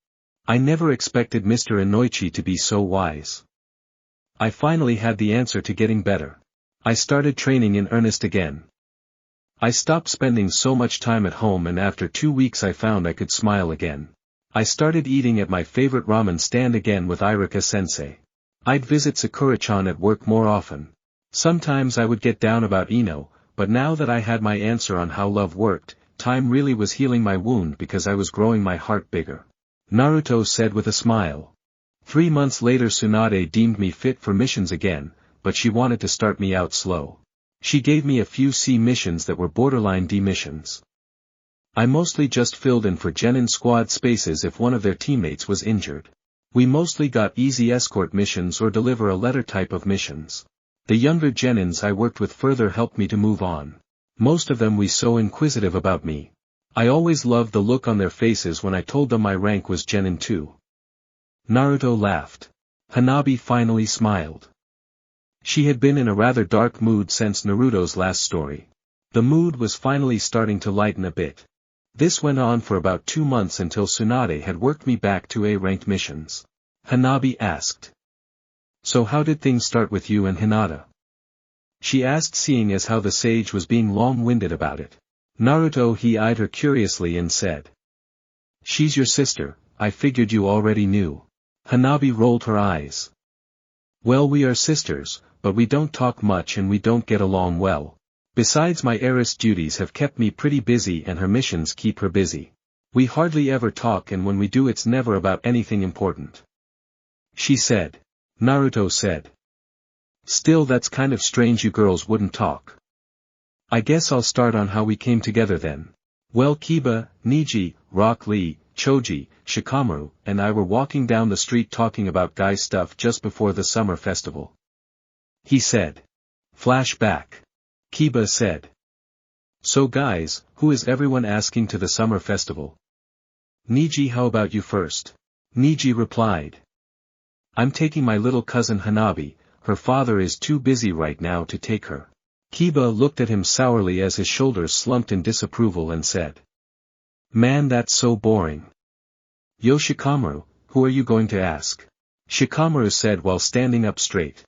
I never expected Mr. Inoichi to be so wise. I finally had the answer to getting better. I started training in earnest again. I stopped spending so much time at home, and after 2 weeks I found I could smile again. I started eating at my favorite ramen stand again with Irika-sensei. I'd visit Sakura-chan at work more often. Sometimes I would get down about Eno, but now that I had my answer on how love worked, time really was healing my wound because I was growing my heart bigger. Naruto said with a smile. 3 months later, Tsunade deemed me fit for missions again, but she wanted to start me out slow. She gave me a few C missions that were borderline D missions. I mostly just filled in for genin squad spaces if one of their teammates was injured. We mostly got easy escort missions or deliver a letter type of missions. The younger genins I worked with further helped me to move on. Most of them were so inquisitive about me. I always loved the look on their faces when I told them my rank was genin 2. Naruto laughed. Hanabi finally smiled. She had been in a rather dark mood since Naruto's last story. The mood was finally starting to lighten a bit. This went on for about 2 months until Tsunade had worked me back to A-ranked missions. Hanabi asked. So how did things start with you and Hinata? She asked, seeing as how the sage was being long-winded about it. Naruto he eyed her curiously and said. She's your sister, I figured you already knew. Hanabi rolled her eyes. Well, we are sisters, but we don't talk much and we don't get along well. Besides, my heiress duties have kept me pretty busy and her missions keep her busy. We hardly ever talk, and when we do it's never about anything important. She said. Naruto said. Still, that's kind of strange you girls wouldn't talk. I guess I'll start on how we came together then. Well, Kiba, Niji, Rock Lee, Choji, Shikamaru, and I were walking down the street talking about guy stuff just before the summer festival. He said. Flashback. Kiba said. So guys, who is everyone asking to the summer festival? Niji, how about you first? Niji replied. I'm taking my little cousin Hanabi, her father is too busy right now to take her. Kiba looked at him sourly as his shoulders slumped in disapproval and said. Man, that's so boring. Yo Shikamaru, who are you going to ask? Shikamaru said while standing up straight.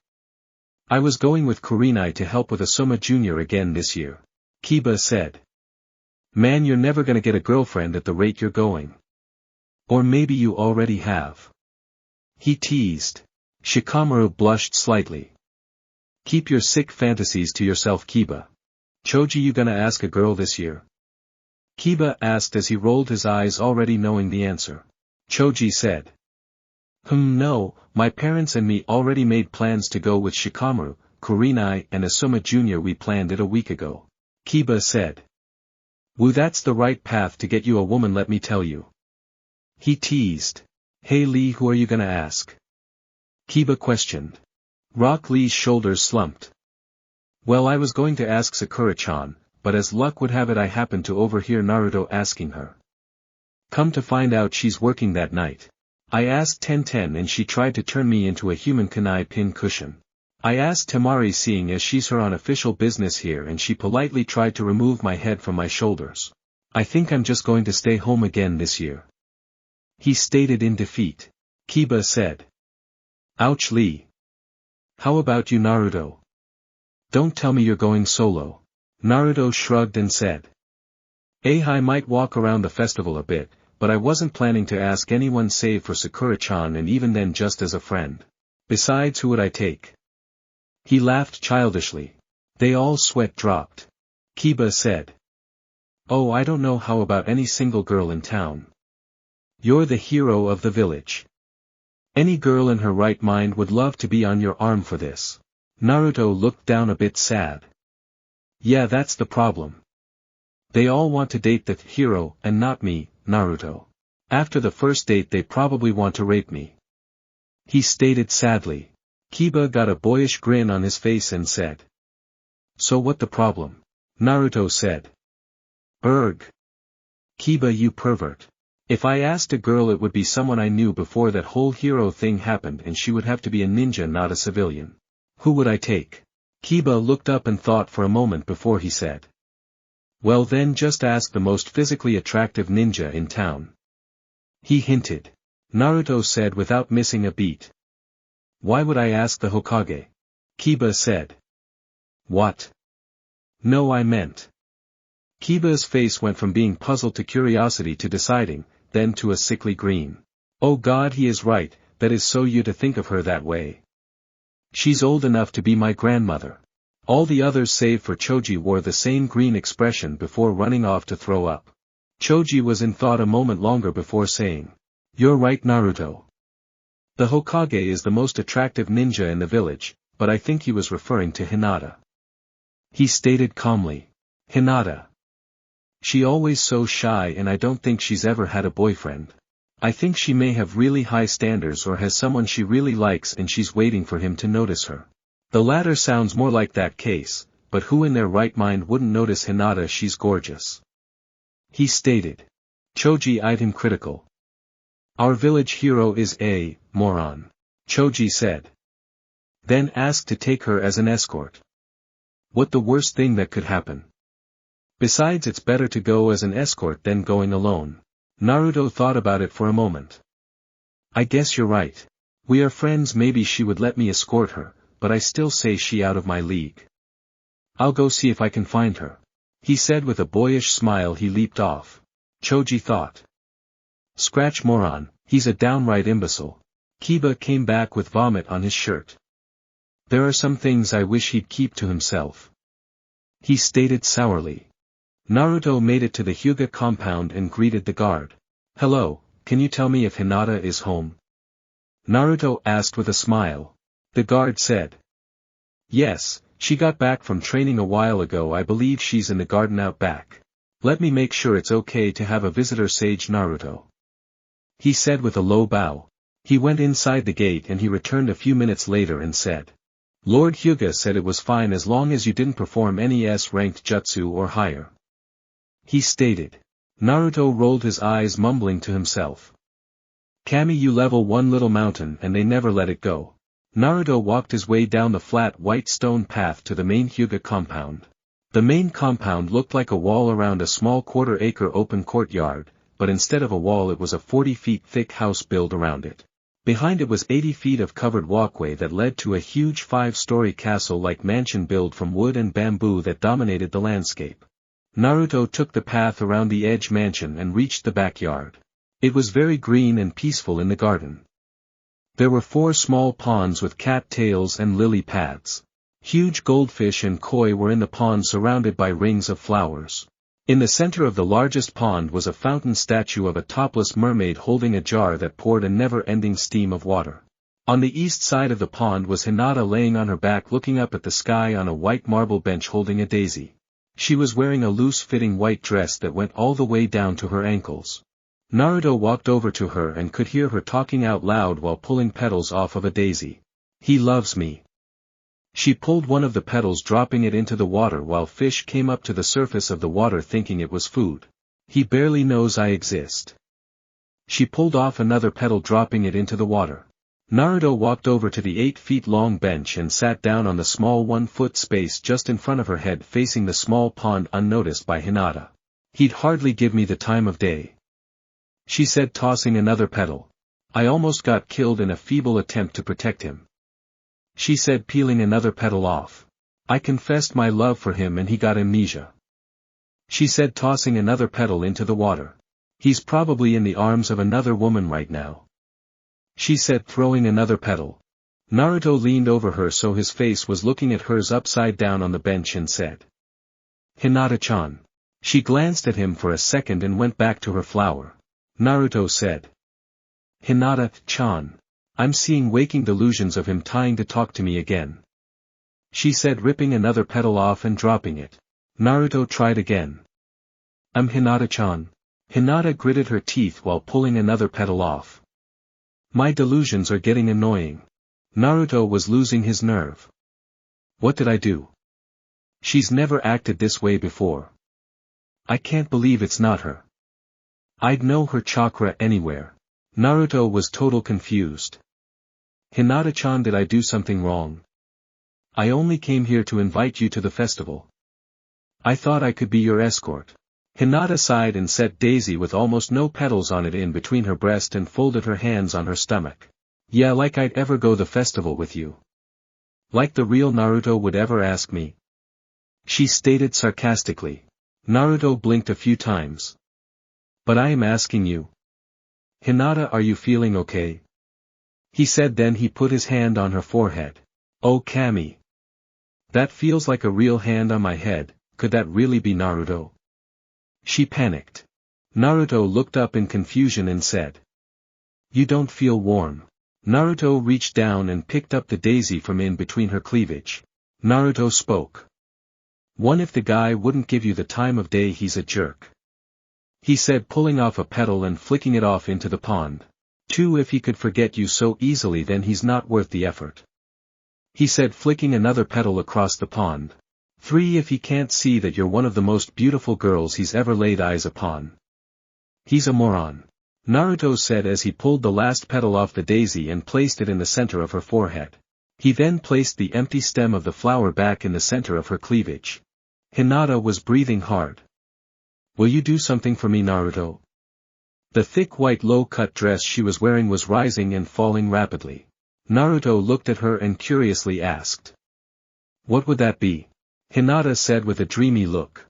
I was going with Kurenai to help with Asuma Jr. again this year. Kiba said. Man, you're never gonna get a girlfriend at the rate you're going. Or maybe you already have. He teased. Shikamaru blushed slightly. Keep your sick fantasies to yourself, Kiba. Choji, you gonna ask a girl this year? Kiba asked as he rolled his eyes, already knowing the answer. Choji said. No, my parents and me already made plans to go with Shikamaru, Kurenai and Asuma Jr. We planned it a week ago. Kiba said. Woo, that's the right path to get you a woman, let me tell you. He teased. Hey Lee, who are you gonna ask? Kiba questioned. Rock Lee's shoulders slumped. Well, I was going to ask Sakura-chan, but as luck would have it I happened to overhear Naruto asking her. Come to find out she's working that night. I asked Tenten and she tried to turn me into a human kunai pin cushion. I asked Temari seeing as she's her on official business here and she politely tried to remove my head from my shoulders. I think I'm just going to stay home again this year. He stated in defeat. Kiba said. Ouch Lee. How about you Naruto? Don't tell me you're going solo. Naruto shrugged and said. I might walk around the festival a bit, but I wasn't planning to ask anyone save for Sakura-chan and even then just as a friend. Besides who would I take? He laughed childishly. They all sweat dropped. Kiba said. Oh I don't know how about any single girl in town. You're the hero of the village. Any girl in her right mind would love to be on your arm for this. Naruto looked down a bit sad. Yeah that's the problem. They all want to date the hero and not me, Naruto. After the first date they probably want to rape me. He stated sadly. Kiba got a boyish grin on his face and said. So what the problem? Naruto said. Erg. Kiba you pervert. If I asked a girl it would be someone I knew before that whole hero thing happened and she would have to be a ninja not a civilian. Who would I take? Kiba looked up and thought for a moment before he said. Well then just ask the most physically attractive ninja in town. He hinted. Naruto said without missing a beat. Why would I ask the Hokage? Kiba said. What? No I meant. Kiba's face went from being puzzled to curiosity to deciding, then to a sickly green. Oh God he is right, that is so you to think of her that way. She's old enough to be my grandmother. All the others save for Choji wore the same green expression before running off to throw up. Choji was in thought a moment longer before saying. You're right Naruto. The Hokage is the most attractive ninja in the village, but I think he was referring to Hinata. He stated calmly. Hinata. She always so shy and I don't think she's ever had a boyfriend. I think she may have really high standards or has someone she really likes and she's waiting for him to notice her. The latter sounds more like that case, but who in their right mind wouldn't notice Hinata? She's gorgeous. He stated. Choji eyed him critical. Our village hero is a moron. Choji said. Then ask to take her as an escort. What the worst thing that could happen? Besides it's better to go as an escort than going alone. Naruto thought about it for a moment. I guess you're right. We are friends maybe she would let me escort her, but I still say she out of my league. I'll go see if I can find her. He said with a boyish smile. He leaped off. Choji thought. Scratch moron, he's a downright imbecile. Kiba came back with vomit on his shirt. There are some things I wish he'd keep to himself. He stated sourly. Naruto made it to the Hyuga compound and greeted the guard. Hello, can you tell me if Hinata is home? Naruto asked with a smile. The guard said. Yes, she got back from training a while ago. I believe she's in the garden out back. Let me make sure it's okay to have a visitor. Sage Naruto. He said with a low bow. He went inside the gate and he returned a few minutes later and said. Lord Hyuga said it was fine as long as you didn't perform any S-ranked jutsu or higher. He stated. Naruto rolled his eyes mumbling to himself. Kami you level one little mountain and they never let it go. Naruto walked his way down the flat white stone path to the main Hyuga compound. The main compound looked like a wall around a small quarter-acre open courtyard, but instead of a wall it was a 40 feet thick house built around it. Behind it was 80 feet of covered walkway that led to a huge 5-story castle-like mansion built from wood and bamboo that dominated the landscape. Naruto took the path around the edge mansion and reached the backyard. It was very green and peaceful in the garden. There were 4 small ponds with cat tails and lily pads. Huge goldfish and koi were in the pond surrounded by rings of flowers. In the center of the largest pond was a fountain statue of a topless mermaid holding a jar that poured a never-ending stream of water. On the east side of the pond was Hinata laying on her back looking up at the sky on a white marble bench holding a daisy. She was wearing a loose-fitting white dress that went all the way down to her ankles. Naruto walked over to her and could hear her talking out loud while pulling petals off of a daisy. He loves me. She pulled one of the petals dropping it into the water while fish came up to the surface of the water thinking it was food. He barely knows I exist. She pulled off another petal dropping it into the water. Naruto walked over to the 8-feet-long bench and sat down on the small 1-foot space just in front of her head facing the small pond unnoticed by Hinata. He'd hardly give me the time of day, she said, tossing another petal. I almost got killed in a feeble attempt to protect him, she said, peeling another petal off. I confessed my love for him and he got amnesia, she said, tossing another petal into the water. He's probably in the arms of another woman right now, she said, throwing another petal. Naruto leaned over her so his face was looking at hers upside down on the bench and said, Hinata-chan. She glanced at him for a second and went back to her flower. Naruto said, Hinata-chan. I'm seeing waking delusions of him trying to talk to me again, she said, ripping another petal off and dropping it. Naruto tried again. I'm Hinata-chan. Hinata gritted her teeth while pulling another petal off. My delusions are getting annoying. Naruto was losing his nerve. What did I do? She's never acted this way before. I can't believe it's not her. I'd know her chakra anywhere. Naruto was total confused. Hinata-chan, did I do something wrong? I only came here to invite you to the festival. I thought I could be your escort. Hinata sighed and set Daisy with almost no petals on it in between her breast and folded her hands on her stomach. Yeah, like I'd ever go the festival with you. Like the real Naruto would ever ask me, she stated sarcastically. Naruto blinked a few times. But I am asking you. Hinata, are you feeling okay? He said, then he put his hand on her forehead. Oh Kami. That feels like a real hand on my head, could that really be Naruto? She panicked. Naruto looked up in confusion and said, you don't feel warm. Naruto reached down and picked up the daisy from in between her cleavage. Naruto spoke. 1. If the guy wouldn't give you the time of day, he's a jerk, he said, pulling off a petal and flicking it off into the pond. 2. If he could forget you so easily, then he's not worth the effort, he said, flicking another petal across the pond. 3. If he can't see that you're one of the most beautiful girls he's ever laid eyes upon, he's a moron, Naruto said as he pulled the last petal off the daisy and placed it in the center of her forehead. He then placed the empty stem of the flower back in the center of her cleavage. Hinata was breathing hard. Will you do something for me, Naruto? The thick white low-cut dress she was wearing was rising and falling rapidly. Naruto looked at her and curiously asked, what would that be? Hinata said with a dreamy look.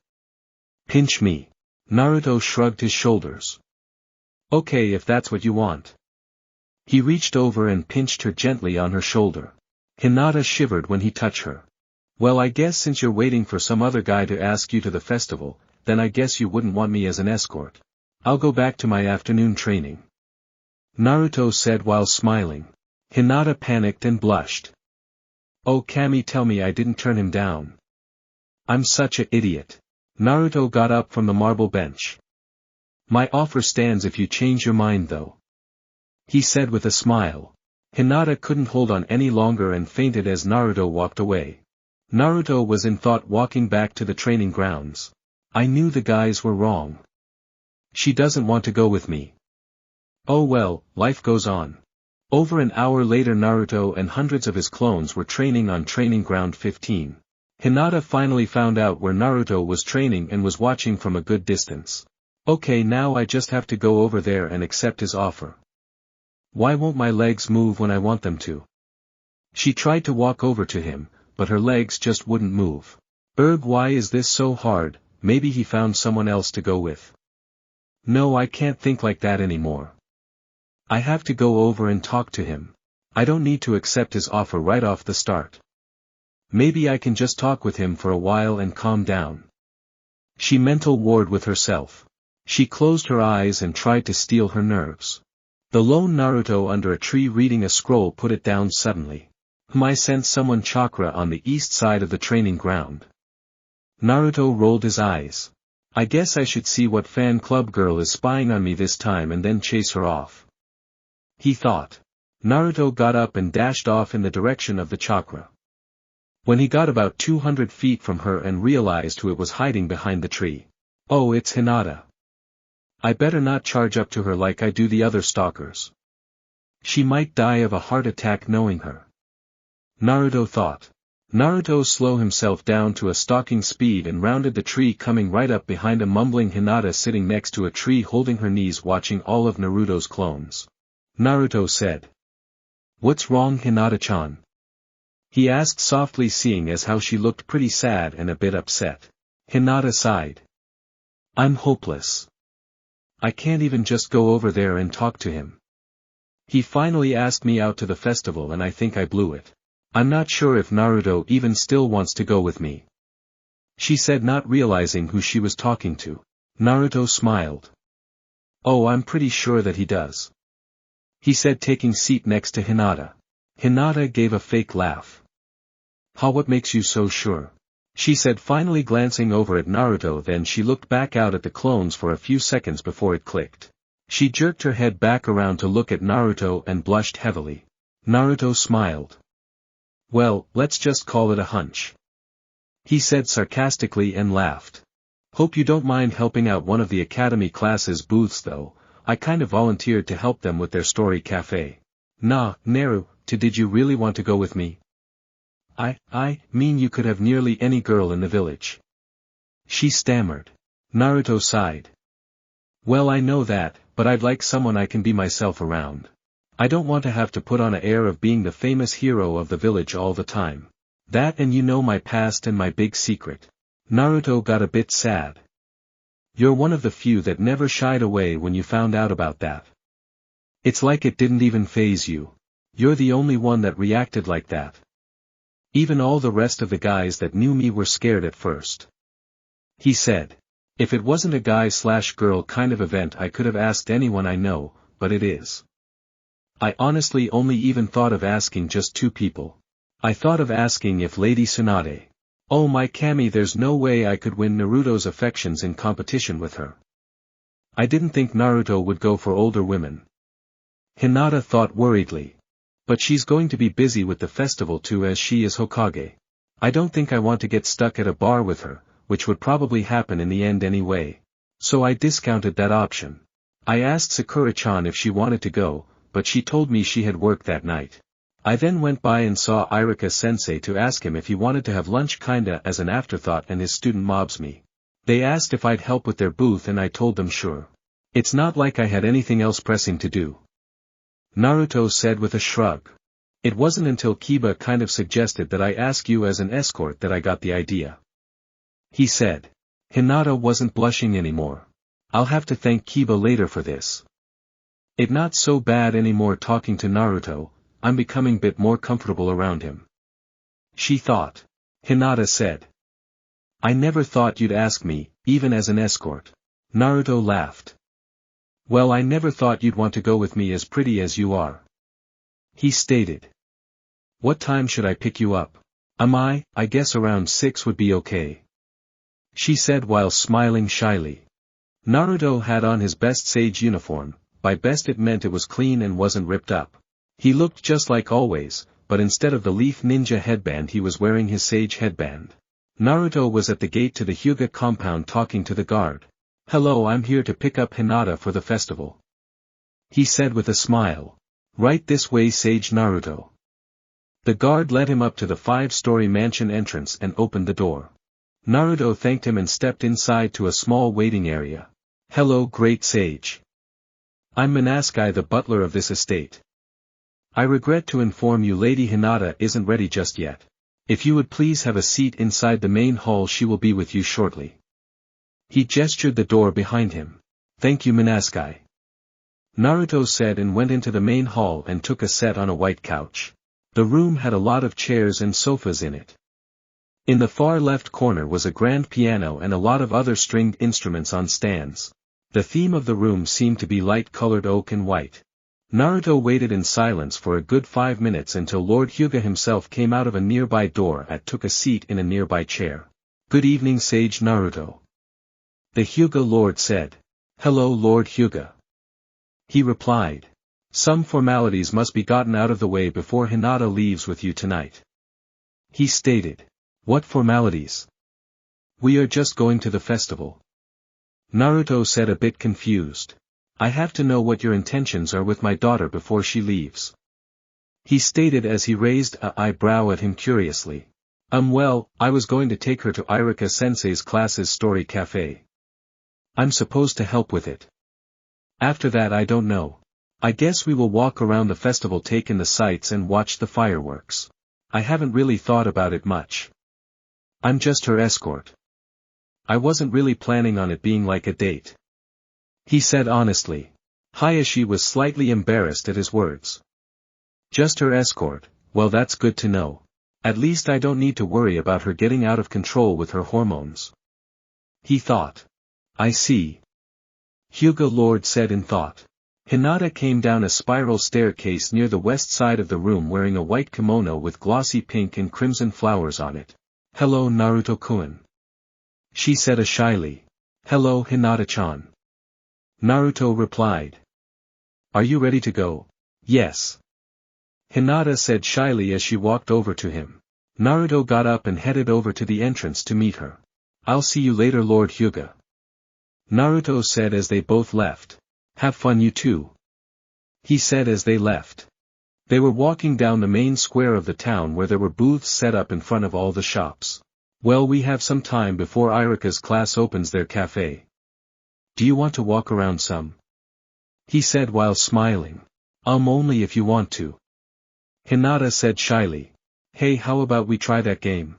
Pinch me. Naruto shrugged his shoulders. Okay, if that's what you want. He reached over and pinched her gently on her shoulder. Hinata shivered when he touched her. Well, I guess since you're waiting for some other guy to ask you to the festival, then I guess you wouldn't want me as an escort. I'll go back to my afternoon training, Naruto said while smiling. Hinata panicked and blushed. Oh Kami, tell me I didn't turn him down. I'm such an idiot. Naruto got up from the marble bench. My offer stands if you change your mind though, he said with a smile. Hinata couldn't hold on any longer and fainted as Naruto walked away. Naruto was in thought walking back to the training grounds. I knew the guys were wrong. She doesn't want to go with me. Oh well, life goes on. Over an hour later, Naruto and hundreds of his clones were training on Training Ground 15. Hinata finally found out where Naruto was training and was watching from a good distance. Okay, now I just have to go over there and accept his offer. Why won't my legs move when I want them to? She tried to walk over to him, but her legs just wouldn't move. Why is this so hard? Maybe he found someone else to go with. No, I can't think like that anymore. I have to go over and talk to him. I don't need to accept his offer right off the start. Maybe I can just talk with him for a while and calm down. She mental warred with herself. She closed her eyes and tried to steel her nerves. The lone Naruto under a tree reading a scroll put it down suddenly. I sense someone Chakra on the east side of the training ground. Naruto rolled his eyes. I guess I should see what fan club girl is spying on me this time and then chase her off, he thought. Naruto got up and dashed off in the direction of the Chakra. When he got about 200 feet from her and realized who it was hiding behind the tree. Oh, it's Hinata. I better not charge up to her like I do the other stalkers. She might die of a heart attack knowing her. Naruto thought. Naruto slowed himself down to a stalking speed and rounded the tree, coming right up behind a mumbling Hinata sitting next to a tree holding her knees watching all of Naruto's clones. Naruto said. "What's wrong, Hinata-chan?" He asked softly, seeing as how she looked pretty sad and a bit upset. Hinata sighed. "I'm hopeless. I can't even just go over there and talk to him. He finally asked me out to the festival and I think I blew it. I'm not sure if Naruto even still wants to go with me," she said, not realizing who she was talking to. Naruto smiled. "Oh, I'm pretty sure that he does," he said, taking seat next to Hinata. Hinata gave a fake laugh. "How, what makes you so sure?" she said, finally glancing over at Naruto. Then she looked back out at the clones for a few seconds before it clicked. She jerked her head back around to look at Naruto and blushed heavily. Naruto smiled. "Well, let's just call it a hunch," he said sarcastically and laughed. "Hope you don't mind helping out one of the academy classes' booths though. I kind of volunteered to help them with their story cafe." "Nah, Naru, did you really want to go with me?" I mean you could have nearly any girl in the village," she stammered. Naruto sighed. "Well, I know that, but I'd like someone I can be myself around. I don't want to have to put on an air of being the famous hero of the village all the time. That, and you know my past and my big secret." Naruto got a bit sad. "You're one of the few that never shied away when you found out about that. It's like it didn't even faze you. You're the only one that reacted like that. Even all the rest of the guys that knew me were scared at first," he said. "If it wasn't a guy/girl kind of event I could have asked anyone I know, but it is. I honestly only even thought of asking just 2 people. I thought of asking if Lady Tsunade. Oh my Kami, there's no way I could win Naruto's affections in competition with her. I didn't think Naruto would go for older women." Hinata thought worriedly. "But she's going to be busy with the festival too, as she is Hokage. I don't think I want to get stuck at a bar with her, which would probably happen in the end anyway. So I discounted that option. I asked Sakura-chan if she wanted to go, but she told me she had work that night. I then went by and saw Irika-sensei to ask him if he wanted to have lunch kinda as an afterthought, and his student mobs me. They asked if I'd help with their booth and I told them sure. It's not like I had anything else pressing to do." Naruto said with a shrug. "It wasn't until Kiba kind of suggested that I ask you as an escort that I got the idea," he said. Hinata wasn't blushing anymore. "I'll have to thank Kiba later for this. It's not so bad anymore talking to Naruto, I'm becoming bit more comfortable around him," she thought. Hinata said. "I never thought you'd ask me, even as an escort." Naruto laughed. "Well, I never thought you'd want to go with me as pretty as you are," he stated. "What time should I pick you up?" I guess around 6 would be okay," she said while smiling shyly. Naruto had on his best sage uniform. By best it meant it was clean and wasn't ripped up. He looked just like always, but instead of the leaf ninja headband he was wearing his sage headband. Naruto was at the gate to the Hyuga compound talking to the guard. "Hello, I'm here to pick up Hinata for the festival," he said with a smile. "Right this way, Sage Naruto." The guard led him up to the 5-story mansion entrance and opened the door. Naruto thanked him and stepped inside to a small waiting area. "Hello, great sage. I'm Manaskai, the butler of this estate. I regret to inform you Lady Hinata isn't ready just yet. If you would please have a seat inside the main hall, she will be with you shortly." He gestured the door behind him. "Thank you, Manaskai," Naruto said and went into the main hall and took a seat on a white couch. The room had a lot of chairs and sofas in it. In the far left corner was a grand piano and a lot of other stringed instruments on stands. The theme of the room seemed to be light-colored oak and white. Naruto waited in silence for a good 5 minutes until Lord Hyuga himself came out of a nearby door and took a seat in a nearby chair. "Good evening, Sage Naruto," the Hyuga Lord said. "Hello, Lord Hyuga," he replied. "Some formalities must be gotten out of the way before Hinata leaves with you tonight," he stated. "What formalities?" "We are just going to the festival," Naruto said, a bit confused. I have to know what your intentions are with my daughter before she leaves. He stated as he raised an eyebrow at him curiously. Well, I was going to take her to Irika-sensei's class's story cafe. I'm supposed to help with it. After that I don't know. I guess we will walk around the festival, take in the sights and watch the fireworks. I haven't really thought about it much. I'm just her escort. I wasn't really planning on it being like a date. He said honestly. Hayashi was slightly embarrassed at his words. Just her escort, well that's good to know. At least I don't need to worry about her getting out of control with her hormones. He thought. I see. Hyuga Lord said in thought. Hinata came down a spiral staircase near the west side of the room wearing a white kimono with glossy pink and crimson flowers on it. Hello Naruto-kun. She said shyly. Hello Hinata-chan. Naruto replied. Are you ready to go? Yes. Hinata said shyly as she walked over to him. Naruto got up and headed over to the entrance to meet her. I'll see you later Lord Hyuga. Naruto said as they both left. Have fun you too. He said as they left. They were walking down the main square of the town where there were booths set up in front of all the shops. Well, we have some time before Irika's class opens their cafe. Do you want to walk around some? He said while smiling. Only if you want to. Hinata said shyly. Hey, how about we try that game?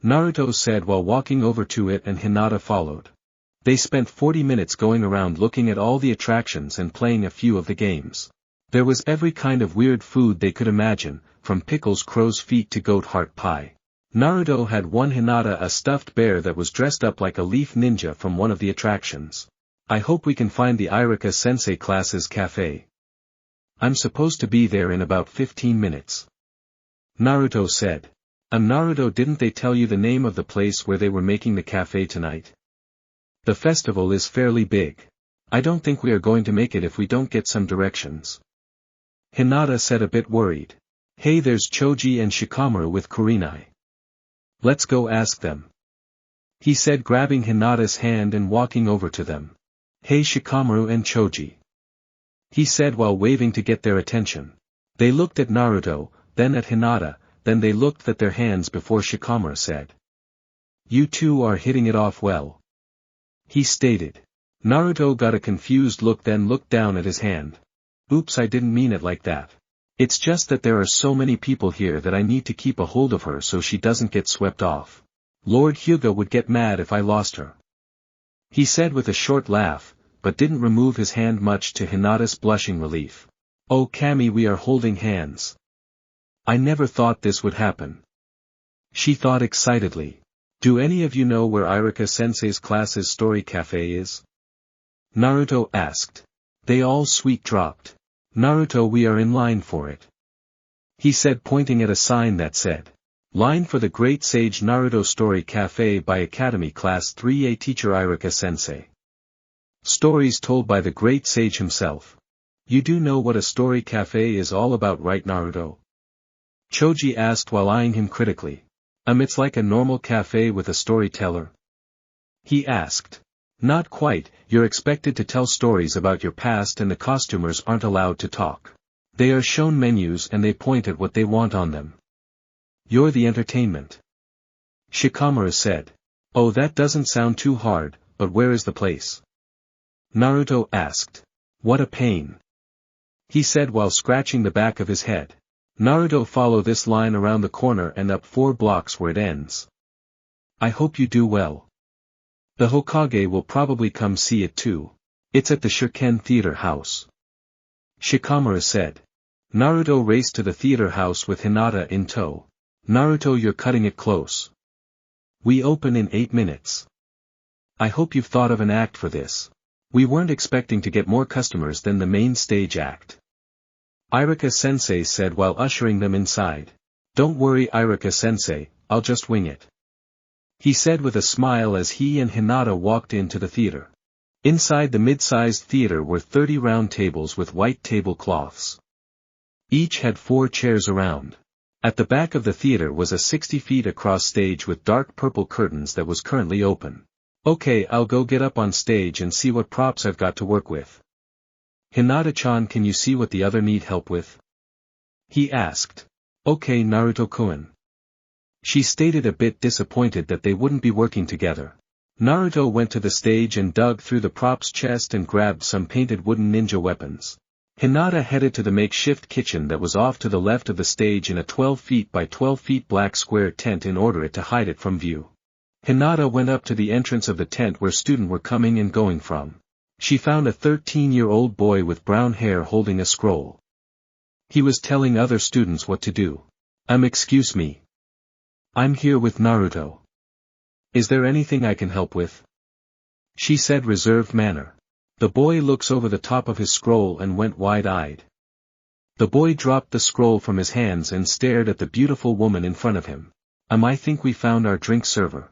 Naruto said while walking over to it and Hinata followed. They spent 40 minutes going around looking at all the attractions and playing a few of the games. There was every kind of weird food they could imagine, from pickles, crow's feet to goat heart pie. Naruto had won Hinata a stuffed bear that was dressed up like a leaf ninja from one of the attractions. I hope we can find the Irika-sensei class's cafe. I'm supposed to be there in about 15 minutes. Naruto said. Naruto, didn't they tell you the name of the place where they were making the cafe tonight? The festival is fairly big. I don't think we are going to make it if we don't get some directions. Hinata said a bit worried. Hey, there's Choji and Shikamaru with Kurenai. Let's go ask them. He said grabbing Hinata's hand and walking over to them. Hey Shikamaru and Choji. He said while waving to get their attention. They looked at Naruto, then at Hinata, then they looked at their hands before Shikamaru said. You two are hitting it off well. He stated. Naruto got a confused look then looked down at his hand. Oops, I didn't mean it like that. It's just that there are so many people here that I need to keep a hold of her so she doesn't get swept off. Lord Hyuga would get mad if I lost her. He said with a short laugh, but didn't remove his hand much to Hinata's blushing relief. Oh Kami, we are holding hands. I never thought this would happen. She thought excitedly. Do any of you know where Irika-sensei's class's story cafe is? Naruto asked. They all sweet dropped. Naruto, we are in line for it. He said pointing at a sign that said. Line for the Great Sage Naruto Story Cafe by Academy Class 3A Teacher Irika-sensei. Stories told by the Great Sage himself. You do know what a story cafe is all about, right Naruto? Choji asked while eyeing him critically. It's like a normal cafe with a storyteller? He asked. Not quite, you're expected to tell stories about your past and the costumers aren't allowed to talk. They are shown menus and they point at what they want on them. You're the entertainment. Shikamaru said. Oh, that doesn't sound too hard, but where is the place? Naruto asked. What a pain. He said while scratching the back of his head. Naruto, follow this line around the corner and up 4 blocks where it ends. I hope you do well. The Hokage will probably come see it too. It's at the Shuriken Theater House. Shikamaru said. Naruto raced to the theater house with Hinata in tow. Naruto, you're cutting it close. We open in 8 minutes. I hope you've thought of an act for this. We weren't expecting to get more customers than the main stage act. Irika-sensei said while ushering them inside. Don't worry Irika-sensei, I'll just wing it. He said with a smile as he and Hinata walked into the theater. Inside the mid-sized theater were 30 round tables with white tablecloths. Each had 4 chairs around. At the back of the theater was a 60 feet across stage with dark purple curtains that was currently open. Okay, I'll go get up on stage and see what props I've got to work with. Hinata-chan, can you see what the other need help with? He asked. Okay, Naruto-kun. She stated, a bit disappointed that they wouldn't be working together. Naruto went to the stage and dug through the prop's chest and grabbed some painted wooden ninja weapons. Hinata headed to the makeshift kitchen that was off to the left of the stage in a 12 feet by 12 feet black square tent in order to hide it from view. Hinata went up to the entrance of the tent where students were coming and going from. She found a 13-year-old boy with brown hair holding a scroll. He was telling other students what to do. Excuse me. I'm here with Naruto. Is there anything I can help with? She said, reserved manner. The boy looks over the top of his scroll and went wide-eyed. The boy dropped the scroll from his hands and stared at the beautiful woman in front of him. I think we found our drink server.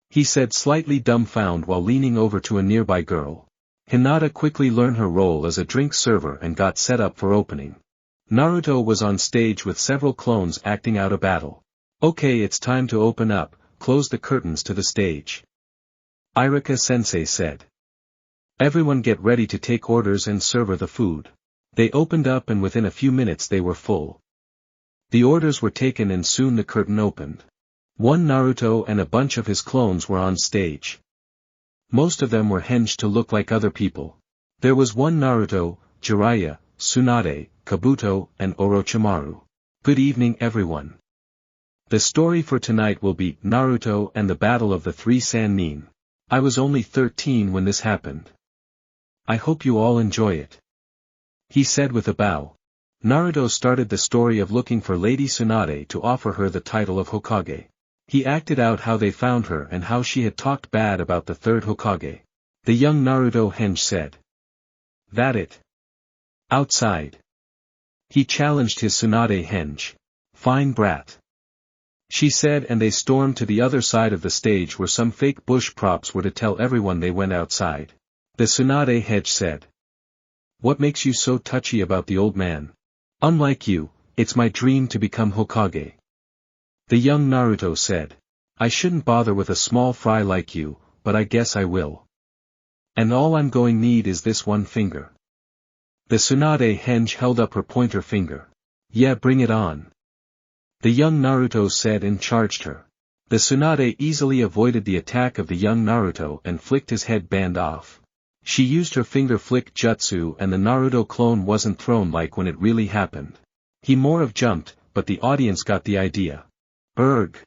He said, slightly dumbfounded while leaning over to a nearby girl. Hinata quickly learned her role as a drink server and got set up for opening. Naruto was on stage with several clones acting out a battle. Okay, it's time to open up, close the curtains to the stage. Irika-sensei said. Everyone get ready to take orders and serve the food. They opened up and within a few minutes they were full. The orders were taken and soon the curtain opened. One Naruto and a bunch of his clones were on stage. Most of them were hinged to look like other people. There was one Naruto, Jiraiya, Tsunade, Kabuto, and Orochimaru. Good evening everyone. The story for tonight will be Naruto and the Battle of the Three Sannin. I was only 13 when this happened. I hope you all enjoy it. He said with a bow. Naruto started the story of looking for Lady Tsunade to offer her the title of Hokage. He acted out how they found her and how she had talked bad about the third Hokage. The young Naruto henge said. That it? Outside. He challenged his Tsunade henge. Fine brat. She said, and they stormed to the other side of the stage where some fake bush props were to tell everyone they went outside. The Tsunade henge said. What makes you so touchy about the old man? Unlike you, it's my dream to become Hokage. The young Naruto said. I shouldn't bother with a small fry like you, but I guess I will. And all I'm going need is this one finger. The Tsunade henge held up her pointer finger. Yeah, bring it on. The young Naruto said and charged her. The Tsunade easily avoided the attack of the young Naruto and flicked his headband off. She used her finger flick jutsu and the Naruto clone wasn't thrown like when it really happened. He more of jumped, but the audience got the idea. Erg.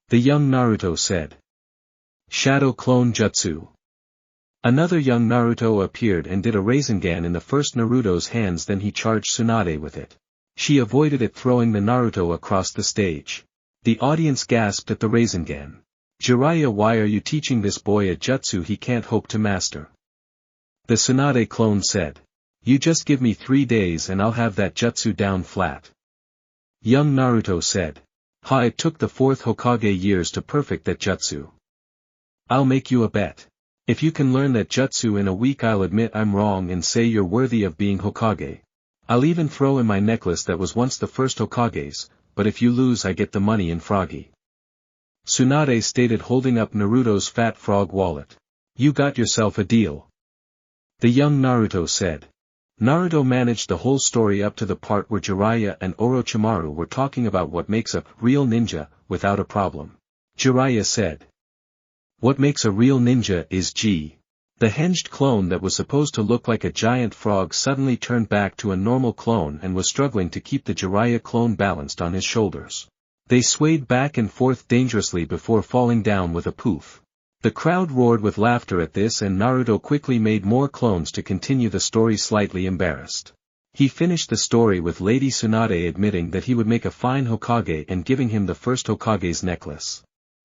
The young Naruto said. Shadow clone jutsu. Another young Naruto appeared and did a Rasengan in the first Naruto's hands, then he charged Tsunade with it. She avoided it, throwing the Naruto across the stage. The audience gasped at the Rasengan. Jiraiya, why are you teaching this boy a jutsu he can't hope to master? The Tsunade clone said. You just give me 3 days and I'll have that jutsu down flat. Young Naruto said. Ha, it took the 4th Hokage years to perfect that jutsu. I'll make you a bet. If you can learn that jutsu in a week, I'll admit I'm wrong and say you're worthy of being Hokage. I'll even throw in my necklace that was once the first Hokage's, but if you lose I get the money in Froggy. Tsunade stated, holding up Naruto's fat frog wallet. You got yourself a deal. The young Naruto said. Naruto managed the whole story up to the part where Jiraiya and Orochimaru were talking about what makes a real ninja, without a problem. Jiraiya said. What makes a real ninja is G. The hinged clone that was supposed to look like a giant frog suddenly turned back to a normal clone and was struggling to keep the Jiraiya clone balanced on his shoulders. They swayed back and forth dangerously before falling down with a poof. The crowd roared with laughter at this and Naruto quickly made more clones to continue the story, slightly embarrassed. He finished the story with Lady Tsunade admitting that he would make a fine Hokage and giving him the first Hokage's necklace.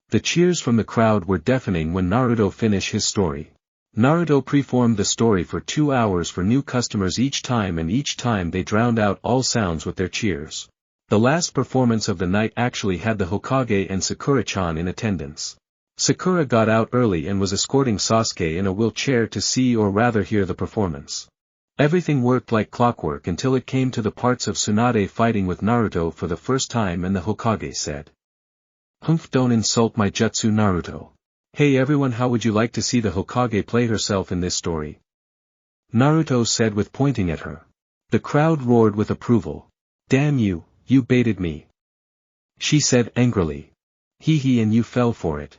The cheers from the crowd were deafening when Naruto finished his story. Naruto performed the story for 2 hours for new customers each time, and each time they drowned out all sounds with their cheers. The last performance of the night actually had the Hokage and Sakura-chan in attendance. Sakura got out early and was escorting Sasuke in a wheelchair to see, or rather hear, the performance. Everything worked like clockwork until it came to the parts of Tsunade fighting with Naruto for the first time, and the Hokage said. Humph, don't insult my jutsu, Naruto. Hey everyone, how would you like to see the Hokage play herself in this story? Naruto said with pointing at her. The crowd roared with approval. Damn you, you baited me. She said angrily. Hee hee, and you fell for it.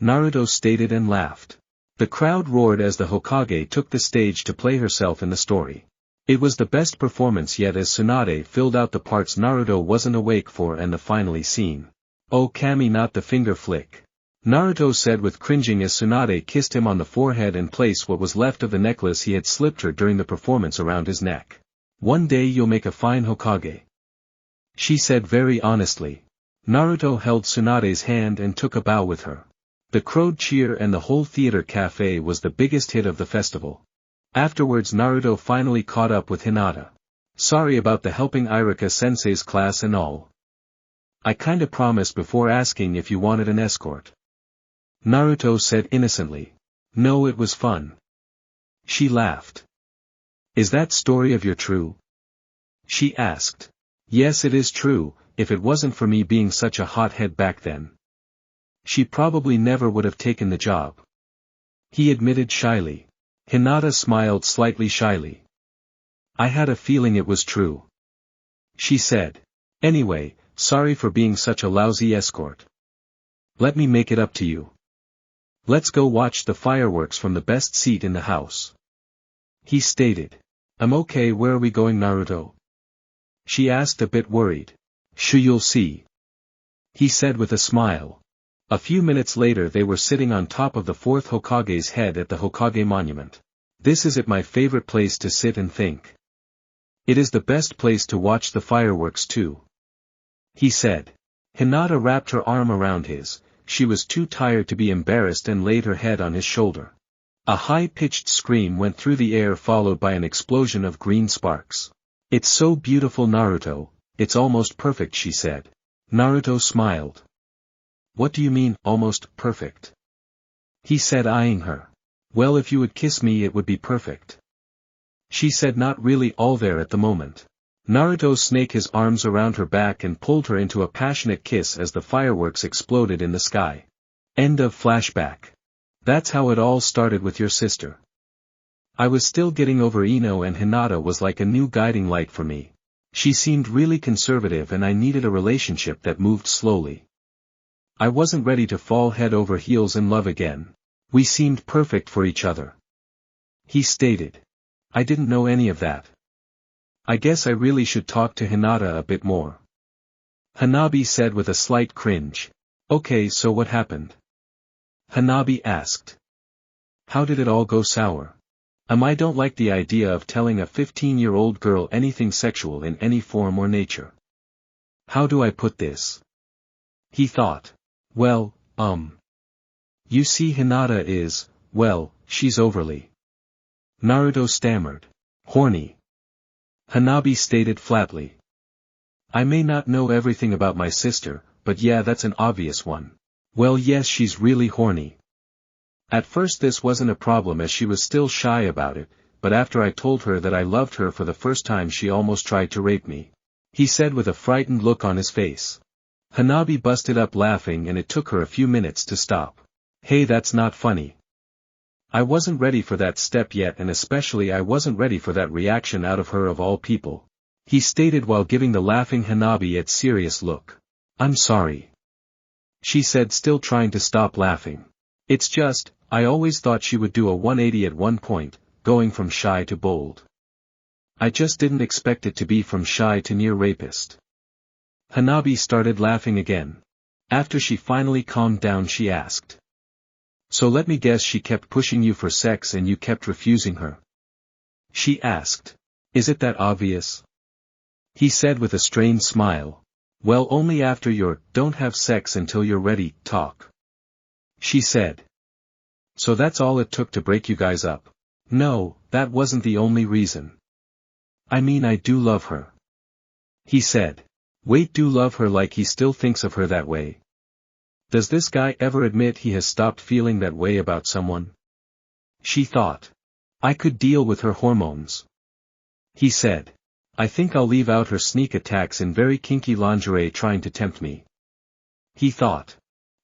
Naruto stated and laughed. The crowd roared as the Hokage took the stage to play herself in the story. It was the best performance yet as Tsunade filled out the parts Naruto wasn't awake for and the finally scene. Oh Kami, not the finger flick. Naruto said with cringing as Tsunade kissed him on the forehead and placed what was left of the necklace he had slipped her during the performance around his neck. One day you'll make a fine Hokage. She said very honestly. Naruto held Tsunade's hand and took a bow with her. The crowd cheer and the whole theater cafe was the biggest hit of the festival. Afterwards Naruto finally caught up with Hinata. Sorry about the helping Irika-sensei's class and all. I kinda promised before asking if you wanted an escort. Naruto said innocently. No, it was fun. She laughed. Is that story of your true? She asked. Yes, it is true, if it wasn't for me being such a hothead back then. She probably never would have taken the job. He admitted shyly. Hinata smiled slightly shyly. I had a feeling it was true. She said. Anyway, sorry for being such a lousy escort. Let me make it up to you. Let's go watch the fireworks from the best seat in the house. He stated. I'm okay, where are we going, Naruto? She asked a bit worried. Sure, you'll see. He said with a smile. A few minutes later they were sitting on top of the fourth Hokage's head at the Hokage monument. This is my favorite place to sit and think. It is the best place to watch the fireworks too. He said. Hinata wrapped her arm around his. She was too tired to be embarrassed and laid her head on his shoulder. A high-pitched scream went through the air followed by an explosion of green sparks. It's so beautiful, Naruto, it's almost perfect, she said. Naruto smiled. What do you mean, almost perfect? He said, eyeing her. Well, if you would kiss me it would be perfect. She said, not really all there at the moment. Naruto snaked his arms around her back and pulled her into a passionate kiss as the fireworks exploded in the sky. End of flashback. That's how it all started with your sister. I was still getting over Eno, and Hinata was like a new guiding light for me. She seemed really conservative and I needed a relationship that moved slowly. I wasn't ready to fall head over heels in love again. We seemed perfect for each other. He stated. I didn't know any of that. I guess I really should talk to Hinata a bit more. Hanabi said with a slight cringe. Okay, so what happened? Hanabi asked. How did it all go sour? I don't like the idea of telling a 15-year-old girl anything sexual in any form or nature. How do I put this? He thought. Well, you see, Hinata is, well, she's overly. Naruto stammered. Horny. Hanabi stated flatly. I may not know everything about my sister, but yeah, that's an obvious one. Well, yes, she's really horny. At first this wasn't a problem as she was still shy about it, but after I told her that I loved her for the first time she almost tried to rape me. He said with a frightened look on his face. Hanabi busted up laughing and it took her a few minutes to stop. Hey, that's not funny. I wasn't ready for that step yet, and especially I wasn't ready for that reaction out of her of all people. He stated while giving the laughing Hanabi a serious look. I'm sorry. She said, still trying to stop laughing. It's just, I always thought she would do a 180 at one point, going from shy to bold. I just didn't expect it to be from shy to near rapist. Hanabi started laughing again. After she finally calmed down she asked. So let me guess, she kept pushing you for sex and you kept refusing her? She asked. Is it that obvious? He said with a strained smile. Well, only after your don't have sex until you're ready talk. She said. So that's all it took to break you guys up? No, that wasn't the only reason. I mean, I do love her. He said. Wait, do love her? Like he still thinks of her that way? Does this guy ever admit he has stopped feeling that way about someone? She thought. I could deal with her hormones. He said. I think I'll leave out her sneak attacks in very kinky lingerie trying to tempt me. He thought.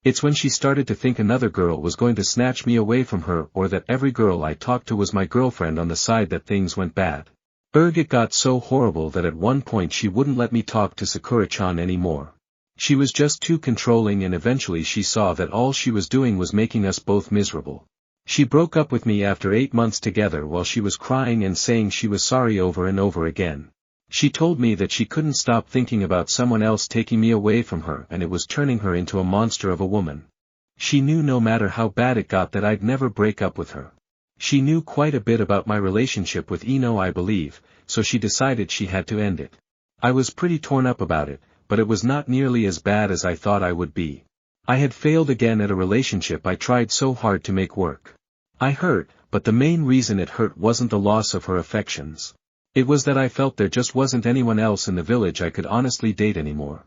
It's when she started to think another girl was going to snatch me away from her or that every girl I talked to was my girlfriend on the side that things went bad. It got so horrible that at one point she wouldn't let me talk to Sakura-chan anymore. She was just too controlling and eventually she saw that all she was doing was making us both miserable. She broke up with me after 8 months together while she was crying and saying she was sorry over and over again. She told me that she couldn't stop thinking about someone else taking me away from her and it was turning her into a monster of a woman. She knew no matter how bad it got that I'd never break up with her. She knew quite a bit about my relationship with Eno, I believe, so she decided she had to end it. I was pretty torn up about it, but it was not nearly as bad as I thought I would be. I had failed again at a relationship I tried so hard to make work. I hurt, but the main reason it hurt wasn't the loss of her affections. It was that I felt there just wasn't anyone else in the village I could honestly date anymore.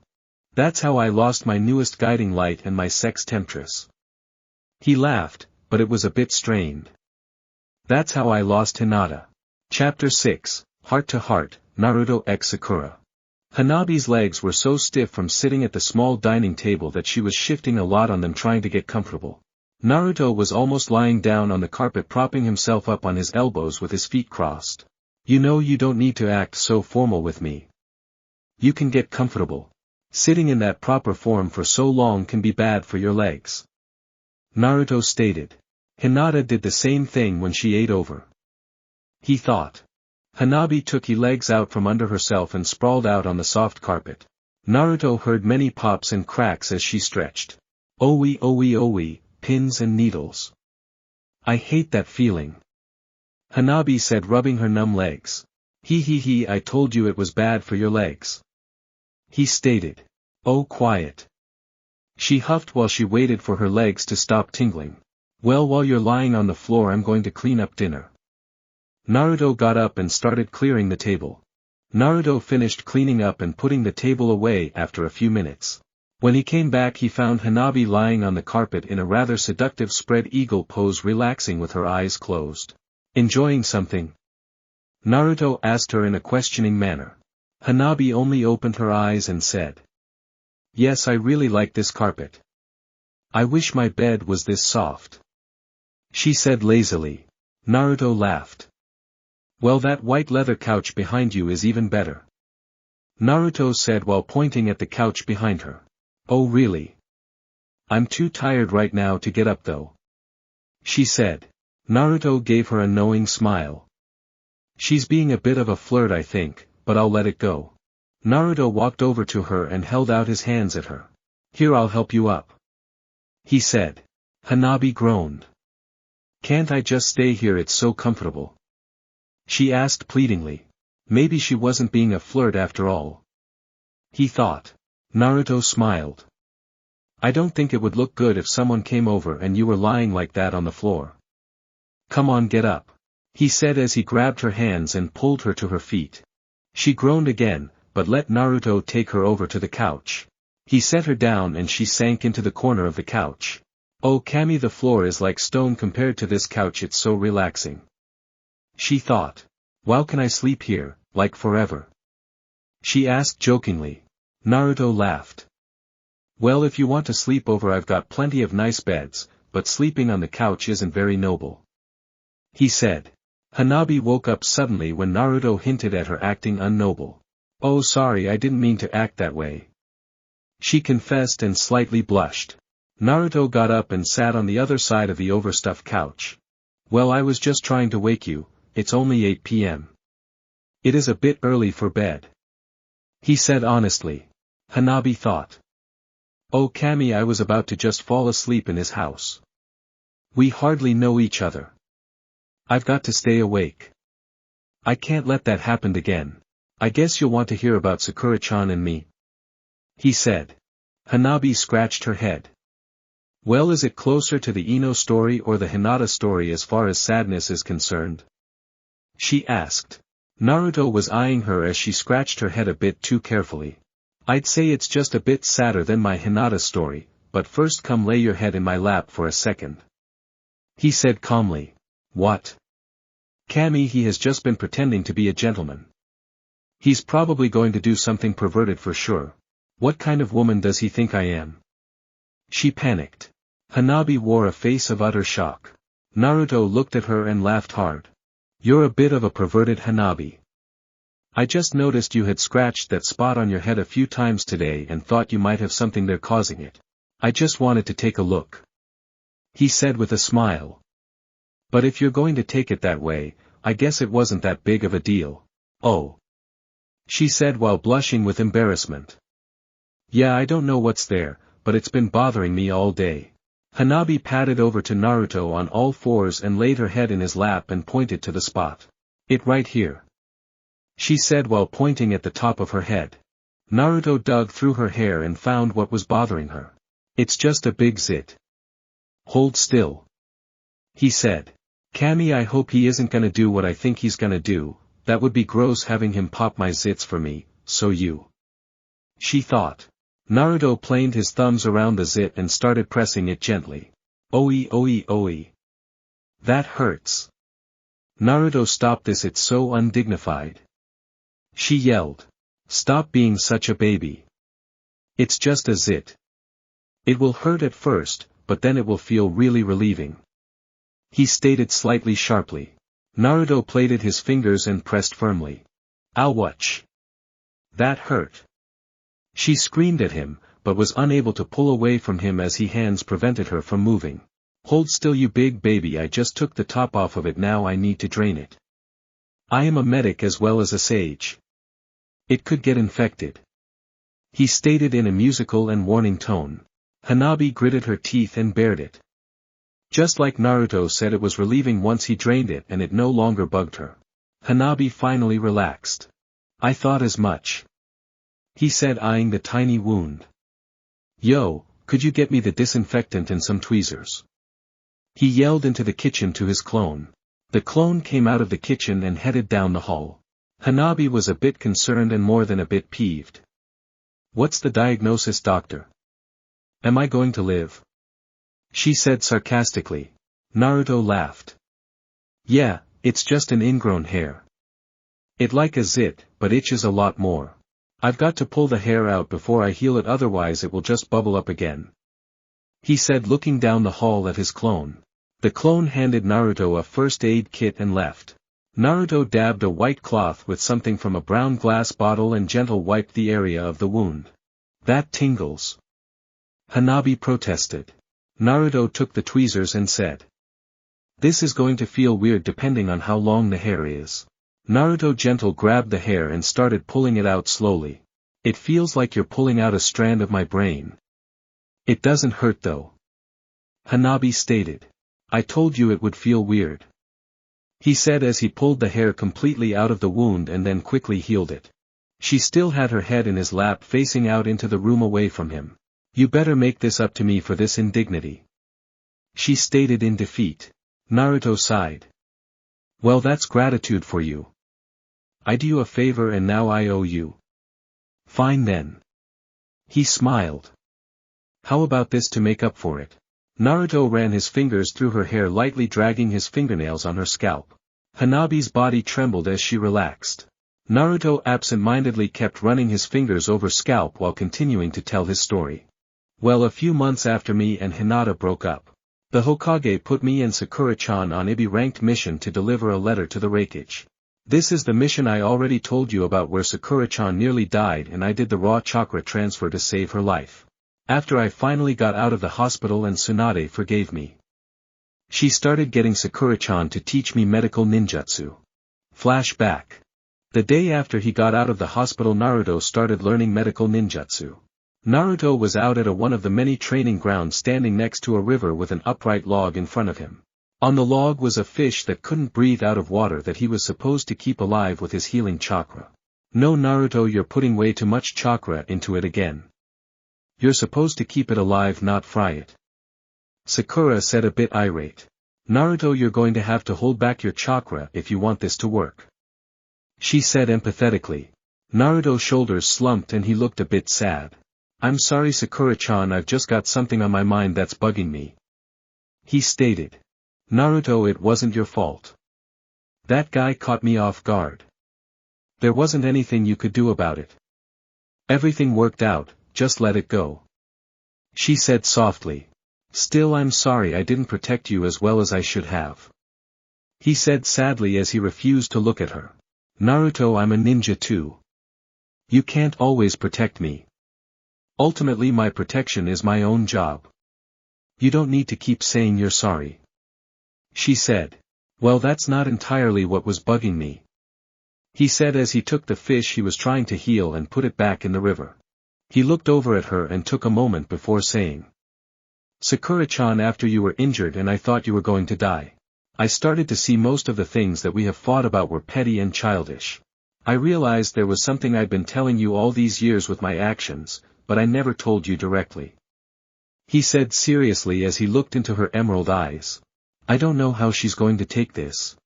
That's how I lost my newest guiding light and my sex temptress. He laughed, but it was a bit strained. That's how I lost Hinata. Chapter 6, Heart to Heart, Naruto x Sakura. Hanabi's legs were so stiff from sitting at the small dining table that she was shifting a lot on them trying to get comfortable. Naruto was almost lying down on the carpet propping himself up on his elbows with his feet crossed. You know you don't need to act so formal with me. You can get comfortable. Sitting in that proper form for so long can be bad for your legs. Naruto stated. Hinata did the same thing when she ate over. He thought. Hanabi took his legs out from under herself and sprawled out on the soft carpet. Naruto heard many pops and cracks as she stretched. Owie, pins and needles. I hate that feeling. Hanabi said, rubbing her numb legs. I told you it was bad for your legs. He stated. Oh, quiet. She huffed while she waited for her legs to stop tingling. Well, while you're lying on the floor I'm going to clean up dinner. Naruto got up and started clearing the table. Naruto finished cleaning up and putting the table away after a few minutes. When he came back he found Hanabi lying on the carpet in a rather seductive spread eagle pose, relaxing with her eyes closed. Enjoying something? Naruto asked her in a questioning manner. Hanabi only opened her eyes and said. Yes, I really like this carpet. I wish my bed was this soft. She said lazily. Naruto laughed. Well, that white leather couch behind you is even better. Naruto said while pointing at the couch behind her. Oh really? I'm too tired right now to get up though. She said. Naruto gave her a knowing smile. She's being a bit of a flirt I think, but I'll let it go. Naruto walked over to her and held out his hands at her. Here, I'll help you up. He said. Hanabi groaned. Can't I just stay here, it's so comfortable? She asked pleadingly. Maybe she wasn't being a flirt after all. He thought. Naruto smiled. I don't think it would look good if someone came over and you were lying like that on the floor. Come on, get up. He said as he grabbed her hands and pulled her to her feet. She groaned again, but let Naruto take her over to the couch. He set her down and she sank into the corner of the couch. Oh Kami, the floor is like stone compared to this couch, it's so relaxing. She thought. Wow, can I sleep here, like forever? She asked jokingly. Naruto laughed. Well, if you want to sleep over I've got plenty of nice beds, but sleeping on the couch isn't very noble. He said. Hanabi woke up suddenly when Naruto hinted at her acting unnoble. Oh sorry, I didn't mean to act that way. She confessed and slightly blushed. Naruto got up and sat on the other side of the overstuffed couch. Well, I was just trying to wake you, it's only 8 p.m. It is a bit early for bed. He said honestly. Hanabi thought. Oh Kami, I was about to just fall asleep in his house. We hardly know each other. I've got to stay awake. I can't let that happen again. I guess you'll want to hear about Sakura-chan and me. He said. Hanabi scratched her head. Well, is it closer to the Eno story or the Hinata story as far as sadness is concerned? She asked. Naruto was eyeing her as she scratched her head a bit too carefully. I'd say it's just a bit sadder than my Hinata story, but first come lay your head in my lap for a second. He said calmly. What? Kami, he has just been pretending to be a gentleman. He's probably going to do something perverted for sure. What kind of woman does he think I am? She panicked. Hanabi wore a face of utter shock. Naruto looked at her and laughed hard. You're a bit of a perverted Hanabi. I just noticed you had scratched that spot on your head a few times today and thought you might have something there causing it. I just wanted to take a look. He said with a smile. But if you're going to take it that way, I guess it wasn't that big of a deal. Oh. She said while blushing with embarrassment. Yeah, I don't know what's there, but it's been bothering me all day. Hanabi padded over to Naruto on all fours and laid her head in his lap and pointed to the spot. It right here. She said while pointing at the top of her head. Naruto dug through her hair and found what was bothering her. It's just a big zit. Hold still. He said. Cammy, I hope he isn't gonna do what I think he's gonna do, that would be gross having him pop my zits for me, so you. She thought. Naruto planed his thumbs around the zit and started pressing it gently. Oi oi oi. That hurts. Naruto, stop this, it's so undignified. She yelled. Stop being such a baby. It's just a zit. It will hurt at first, but then it will feel really relieving. He stated slightly sharply. Naruto plaited his fingers and pressed firmly. Ouch. That hurt. She screamed at him, but was unable to pull away from him as his hands prevented her from moving. Hold still, you big baby, I just took the top off of it, now I need to drain it. I am a medic as well as a sage. It could get infected. He stated in a musical and warning tone. Hanabi gritted her teeth and bared it. Just like Naruto said, it was relieving once he drained it and it no longer bugged her. Hanabi finally relaxed. I thought as much. He said, eyeing the tiny wound. Yo, could you get me the disinfectant and some tweezers? He yelled into the kitchen to his clone. The clone came out of the kitchen and headed down the hall. Hanabi was a bit concerned and more than a bit peeved. What's the diagnosis, doctor? Am I going to live? She said sarcastically. Naruto laughed. Yeah, it's just an ingrown hair. It like a zit, but itches a lot more. I've got to pull the hair out before I heal it, otherwise it will just bubble up again. He said, looking down the hall at his clone. The clone handed Naruto a first aid kit and left. Naruto dabbed a white cloth with something from a brown glass bottle and gentle wiped the area of the wound. That tingles. Hanabi protested. Naruto took the tweezers and said. This is going to feel weird depending on how long the hair is. Naruto gentle grabbed the hair and started pulling it out slowly. It feels like you're pulling out a strand of my brain. It doesn't hurt though. Hanabi stated. I told you it would feel weird. He said as he pulled the hair completely out of the wound and then quickly healed it. She still had her head in his lap facing out into the room away from him. You better make this up to me for this indignity. She stated in defeat. Naruto sighed. Well, that's gratitude for you. I do you a favor and now I owe you. Fine then. He smiled. How about this to make up for it? Naruto ran his fingers through her hair, lightly dragging his fingernails on her scalp. Hanabi's body trembled as she relaxed. Naruto absent-mindedly kept running his fingers over scalp while continuing to tell his story. Well, a few months after me and Hinata broke up, the Hokage put me and Sakura-chan on a ranked mission to deliver a letter to the Raikage. This is the mission I already told you about, where Sakura-chan nearly died and I did the raw chakra transfer to save her life. After I finally got out of the hospital and Tsunade forgave me. She started getting Sakura-chan to teach me medical ninjutsu. Flashback. The day after he got out of the hospital, Naruto started learning medical ninjutsu. Naruto was out at one of the many training grounds, standing next to a river with an upright log in front of him. On the log was a fish that couldn't breathe out of water that he was supposed to keep alive with his healing chakra. No, Naruto, you're putting way too much chakra into it again. You're supposed to keep it alive, not fry it. Sakura said, a bit irate. Naruto, you're going to have to hold back your chakra if you want this to work. She said empathetically. Naruto's shoulders slumped and he looked a bit sad. I'm sorry, Sakura-chan, I've just got something on my mind that's bugging me. He stated. Naruto, it wasn't your fault. That guy caught me off guard. There wasn't anything you could do about it. Everything worked out, just let it go. She said softly. Still, I'm sorry I didn't protect you as well as I should have. He said sadly as he refused to look at her. Naruto, I'm a ninja too. You can't always protect me. Ultimately my protection is my own job. You don't need to keep saying you're sorry. She said. Well, that's not entirely what was bugging me. He said as he took the fish he was trying to heal and put it back in the river. He looked over at her and took a moment before saying. Sakura-chan, after you were injured and I thought you were going to die, I started to see most of the things that we have fought about were petty and childish. I realized there was something I'd been telling you all these years with my actions, but I never told you directly. He said seriously as he looked into her emerald eyes. I don't know how she's going to take this.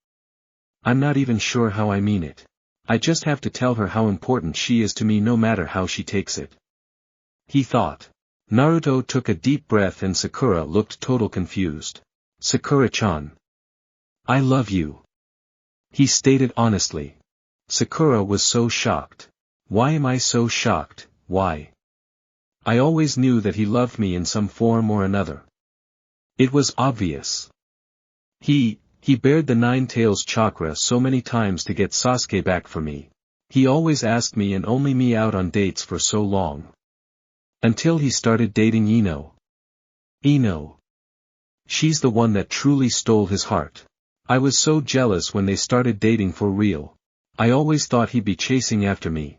I'm not even sure how I mean it. I just have to tell her how important she is to me no matter how she takes it. He thought. Naruto took a deep breath and Sakura looked total confused. Sakura-chan. I love you. He stated honestly. Sakura was so shocked. Why am I so shocked, why? I always knew that he loved me in some form or another. It was obvious. He bared the Nine Tails chakra so many times to get Sasuke back for me. He always asked me and only me out on dates for so long. Until he started dating Eno. Eno. She's the one that truly stole his heart. I was so jealous when they started dating for real. I always thought he'd be chasing after me.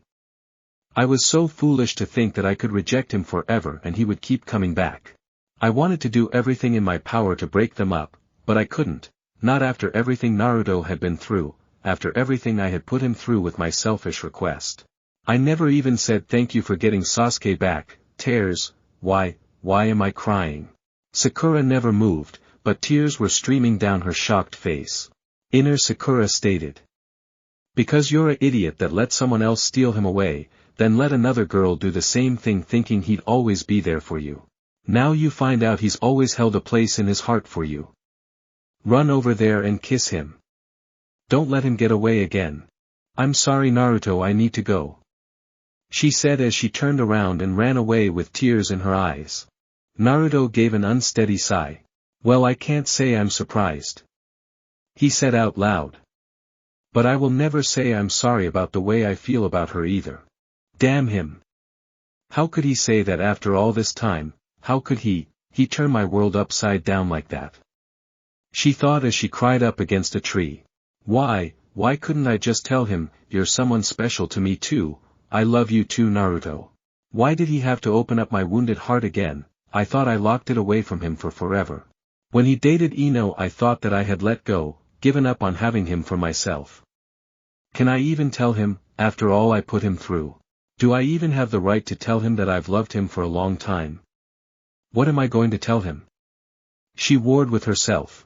I was so foolish to think that I could reject him forever and he would keep coming back. I wanted to do everything in my power to break them up, but I couldn't, not after everything Naruto had been through, after everything I had put him through with my selfish request. I never even said thank you for getting Sasuke back. Tears, why am I crying? Sakura never moved, but tears were streaming down her shocked face. Inner Sakura stated. Because you're an idiot that let someone else steal him away, then let another girl do the same thing thinking he'd always be there for you. Now you find out he's always held a place in his heart for you. Run over there and kiss him. Don't let him get away again. I'm sorry Naruto, I need to go. She said as she turned around and ran away with tears in her eyes. Naruto gave an unsteady sigh. Well, I can't say I'm surprised. He said out loud. But I will never say I'm sorry about the way I feel about her either. Damn him. How could he say that after all this time? How could he turn my world upside down like that? She thought as she cried up against a tree. Why couldn't I just tell him, you're someone special to me too, I love you too Naruto? Why did he have to open up my wounded heart again? I thought I locked it away from him for forever. When he dated Eno I thought that I had let go, given up on having him for myself. Can I even tell him, after all I put him through? Do I even have the right to tell him that I've loved him for a long time? What am I going to tell him? She warred with herself.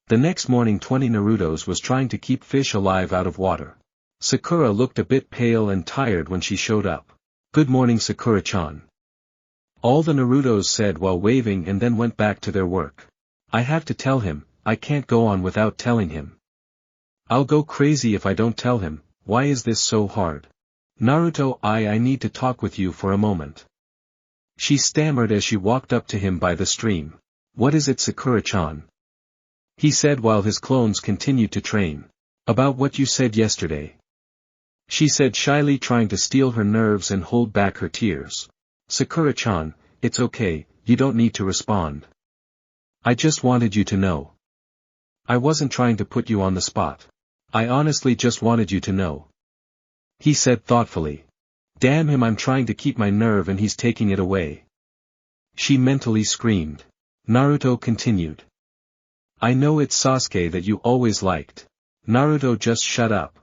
The next morning 20 Narutos was trying to keep fish alive out of water. Sakura looked a bit pale and tired when she showed up. Good morning Sakura-chan. All the Narutos said while waving and then went back to their work. I have to tell him, I can't go on without telling him. I'll go crazy if I don't tell him, why is this so hard? Naruto, I need to talk with you for a moment. She stammered as she walked up to him by the stream. What is it Sakura-chan? He said while his clones continued to train. About what you said yesterday. She said shyly, trying to steel her nerves and hold back her tears. Sakura-chan, it's okay, you don't need to respond. I just wanted you to know. I wasn't trying to put you on the spot. I honestly just wanted you to know. He said thoughtfully. Damn him, I'm trying to keep my nerve and he's taking it away. She mentally screamed. Naruto continued. I know it's Sasuke that you always liked. Naruto, just shut up.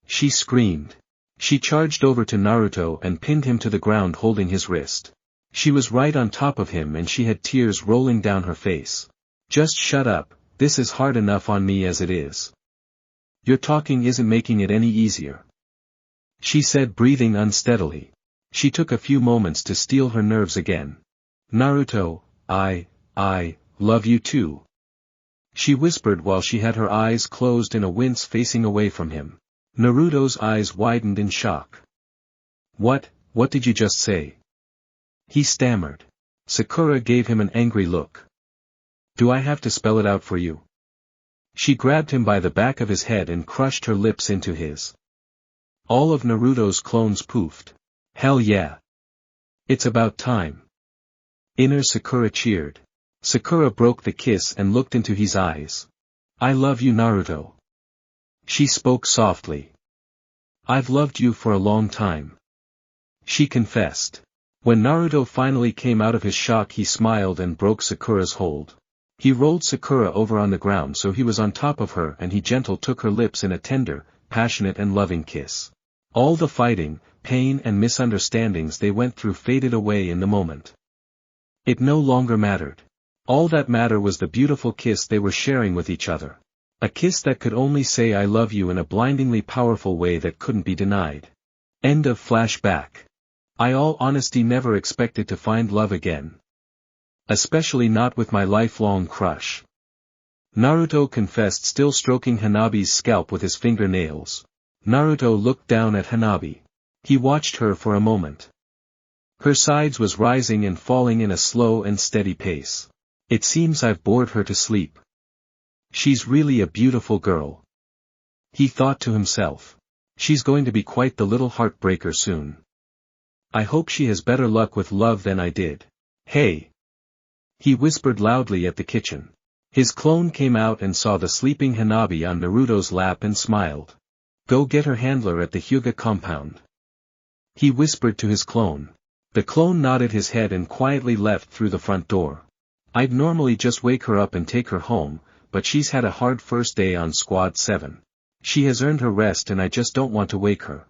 She screamed. She charged over to Naruto and pinned him to the ground holding his wrist. She was right on top of him and she had tears rolling down her face. Just shut up, this is hard enough on me as it is. Your talking isn't making it any easier. She said, breathing unsteadily. She took a few moments to steel her nerves again. Naruto, I love you too. She whispered while she had her eyes closed in a wince facing away from him. Naruto's eyes widened in shock. What did you just say? He stammered. Sakura gave him an angry look. Do I have to spell it out for you? She grabbed him by the back of his head and crushed her lips into his. All of Naruto's clones poofed. Hell yeah. It's about time. Inner Sakura cheered. Sakura broke the kiss and looked into his eyes. I love you, Naruto. She spoke softly. I've loved you for a long time. She confessed. When Naruto finally came out of his shock, he smiled and broke Sakura's hold. He rolled Sakura over on the ground so he was on top of her, and he gentle took her lips in a tender, passionate and loving kiss. All the fighting, pain and misunderstandings they went through faded away in the moment. It no longer mattered. All that mattered was the beautiful kiss they were sharing with each other. A kiss that could only say I love you in a blindingly powerful way that couldn't be denied. End of flashback. I all honesty never expected to find love again. Especially not with my lifelong crush. Naruto confessed, still stroking Hanabi's scalp with his fingernails. Naruto looked down at Hanabi. He watched her for a moment. Her sides was rising and falling in a slow and steady pace. It seems I've bored her to sleep. She's really a beautiful girl. He thought to himself. She's going to be quite the little heartbreaker soon. I hope she has better luck with love than I did. Hey! He whispered loudly at the kitchen. His clone came out and saw the sleeping Hanabi on Naruto's lap and smiled. Go get her handler at the Hyuga compound. He whispered to his clone. The clone nodded his head and quietly left through the front door. I'd normally just wake her up and take her home, but she's had a hard first day on Squad 7. She has earned her rest and I just don't want to wake her.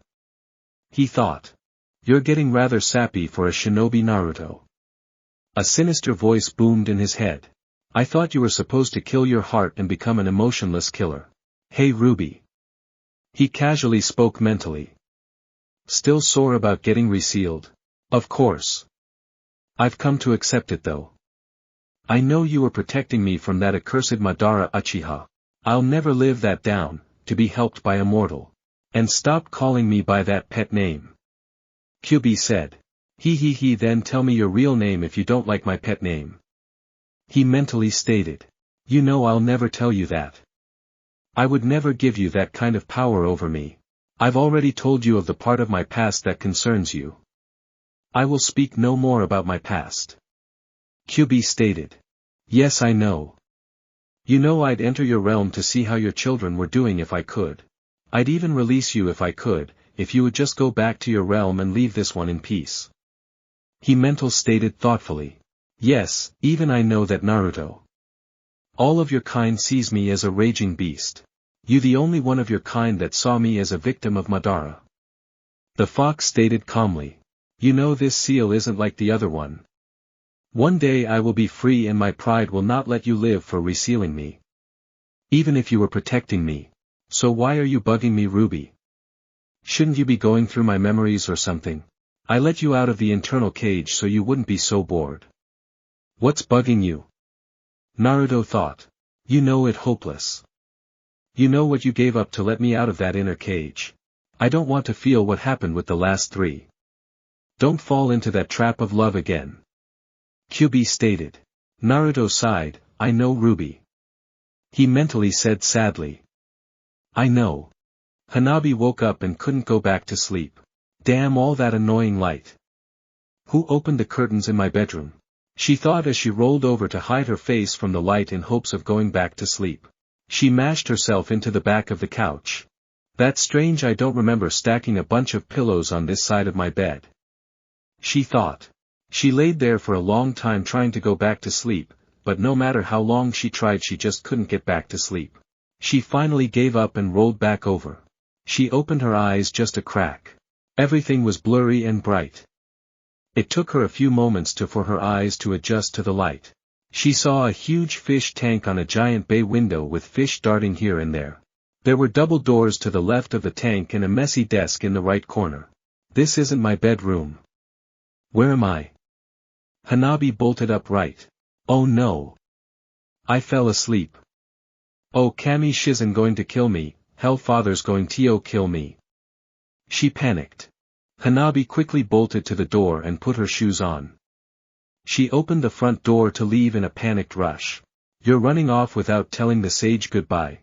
He thought. You're getting rather sappy for a shinobi, Naruto. A sinister voice boomed in his head. I thought you were supposed to kill your heart and become an emotionless killer. Hey Ruby. He casually spoke mentally. Still sore about getting resealed? Of course. I've come to accept it though. I know you were protecting me from that accursed Madara Uchiha. I'll never live that down, to be helped by a mortal. And stop calling me by that pet name. Kyubi said. He then tell me your real name if you don't like my pet name. He mentally stated. You know I'll never tell you that. I would never give you that kind of power over me. I've already told you of the part of my past that concerns you. I will speak no more about my past. Kyubi stated. Yes, I know. You know I'd enter your realm to see how your children were doing if I could. I'd even release you if I could, if you would just go back to your realm and leave this one in peace. He mental stated thoughtfully. Yes, even I know that, Naruto. All of your kind sees me as a raging beast. You the only one of your kind that saw me as a victim of Madara. The fox stated calmly. You know this seal isn't like the other one. One day I will be free and my pride will not let you live for resealing me. Even if you were protecting me. So why are you bugging me, Ruby? Shouldn't you be going through my memories or something? I let you out of the internal cage so you wouldn't be so bored. What's bugging you? Naruto thought. You know it hopeless. You know what you gave up to let me out of that inner cage. I don't want to feel what happened with the last three. Don't fall into that trap of love again. Kyubi stated. Naruto sighed, I know, Ruby. He mentally said sadly. I know. Hanabi woke up and couldn't go back to sleep. Damn all that annoying light. Who opened the curtains in my bedroom? She thought as she rolled over to hide her face from the light in hopes of going back to sleep. She mashed herself into the back of the couch. That's strange, I don't remember stacking a bunch of pillows on this side of my bed. She thought. She laid there for a long time trying to go back to sleep, but no matter how long she tried she just couldn't get back to sleep. She finally gave up and rolled back over. She opened her eyes just a crack. Everything was blurry and bright. It took her a few moments for her eyes to adjust to the light. She saw a huge fish tank on a giant bay window with fish darting here and there. There were double doors to the left of the tank and a messy desk in the right corner. This isn't my bedroom. Where am I? Hanabi bolted upright. Oh no. I fell asleep. Oh, Kami Shizen going to kill me, Hellfather's going to kill me. She panicked. Hanabi quickly bolted to the door and put her shoes on. She opened the front door to leave in a panicked rush. "You're running off without telling the sage goodbye."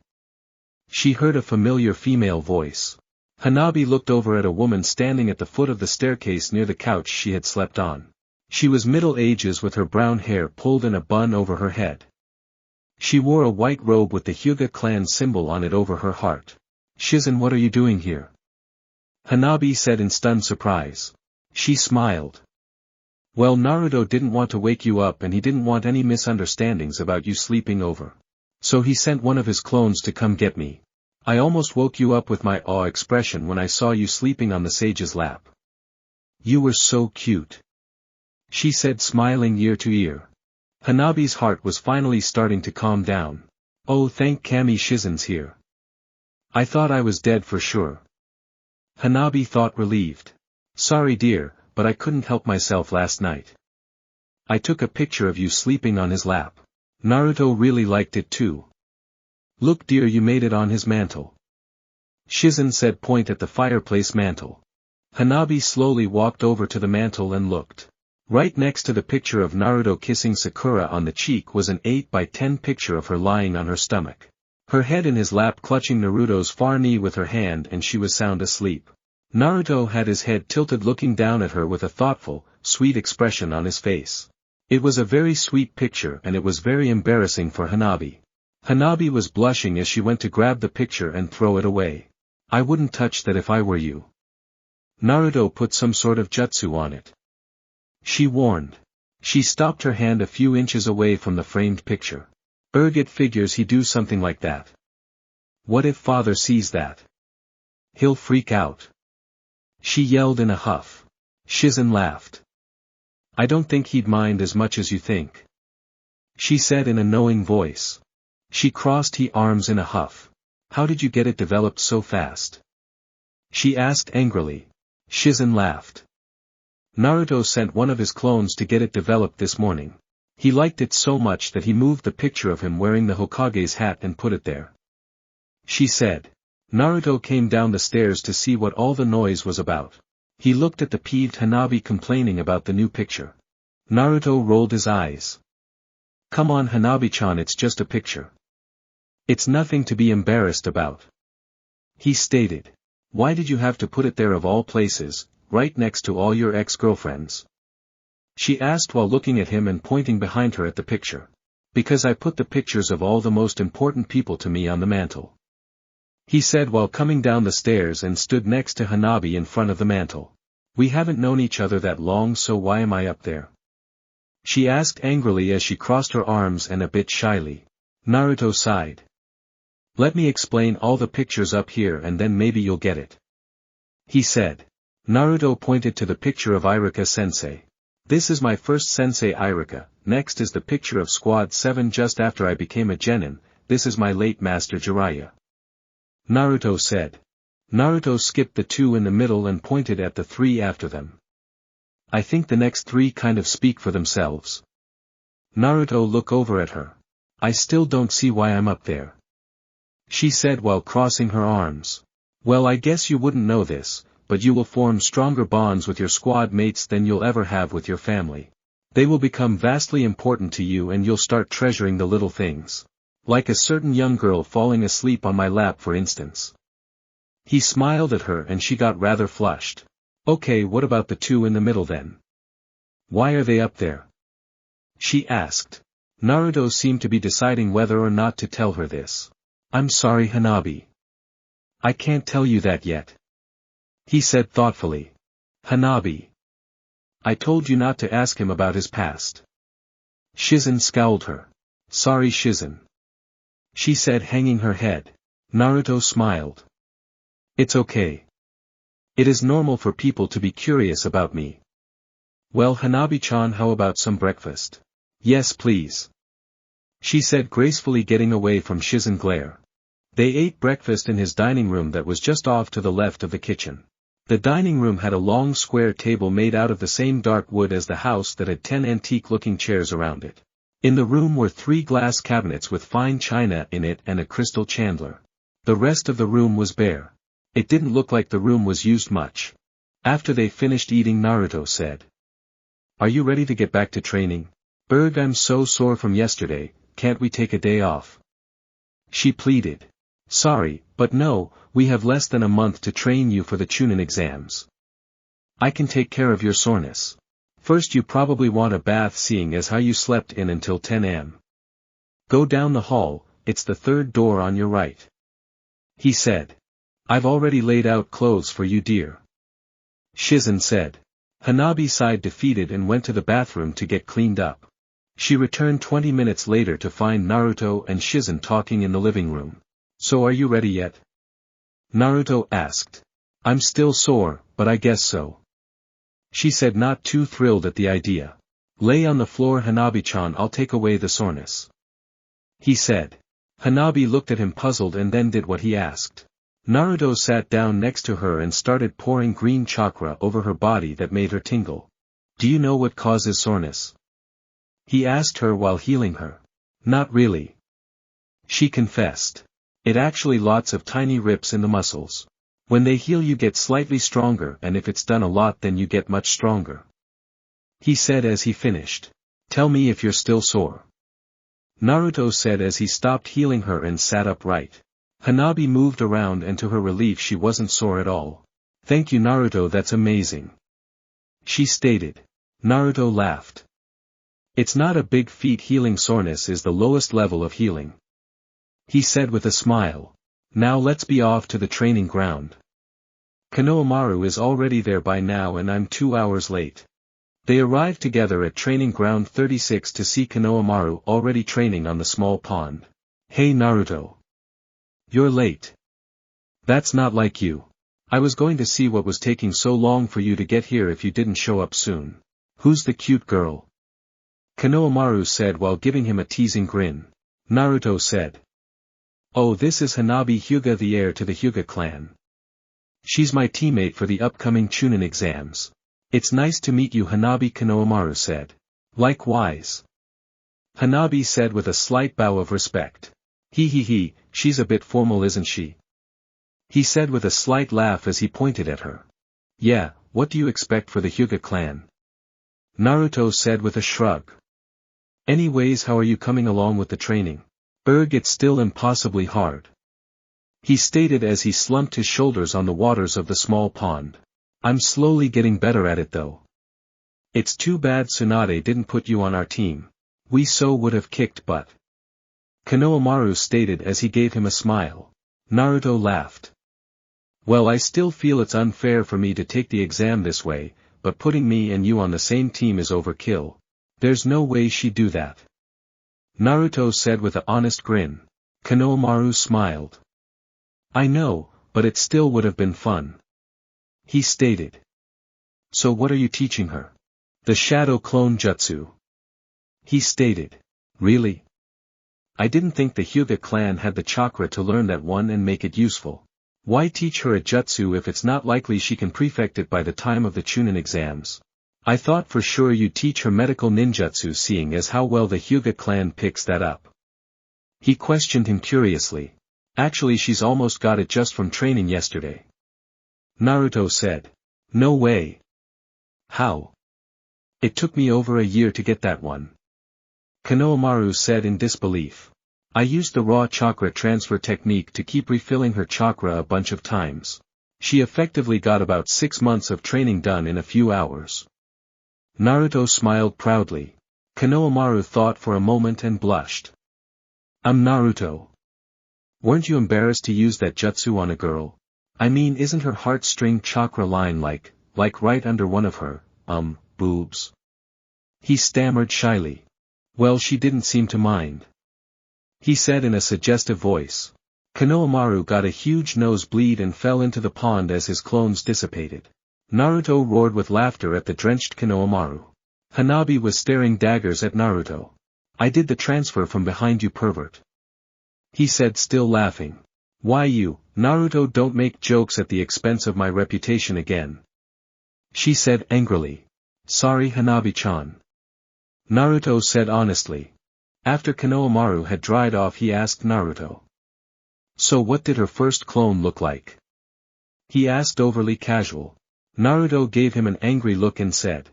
She heard a familiar female voice. Hanabi looked over at a woman standing at the foot of the staircase near the couch she had slept on. She was middle ages with her brown hair pulled in a bun over her head. She wore a white robe with the Hyuga clan symbol on it over her heart. "Shizen, what are you doing here?" Hanabi said in stunned surprise. She smiled. "Well, Naruto didn't want to wake you up and he didn't want any misunderstandings about you sleeping over. So he sent one of his clones to come get me. I almost woke you up with my awe expression when I saw you sleeping on the sage's lap. You were so cute," she said, smiling ear to ear. Hanabi's heart was finally starting to calm down. "Oh, thank Kami, Shizen's here. I thought I was dead for sure." Hanabi thought, relieved. "Sorry dear, but I couldn't help myself last night. I took a picture of you sleeping on his lap. Naruto really liked it too. Look dear, you made it on his mantle." Shizen said, point at the fireplace mantle. Hanabi slowly walked over to the mantle and looked. Right next to the picture of Naruto kissing Sakura on the cheek was an 8x10 picture of her lying on her stomach. Her head in his lap clutching Naruto's far knee with her hand, and she was sound asleep. Naruto had his head tilted looking down at her with a thoughtful, sweet expression on his face. It was a very sweet picture and it was very embarrassing for Hanabi. Hanabi was blushing as she went to grab the picture and throw it away. "I wouldn't touch that if I were you. Naruto put some sort of jutsu on it," she warned. She stopped her hand a few inches away from the framed picture. "It figures he do something like that. What if father sees that? He'll freak out," she yelled in a huff. Shizen laughed. "I don't think he'd mind as much as you think," she said in a knowing voice. She crossed her arms in a huff. "How did you get it developed so fast?" she asked angrily. Shizen laughed. "Naruto sent one of his clones to get it developed this morning. He liked it so much that he moved the picture of him wearing the Hokage's hat and put it there," she said. Naruto came down the stairs to see what all the noise was about. He looked at the peeved Hanabi complaining about the new picture. Naruto rolled his eyes. "Come on Hanabi-chan, it's just a picture. It's nothing to be embarrassed about," he stated. "Why did you have to put it there of all places, right next to all your ex-girlfriends?" she asked while looking at him and pointing behind her at the picture. "Because I put the pictures of all the most important people to me on the mantle," he said while coming down the stairs and stood next to Hanabi in front of the mantle. "We haven't known each other that long, so why am I up there?" she asked angrily as she crossed her arms and a bit shyly. Naruto sighed. "Let me explain all the pictures up here and then maybe you'll get it," he said. Naruto pointed to the picture of Iruka-sensei. "This is my first sensei Iruka, next is the picture of Squad 7 just after I became a genin, this is my late master Jiraiya," Naruto said. Naruto skipped the 2 in the middle and pointed at the 3 after them. "I think the next 3 kind of speak for themselves." Naruto looked over at her. "I still don't see why I'm up there," she said while crossing her arms. "Well, I guess you wouldn't know this, but you will form stronger bonds with your squad mates than you'll ever have with your family. They will become vastly important to you and you'll start treasuring the little things. Like a certain young girl falling asleep on my lap, for instance." He smiled at her and she got rather flushed. "Okay, what about the 2 in the middle then? Why are they up there?" she asked. Naruto seemed to be deciding whether or not to tell her this. "I'm sorry Hanabi. I can't tell you that yet," he said thoughtfully. "Hanabi. I told you not to ask him about his past." Shizen scowled her. "Sorry Shizen," she said hanging her head. Naruto smiled. "It's okay. It is normal for people to be curious about me." "Well Hanabi-chan, how about some breakfast?" "Yes please," she said gracefully getting away from Shizen's glare. They ate breakfast in his dining room that was just off to the left of the kitchen. The dining room had a long square table made out of the same dark wood as the house that had 10 antique-looking chairs around it. In the room were 3 glass cabinets with fine china in it and a crystal chandelier. The rest of the room was bare. It didn't look like the room was used much. After they finished eating, Naruto said, Are you ready to get back to training? Berg, I'm so sore from yesterday, can't we take a day off? She pleaded. Sorry, but no, we have less than a month to train you for the Chunin exams. I can take care of your soreness. First you probably want a bath seeing as how you slept in until 10 am. Go down the hall, it's the third door on your right. He said. I've already laid out clothes for you, dear. Shizen said. Hanabi sighed defeated and went to the bathroom to get cleaned up. She returned 20 minutes later to find Naruto and Shizen talking in the living room. So are you ready yet? Naruto asked. I'm still sore, but I guess so. She said, not too thrilled at the idea. Lay on the floor, Hanabi-chan, I'll take away the soreness. He said. Hanabi looked at him puzzled and then did what he asked. Naruto sat down next to her and started pouring green chakra over her body that made her tingle. Do you know what causes soreness? He asked her while healing her. Not really. She confessed. It actually lots of tiny rips in the muscles. When they heal you get slightly stronger, and if it's done a lot then you get much stronger. He said as he finished. Tell me if you're still sore. Naruto said as he stopped healing her and sat upright. Hanabi moved around and to her relief she wasn't sore at all. Thank you Naruto, that's amazing. She stated. Naruto laughed. It's not a big feat, healing soreness is the lowest level of healing. He said with a smile. Now let's be off to the training ground. Konohamaru is already there by now and I'm 2 hours late. They arrived together at training ground 36 to see Konohamaru already training on the small pond. Hey Naruto. You're late. That's not like you. I was going to see what was taking so long for you to get here if you didn't show up soon. Who's the cute girl? Konohamaru said while giving him a teasing grin. Naruto said. Oh, this is Hanabi Hyuga, the heir to the Hyuga clan. She's my teammate for the upcoming Chunin exams. It's nice to meet you, Hanabi, Konohamaru said. Likewise. Hanabi said with a slight bow of respect. He, she's a bit formal, isn't she? He said with a slight laugh as he pointed at her. Yeah, what do you expect for the Hyuga clan? Naruto said with a shrug. Anyways, how are you coming along with the training? It's still impossibly hard. He stated as he slumped his shoulders on the waters of the small pond. I'm slowly getting better at it though. It's too bad Tsunade didn't put you on our team. We so would have kicked butt. Konohamaru stated as he gave him a smile. Naruto laughed. Well, I still feel it's unfair for me to take the exam this way, but putting me and you on the same team is overkill. There's no way she'd do that. Naruto said with an honest grin. Konohamaru smiled. I know, but it still would have been fun. He stated. So what are you teaching her? The shadow clone jutsu. He stated. Really? I didn't think the Hyuga clan had the chakra to learn that one and make it useful. Why teach her a jutsu if it's not likely she can prefect it by the time of the Chunin exams? I thought for sure you'd teach her medical ninjutsu, seeing as how well the Hyuga clan picks that up. He questioned him curiously. Actually, she's almost got it just from training yesterday. Naruto said. No way. How? It took me over a year to get that one. Konohamaru said in disbelief. I used the raw chakra transfer technique to keep refilling her chakra a bunch of times. She effectively got about 6 months of training done in a few hours. Naruto smiled proudly. Konohamaru thought for a moment and blushed. Naruto. Weren't you embarrassed to use that jutsu on a girl? I mean, isn't her heartstring chakra line like right under one of her, boobs? He stammered shyly. Well, she didn't seem to mind. He said in a suggestive voice. Konohamaru got a huge nosebleed and fell into the pond as his clones dissipated. Naruto roared with laughter at the drenched Konohamaru. Hanabi was staring daggers at Naruto. I did the transfer from behind you, pervert. He said, still laughing. Why you, Naruto, don't make jokes at the expense of my reputation again. She said angrily. Sorry, Hanabi-chan. Naruto said honestly. After Konohamaru had dried off, he asked Naruto. So what did her first clone look like? He asked overly casual. Naruto gave him an angry look and said.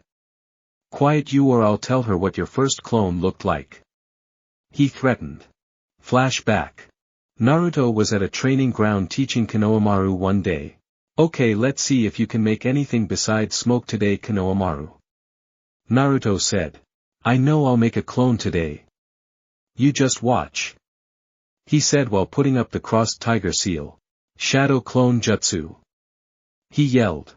Quiet you or I'll tell her what your first clone looked like. He threatened. Flashback. Naruto was at a training ground teaching Konohamaru one day. Okay, let's see if you can make anything besides smoke today, Konohamaru. Naruto said. I know I'll make a clone today. You just watch. He said while putting up the crossed tiger seal. Shadow clone jutsu. He yelled.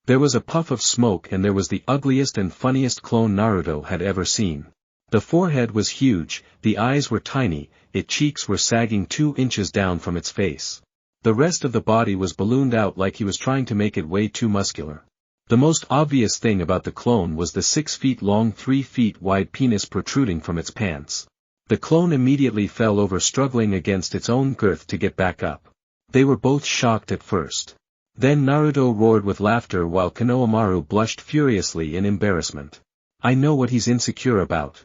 There was a puff of smoke and there was the ugliest and funniest clone Naruto had ever seen. The forehead was huge, the eyes were tiny, its cheeks were sagging 2 inches down from its face. The rest of the body was ballooned out like he was trying to make it way too muscular. The most obvious thing about the clone was the 6 feet long 3 feet wide penis protruding from its pants. The clone immediately fell over, struggling against its own girth to get back up. They were both shocked at first. Then Naruto roared with laughter while Konohamaru blushed furiously in embarrassment. I know what he's insecure about.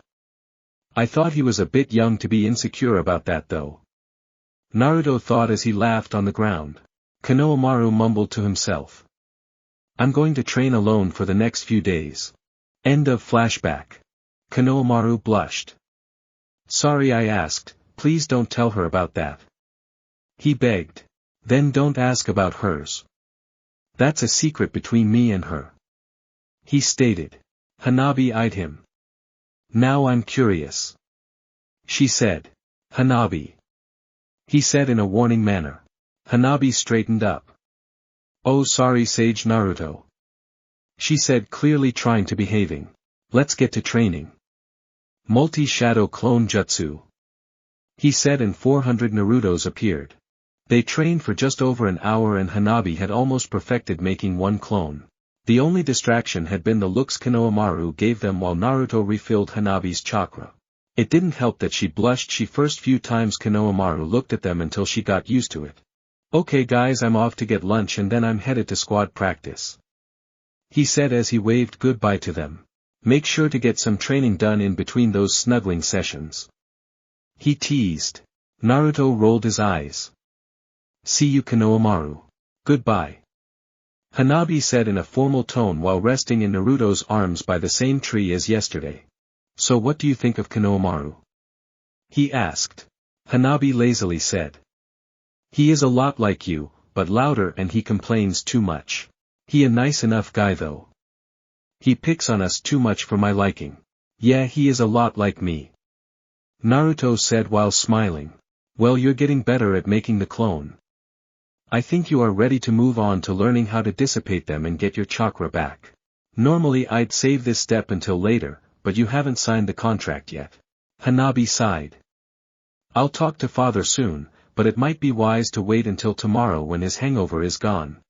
I thought he was a bit young to be insecure about that though. Naruto thought as he laughed on the ground. Konohamaru mumbled to himself. I'm going to train alone for the next few days. End of flashback. Konohamaru blushed. Sorry I asked, please don't tell her about that. He begged. Then don't ask about hers. That's a secret between me and her. He stated. Hanabi eyed him. Now I'm curious. She said. Hanabi. He said in a warning manner. Hanabi straightened up. Oh sorry Sage Naruto. She said, clearly trying to behaving. Let's get to training. Multi-shadow clone jutsu. He said and 400 Narutos appeared. They trained for just over an hour and Hanabi had almost perfected making one clone. The only distraction had been the looks Konohamaru gave them while Naruto refilled Hanabi's chakra. It didn't help that she blushed the first few times Konohamaru looked at them until she got used to it. Okay guys, I'm off to get lunch and then I'm headed to squad practice. He said as he waved goodbye to them. Make sure to get some training done in between those snuggling sessions. He teased. Naruto rolled his eyes. See you Konohamaru. Goodbye. Hanabi said in a formal tone while resting in Naruto's arms by the same tree as yesterday. So what do you think of Konohamaru? He asked. Hanabi lazily said. He is a lot like you, but louder and he complains too much. He a nice enough guy though. He picks on us too much for my liking. Yeah, he is a lot like me. Naruto said while smiling. Well, you're getting better at making the clone. I think you are ready to move on to learning how to dissipate them and get your chakra back. Normally I'd save this step until later, but you haven't signed the contract yet. Hanabi sighed. I'll talk to father soon, but it might be wise to wait until tomorrow when his hangover is gone.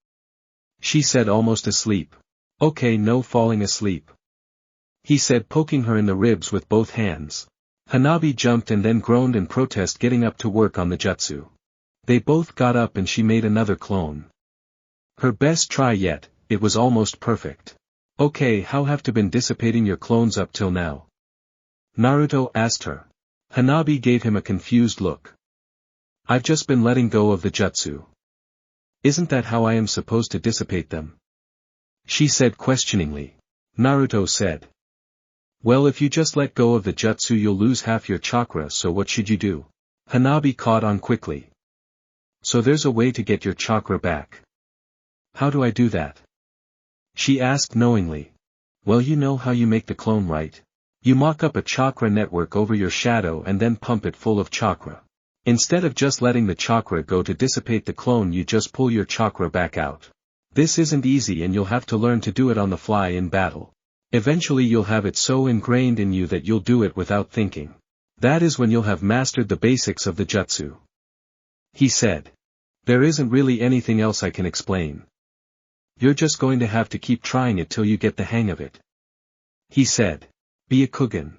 She said almost asleep. Okay, no falling asleep. He said poking her in the ribs with both hands. Hanabi jumped and then groaned in protest, getting up to work on the jutsu. They both got up and she made another clone. Her best try yet, it was almost perfect. Okay, how have you been dissipating your clones up till now? Naruto asked her. Hanabi gave him a confused look. I've just been letting go of the jutsu. Isn't that how I am supposed to dissipate them? She said questioningly. Naruto said. Well, if you just let go of the jutsu you'll lose half your chakra, so what should you do? Hanabi caught on quickly. So there's a way to get your chakra back. How do I do that? She asked knowingly. Well, you know how you make the clone, right? You mock up a chakra network over your shadow and then pump it full of chakra. Instead of just letting the chakra go to dissipate the clone, you just pull your chakra back out. This isn't easy and you'll have to learn to do it on the fly in battle. Eventually you'll have it so ingrained in you that you'll do it without thinking. That is when you'll have mastered the basics of the jutsu. He said. There isn't really anything else I can explain. You're just going to have to keep trying it till you get the hang of it. He said. Be a Kugen.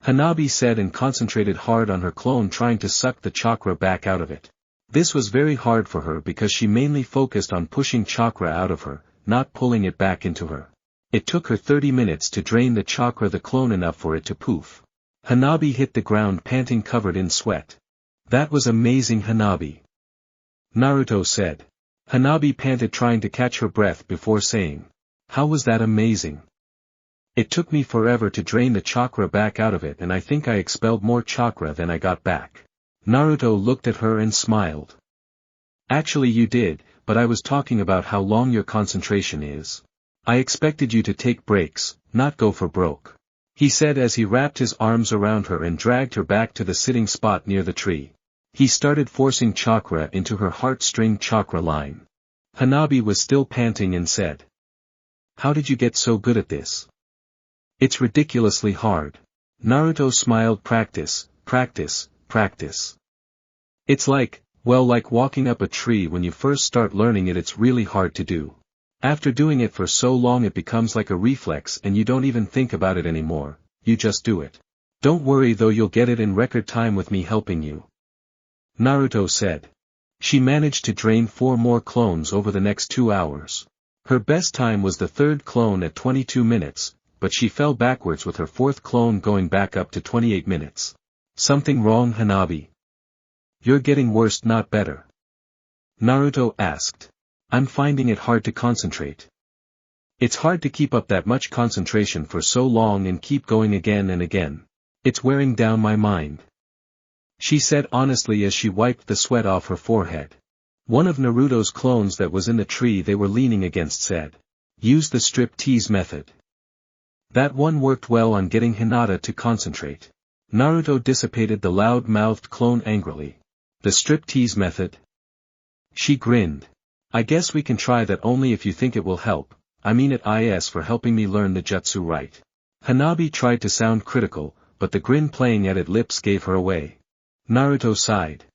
Hanabi said and concentrated hard on her clone, trying to suck the chakra back out of it. This was very hard for her because she mainly focused on pushing chakra out of her, not pulling it back into her. It took her 30 minutes to drain the chakra the clone enough for it to poof. Hanabi hit the ground panting, covered in sweat. That was amazing, Hanabi. Naruto said. Hanabi panted, trying to catch her breath before saying. How was that amazing? It took me forever to drain the chakra back out of it, and I think I expelled more chakra than I got back. Naruto looked at her and smiled. Actually you did, but I was talking about how long your concentration is. I expected you to take breaks, not go for broke. He said as he wrapped his arms around her and dragged her back to the sitting spot near the tree. He started forcing chakra into her heartstring chakra line. Hanabi was still panting and said, "How did you get so good at this? It's ridiculously hard." Naruto smiled. Practice, practice, practice. It's like walking up a tree. When you first start learning it, it's really hard to do. After doing it for so long it becomes like a reflex and you don't even think about it anymore, you just do it. Don't worry though, you'll get it in record time with me helping you. Naruto said. She managed to drain 4 more clones over the next 2 hours. Her best time was the 3rd clone at 22 minutes, but she fell backwards with her 4th clone going back up to 28 minutes. Something wrong, Hanabi? You're getting worse, not better. Naruto asked. I'm finding it hard to concentrate. It's hard to keep up that much concentration for so long and keep going again and again. It's wearing down my mind. She said honestly as she wiped the sweat off her forehead. One of Naruto's clones that was in the tree they were leaning against said, "Use the strip-tease method." That one worked well on getting Hinata to concentrate. Naruto dissipated the loud-mouthed clone angrily. The strip-tease method? She grinned. I guess we can try that only if you think it will help. I mean it is for helping me learn the jutsu right. Hanabi tried to sound critical, but the grin playing at its lips gave her away. Naruto sighed.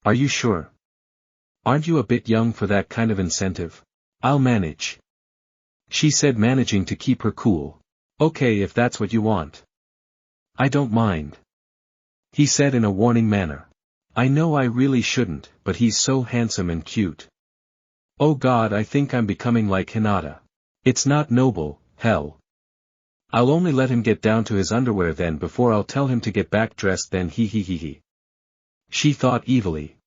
Are you sure? Aren't you a bit young for that kind of incentive? I'll manage. She said, managing to keep her cool. Okay, if that's what you want. I don't mind. He said in a warning manner. I know I really shouldn't, but he's so handsome and cute. Oh God, I think I'm becoming like Hinata. It's not noble, hell. I'll only let him get down to his underwear then before I'll tell him to get back dressed then he. She thought evilly.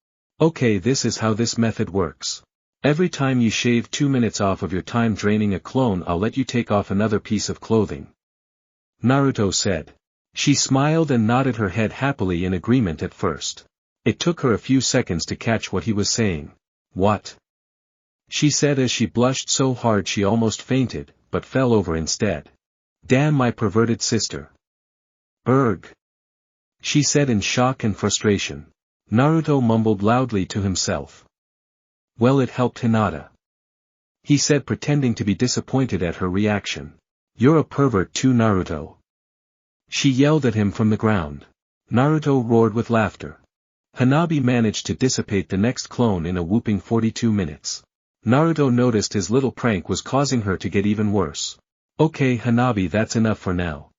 Okay, this is how this method works. Every time you shave 2 minutes off of your time draining a clone, I'll let you take off another piece of clothing. Naruto said. She smiled and nodded her head happily in agreement at first. It took her a few seconds to catch what he was saying. What? She said as she blushed so hard she almost fainted, but fell over instead. Damn my perverted sister. Erg. She said in shock and frustration. Naruto mumbled loudly to himself. Well, it helped Hinata. He said, pretending to be disappointed at her reaction. You're a pervert too, Naruto. She yelled at him from the ground. Naruto roared with laughter. Hanabi managed to dissipate the next clone in a whooping 42 minutes. Naruto noticed his little prank was causing her to get even worse. Okay, Hanabi, that's enough for now.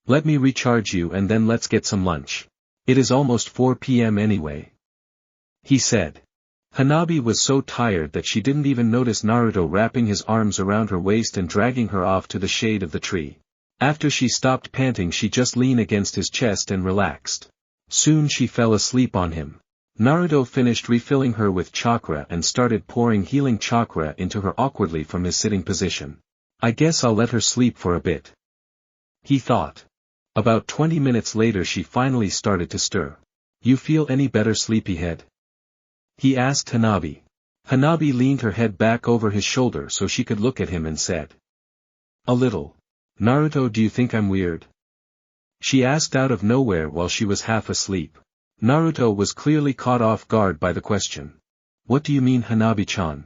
Let me recharge you and then let's get some lunch. It is almost 4 p.m. anyway. He said. Hanabi was so tired that she didn't even notice Naruto wrapping his arms around her waist and dragging her off to the shade of the tree. After she stopped panting, she just leaned against his chest and relaxed. Soon she fell asleep on him. Naruto finished refilling her with chakra and started pouring healing chakra into her awkwardly from his sitting position. I guess I'll let her sleep for a bit. He thought. About 20 minutes later she finally started to stir. You feel any better, sleepyhead? He asked Hanabi. Hanabi leaned her head back over his shoulder so she could look at him and said. A little. Naruto, do you think I'm weird? She asked out of nowhere while she was half asleep. Naruto was clearly caught off guard by the question. What do you mean, Hanabi-chan?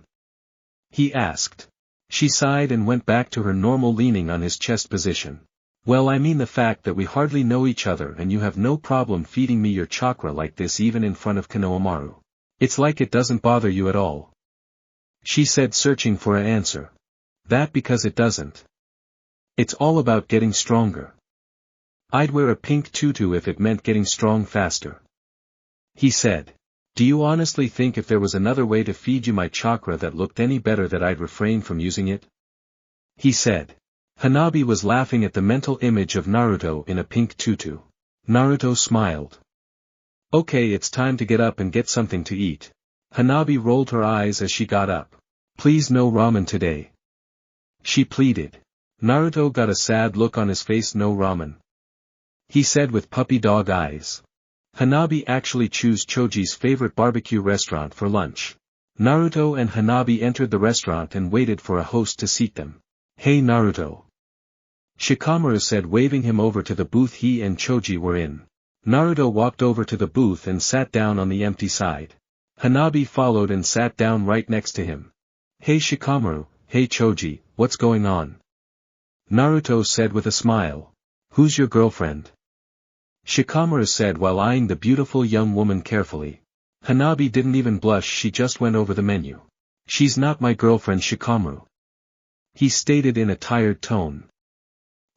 He asked. She sighed and went back to her normal leaning on his chest position. Well, I mean the fact that we hardly know each other and you have no problem feeding me your chakra like this even in front of Konohamaru. It's like it doesn't bother you at all. She said, searching for an answer. That because it doesn't. It's all about getting stronger. I'd wear a pink tutu if it meant getting strong faster. He said. Do you honestly think if there was another way to feed you my chakra that looked any better that I'd refrain from using it? He said. Hanabi was laughing at the mental image of Naruto in a pink tutu. Naruto smiled. Okay, it's time to get up and get something to eat. Hanabi rolled her eyes as she got up. Please no ramen today. She pleaded. Naruto got a sad look on his face. No ramen. He said with puppy dog eyes. Hanabi actually chose Choji's favorite barbecue restaurant for lunch. Naruto and Hanabi entered the restaurant and waited for a host to seat them. Hey Naruto. Shikamaru said, waving him over to the booth he and Choji were in. Naruto walked over to the booth and sat down on the empty side. Hanabi followed and sat down right next to him. Hey Shikamaru, hey Choji, what's going on? Naruto said with a smile. Who's your girlfriend? Shikamaru said while eyeing the beautiful young woman carefully. Hanabi didn't even blush, she just went over the menu. She's not my girlfriend Shikamaru. He stated in a tired tone.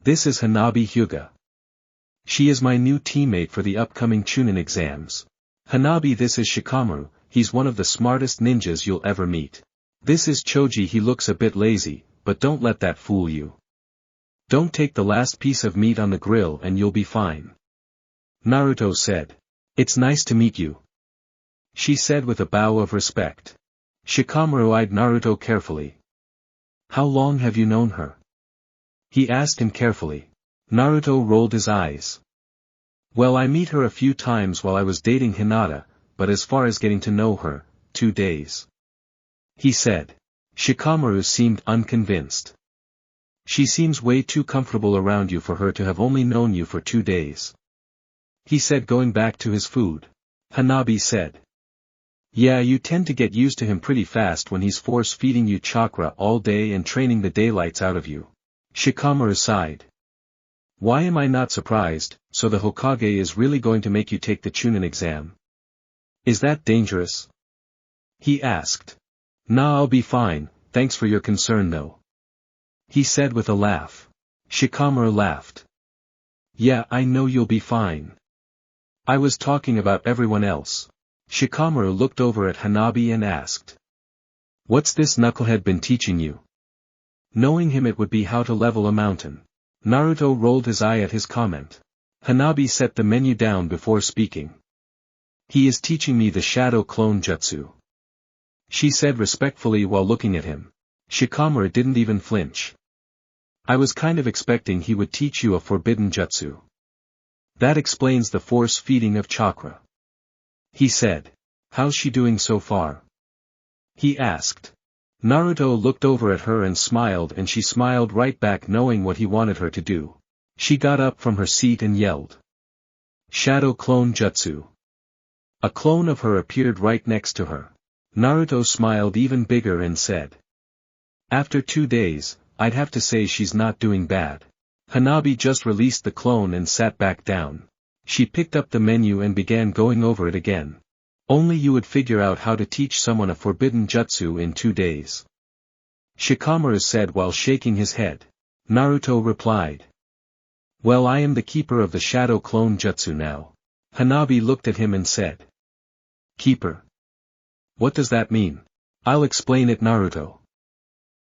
This is Hanabi Hyuga. She is my new teammate for the upcoming Chunin exams. Hanabi, this is Shikamaru, he's one of the smartest ninjas you'll ever meet. This is Choji, he looks a bit lazy, but don't let that fool you. Don't take the last piece of meat on the grill and you'll be fine. Naruto said. It's nice to meet you. She said with a bow of respect. Shikamaru eyed Naruto carefully. How long have you known her? He asked him carefully. Naruto rolled his eyes. Well, I meet her a few times while I was dating Hinata, but as far as getting to know her, 2 days. He said. Shikamaru seemed unconvinced. She seems way too comfortable around you for her to have only known you for 2 days. He said, going back to his food. Hanabi said. Yeah, you tend to get used to him pretty fast when he's force-feeding you chakra all day and training the daylights out of you. Shikamaru sighed. Why am I not surprised? So the Hokage is really going to make you take the Chunin exam? Is that dangerous? He asked. Nah, I'll be fine, thanks for your concern though. He said with a laugh. Shikamaru laughed. Yeah, I know you'll be fine. I was talking about everyone else. Shikamaru looked over at Hanabi and asked. What's this knucklehead been teaching you? Knowing him, it would be how to level a mountain. Naruto rolled his eye at his comment. Hanabi set the menu down before speaking. He is teaching me the shadow clone jutsu. She said respectfully while looking at him. Shikamaru didn't even flinch. I was kind of expecting he would teach you a forbidden jutsu. That explains the force feeding of chakra. He said. How's she doing so far? He asked. Naruto looked over at her and smiled, and she smiled right back, knowing what he wanted her to do. She got up from her seat and yelled. Shadow clone jutsu. A clone of her appeared right next to her. Naruto smiled even bigger and said. After 2 days, I'd have to say she's not doing bad. Hanabi just released the clone and sat back down. She picked up the menu and began going over it again. Only you would figure out how to teach someone a forbidden jutsu in 2 days. Shikamaru said while shaking his head. Naruto replied. Well, I am the keeper of the shadow clone jutsu now. Hanabi looked at him and said. Keeper? What does that mean? I'll explain it, Naruto.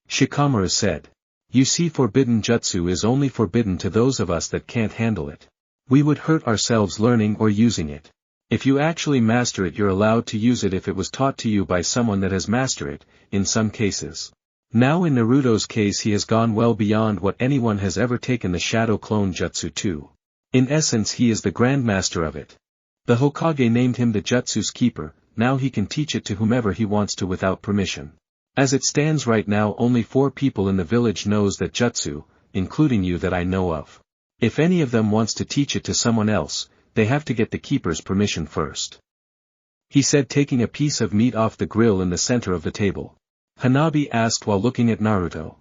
Shikamaru said. You see, forbidden jutsu is only forbidden to those of us that can't handle it. We would hurt ourselves learning or using it. If you actually master it, you're allowed to use it if it was taught to you by someone that has mastered it, in some cases. Now in Naruto's case, he has gone well beyond what anyone has ever taken the shadow clone jutsu to. In essence, he is the grandmaster of it. The Hokage named him the jutsu's keeper. Now he can teach it to whomever he wants to without permission. As it stands right now, only 4 people in the village knows that jutsu, including you that I know of. If any of them wants to teach it to someone else, they have to get the keeper's permission first. He said, taking a piece of meat off the grill in the center of the table. Hanabi asked while looking at Naruto.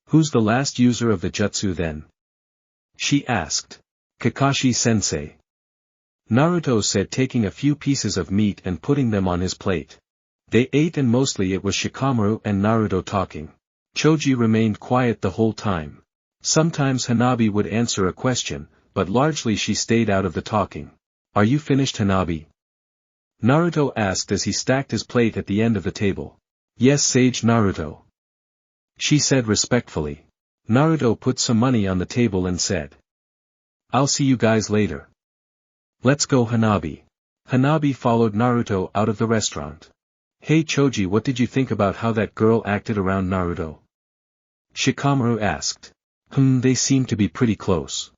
Who's the last user of the jutsu then? She asked. Kakashi-sensei. Naruto said, taking a few pieces of meat and putting them on his plate. They ate, and mostly it was Shikamaru and Naruto talking. Choji remained quiet the whole time. Sometimes Hanabi would answer a question, but largely she stayed out of the talking. Are you finished, Hanabi? Naruto asked as he stacked his plate at the end of the table. Yes, Sage Naruto. She said respectfully. Naruto put some money on the table and said. I'll see you guys later. Let's go, Hanabi. Hanabi followed Naruto out of the restaurant. Hey Choji, what did you think about how that girl acted around Naruto? Shikamaru asked. They seem to be pretty close.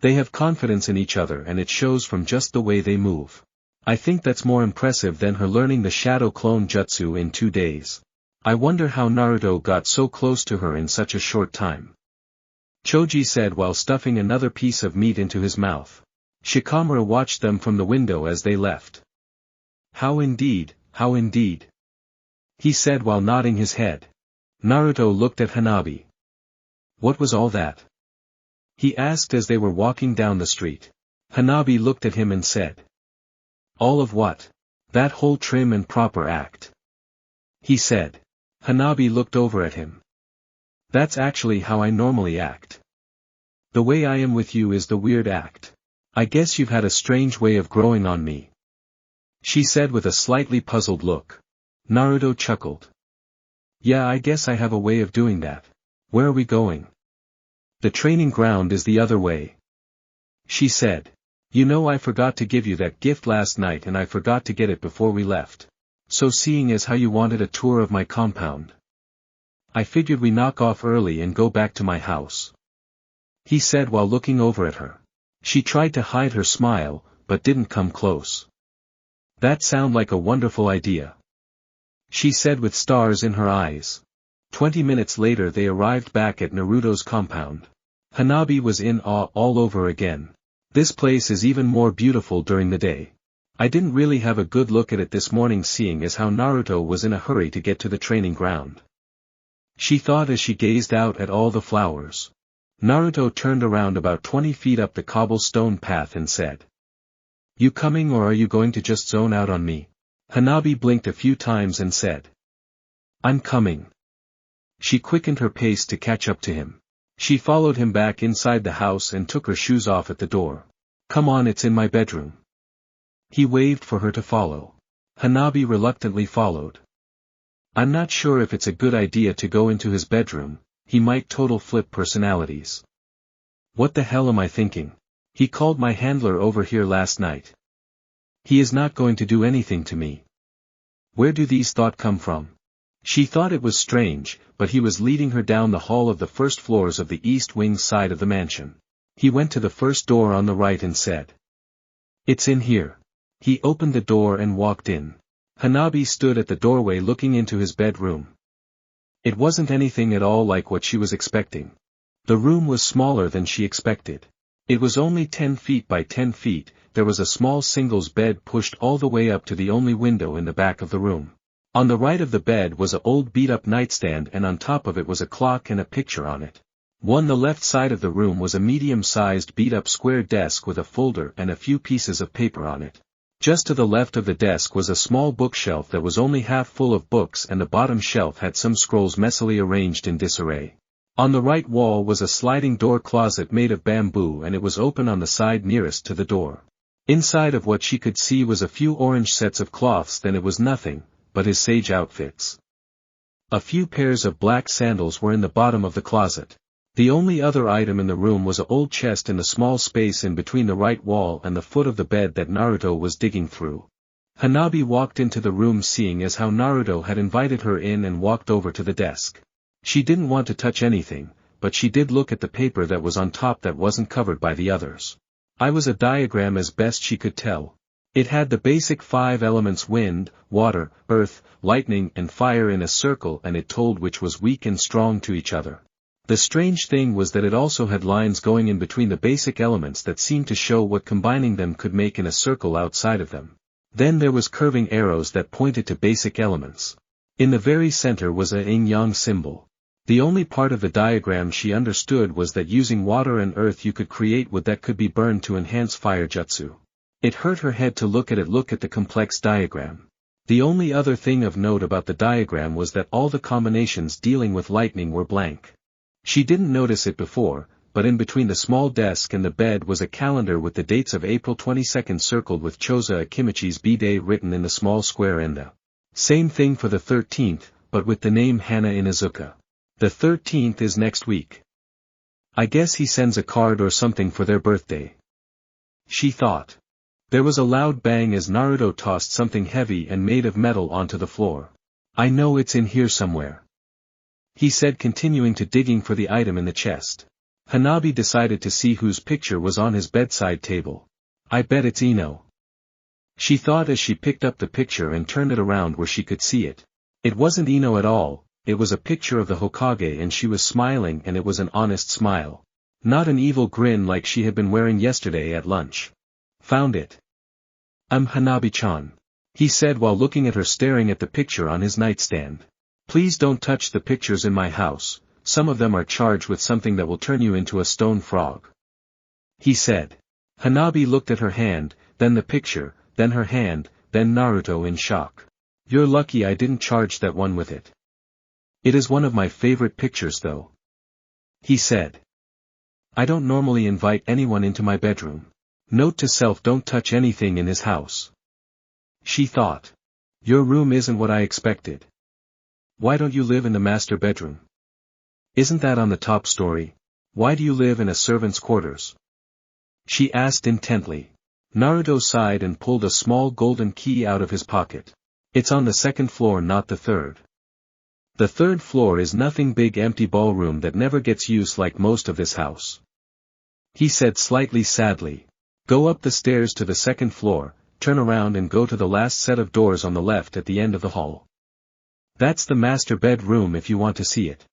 They have confidence in each other and it shows from just the way they move. I think that's more impressive than her learning the shadow clone jutsu in 2 days. I wonder how Naruto got so close to her in such a short time. Choji said while stuffing another piece of meat into his mouth. Shikamaru watched them from the window as they left. How indeed, how indeed. He said while nodding his head. Naruto looked at Hanabi. What was all that? He asked as they were walking down the street. Hanabi looked at him and said. All of what? That whole trim and proper act. He said. Hanabi looked over at him. That's actually how I normally act. The way I am with you is the weird act. I guess you've had a strange way of growing on me. She said with a slightly puzzled look. Naruto chuckled. Yeah, I guess I have a way of doing that. Where are we going? The training ground is the other way. She said. You know I forgot to give you that gift last night and I forgot to get it before we left. So seeing as how you wanted a tour of my compound, I figured we knock off early and go back to my house. He said while looking over at her. She tried to hide her smile, but didn't come close. That sounds like a wonderful idea. She said with stars in her eyes. 20 minutes later they arrived back at Naruto's compound. Hanabi was in awe all over again. This place is even more beautiful during the day. I didn't really have a good look at it this morning seeing as how Naruto was in a hurry to get to the training ground. She thought as she gazed out at all the flowers. Naruto turned around about 20 feet up the cobblestone path and said. You coming or are you going to just zone out on me? Hanabi blinked a few times and said. I'm coming. She quickened her pace to catch up to him. She followed him back inside the house and took her shoes off at the door. Come on, it's in my bedroom. He waved for her to follow. Hanabi reluctantly followed. I'm not sure if it's a good idea to go into his bedroom, he might total flip personalities. What the hell am I thinking? He called my handler over here last night. He is not going to do anything to me. Where do these thoughts come from? She thought it was strange, but he was leading her down the hall of the first floors of the east wing side of the mansion. He went to the first door on the right and said. It's in here. He opened the door and walked in. Hanabi stood at the doorway looking into his bedroom. It wasn't anything at all like what she was expecting. The room was smaller than she expected. It was only 10 feet by 10 feet, there was a small singles bed pushed all the way up to the only window in the back of the room. On the right of the bed was an old beat-up nightstand and on top of it was a clock and a picture on it. On the left side of the room was a medium-sized beat-up square desk with a folder and a few pieces of paper on it. Just to the left of the desk was a small bookshelf that was only half full of books and the bottom shelf had some scrolls messily arranged in disarray. On the right wall was a sliding door closet made of bamboo and it was open on the side nearest to the door. Inside of what she could see was a few orange sets of cloths, then it was nothing but his sage outfits. A few pairs of black sandals were in the bottom of the closet. The only other item in the room was an old chest in the small space in between the right wall and the foot of the bed that Naruto was digging through. Hanabi walked into the room seeing as how Naruto had invited her in and walked over to the desk. She didn't want to touch anything, but she did look at the paper that was on top that wasn't covered by the others. It was a diagram as best she could tell. It had the basic 5 elements wind, water, earth, lightning and fire in a circle and it told which was weak and strong to each other. The strange thing was that it also had lines going in between the basic elements that seemed to show what combining them could make in a circle outside of them. Then there was curving arrows that pointed to basic elements. In the very center was a yin-yang symbol. The only part of the diagram she understood was that using water and earth you could create wood that could be burned to enhance fire jutsu. It hurt her head to look at the complex diagram. The only other thing of note about the diagram was that all the combinations dealing with lightning were blank. She didn't notice it before, but in between the small desk and the bed was a calendar with the dates of April 22nd circled with Choza Akimichi's B-Day written in the small square and the same thing for the 13th, but with the name Hana Inazuka. The 13th is next week. I guess he sends a card or something for their birthday. She thought. There was a loud bang as Naruto tossed something heavy and made of metal onto the floor. I know it's in here somewhere. he said, continuing to digging for the item in the chest. Hanabi decided to see whose picture was on his bedside table. I bet it's Eno, she thought as she picked up the picture and turned it around where she could see it. It wasn't Eno at all, it was a picture of the Hokage, and she was smiling, and it was an honest smile. Not an evil grin like she had been wearing yesterday at lunch. Found it. I'm Hanabi-chan, he said while looking at her, staring at the picture on his nightstand. Please don't touch the pictures in my house, some of them are charged with something that will turn you into a stone frog, he said. Hanabi looked at her hand, then the picture, then her hand, then Naruto in shock. You're lucky I didn't charge that one with it. It is one of my favorite pictures though, he said. I don't normally invite anyone into my bedroom. Note to self, don't touch anything in his house, she thought. Your room isn't what I expected. Why don't you live in the master bedroom? Isn't that on the top story? Why do you live in a servant's quarters? She asked intently. Naruto sighed and pulled a small golden key out of his pocket. It's on the second floor, not the third. The third floor is nothing, big empty ballroom that never gets used like most of this house, he said slightly sadly. Go up the stairs to the second floor, turn around and go to the last set of doors on the left at the end of the hall. That's the master bedroom if you want to see it,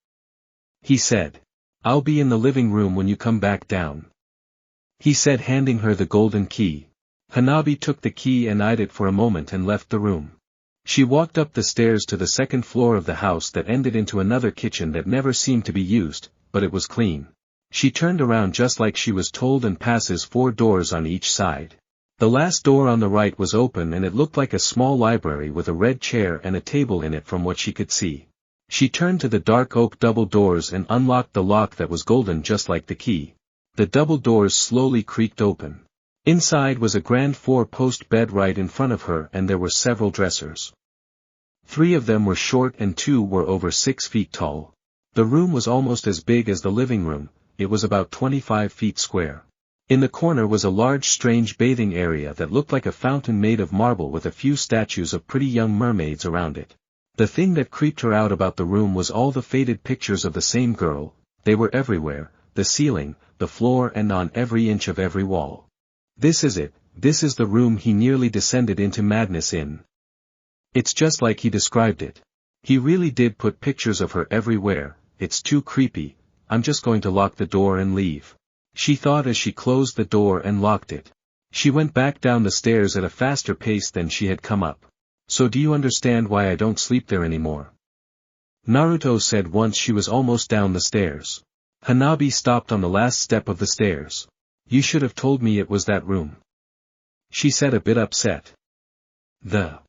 he said. I'll be in the living room when you come back down, he said, handing her the golden key. Hanabi took the key and eyed it for a moment and left the room. She walked up the stairs to the second floor of the house that ended into another kitchen that never seemed to be used, but it was clean. She turned around just like she was told and passes 4 doors on each side. The last door on the right was open and it looked like a small library with a red chair and a table in it from what she could see. She turned to the dark oak double doors and unlocked the lock that was golden just like the key. The double doors slowly creaked open. Inside was a grand 4-post bed right in front of her, and there were several dressers. 3 of them were short and 2 were over 6 feet tall. The room was almost as big as the living room, it was about 25 feet square. In the corner was a large strange bathing area that looked like a fountain made of marble with a few statues of pretty young mermaids around it. The thing that creeped her out about the room was all the faded pictures of the same girl. They were everywhere, the ceiling, the floor, and on every inch of every wall. This is it, this is the room he nearly descended into madness in. It's just like he described it. He really did put pictures of her everywhere. It's too creepy, I'm just going to lock the door and leave, she thought as she closed the door and locked it. She went back down the stairs at a faster pace than she had come up. So do you understand why I don't sleep there anymore? Naruto said once she was almost down the stairs. Hanabi stopped on the last step of the stairs. You should have told me it was that room, she said, a bit upset. The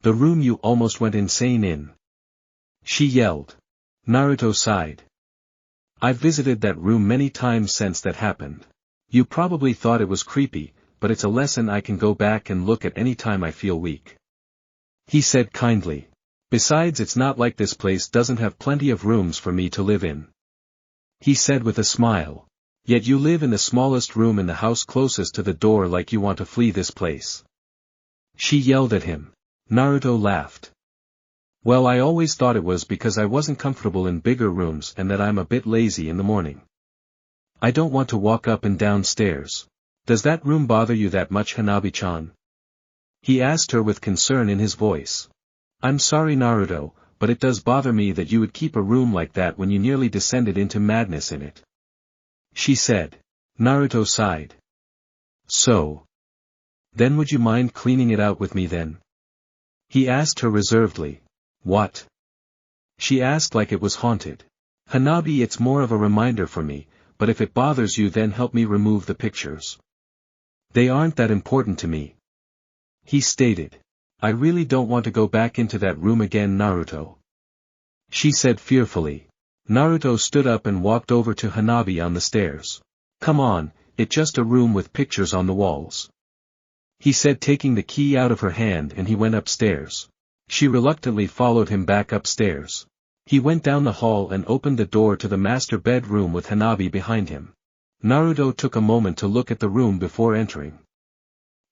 room you almost went insane in, she yelled. Naruto sighed. I've visited that room many times since that happened. You probably thought it was creepy, but it's a lesson I can go back and look at any time I feel weak, he said kindly. Besides, it's not like this place doesn't have plenty of rooms for me to live in, he said with a smile. Yet you live in the smallest room in the house closest to the door, like you want to flee this place, she yelled at him. Naruto laughed. Well, I always thought it was because I wasn't comfortable in bigger rooms and that I'm a bit lazy in the morning. I don't want to walk up and down stairs. Does that room bother you that much, Hanabi-chan? He asked her with concern in his voice. I'm sorry, Naruto, but it does bother me that you would keep a room like that when you nearly descended into madness in it, she said. Naruto sighed. So. Then would you mind cleaning it out with me then? He asked her reservedly. What? She asked like it was haunted. Hanabi, it's more of a reminder for me, but if it bothers you then help me remove the pictures. They aren't that important to me, he stated. I really don't want to go back into that room again, Naruto, she said fearfully. Naruto stood up and walked over to Hanabi on the stairs. Come on, it's just a room with pictures on the walls, he said, taking the key out of her hand, and he went upstairs. She reluctantly followed him back upstairs. He went down the hall and opened the door to the master bedroom with Hanabi behind him. Naruto took a moment to look at the room before entering.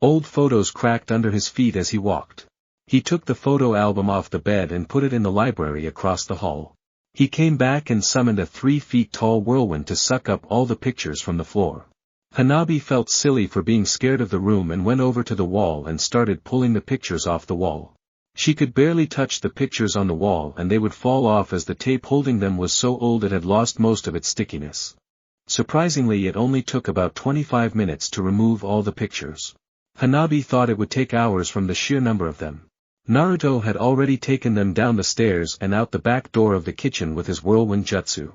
Old photos cracked under his feet as he walked. He took the photo album off the bed and put it in the library across the hall. He came back and summoned a 3 feet tall whirlwind to suck up all the pictures from the floor. Hanabi felt silly for being scared of the room and went over to the wall and started pulling the pictures off the wall. She could barely touch the pictures on the wall and they would fall off as the tape holding them was so old it had lost most of its stickiness. Surprisingly, it only took about 25 minutes to remove all the pictures. Hanabi thought it would take hours from the sheer number of them. Naruto had already taken them down the stairs and out the back door of the kitchen with his whirlwind jutsu.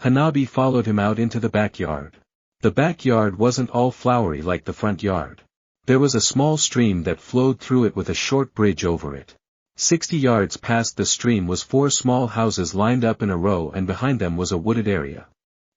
Hanabi followed him out into the backyard. The backyard wasn't all flowery like the front yard. There was a small stream that flowed through it with a short bridge over it. 60 yards past the stream was 4 small houses lined up in a row and behind them was a wooded area.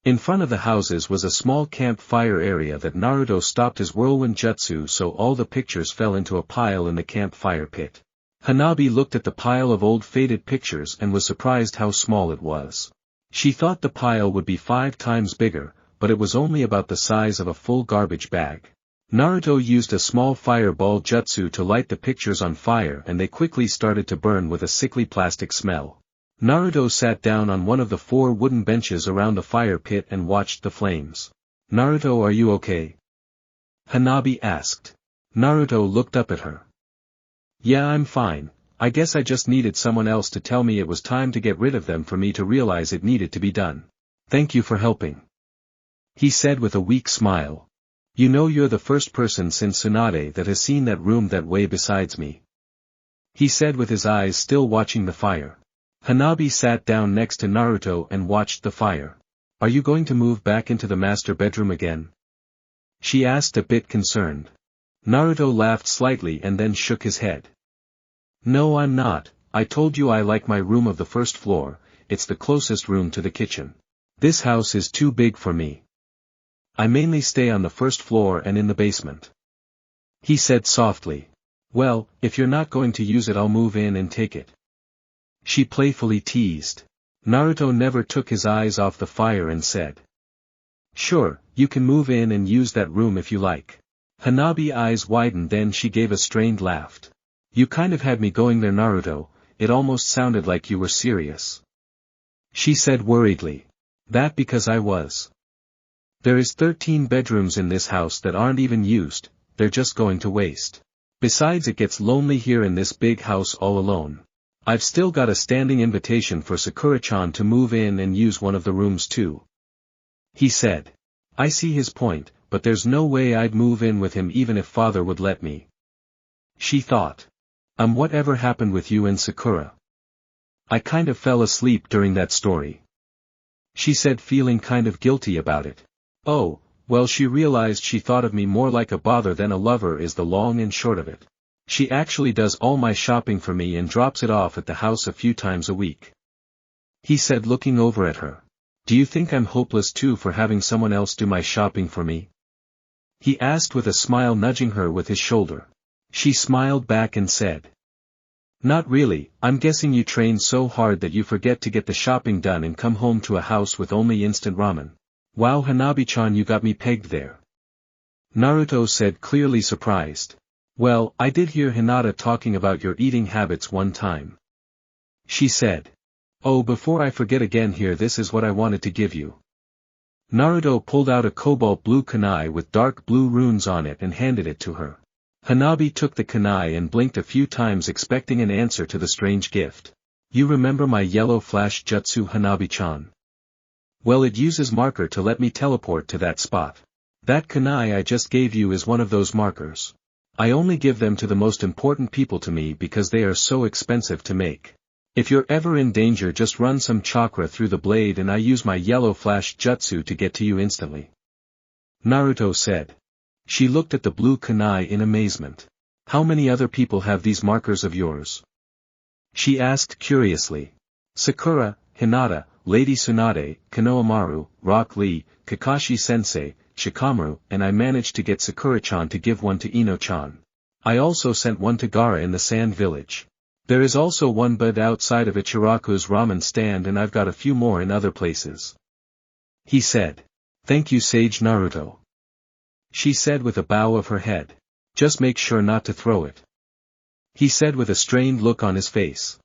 In front of the houses was a small campfire area that Naruto stopped his whirlwind jutsu so all the pictures fell into a pile in the campfire pit. Hanabi looked at the pile of old faded pictures and was surprised how small it was. She thought the pile would be 5 times bigger, but it was only about the size of a full garbage bag. Naruto used a small fireball jutsu to light the pictures on fire and they quickly started to burn with a sickly plastic smell. Naruto sat down on one of the 4 wooden benches around the fire pit and watched the flames. "Naruto, are you okay?" Hanabi asked. Naruto looked up at her. "Yeah, I'm fine. I guess I just needed someone else to tell me it was time to get rid of them for me to realize it needed to be done. Thank you for helping," he said with a weak smile. "You know, you're the first person since Tsunade that has seen that room that way besides me," he said with his eyes still watching the fire. Hanabi sat down next to Naruto and watched the fire. "Are you going to move back into the master bedroom again?" she asked, a bit concerned. Naruto laughed slightly and then shook his head. "No, I'm not. I told you I like my room of the first floor. It's the closest room to the kitchen. This house is too big for me. I mainly stay on the first floor and in the basement," he said softly. "Well, if you're not going to use it, I'll move in and take it," she playfully teased. Naruto never took his eyes off the fire and said, "Sure, you can move in and use that room if you like." Hanabi's eyes widened, then she gave a strained laugh. "You kind of had me going there, Naruto. It almost sounded like you were serious," she said worriedly. "That because I was. There is 13 bedrooms in this house that aren't even used, they're just going to waste. Besides, it gets lonely here in this big house all alone. I've still got a standing invitation for Sakura-chan to move in and use one of the rooms too," he said. "I see his point, but there's no way I'd move in with him even if father would let me," she thought. Whatever happened with you and Sakura?" "I kind of fell asleep during that story," she said, feeling kind of guilty about it. "Oh, well, she realized she thought of me more like a bother than a lover is the long and short of it. She actually does all my shopping for me and drops it off at the house a few times a week," he said, looking over at her. "Do you think I'm hopeless too for having someone else do my shopping for me?" he asked with a smile, nudging her with his shoulder. She smiled back and said, "Not really. I'm guessing you train so hard that you forget to get the shopping done and come home to a house with only instant ramen. Wow, Hanabi-chan, you got me pegged there," Naruto said, clearly surprised. "Well, I did hear Hinata talking about your eating habits one time," she said. "Oh, before I forget again, here, this is what I wanted to give you." Naruto pulled out a cobalt blue kunai with dark blue runes on it and handed it to her. Hanabi took the kunai and blinked a few times, expecting an answer to the strange gift. "You remember my yellow flash jutsu, Hanabi-chan? Well, it uses marker to let me teleport to that spot. That kunai I just gave you is one of those markers. I only give them to the most important people to me because they are so expensive to make. If you're ever in danger, just run some chakra through the blade and I use my yellow flash jutsu to get to you instantly," Naruto said. She looked at the blue kunai in amazement. "How many other people have these markers of yours?" she asked curiously. "Sakura, Hinata, Lady Tsunade, Konohamaru, Rock Lee, Kakashi-sensei, Shikamaru, and I managed to get Sakura-chan to give one to Eno-chan. I also sent one to Gaara in the Sand Village. There is also one bed outside of Ichiraku's ramen stand, and I've got a few more in other places," he said. "Thank you, Sage Naruto," she said with a bow of her head. "Just make sure not to throw it," he said with a strained look on his face.